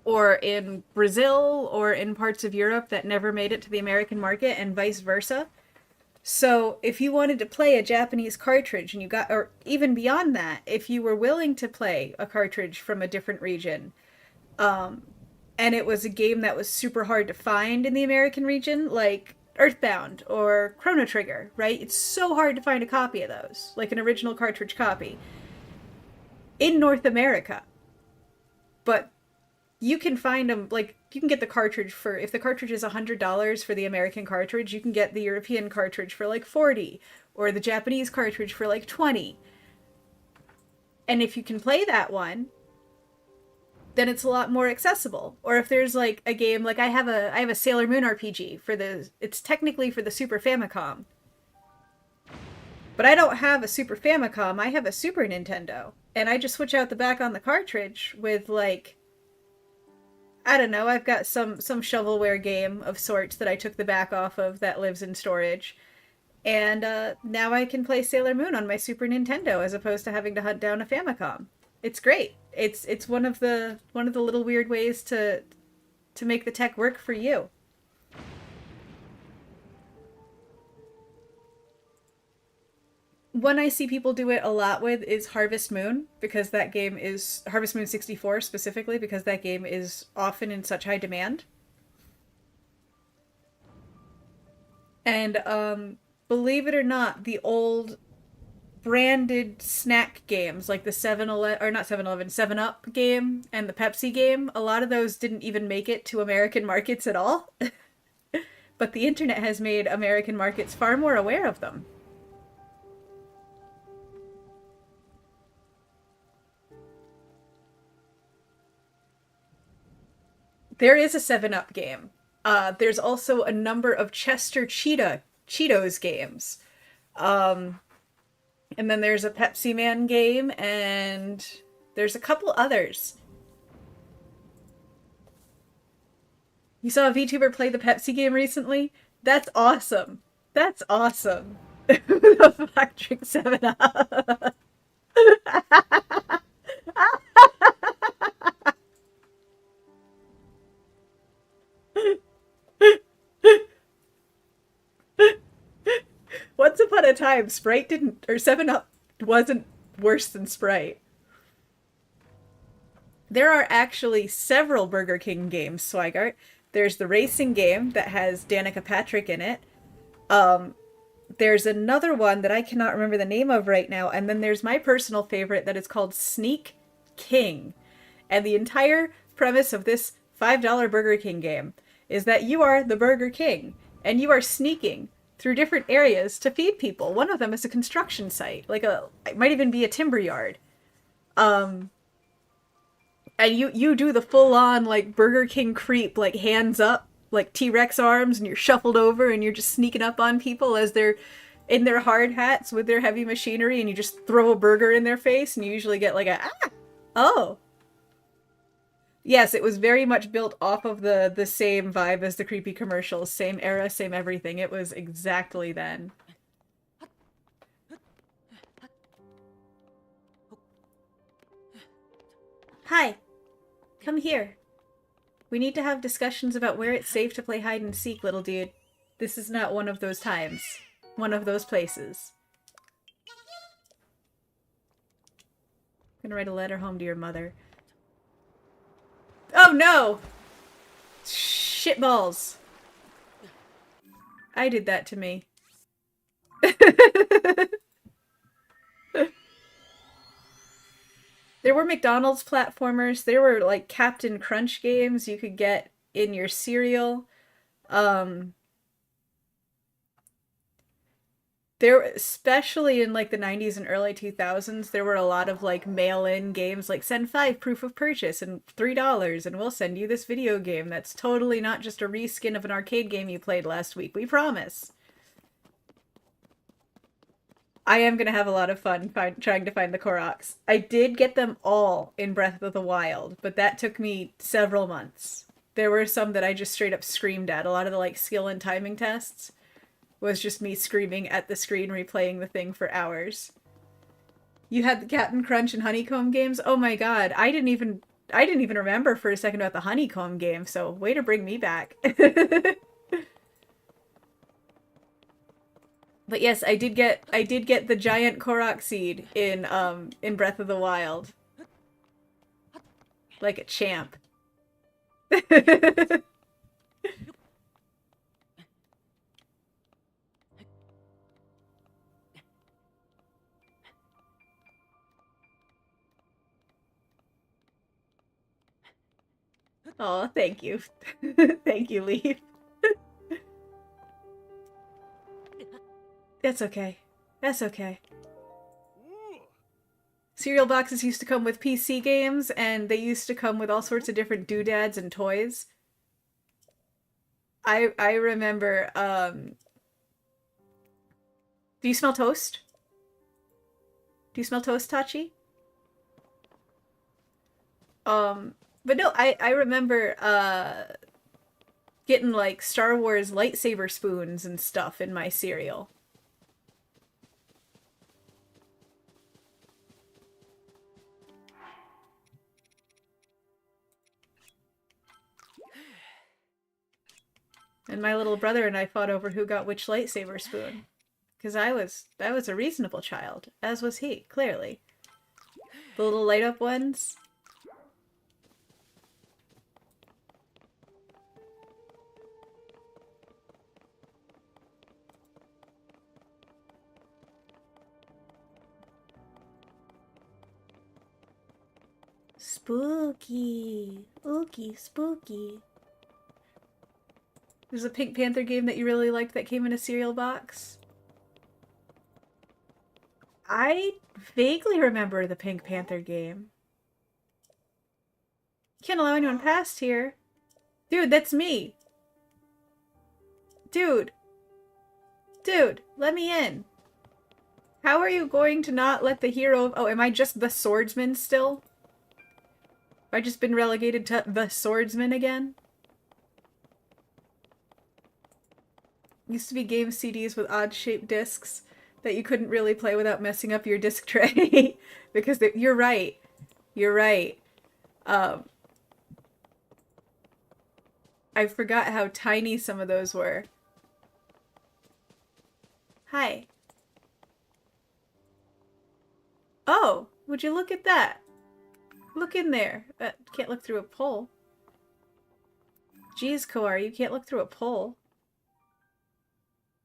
or in Brazil or in parts of Europe that never made it to the American market, and vice versa. So if you wanted to play a Japanese cartridge and you got, or even beyond that, if you were willing to play a cartridge from a different region, and it was a game that was super hard to find in the American region, like Earthbound or Chrono Trigger, right? It's so hard to find a copy of those, like an original cartridge copy, in North America. But you can find them, like, you can get the cartridge for, if the cartridge is $100 for the American cartridge, you can get the European cartridge for like 40, or the Japanese cartridge for like 20. And if you can play that one, then it's a lot more accessible. Or if there's like a game, like I have a Sailor Moon RPG for it's technically for the Super Famicom. But I don't have a Super Famicom, I have a Super Nintendo. And I just switch out the back on the cartridge with like, I don't know, I've got some shovelware game of sorts that I took the back off of that lives in storage. And now I can play Sailor Moon on my Super Nintendo as opposed to having to hunt down a Famicom. It's great. It's one of the little weird ways to make the tech work for you. One I see people do it a lot with is Harvest Moon, because that game is Harvest Moon 64 specifically, because that game is often in such high demand. And believe it or not, the old branded snack games like the 7-Eleven, or not 7-Eleven, 7-Up game and the Pepsi game, a lot of those didn't even make it to American markets at all. But the internet has made American markets far more aware of them. There is a 7-Up game. There's also a number of Chester Cheetos games. And then there's a Pepsi Man game, and there's a couple others. You saw a VTuber play the Pepsi game recently? That's awesome. That's awesome. Who the fuck drinks 7-Up? Once upon a time, Sprite didn't, or 7-Up wasn't worse than Sprite. There are actually several Burger King games, Swigart. There's the racing game that has Danica Patrick in it. There's another one that I cannot remember the name of right now, and then there's my personal favorite that is called Sneak King. And the entire premise of this $5 Burger King game is that you are the Burger King, and you are sneaking through different areas to feed people. One of them is a construction site, it might even be a timber yard. And you do the full-on, like, Burger King creep, like, hands up, like T-Rex arms, and you're shuffled over, and you're just sneaking up on people as they're in their hard hats with their heavy machinery, and you just throw a burger in their face, and you usually get like a, ah! Oh! Yes, it was very much built off of the same vibe as the creepy commercials. Same era, same everything. It was exactly then. Hi! Come here. We need to have discussions about where it's safe to play hide and seek, little dude. This is not one of those times. One of those places. I'm gonna write a letter home to your mother. Oh no! Shitballs. I did that to me. There were McDonald's platformers. There were like Captain Crunch games you could get in your cereal. There, especially in like the 90s and early 2000s, there were a lot of like mail-in games like send 5 proof of purchase and $3 and we'll send you this video game that's totally not just a reskin of an arcade game you played last week. We promise. I am going to have a lot of fun trying to find the Koroks. I did get them all in Breath of the Wild, but that took me several months. There were some that I just straight up screamed at. A lot of the like skill and timing tests was just me screaming at the screen, replaying the thing for hours. You had the Captain Crunch and Honeycomb games? Oh my god, I didn't even remember for a second about the Honeycomb game, so way to bring me back. But yes, I did get the giant Korok seed in Breath of the Wild. Like a champ. Oh, thank you. Thank you, Leaf. That's okay. That's okay. Cereal boxes used to come with PC games, and they used to come with all sorts of different doodads and toys. I remember, do you smell toast? Do you smell toast, Tachi? But no, I remember, getting, like, Star Wars lightsaber spoons and stuff in my cereal. And my little brother and I fought over who got which lightsaber spoon. Because I was a reasonable child, as was he, clearly. The little light-up ones. Spooky. Ooky, spooky. There's a Pink Panther game that you really liked that came in a cereal box. I vaguely remember the Pink Panther game. Can't allow anyone past here. Dude, that's me. Dude. Dude, let me in. How are you going to not let the hero... Oh, am I just the swordsman still? Have I just been relegated to the swordsman again? Used to be game CDs with odd-shaped discs that you couldn't really play without messing up your disc tray. Because you're right. You're right. I forgot how tiny some of those were. Hi. Oh, would you look at that? Look in there. Can't look through a pole. Jeez, Koar, you can't look through a pole.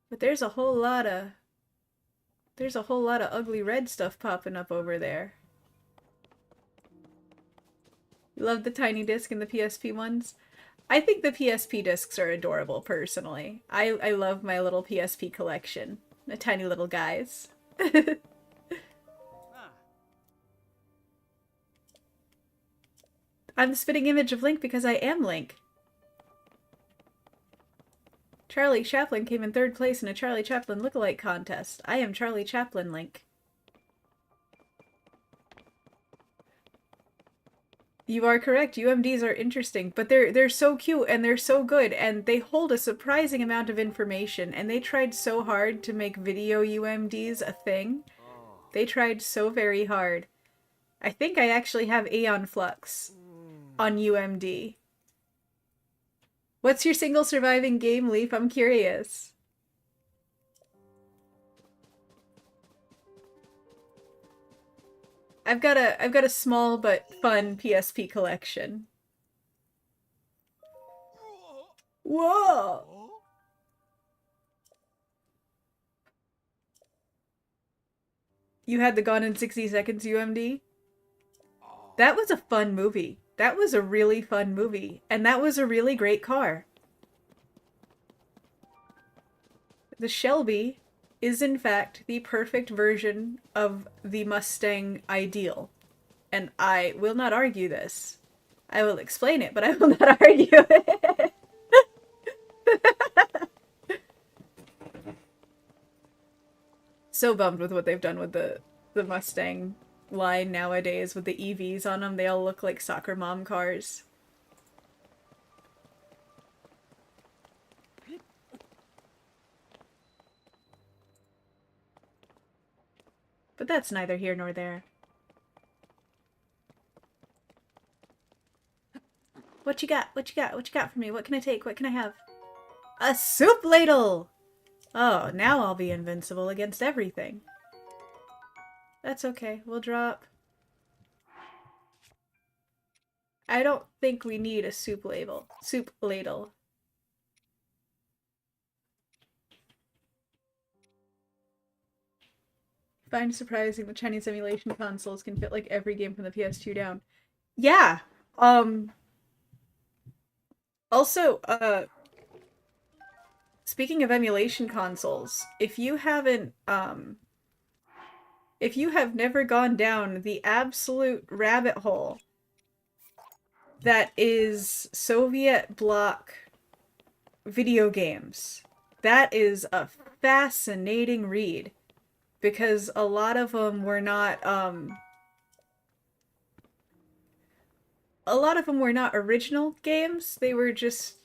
But there's a whole lot of ugly red stuff popping up over there. You love the tiny disc and the PSP ones? I think the PSP discs are adorable, personally. I love my little PSP collection. The tiny little guys. I'm the spitting image of Link because I am Link. Charlie Chaplin came in 3rd place in a Charlie Chaplin lookalike contest. I am Charlie Chaplin Link. You are correct. UMDs are interesting, but they're so cute and they're so good and they hold a surprising amount of information and they tried so hard to make video UMDs a thing. They tried so very hard. I think I actually have Aeon Flux on UMD. What's your single surviving game, Leaf? I'm curious. I've got a small but fun PSP collection. Whoa! You had the Gone in 60 Seconds UMD? That was a fun movie. That was a really fun movie. And that was a really great car. The Shelby is in fact the perfect version of the Mustang ideal. And I will not argue this. I will explain it, but I will not argue it. So bummed with what they've done with the Mustang line nowadays with the EVs on them. They all look like soccer mom cars. But that's neither here nor there. What you got? What you got? What you got for me? What can I take? What can I have? A soup ladle! Oh, now I'll be invincible against everything. That's okay. We'll drop. I don't think we need a soup ladle. Soup ladle. Find surprising the Chinese emulation consoles can fit like every game from the PS2 down. Yeah. Also, speaking of emulation consoles, if you have never gone down the absolute rabbit hole that is Soviet bloc video games, that is a fascinating read. Because a lot of them were not, original games. They were just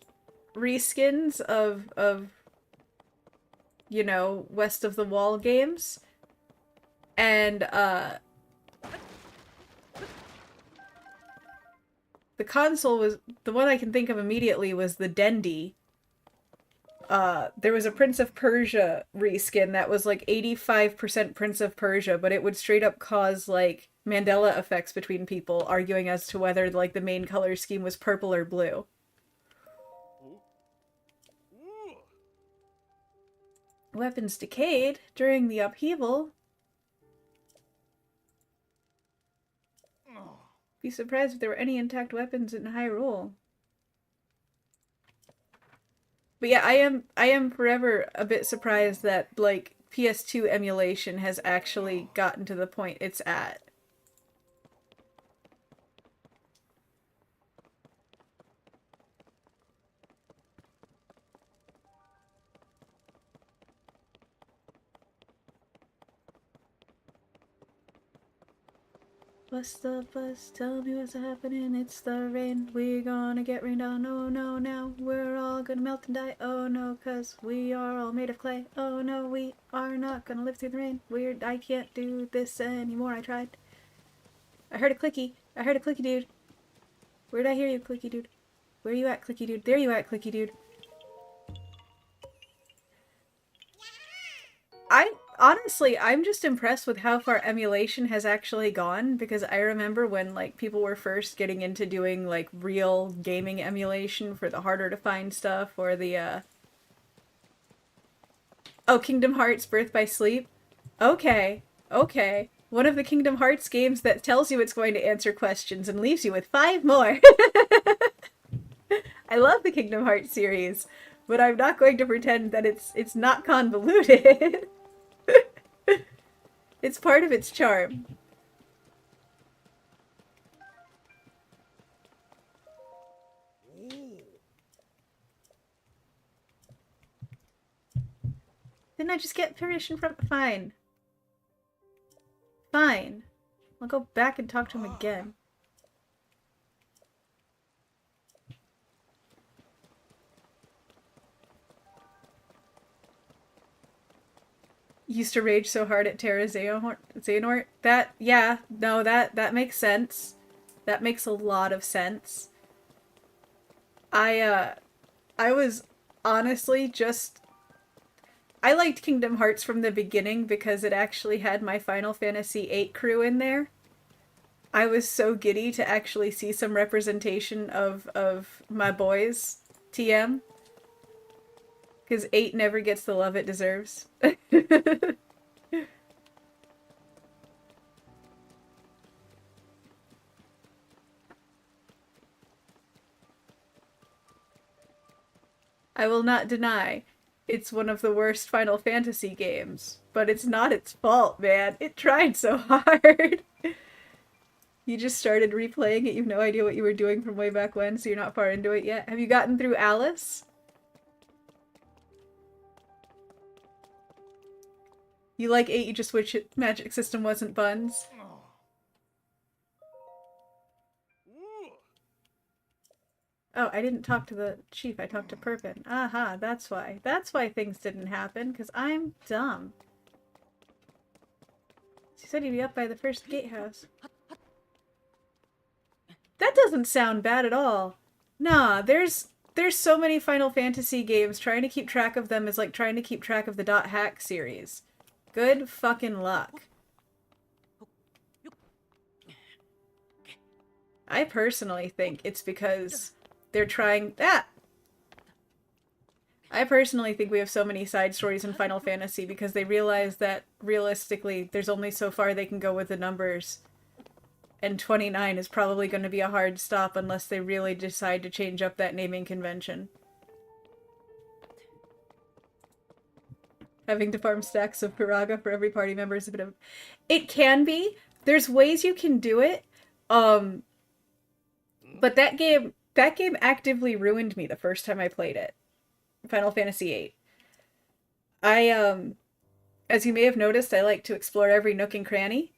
reskins of, you know, West of the Wall games. And, the console was, the one I can think of immediately was the Dendy. There was a Prince of Persia reskin that was like 85% Prince of Persia, but it would straight up cause like Mandela effects between people, arguing as to whether like the main color scheme was purple or blue. Weapons decayed during the upheaval. Be surprised if there were any intact weapons in Hyrule. But yeah, I am forever a bit surprised that, like, PS2 emulation has actually gotten to the point it's at. What's the buzz? Tell me what's happening. It's the rain. We're gonna get rained on. Oh no, now we're all gonna melt and die. Oh no, 'cause we are all made of clay. Oh no, we are not gonna live through the rain. Weird, I can't do this anymore. I tried. I heard a clicky. I heard a clicky dude. Where'd I hear you, clicky dude? Where you at, clicky dude? There you at, clicky dude. Honestly, I'm just impressed with how far emulation has actually gone, because I remember when, like, people were first getting into doing, like, real gaming emulation for the harder to find stuff, or the, Oh, Kingdom Hearts Birth by Sleep? Okay, okay. One of the Kingdom Hearts games that tells you it's going to answer questions and leaves you with 5 more! I love the Kingdom Hearts series, but I'm not going to pretend that it's not convoluted. It's part of its charm. Didn't I just get permission from... Fine. Fine. I'll go back and talk to him again. Used to rage so hard at Terra Xehanort. That, yeah, no, that makes sense. That makes a lot of sense. I was honestly just... I liked Kingdom Hearts from the beginning because it actually had my Final Fantasy VIII crew in there. I was so giddy to actually see some representation of my boys, TM. Because 8 never gets the love it deserves. I will not deny, it's one of the worst Final Fantasy games. But it's not its fault, man. It tried so hard. You just started replaying it, you've no idea what you were doing from way back when, so you're not far into it yet. Have you gotten through Alice? You like 8, you just wish it magic system wasn't buns. Oh, I didn't talk to the chief, I talked to Perpin. Aha, that's why. That's why things didn't happen, because I'm dumb. He said he'd be up by the first gatehouse. That doesn't sound bad at all. Nah, there's so many Final Fantasy games, trying to keep track of them is like trying to keep track of the .hack series. Good fucking luck. I personally think it's because they're trying... I personally think we have so many side stories in Final Fantasy because they realize that, realistically, there's only so far they can go with the numbers. And 29 is probably going to be a hard stop unless they really decide to change up that naming convention. Having to farm stacks of Piraga for every party member is a bit of... It can be. There's ways you can do it. But that game actively ruined me the first time I played it. Final Fantasy VIII. As you may have noticed, I like to explore every nook and cranny.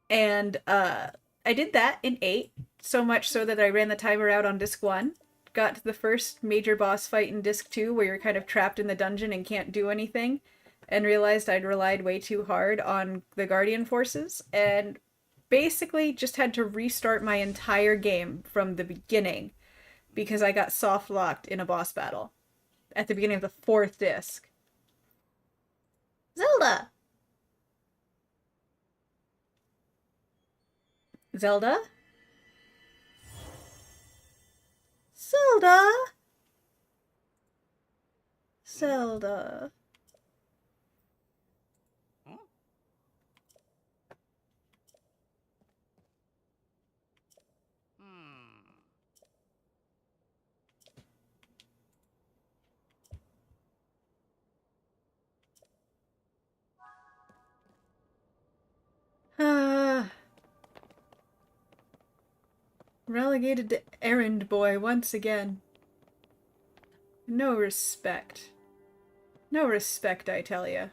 And, I did that in 8, so much so that I ran the timer out on Disc 1. Got to the first major boss fight in Disc 2, where you're kind of trapped in the dungeon and can't do anything, and realized I'd relied way too hard on the Guardian forces, and basically just had to restart my entire game from the beginning, because I got soft-locked in a boss battle at the beginning of the 4th disc. Zelda! Zelda? Zelda? Zelda. Relegated to errand boy once again. No respect. No respect, I tell ya.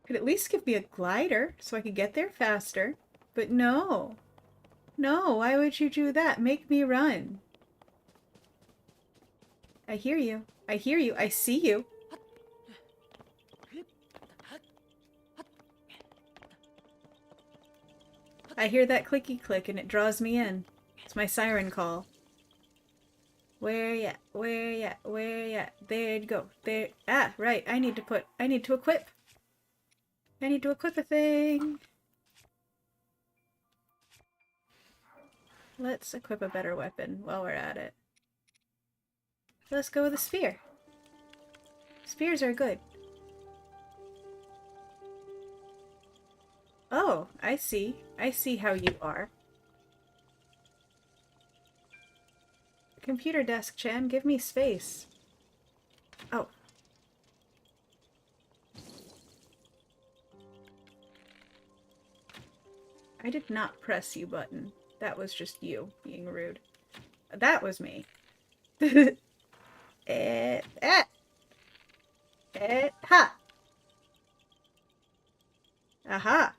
Could at least give me a glider so I could get there faster. But no. No, why would you do that? Make me run. I hear you. I hear you. I see you. I hear that clicky click and it draws me in. It's my siren call. Where ya? Where ya? Where ya? There you go. There. Ah, right. I need to equip. I need to equip a thing. Let's equip a better weapon while we're at it. Let's go with a spear. Spears are good. Oh, I see. I see how you are. Computer desk, Chan, give me space. Oh. I did not press you button. That was just you being rude. That was me. Ha! Aha!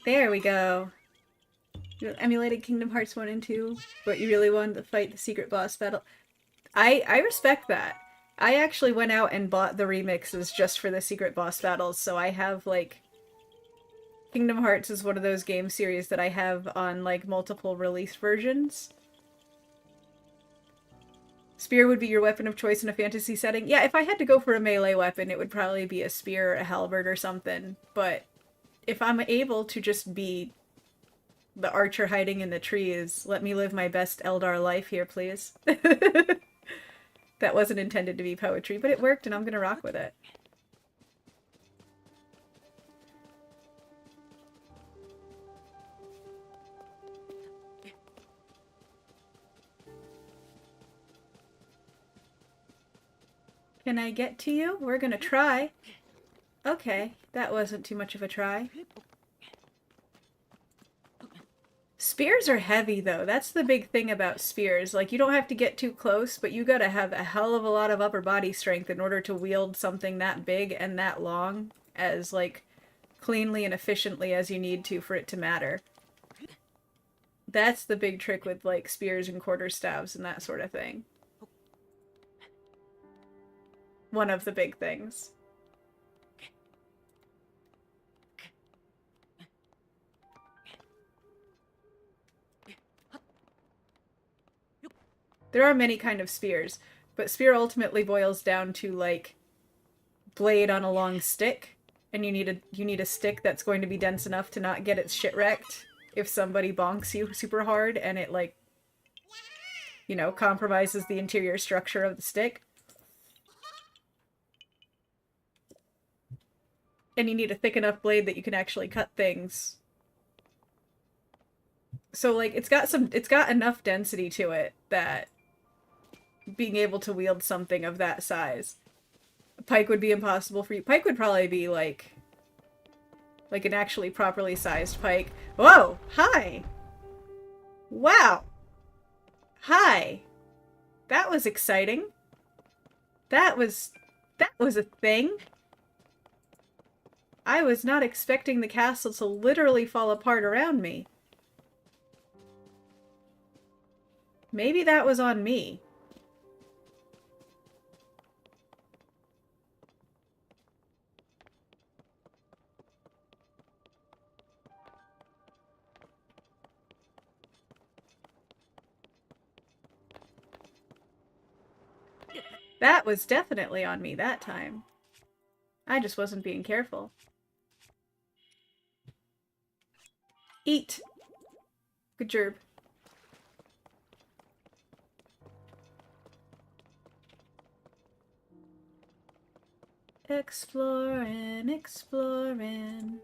There we go. You emulated Kingdom Hearts 1 and 2, but you really wanted to fight the secret boss battle. I respect that. I actually went out and bought the remixes just for the secret boss battles, so I have, like... Kingdom Hearts is one of those game series that I have on, like, multiple release versions. Spear would be your weapon of choice in a fantasy setting. Yeah, if I had to go for a melee weapon, it would probably be a spear or a halberd or something. But if I'm able to just be the archer hiding in the trees, let me live my best Eldar life here, please. That wasn't intended to be poetry, but it worked and I'm gonna rock with it. Can I get to you? We're gonna try. Okay, that wasn't too much of a try. Spears are heavy, though. That's the big thing about spears. Like, you don't have to get too close, but you gotta have a hell of a lot of upper body strength in order to wield something that big and that long as, like, cleanly and efficiently as you need to for it to matter. That's the big trick with, like, spears and quarterstaves and that sort of thing. One of the big things. There are many kind of spears, but spear ultimately boils down to, like, blade on a long stick, and you need a stick that's going to be dense enough to not get its shit wrecked if somebody bonks you super hard and it, like, you know, compromises the interior structure of the stick. And you need a thick enough blade that you can actually cut things. So, like, it's got enough density to it that being able to wield something of that size. A pike would be impossible for you. Pike would probably be, like an actually properly sized pike. Whoa! Hi! Wow! Hi! That was exciting. That was a thing. I was not expecting the castle to literally fall apart around me. Maybe that was on me. That was definitely on me that time. I just wasn't being careful. Eat. Good job. Exploring, exploring.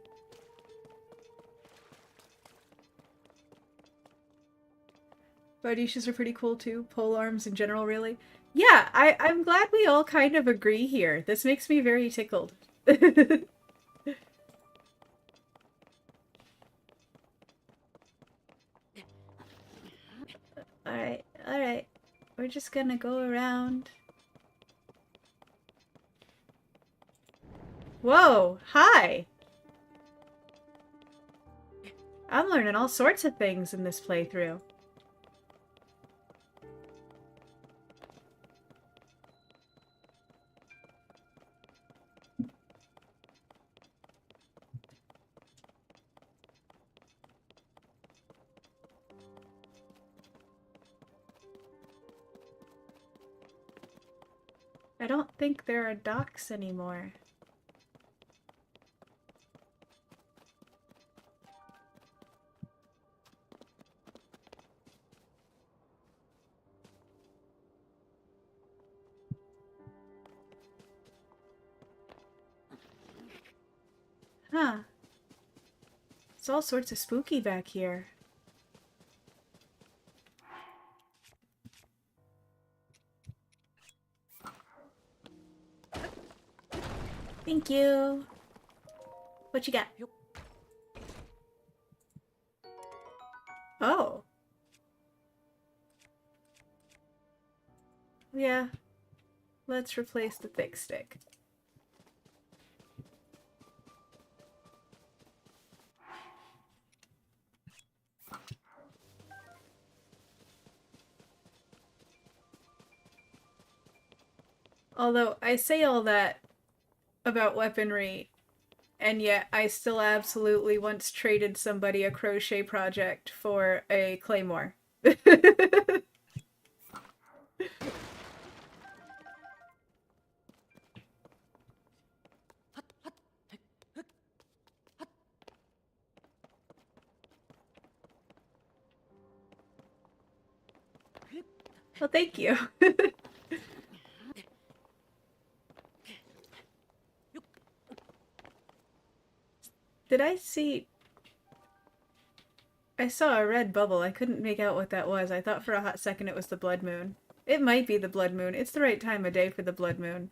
Bodishas are pretty cool too. Pole arms in general, really. Yeah, I'm glad we all kind of agree here. This makes me very tickled. Alright, alright. We're just gonna go around. Whoa, hi! I'm learning all sorts of things in this playthrough. I don't think there are docks anymore. Huh. It's all sorts of spooky back here. Thank you. What you got? Oh. Yeah. Let's replace the thick stick. Although, I say all that about weaponry, and yet I still absolutely once traded somebody a crochet project for a claymore. Well, thank you. Did I see... I saw a red bubble. I couldn't make out what that was. I thought for a hot second it was the blood moon. It might be the blood moon. It's the right time of day for the blood moon.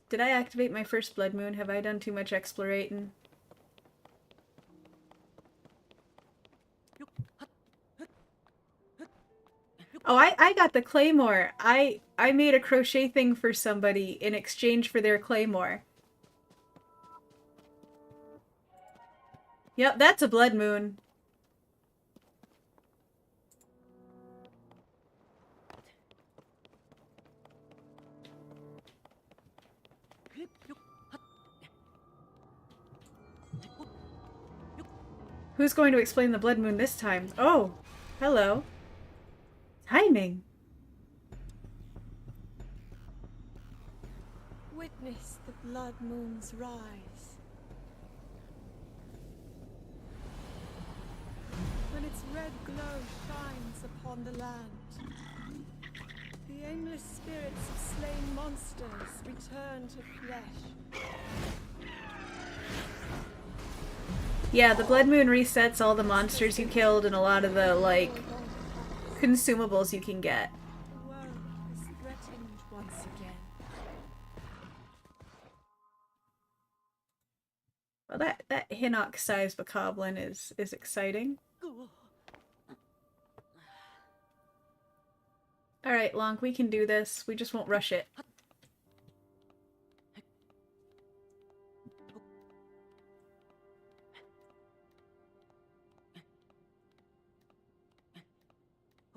Did I activate my first blood moon? Have I done too much explorating? Oh, I got the claymore. I made a crochet thing for somebody in exchange for their claymore. Yep, that's a blood moon. Who's going to explain the blood moon this time? Oh, hello. Timing. Witness the blood moon's rise. When its red glow shines upon the land, the aimless spirits of slain monsters return to flesh. Yeah, the blood moon resets all the monsters you killed and a lot of the, like, consumables you can get. The world is threatened once again. Well, that Hinox-sized bokoblin is exciting. Alright, Lonk, we can do this. We just won't rush it.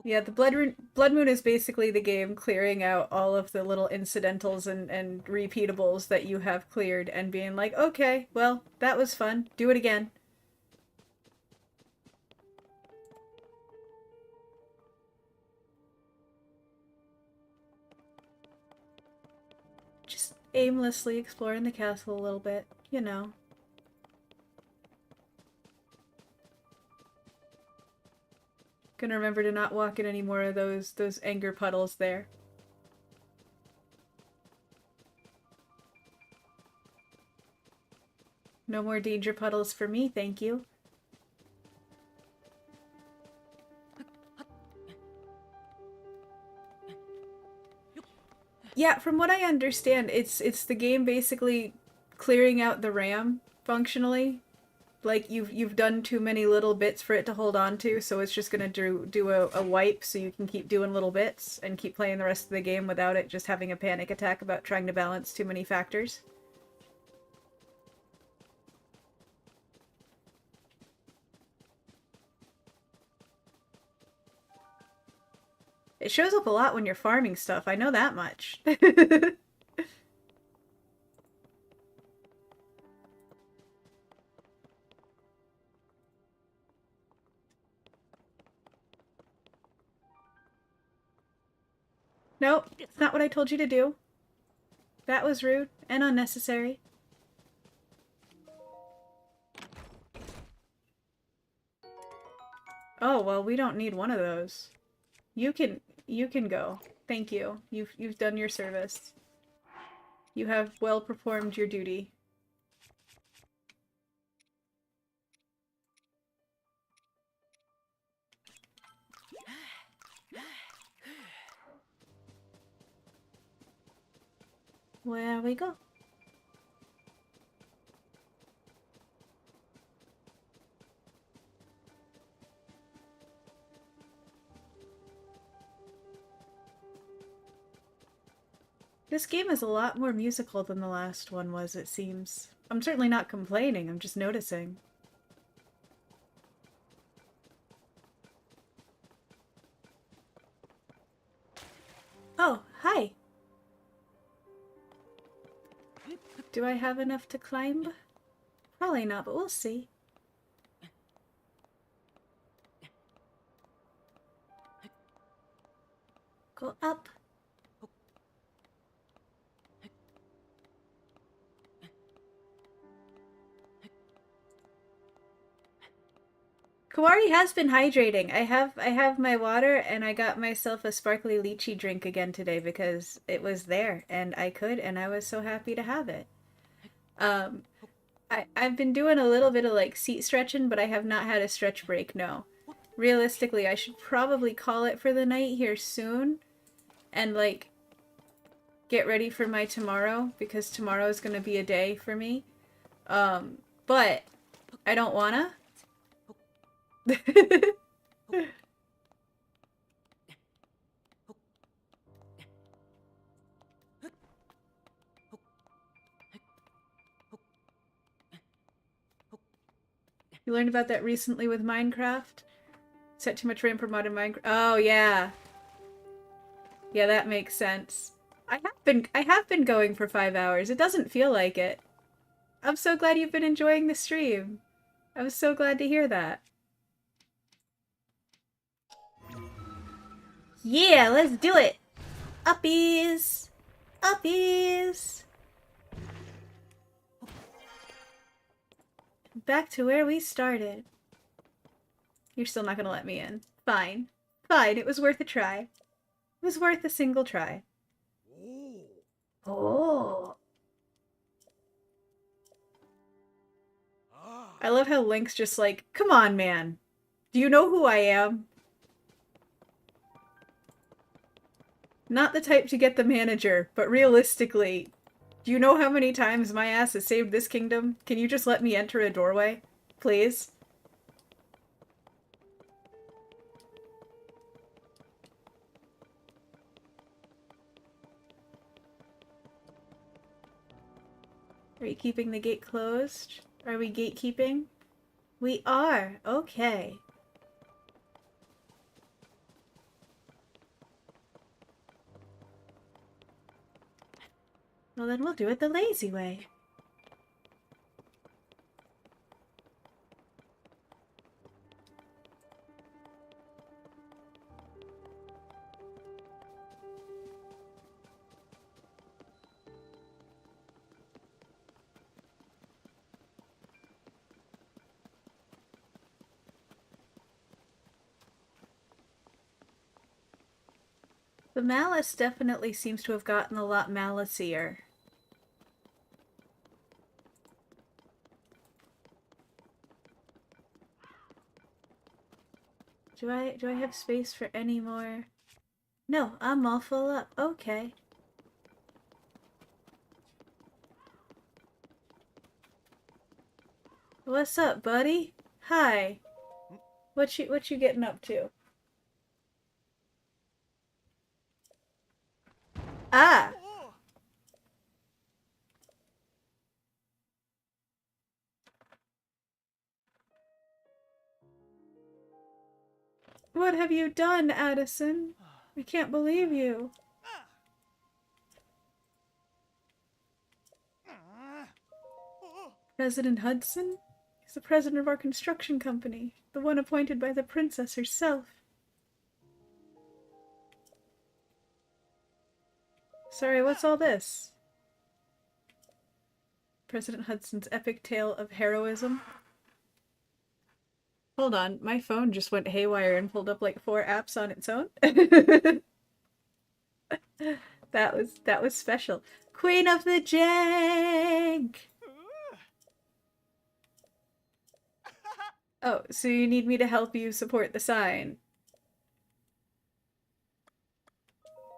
Yeah, the blood moon is basically the game clearing out all of the little incidentals and repeatables that you have cleared and being like, okay, well, that was fun. Do it again. Just aimlessly exploring the castle a little bit, you know. Gonna remember to not walk in any more of those anger puddles there. No more danger puddles for me, thank you. Yeah, from what I understand, it's the game basically clearing out the RAM functionally. Like you've done too many little bits for it to hold on to, so it's just gonna do a wipe so you can keep doing little bits and keep playing the rest of the game without it just having a panic attack about trying to balance too many factors. It shows up a lot when you're farming stuff, I know that much. Nope, it's not what I told you to do. That was rude and unnecessary. Oh, well, we don't need one of those. You can go. Thank you. You've done your service. You have well performed your duty. where we go. This game is a lot more musical than the last one was, it seems. I'm certainly not complaining, I'm just noticing. Oh, hi! Do I have enough to climb? Probably not, but we'll see. Go up. Kumari has been hydrating. I have my water, and I got myself a sparkly lychee drink again today because it was there and I could, and I was so happy to have it. I've been doing a little bit of like seat stretching, but I have not had a stretch break, no. Realistically, I should probably call it for the night here soon and like get ready for my tomorrow because tomorrow is going to be a day for me. But I don't wanna. You learned about that recently with Minecraft? Set too much RAM per mod in Minecraft. Oh yeah. Yeah, that makes sense. I have been going for 5 hours. It doesn't feel like it. I'm so glad you've been enjoying the stream. I was so glad to hear that. Yeah, let's do it! Uppies! Uppies! Back to where we started. You're still not gonna let me in. Fine. Fine, it was worth a try. It was worth a single try. Oh. I love how Link's just like, come on, man. Do you know who I am? Not the type to get the manager, but realistically, do you know how many times my ass has saved this kingdom? Can you just let me enter a doorway? Please? Are you keeping the gate closed? Are we gatekeeping? We are. Okay. Well, then we'll do it the lazy way. The malice definitely seems to have gotten a lot malicier. Do I have space for any more? No, I'm all full up. Okay. What's up, buddy? Hi. What you getting up to? Ah! What have you done, Addison? I can't believe you. President Hudson? He's the president of our construction company, the one appointed by the princess herself. Sorry, what's all this? President Hudson's epic tale of heroism. Hold on, my phone just went haywire and pulled up like 4 apps on its own. That was special. Queen of the Jank! Oh, so you need me to help you support the sign.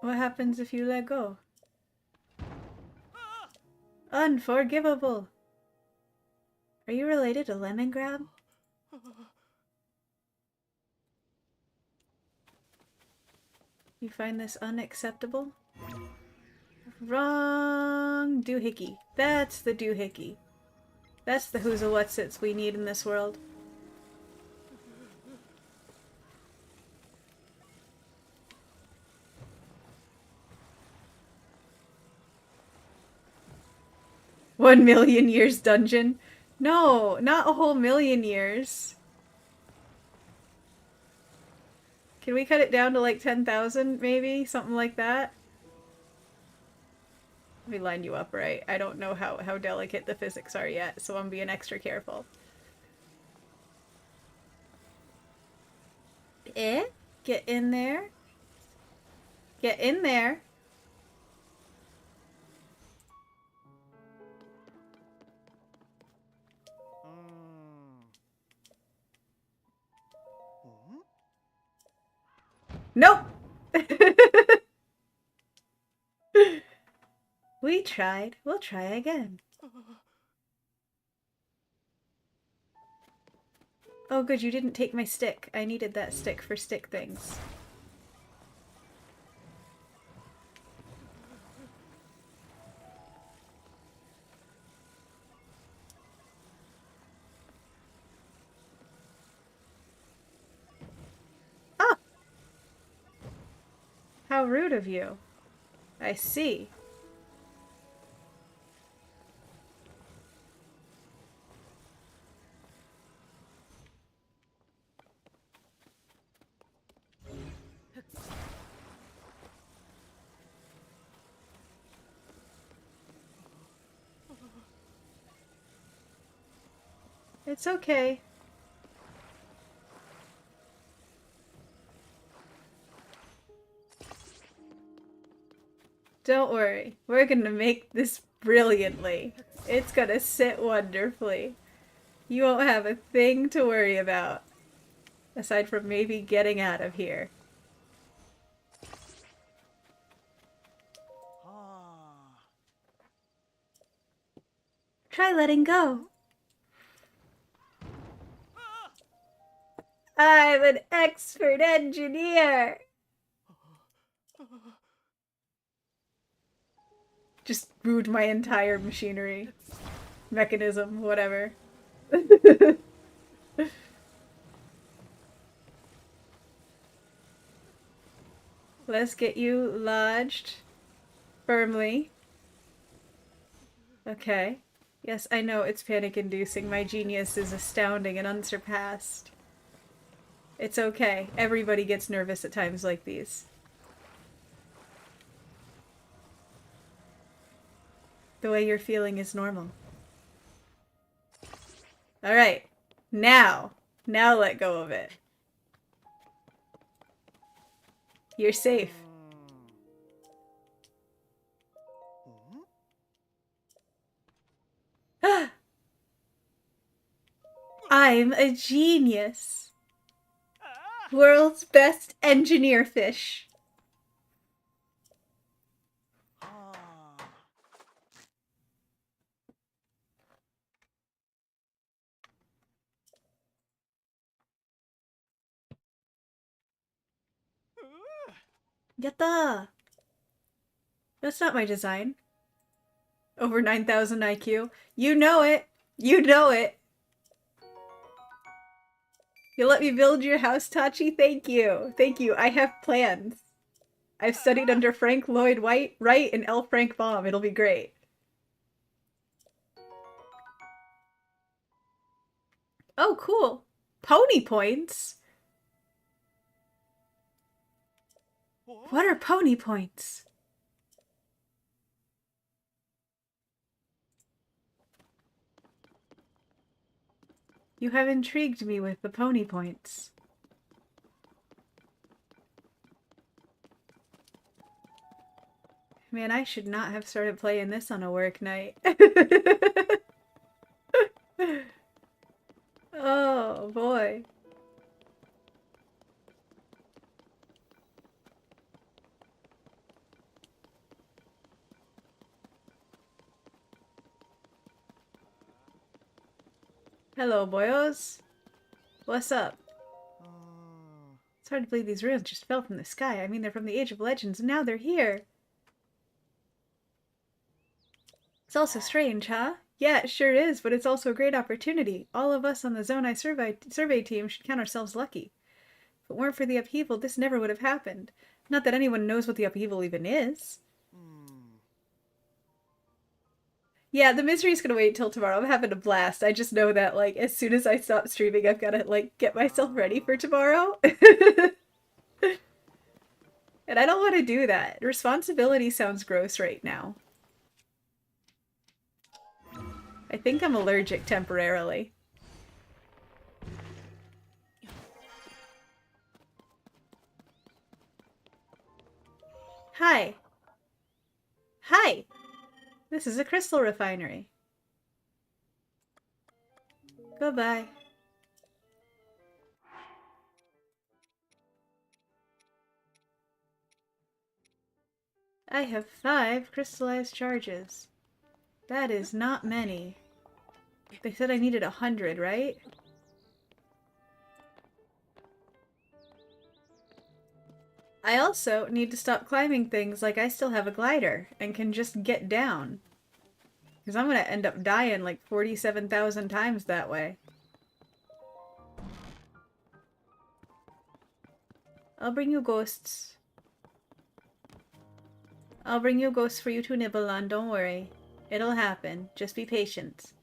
What happens if you let go? Unforgivable. Are you related to Lemongrab? You find this unacceptable? Wrong doohickey. That's the doohickey. That's the who's a whatsits we need in this world. One million years dungeon? No, not a whole million years. Can we cut it down to like 10,000 maybe? Something like that? Let me line you up right. I don't know how delicate the physics are yet, so I'm being extra careful. Get in there. Get in there. Nope! We tried. We'll try again. Oh good, you didn't take my stick. I needed that stick for stick things. Ah! How rude of you. I see. It's okay. Don't worry. We're gonna make this brilliantly. It's gonna sit wonderfully. You won't have a thing to worry about. Aside from maybe getting out of here. Try letting go. I'm an expert engineer. Just ruined my entire machinery. Mechanism, whatever. Let's get you lodged firmly. Okay. Yes, I know it's panic-inducing. My genius is astounding and unsurpassed. It's okay. Everybody gets nervous at times like these. The way you're feeling is normal. Alright. Now let go of it. You're safe. I'm a genius. World's best engineer fish. Yatta! That's not my design. Over 9,000 IQ. You know it! You know it! You let me build your house, Tachi? Thank you. Thank you. I have plans. I've studied under Frank Lloyd Wright and L. Frank Baum. It'll be great. Oh, cool. Pony points? What are pony points? You have intrigued me with the pony points. Man, I should not have started playing this on a work night. Oh, boy. Hello, boyos. What's up? It's hard to believe these ruins just fell from the sky. I mean, they're from the Age of Legends, and now they're here. It's also strange, huh? Yeah, it sure is, but it's also a great opportunity. All of us on the Zonai survey team should count ourselves lucky. If it weren't for the upheaval, this never would have happened. Not that anyone knows what the upheaval even is. Yeah, the misery's gonna wait till tomorrow. I'm having a blast. I just know that, like, as soon as I stop streaming, I've gotta, like, get myself ready for tomorrow. And I don't want to do that. Responsibility sounds gross right now. I think I'm allergic temporarily. Hi. Hi! This is a crystal refinery. Goodbye. I have 5 crystallized charges. That is not many. They said I needed 100, right? I also need to stop climbing things like I still have a glider and can just get down. Because I'm gonna end up dying like 47,000 times that way. I'll bring you ghosts. I'll bring you ghosts for you to nibble on, don't worry. It'll happen. Just be patient.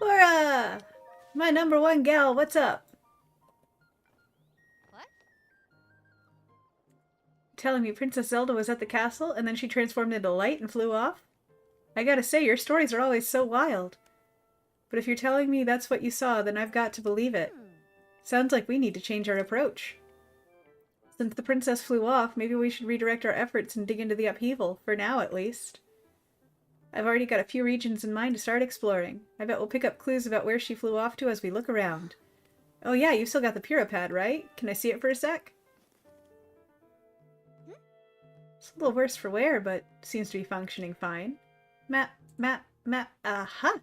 Laura! My #1 gal, what's up? What? Telling me Princess Zelda was at the castle and then she transformed into light and flew off? I gotta say, your stories are always so wild. But if you're telling me that's what you saw, then I've got to believe it. Sounds like we need to change our approach. Since the princess flew off, maybe we should redirect our efforts and dig into the upheaval, for now at least. I've already got a few regions in mind to start exploring. I bet we'll pick up clues about where she flew off to as we look around. Oh yeah, you've still got the Puripad, right? Can I see it for a sec? It's a little worse for wear, but seems to be functioning fine. Map, aha!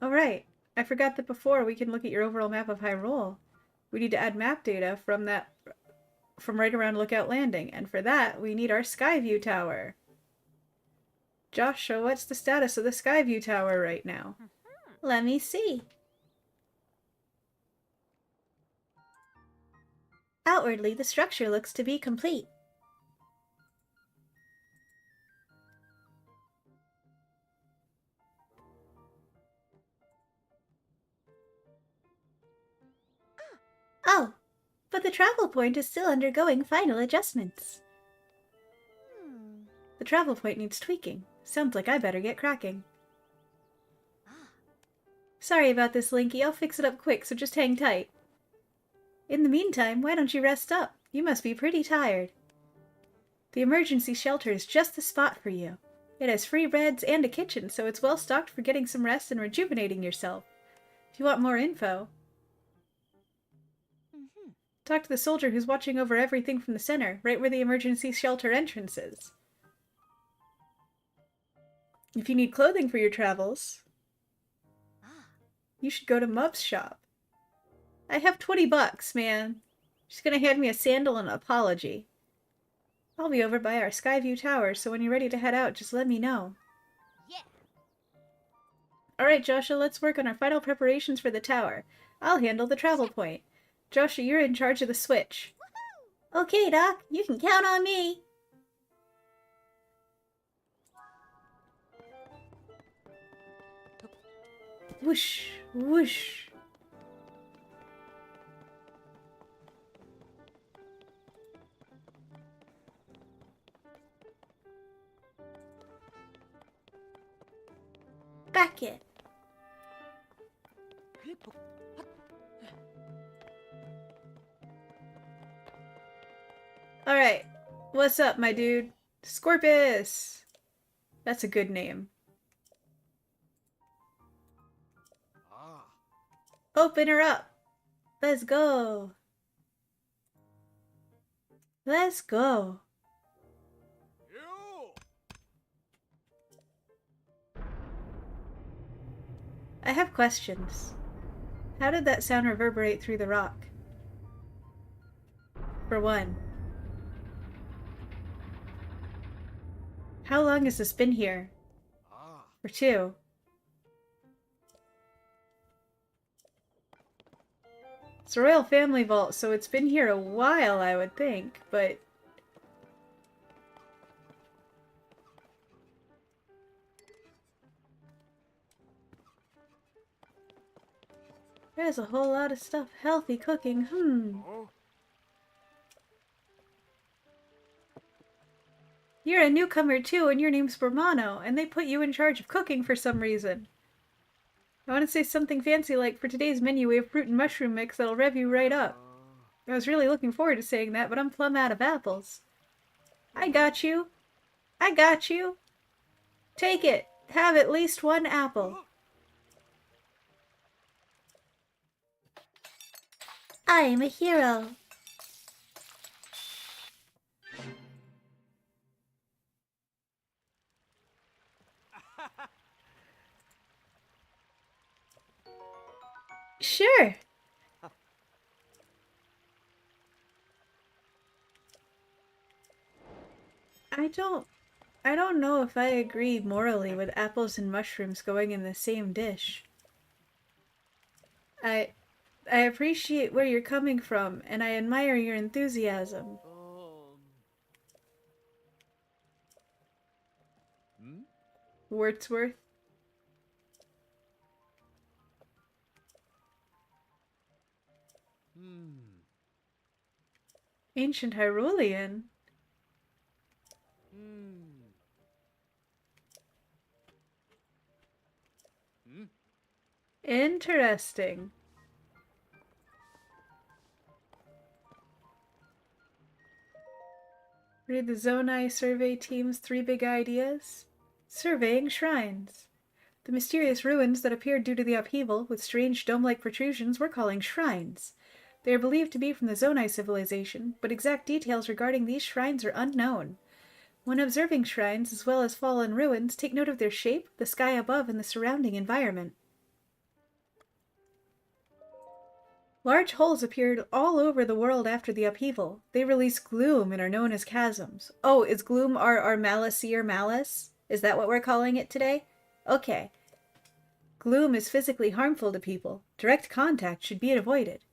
Oh right, I forgot that before we can look at your overall map of Hyrule. We need to add map data from right around Lookout Landing, and for that, we need our Skyview Tower. Joshua, what's the status of the Skyview Tower right now? Let me see. Outwardly, the structure looks to be complete. Oh, but the travel point is still undergoing final adjustments. The travel point needs tweaking. Sounds like I better get cracking. Sorry about this, Linky. I'll fix it up quick, so just hang tight. In the meantime, why don't you rest up? You must be pretty tired. The emergency shelter is just the spot for you. It has free beds and a kitchen, so it's well stocked for getting some rest and rejuvenating yourself. If you want more info, talk to the soldier who's watching over everything from the center, right where the emergency shelter entrance is. If you need clothing for your travels, you should go to Mub's shop. I have $20, man. She's gonna hand me a sandal and an apology. I'll be over by our Skyview Tower, so when you're ready to head out, just let me know. Yeah. Alright, Joshua, let's work on our final preparations for the tower. I'll handle the travel point. Joshua, you're in charge of the switch. Okay, Doc. You can count on me. Whoosh, whoosh. Back it. Alright. What's up, my dude? Scorpus! That's a good name. Open her up! Let's go! Let's go! I have questions. How did that sound reverberate through the rock? For one. How long has this been here? For two. It's a royal family vault, so it's been here a while, I would think, but... There's a whole lot of stuff. Healthy cooking, You're a newcomer too, and your name's Bormano, and they put you in charge of cooking for some reason. I want to say something fancy like, for today's menu we have fruit and mushroom mix that'll rev you right up. I was really looking forward to saying that, but I'm plumb out of apples. I got you. I got you. Take it. Have at least one apple. I'm a hero. Sure. I don't know if I agree morally with apples and mushrooms going in the same dish. I appreciate where you're coming from, and I admire your enthusiasm. Wordsworth. Ancient Hyrulean. Interesting. Read the Zonai survey team's 3 big ideas. Surveying shrines. The mysterious ruins that appeared due to the upheaval, with strange dome-like protrusions, we're calling shrines. They are believed to be from the Zonai civilization, but exact details regarding these shrines are unknown. When observing shrines, as well as fallen ruins, take note of their shape, the sky above, and the surrounding environment. Large holes appeared all over the world after the upheaval. They release gloom and are known as chasms. Oh, is gloom our malice-ear malice? Is that what we're calling it today? Okay. Gloom is physically harmful to people. Direct contact should be avoided.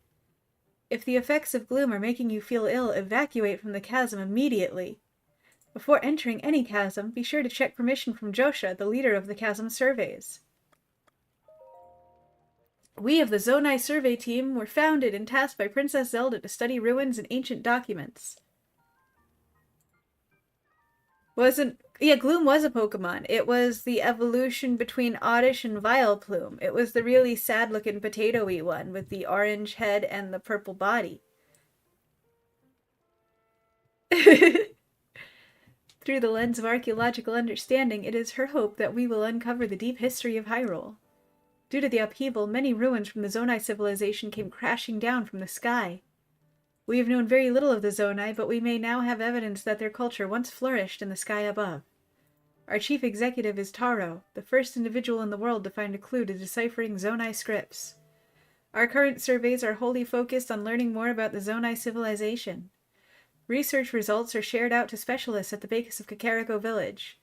If the effects of gloom are making you feel ill, evacuate from the chasm immediately. Before entering any chasm, be sure to check permission from Josha, the leader of the chasm surveys. We of the Zonai survey team were founded and tasked by Princess Zelda to study ruins and ancient documents. Gloom was a Pokemon. It was the evolution between Oddish and Vileplume. It was the really sad-looking potato-y one with the orange head and the purple body. Through the lens of archaeological understanding, it is her hope that we will uncover the deep history of Hyrule. Due to the upheaval, many ruins from the Zonai civilization came crashing down from the sky. We have known very little of the Zonai, but we may now have evidence that their culture once flourished in the sky above. Our chief executive is Taro, the first individual in the world to find a clue to deciphering Zonai scripts. Our current surveys are wholly focused on learning more about the Zonai civilization. Research results are shared out to specialists at the base of Kakariko Village.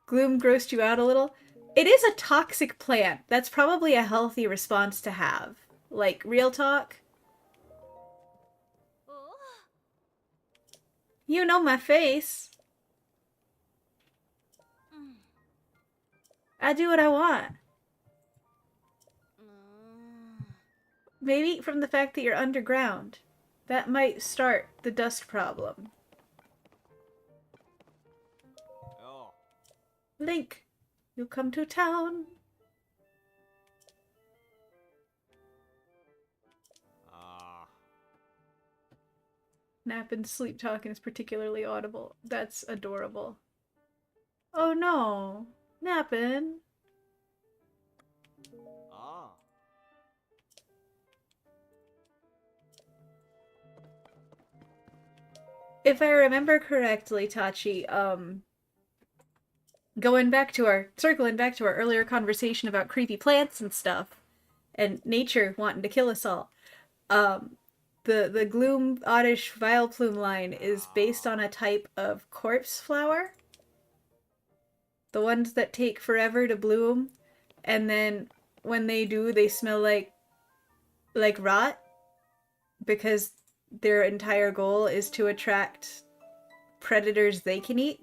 Gloom grossed you out a little? It is a toxic plant. That's probably a healthy response to have. Like, real talk. You know my face. I do what I want. Maybe from the fact that you're underground. That might start the dust problem. Link, you come to town. Nap and sleep talking is particularly audible. That's adorable. Oh no, Nappin. If I remember correctly, Tachi, circling back to our earlier conversation about creepy plants and stuff, and nature wanting to kill us all. Um, the Gloom Oddish Vileplume line is based on a type of corpse flower. The ones that take forever to bloom, and then when they do, they smell like rot, because their entire goal is to attract predators they can eat.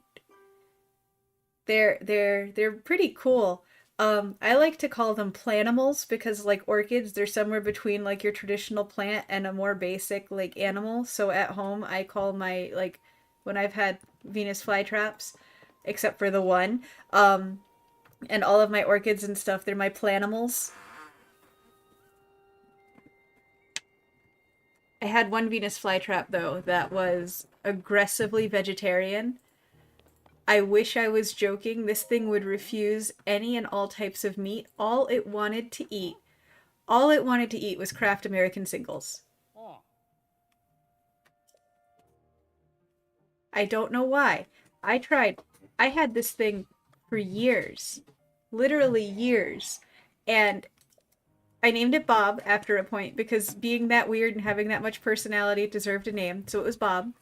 They're pretty cool. I like to call them planimals because like orchids, they're somewhere between like your traditional plant and a more basic like animal. So at home, I call my like when I've had Venus flytraps, except for the one, and all of my orchids and stuff, they're my planimals. I had one Venus flytrap though that was aggressively vegetarian. I wish I was joking. This thing would refuse any and all types of meat. All it wanted to eat was Kraft American singles. I don't know why. I tried. I had this thing for years. Literally years. And I named it Bob after a point because being that weird and having that much personality deserved a name. So it was Bob.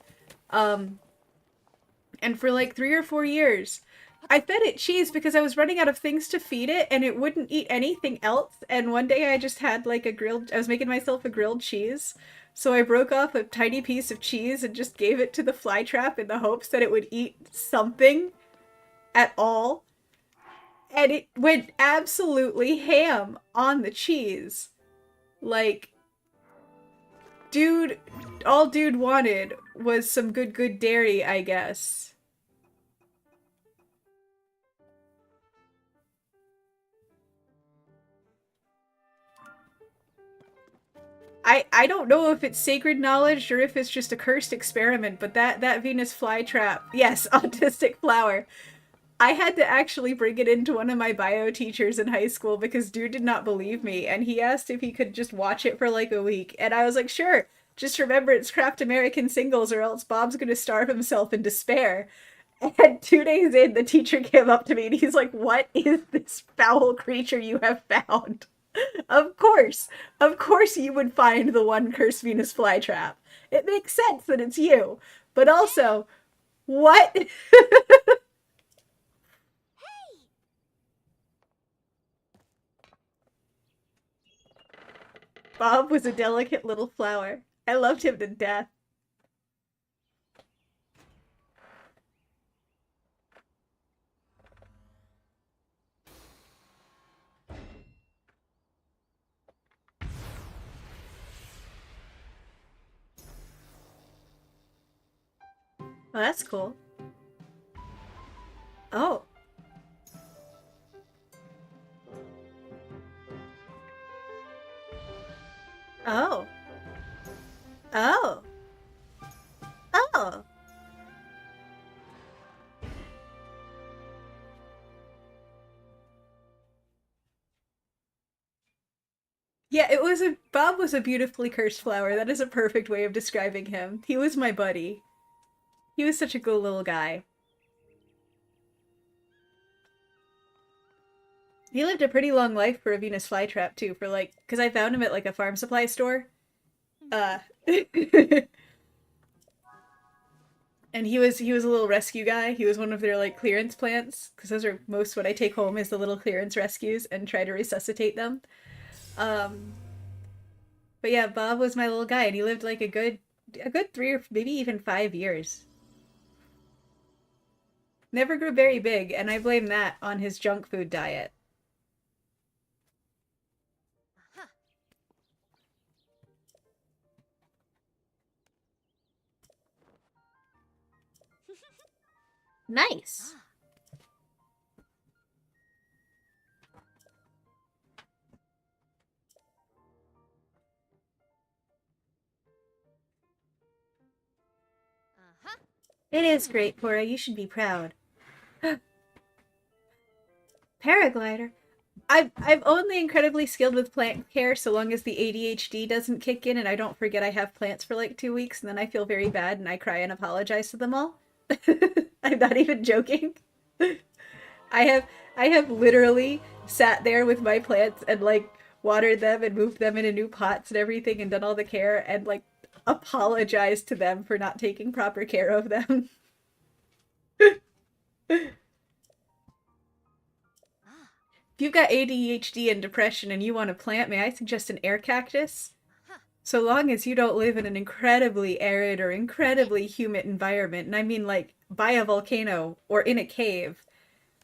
And for like 3 or 4 years, I fed it cheese because I was running out of things to feed it and it wouldn't eat anything else. And one day I just had like I was making myself a grilled cheese. So I broke off a tiny piece of cheese and just gave it to the flytrap in the hopes that it would eat something at all. And it went absolutely ham on the cheese. Like, all dude wanted was some good dairy, I guess. I don't know if it's sacred knowledge or if it's just a cursed experiment, but that Venus flytrap, yes, autistic flower. I had to actually bring it into one of my bio teachers in high school because dude did not believe me, and he asked if he could just watch it for like a week, and I was like, sure, just remember it's Kraft American singles or else Bob's gonna starve himself in despair. And 2 days in, the teacher came up to me and he's like, what is this foul creature you have found? Of course you would find the one cursed Venus flytrap. It makes sense that it's you. But also, what? Bob was a delicate little flower. I loved him to death. Oh, that's cool. Oh. Oh. Oh. Oh. Yeah, Bob was a beautifully cursed flower. That is a perfect way of describing him. He was my buddy. He was such a good little guy. He lived a pretty long life for a Venus flytrap too, for like, because I found him at like a farm supply store. And he was a little rescue guy. He was one of their like clearance plants, because those are most what I take home is the little clearance rescues and try to resuscitate them. Um, but yeah, Bob was my little guy, and he lived like a good 3 or maybe even 5 years. Never grew very big, and I blame that on his junk food diet. Huh. Nice. Ah. Uh-huh. It is great, Cora. You should be proud. Paraglider. I'm only incredibly skilled with plant care so long as the ADHD doesn't kick in and I don't forget I have plants for like 2 weeks and then I feel very bad and I cry and apologize to them all. I'm not even joking. I have literally sat there with my plants and like watered them and moved them into new pots and everything and done all the care and like apologized to them for not taking proper care of them. Ah, If you've got ADHD and depression and you want to plant, may I suggest an air cactus? huh. So long as you don't live in an incredibly arid or incredibly humid environment, and I mean like by a volcano or in a cave,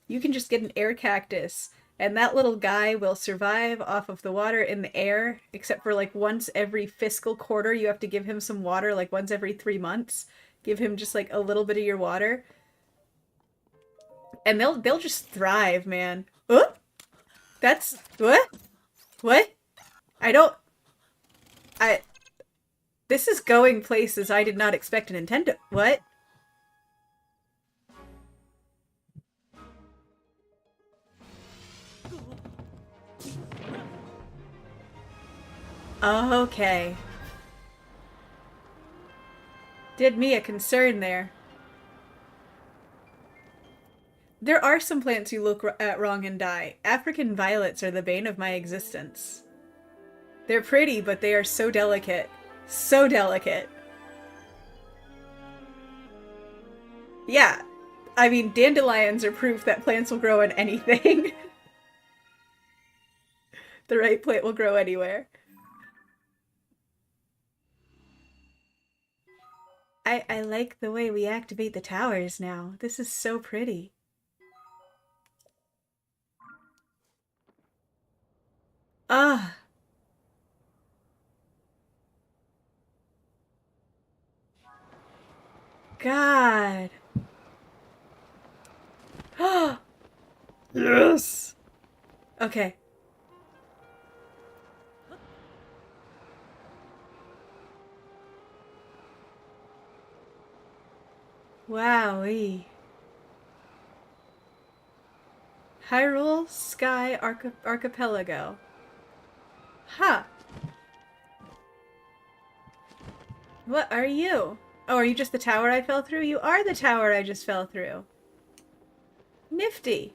you can just get an air cactus, and that little guy will survive off of the water in the air, except for like once every fiscal quarter, you have to give him some water, like once every 3 months. Give him just like a little bit of your water, and they'll just thrive, man. Oh, that's what? What? I don't. I. This is going places I did not expect an Nintendo. What? Okay. Did me a concern there. There are some plants you look at wrong and die. African violets are the bane of my existence. They're pretty, but they are so delicate. So delicate. Yeah. I mean, dandelions are proof that plants will grow on anything. The right plant will grow anywhere. I like the way we activate the towers now. This is so pretty. Ah. God. Yes. Okay. Wowee. Hyrule Sky Archipelago. Huh. What are you? Oh, are you just the tower I fell through? You are the tower I just fell through. Nifty.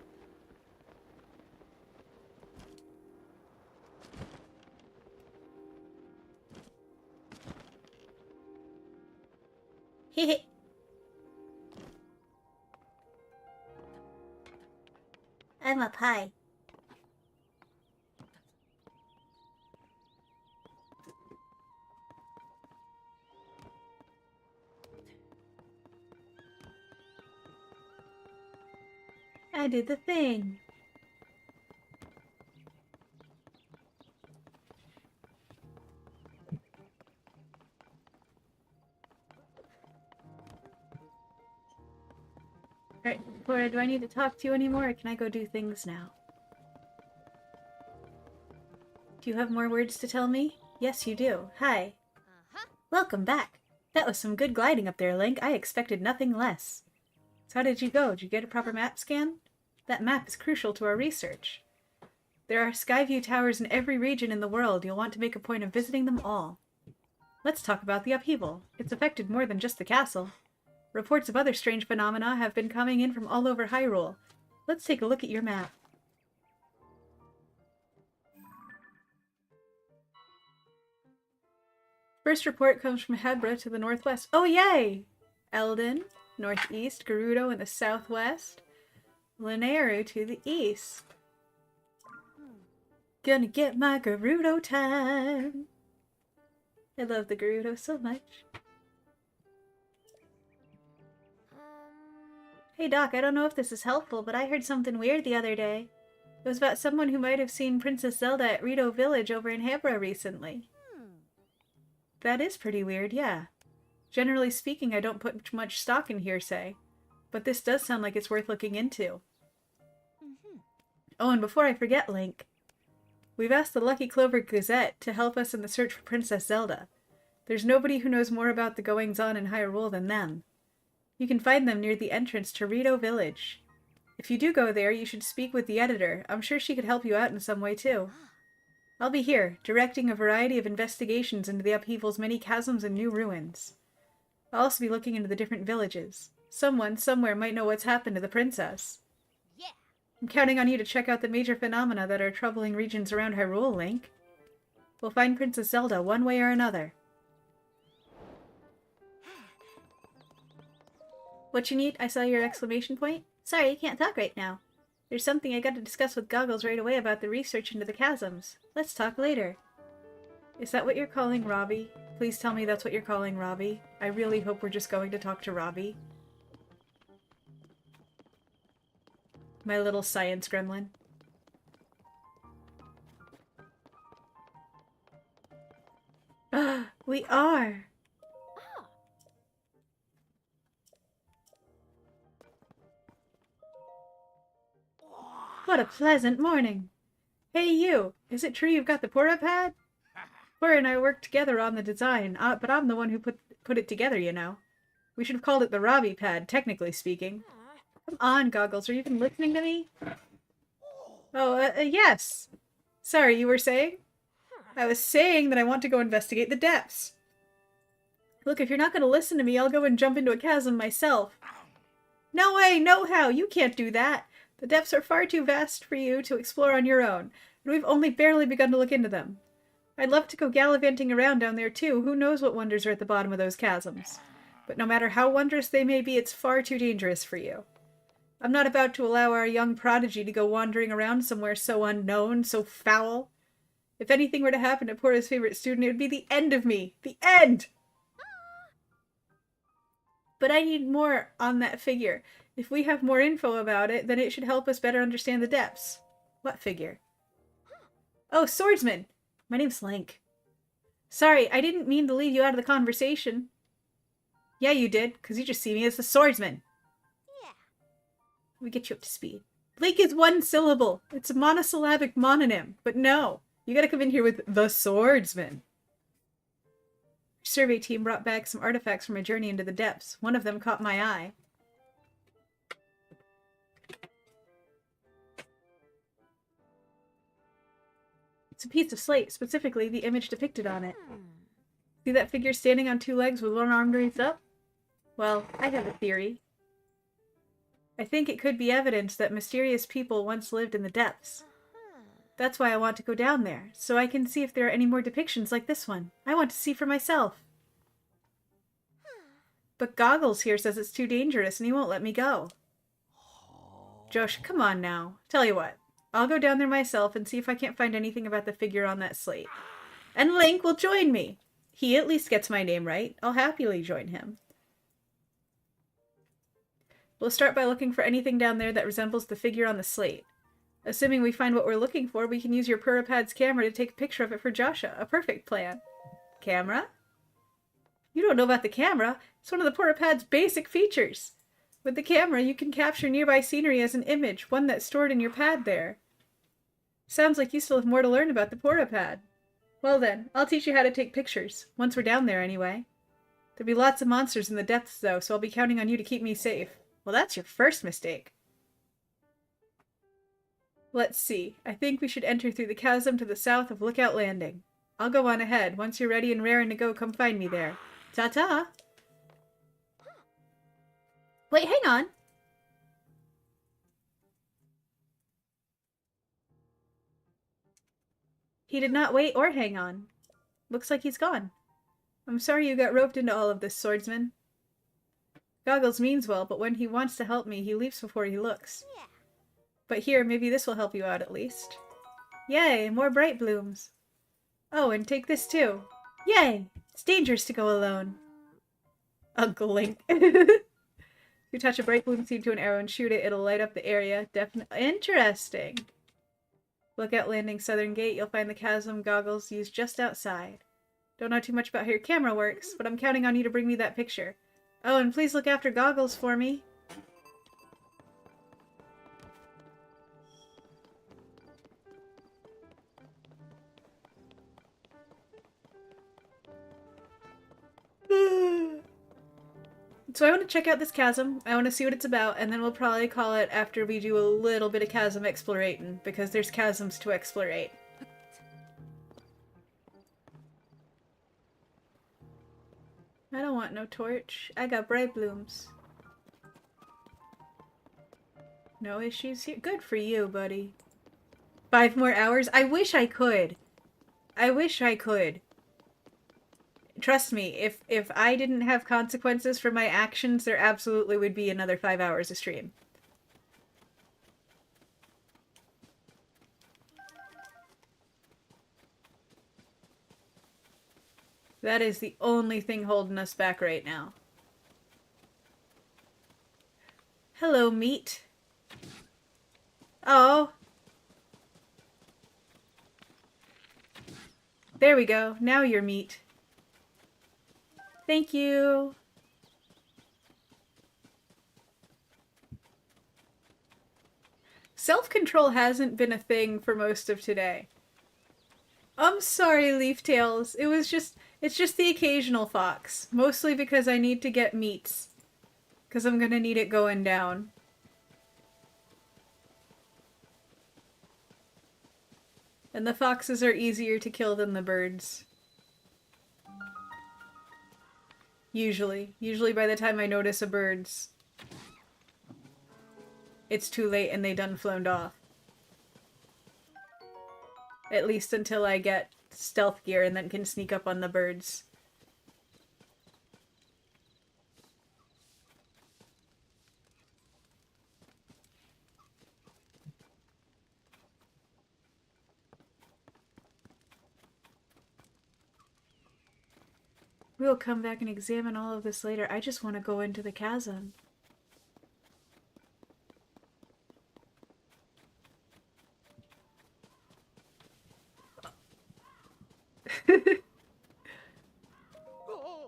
Hehe. I'm a pie. I did the thing. Alright, Flora, do I need to talk to you anymore, or can I go do things now? Do you have more words to tell me? Yes, you do. Hi. Uh-huh. Welcome back. That was some good gliding up there, Link. I expected nothing less. So how did you go? Did you get a proper map scan? That map is crucial to our research. There are Skyview towers in every region in the world. You'll want to make a point of visiting them all. Let's talk about the upheaval. It's affected more than just the castle. Reports of other strange phenomena have been coming in from all over Hyrule. Let's take a look at your map. First report comes from Hebra to the northwest. Oh, yay! Eldon, northeast. Gerudo in the southwest. Linearu to the east. Gonna get my Gerudo time. I love the Gerudo so much. Hey Doc, I don't know if this is helpful, but I heard something weird the other day. It was about someone who might have seen Princess Zelda at Rito Village over in Hebra recently. That is pretty weird, yeah. Generally speaking, I don't put much stock in hearsay, but this does sound like it's worth looking into. Oh, and before I forget, Link, we've asked the Lucky Clover Gazette to help us in the search for Princess Zelda. There's nobody who knows more about the goings-on in Hyrule than them. You can find them near the entrance to Rito Village. If you do go there, you should speak with the editor. I'm sure she could help you out in some way, too. I'll be here, directing a variety of investigations into the upheaval's many chasms and new ruins. I'll also be looking into the different villages. Someone, somewhere, might know what's happened to the princess. Yeah. I'm counting on you to check out the major phenomena that are troubling regions around Hyrule, Link. We'll find Princess Zelda one way or another. What you need? I saw your exclamation point. Sorry, I can't talk right now. There's something I got to discuss with Goggles right away about the research into the chasms. Let's talk later. Is that what you're calling Robbie? Please tell me that's what you're calling Robbie. I really hope we're just going to talk to Robbie. My little science gremlin. We are! What a pleasant morning! Hey you! Is it true you've got the Pura pad? Pura and I worked together on the design, but I'm the one who put it together, you know. We should have called it the Robbie pad, technically speaking. Come on, Goggles, are you even listening to me? Oh, yes! Sorry, you were saying? I was saying that I want to go investigate the depths. Look, if you're not going to listen to me, I'll go and jump into a chasm myself. No way, no how, you can't do that. The depths are far too vast for you to explore on your own, and we've only barely begun to look into them. I'd love to go gallivanting around down there too. Who knows what wonders are at the bottom of those chasms. But no matter how wondrous they may be, it's far too dangerous for you. I'm not about to allow our young prodigy to go wandering around somewhere so unknown, so foul. If anything were to happen to Pura's favorite student, it would be the end of me. The end! But I need more on that figure. If we have more info about it, then it should help us better understand the depths. What figure? Oh, swordsman! My name's Link. Sorry, I didn't mean to leave you out of the conversation. Yeah, you did, because you just see me as the swordsman. Yeah. Let me get you up to speed. Link is one syllable. It's a monosyllabic mononym. But no, you gotta come in here with the swordsman. Survey team brought back some artifacts from a journey into the depths. One of them caught my eye. It's a piece of slate, specifically the image depicted on it. See that figure standing on two legs with one arm raised up? Well, I have a theory. I think it could be evidence that mysterious people once lived in the depths. That's why I want to go down there, so I can see if there are any more depictions like this one. I want to see for myself. But Goggles here says it's too dangerous and he won't let me go. Josh, come on now. Tell you what, I'll go down there myself and see if I can't find anything about the figure on that slate. And Link will join me. He at least gets my name right. I'll happily join him. We'll start by looking for anything down there that resembles the figure on the slate. Assuming we find what we're looking for, we can use your Purapad's camera to take a picture of it for Joshua. A perfect plan. Camera? You don't know about the camera. It's one of the Purapad's basic features. With the camera, you can capture nearby scenery as an image, one that's stored in your pad there. Sounds like you still have more to learn about the Purapad. Well then, I'll teach you how to take pictures. Once we're down there, anyway. There'll be lots of monsters in the depths, though, so I'll be counting on you to keep me safe. Well, that's your first mistake. Let's see. I think we should enter through the chasm to the south of Lookout Landing. I'll go on ahead. Once you're ready and raring to go, come find me there. Ta-ta! Wait, hang on! He did not wait or hang on. Looks like he's gone. I'm sorry you got roped into all of this, swordsman. Goggles means well, but when he wants to help me, he leaps before he looks. Yeah. But here, maybe this will help you out at least. Yay, more bright blooms. Oh, and take this too. Yay! It's dangerous to go alone. Uncle Link. If you touch a bright bloom seed to an arrow and shoot it, it'll light up the area. Definitely interesting. Lookout Landing Southern Gate, you'll find the chasm Goggles used just outside. Don't know too much about how your camera works, but I'm counting on you to bring me that picture. Oh, and please look after Goggles for me. So I want to check out this chasm, I want to see what it's about, and then we'll probably call it after we do a little bit of chasm explorating, because there's chasms to explorate. I don't want no torch. I got bright blooms. No issues here. Good for you, buddy. 5 more hours? I wish I could. I wish I could. Trust me, if I didn't have consequences for my actions, there absolutely would be another 5 hours of stream. That is the only thing holding us back right now. Hello, meat. Oh. There we go. Now you're meat. Thank you. Self-control hasn't been a thing for most of today. I'm sorry, Leaf Tails. It's just the occasional fox. Mostly because I need to get meats. Because I'm gonna need it going down. And the foxes are easier to kill than the birds. Usually. Usually by the time I notice a bird's, it's too late and they done flown off. At least until I get stealth gear and then can sneak up on the birds. We'll come back and examine all of this later. I just want to go into the chasm.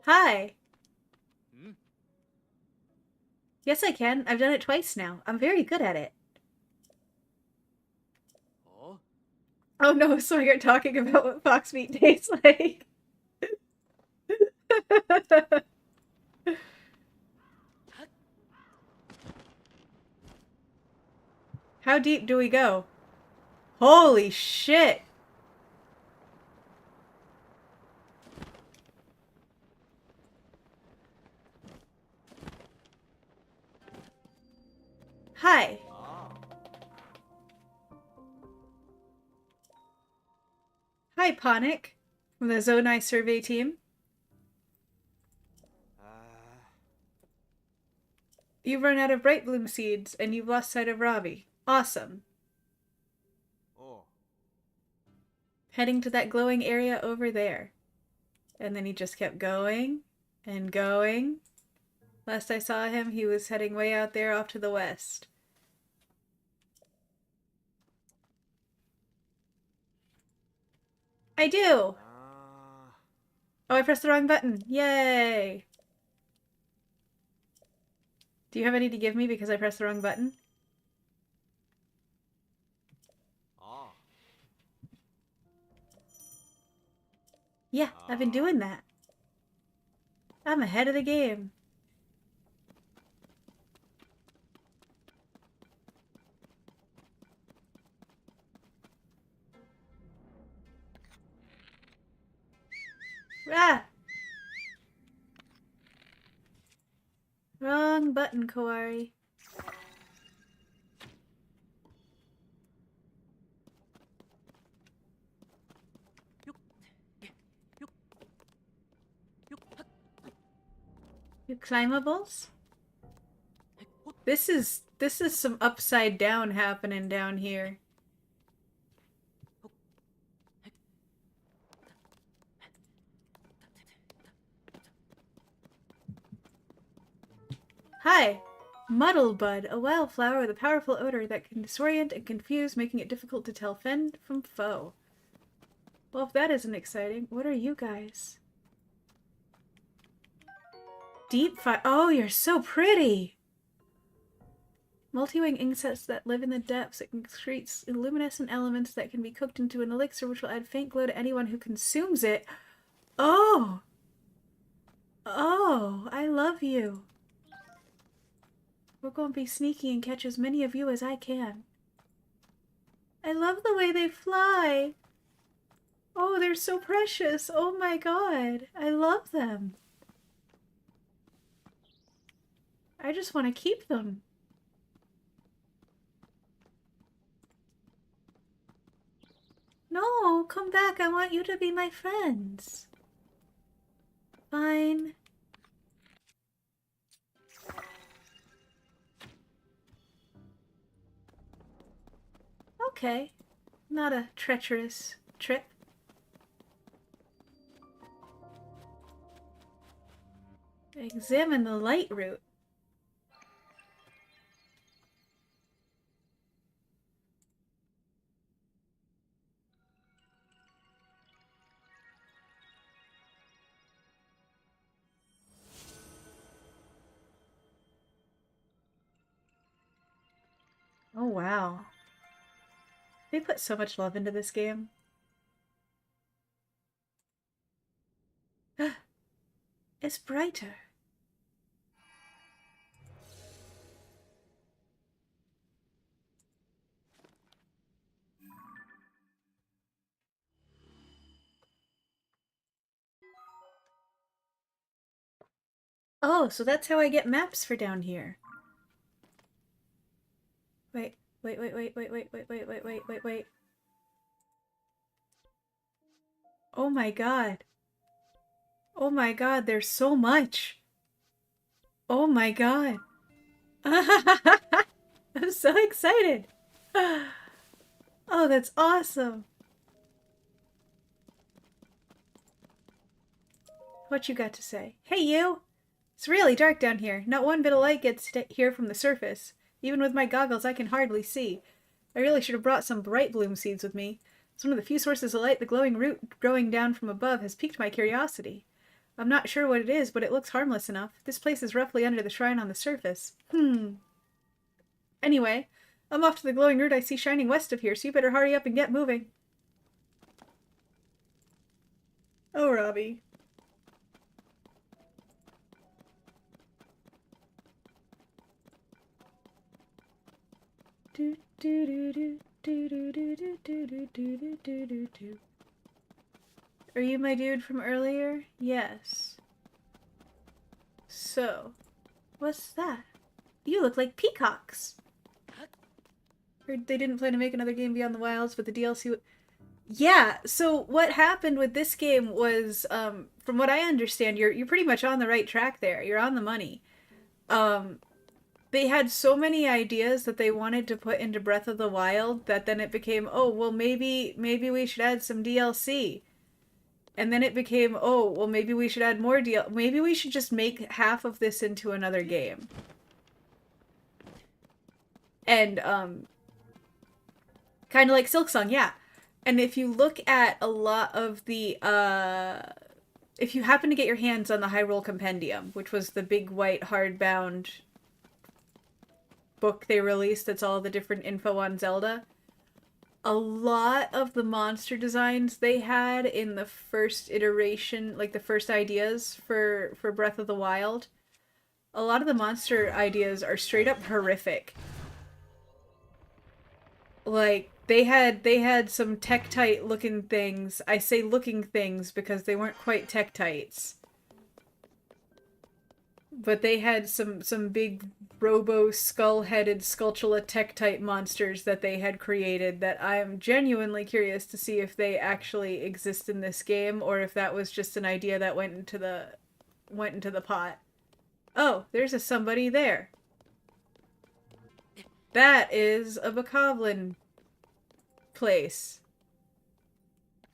Hi. Yes, I can. I've done it twice now. I'm very good at it. Oh no, so you're talking about what fox meat tastes like. How deep do we go? Holy shit! Hi. Hi, Ponic, from the Zonai survey team. You've run out of bright bloom seeds, and you've lost sight of Ravi. Awesome. Heading to that glowing area over there. And then he just kept going and going. Last I saw him, he was heading way out there off to the west. I do! Oh, I pressed the wrong button. Yay! Do you have any to give me because I pressed the wrong button? Yeah, I've been doing that. I'm ahead of the game. Ah! Wrong button, Kawari. You climbables? This is some upside down happening down here. Hi! Muddlebud, a wildflower with a powerful odor that can disorient and confuse, making it difficult to tell friend from foe. Well, if that isn't exciting, what are you guys? Deep fire. Oh, you're so pretty! Multi-wing insects that live in the depths. It creates luminescent elements that can be cooked into an elixir which will add faint glow to anyone who consumes it. Oh! Oh, I love you. We're going to be sneaky and catch as many of you as I can. I love the way they fly. Oh, they're so precious. Oh my god. I love them. I just want to keep them. come back. I want you to be my friends. Fine. Okay. Not a treacherous trip. Examine the light route. Oh, wow. They put so much love into this game. It's brighter. Oh, so that's how I get maps for down here. Wait, wait, wait, wait, wait, wait, wait, wait, wait, wait, wait, wait. Oh my god. Oh my god, there's so much. Oh my god. I'm so excited. Oh, that's awesome. What you got to say? Hey, you! It's really dark down here. Not one bit of light gets here from the surface. Even with my goggles, I can hardly see. I really should have brought some bright bloom seeds with me. It's one of the few sources of light. The glowing root growing down from above has piqued my curiosity. I'm not sure what it is, but it looks harmless enough. This place is roughly under the shrine on the surface. Anyway, I'm off to the glowing root I see shining west of here, so you better hurry up and get moving. Oh, Robbie. Do do do do do do do do do do do do do do. Are you my dude from earlier? Yes. So, what's that? You look like peacocks. Heard they didn't plan to make another game Beyond the Wilds, but the DLC. Yeah. So what happened with this game was, from what I understand, you're pretty much on the right track there. You're on the money. They had so many ideas that they wanted to put into Breath of the Wild that then it became, oh, well, maybe we should add some DLC. And then it became, oh, well, maybe we should add more DLC. Maybe we should just make half of this into another game. And, kind of like Silksong, yeah. And if you look at a lot of the, if you happen to get your hands on the Hyrule Compendium, which was the big white hardbound book they released that's all the different info on Zelda, a lot of the monster designs they had in the first iteration, like the first ideas for Breath of the Wild, a lot of the monster ideas are straight up horrific. Like, they had some Tektite looking things. I say looking things because they weren't quite Tektites. But they had some big robo skull-headed Skulltula Tektite monsters that they had created that I'm genuinely curious to see if they actually exist in this game or if that was just an idea that went into the pot. Oh, there's a somebody there. That is a Bokoblin place.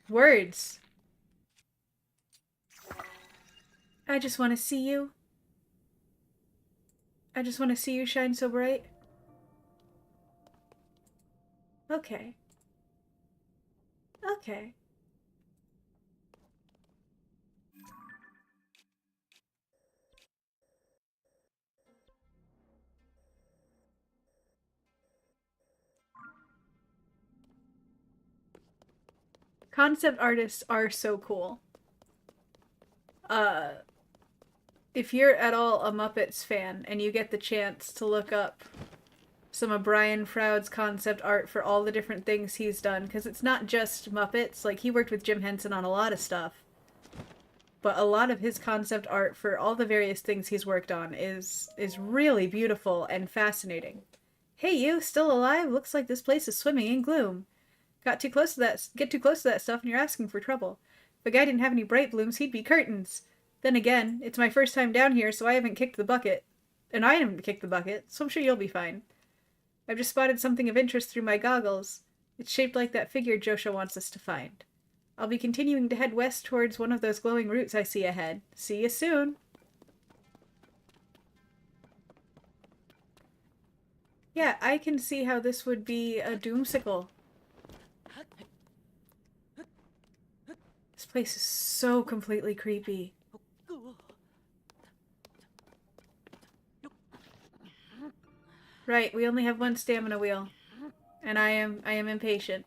Words. I just want to see you. I just want to see you shine so bright. Okay. Okay. Concept artists are so cool. If you're at all a Muppets fan and you get the chance to look up some of Brian Froud's concept art for all the different things he's done, because it's not just Muppets, like he worked with Jim Henson on a lot of stuff, but a lot of his concept art for all the various things he's worked on is really beautiful and fascinating. Hey, you, still alive? Looks like this place is swimming in gloom. Get too close to that stuff and you're asking for trouble. If a guy didn't have any bright blooms, he'd be curtains. Then again, it's my first time down here, so I haven't kicked the bucket. And I haven't kicked the bucket, so I'm sure you'll be fine. I've just spotted something of interest through my goggles. It's shaped like that figure Josha wants us to find. I'll be continuing to head west towards one of those glowing routes I see ahead. See you soon! Yeah, I can see how this would be a doomsicle. This place is so completely creepy. Right, we only have one stamina wheel. And I am impatient.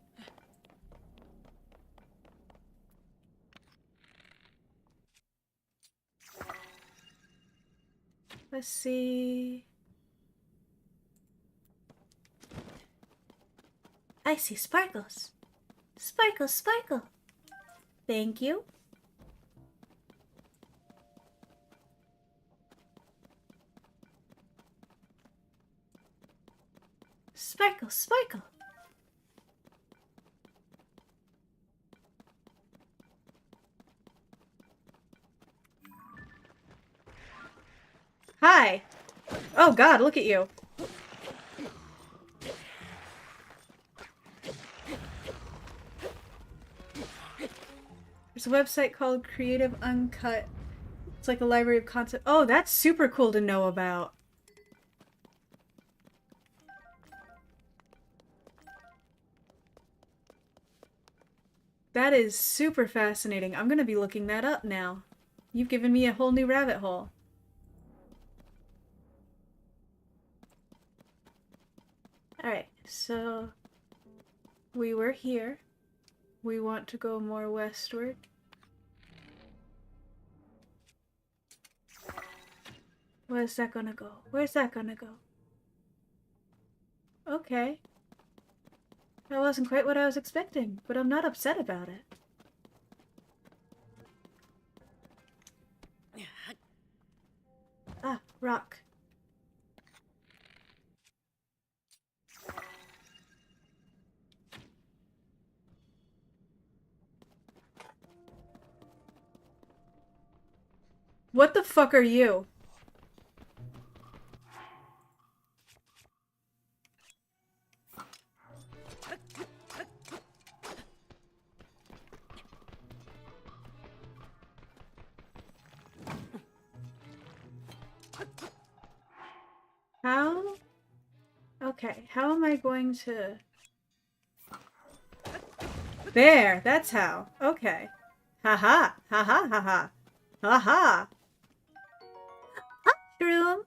Let's see. I see sparkles. Sparkle, sparkle. Thank you. Sparkle, sparkle. Hi. Oh god, look at you. There's a website called Creative Uncut. It's like a library of content. Oh, that's super cool to know about. That is super fascinating. I'm gonna be looking that up now. You've given me a whole new rabbit hole. Alright, so we were here. We want to go more westward. Where's that gonna go? Where's that gonna go? Okay. That wasn't quite what I was expecting, but I'm not upset about it. Ah, rock. What the fuck are you? How? Okay, how am I going to... There, that's how. Okay. Haha, haha, haha. Haha. Mushroom!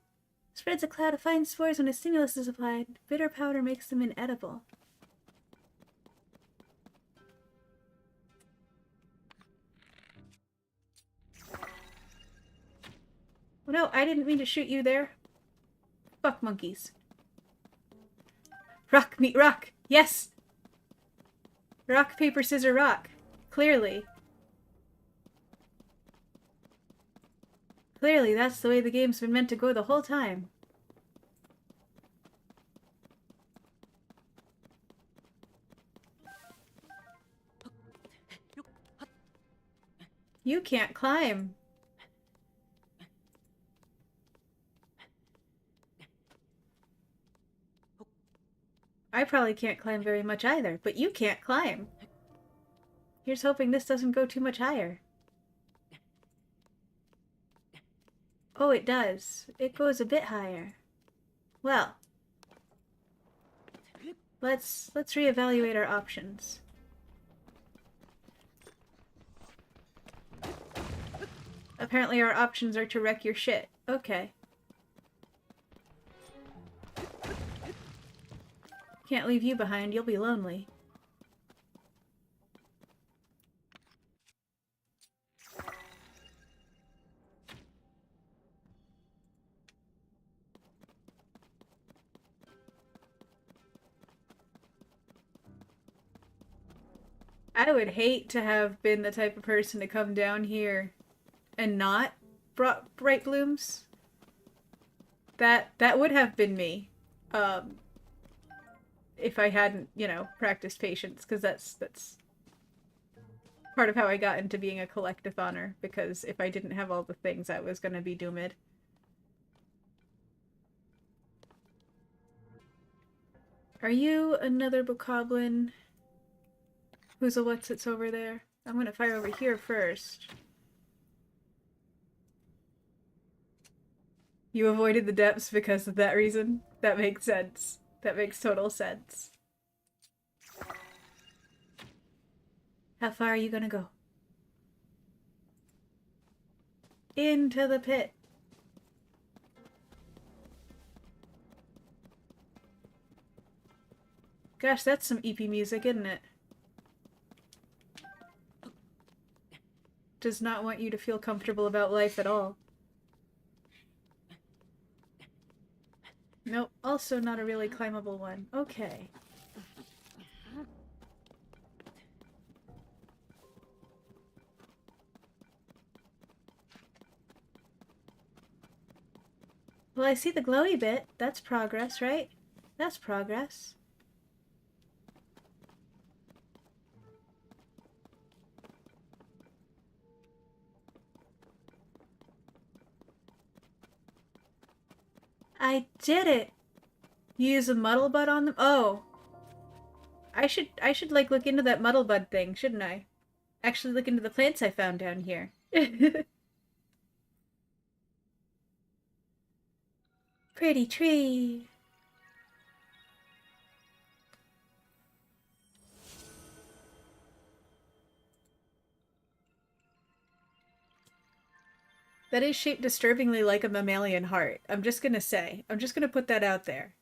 Spreads a cloud of fine spores when a stimulus is applied. Bitter powder makes them inedible. Oh no, I didn't mean to shoot you there. Fuck monkeys. Rock, meet rock! Yes! Rock, paper, scissors, rock. Clearly. Clearly, that's the way the game's been meant to go the whole time. You can't climb. I probably can't climb very much either, but you can't climb. Here's hoping this doesn't go too much higher. Oh, it does. It goes a bit higher. Well, let's reevaluate our options. Apparently our options are to wreck your shit. Okay. Can't leave you behind, you'll be lonely. I would hate to have been the type of person to come down here and not brought bright blooms. That would have been me. if I hadn't, you know, practiced patience, because that's part of how I got into being a collectathoner, because if I didn't have all the things, I was gonna be doomed. Are you another bokoblin? Who's a what's-its over there? I'm gonna fire over here first. You avoided the depths because of that reason? That makes sense. That makes total sense. How far are you gonna go? Into the pit. Gosh, that's some EP music, isn't it? Does not want you to feel comfortable about life at all. Nope, also not a really climbable one. Okay. Well, I see the glowy bit. That's progress, right? That's progress. I did it! You use a muddle bud on them? Oh. I should like look into that muddle bud thing, shouldn't I? Actually look into the plants I found down here. Pretty tree. That is shaped disturbingly like a mammalian heart. I'm just gonna say. I'm just gonna put that out there.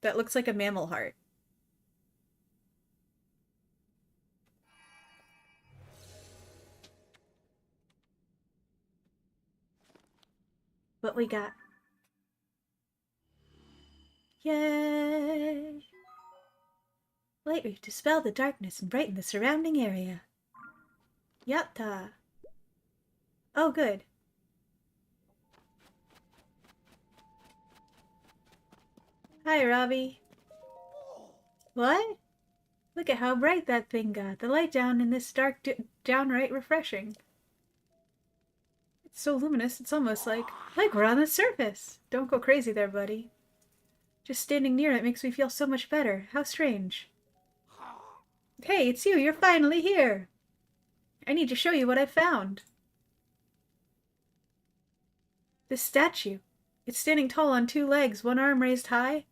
That looks like a mammal heart. What we got? Yay! Light reef dispel the darkness and brighten the surrounding area. Yatta! Oh, good. Hi, Robbie. What? Look at how bright that thing got. The light down in this dark, downright refreshing. It's so luminous, it's almost like we're on the surface. Don't go crazy there, buddy. Just standing near it makes me feel so much better. How strange. Hey, it's you. You're finally here. I need to show you what I found. This statue. It's standing tall on two legs, one arm raised high.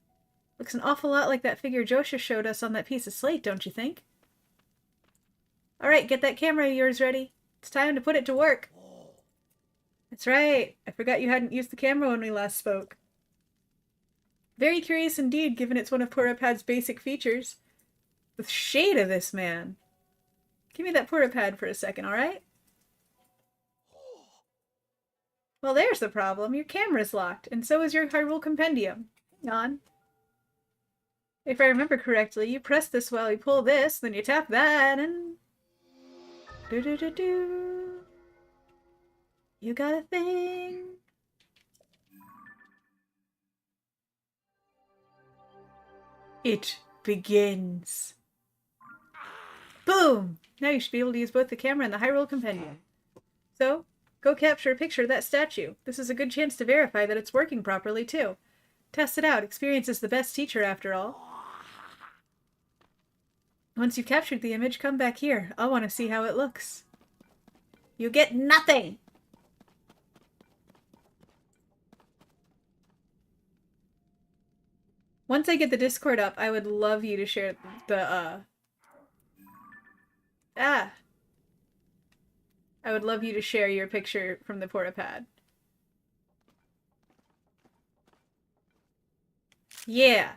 Looks an awful lot like that figure Josha showed us on that piece of slate, don't you think? Alright, get that camera of yours ready. It's time to put it to work. That's right. I forgot you hadn't used the camera when we last spoke. Very curious indeed, given it's one of Purapad's basic features. The shade of this man. Give me that Purapad for a second, alright? Well, there's the problem. Your camera's locked, and so is your Hyrule Compendium. Hang on. If I remember correctly, you press this while you pull this, then you tap that, and... Do-do-do-do. You got a thing. It begins. Boom! Now you should be able to use both the camera and the Hyrule Compendium. So, go capture a picture of that statue. This is a good chance to verify that it's working properly, too. Test it out. Experience is the best teacher, after all. Once you've captured the image, come back here. I want to see how it looks. You get nothing! Once I get the Discord up, I would love you to share the, I would love you to share your picture from the Portapad. Yeah.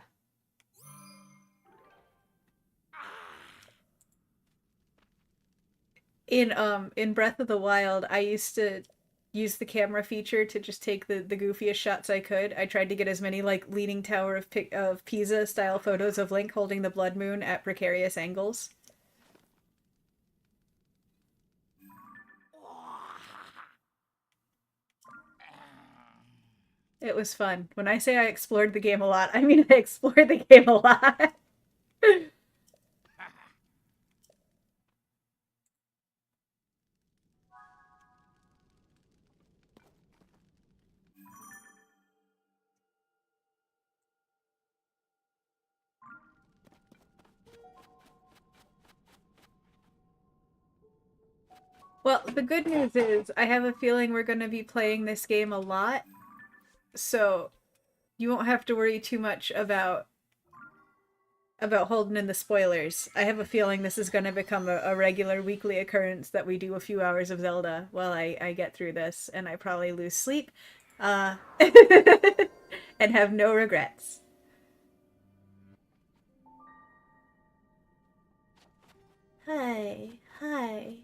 In Breath of the Wild, I used to use the camera feature to just take the goofiest shots I could. I tried to get as many like Leaning Tower of Pisa style photos of Link holding the Blood Moon at precarious angles. It was fun. When I say I explored the game a lot, I mean I explored the game a lot. Well, the good news is I have a feeling we're going to be playing this game a lot, so you won't have to worry too much about holding in the spoilers. I have a feeling this is going to become a regular weekly occurrence that we do a few hours of Zelda while I get through this, and I probably lose sleep, and have no regrets. Hi, hi,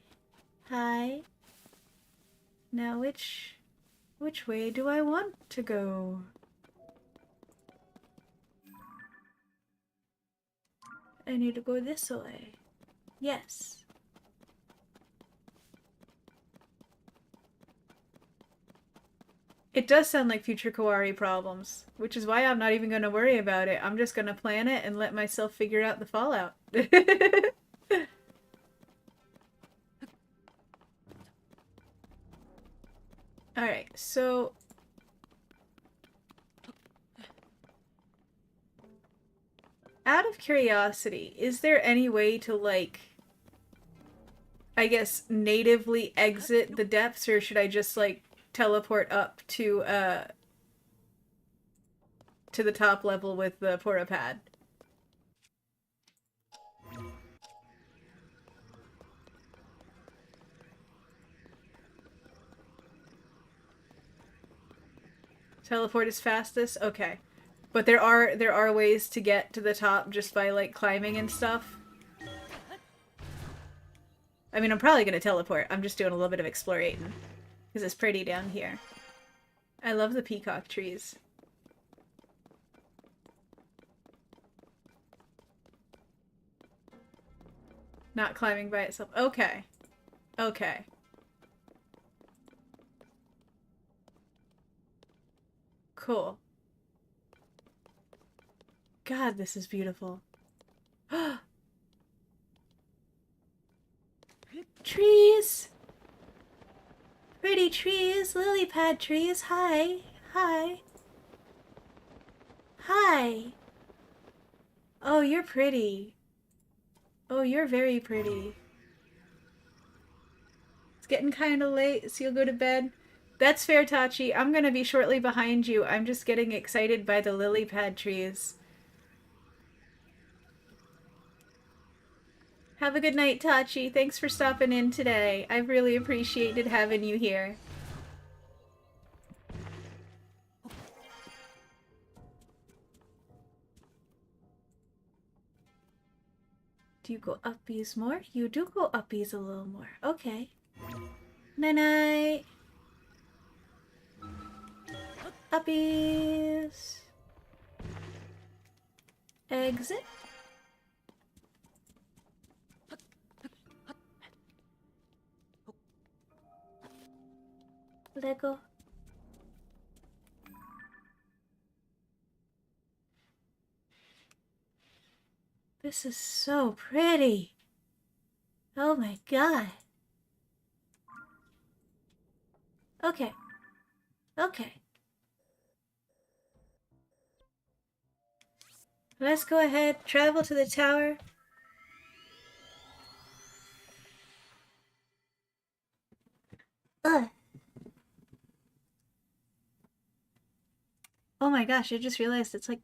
hi. Now which way do I want to go? I need to go this way. Yes. It does sound like future Kawari problems, which is why I'm not even going to worry about it. I'm just going to plan it and let myself figure out the fallout. Alright, so... out of curiosity, is there any way to, like, I guess, natively exit the depths, or should I just, like, teleport up to the top level with the Pora pad? Teleport is fastest? Okay. But there are ways to get to the top just by, like, climbing and stuff. I mean, I'm probably gonna teleport. I'm just doing a little bit of explorating. Because it's pretty down here. I love the peacock trees. Not climbing by itself. Okay. Okay. Cool. God, this is beautiful. Trees! Pretty trees, lily pad trees. Hi. Hi. Hi. Oh, you're pretty. Oh, you're very pretty. It's getting kind of late, so you'll go to bed. That's fair, Tachi. I'm gonna be shortly behind you. I'm just getting excited by the lily pad trees. Have a good night, Tachi. Thanks for stopping in today. I've really appreciated having you here. Do you go uppies more? You do go uppies a little more. Okay. Night-night. Uppies. Exit. Lego. This is so pretty. Oh my god. Okay. Okay. Let's go ahead, travel to the tower. Ugh. Oh my gosh, I just realized it's like,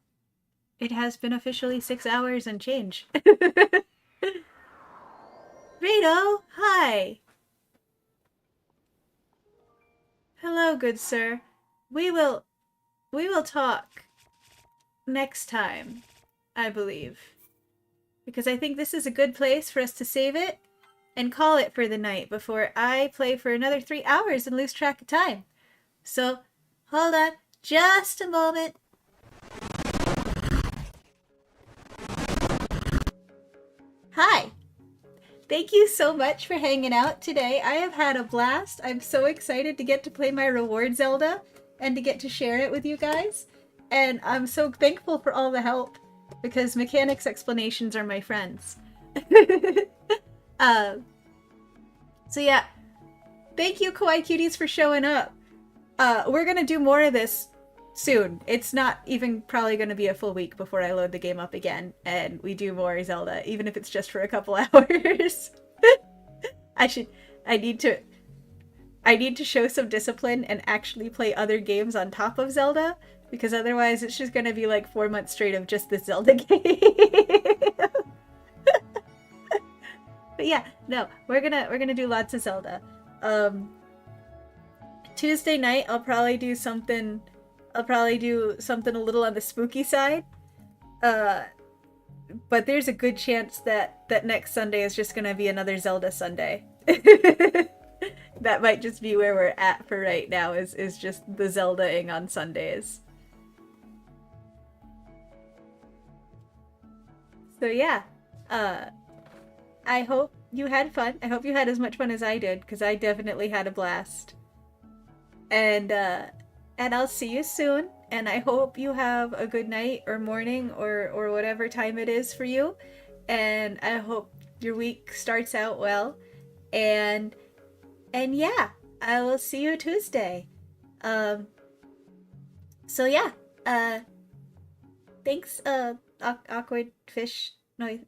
it has been officially 6 hours and change. Rito, hi! Hello, good sir. We will talk next time, I believe. Because I think this is a good place for us to save it and call it for the night before I play for another 3 hours and lose track of time. So, hold on just a moment. Hi! Thank you so much for hanging out today. I have had a blast. I'm so excited to get to play my reward Zelda and to get to share it with you guys. And I'm so thankful for all the help because mechanics explanations are my friends. So yeah, thank you Kawaii Cuties for showing up. We're gonna do more of this soon. It's not even probably gonna be a full week before I load the game up again and we do more Zelda, even if it's just for a couple hours. I I need to show some discipline and actually play other games on top of Zelda, because otherwise it's just gonna be like 4 months straight of just this Zelda game. But yeah, no, we're gonna do lots of Zelda. Tuesday night I'll probably do something a little on the spooky side. But there's a good chance that next Sunday is just gonna be another Zelda Sunday. That might just be where we're at for right now, is just the Zeldaing on Sundays. So yeah, I hope you had fun. I hope you had as much fun as I did, because I definitely had a blast. And I'll see you soon. And I hope you have a good night or morning or whatever time it is for you. And I hope your week starts out well. And yeah, I will see you Tuesday. So yeah, thanks, awkward fish noise.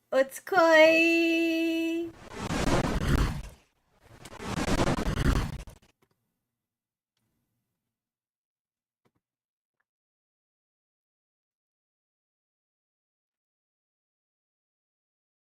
What's koi?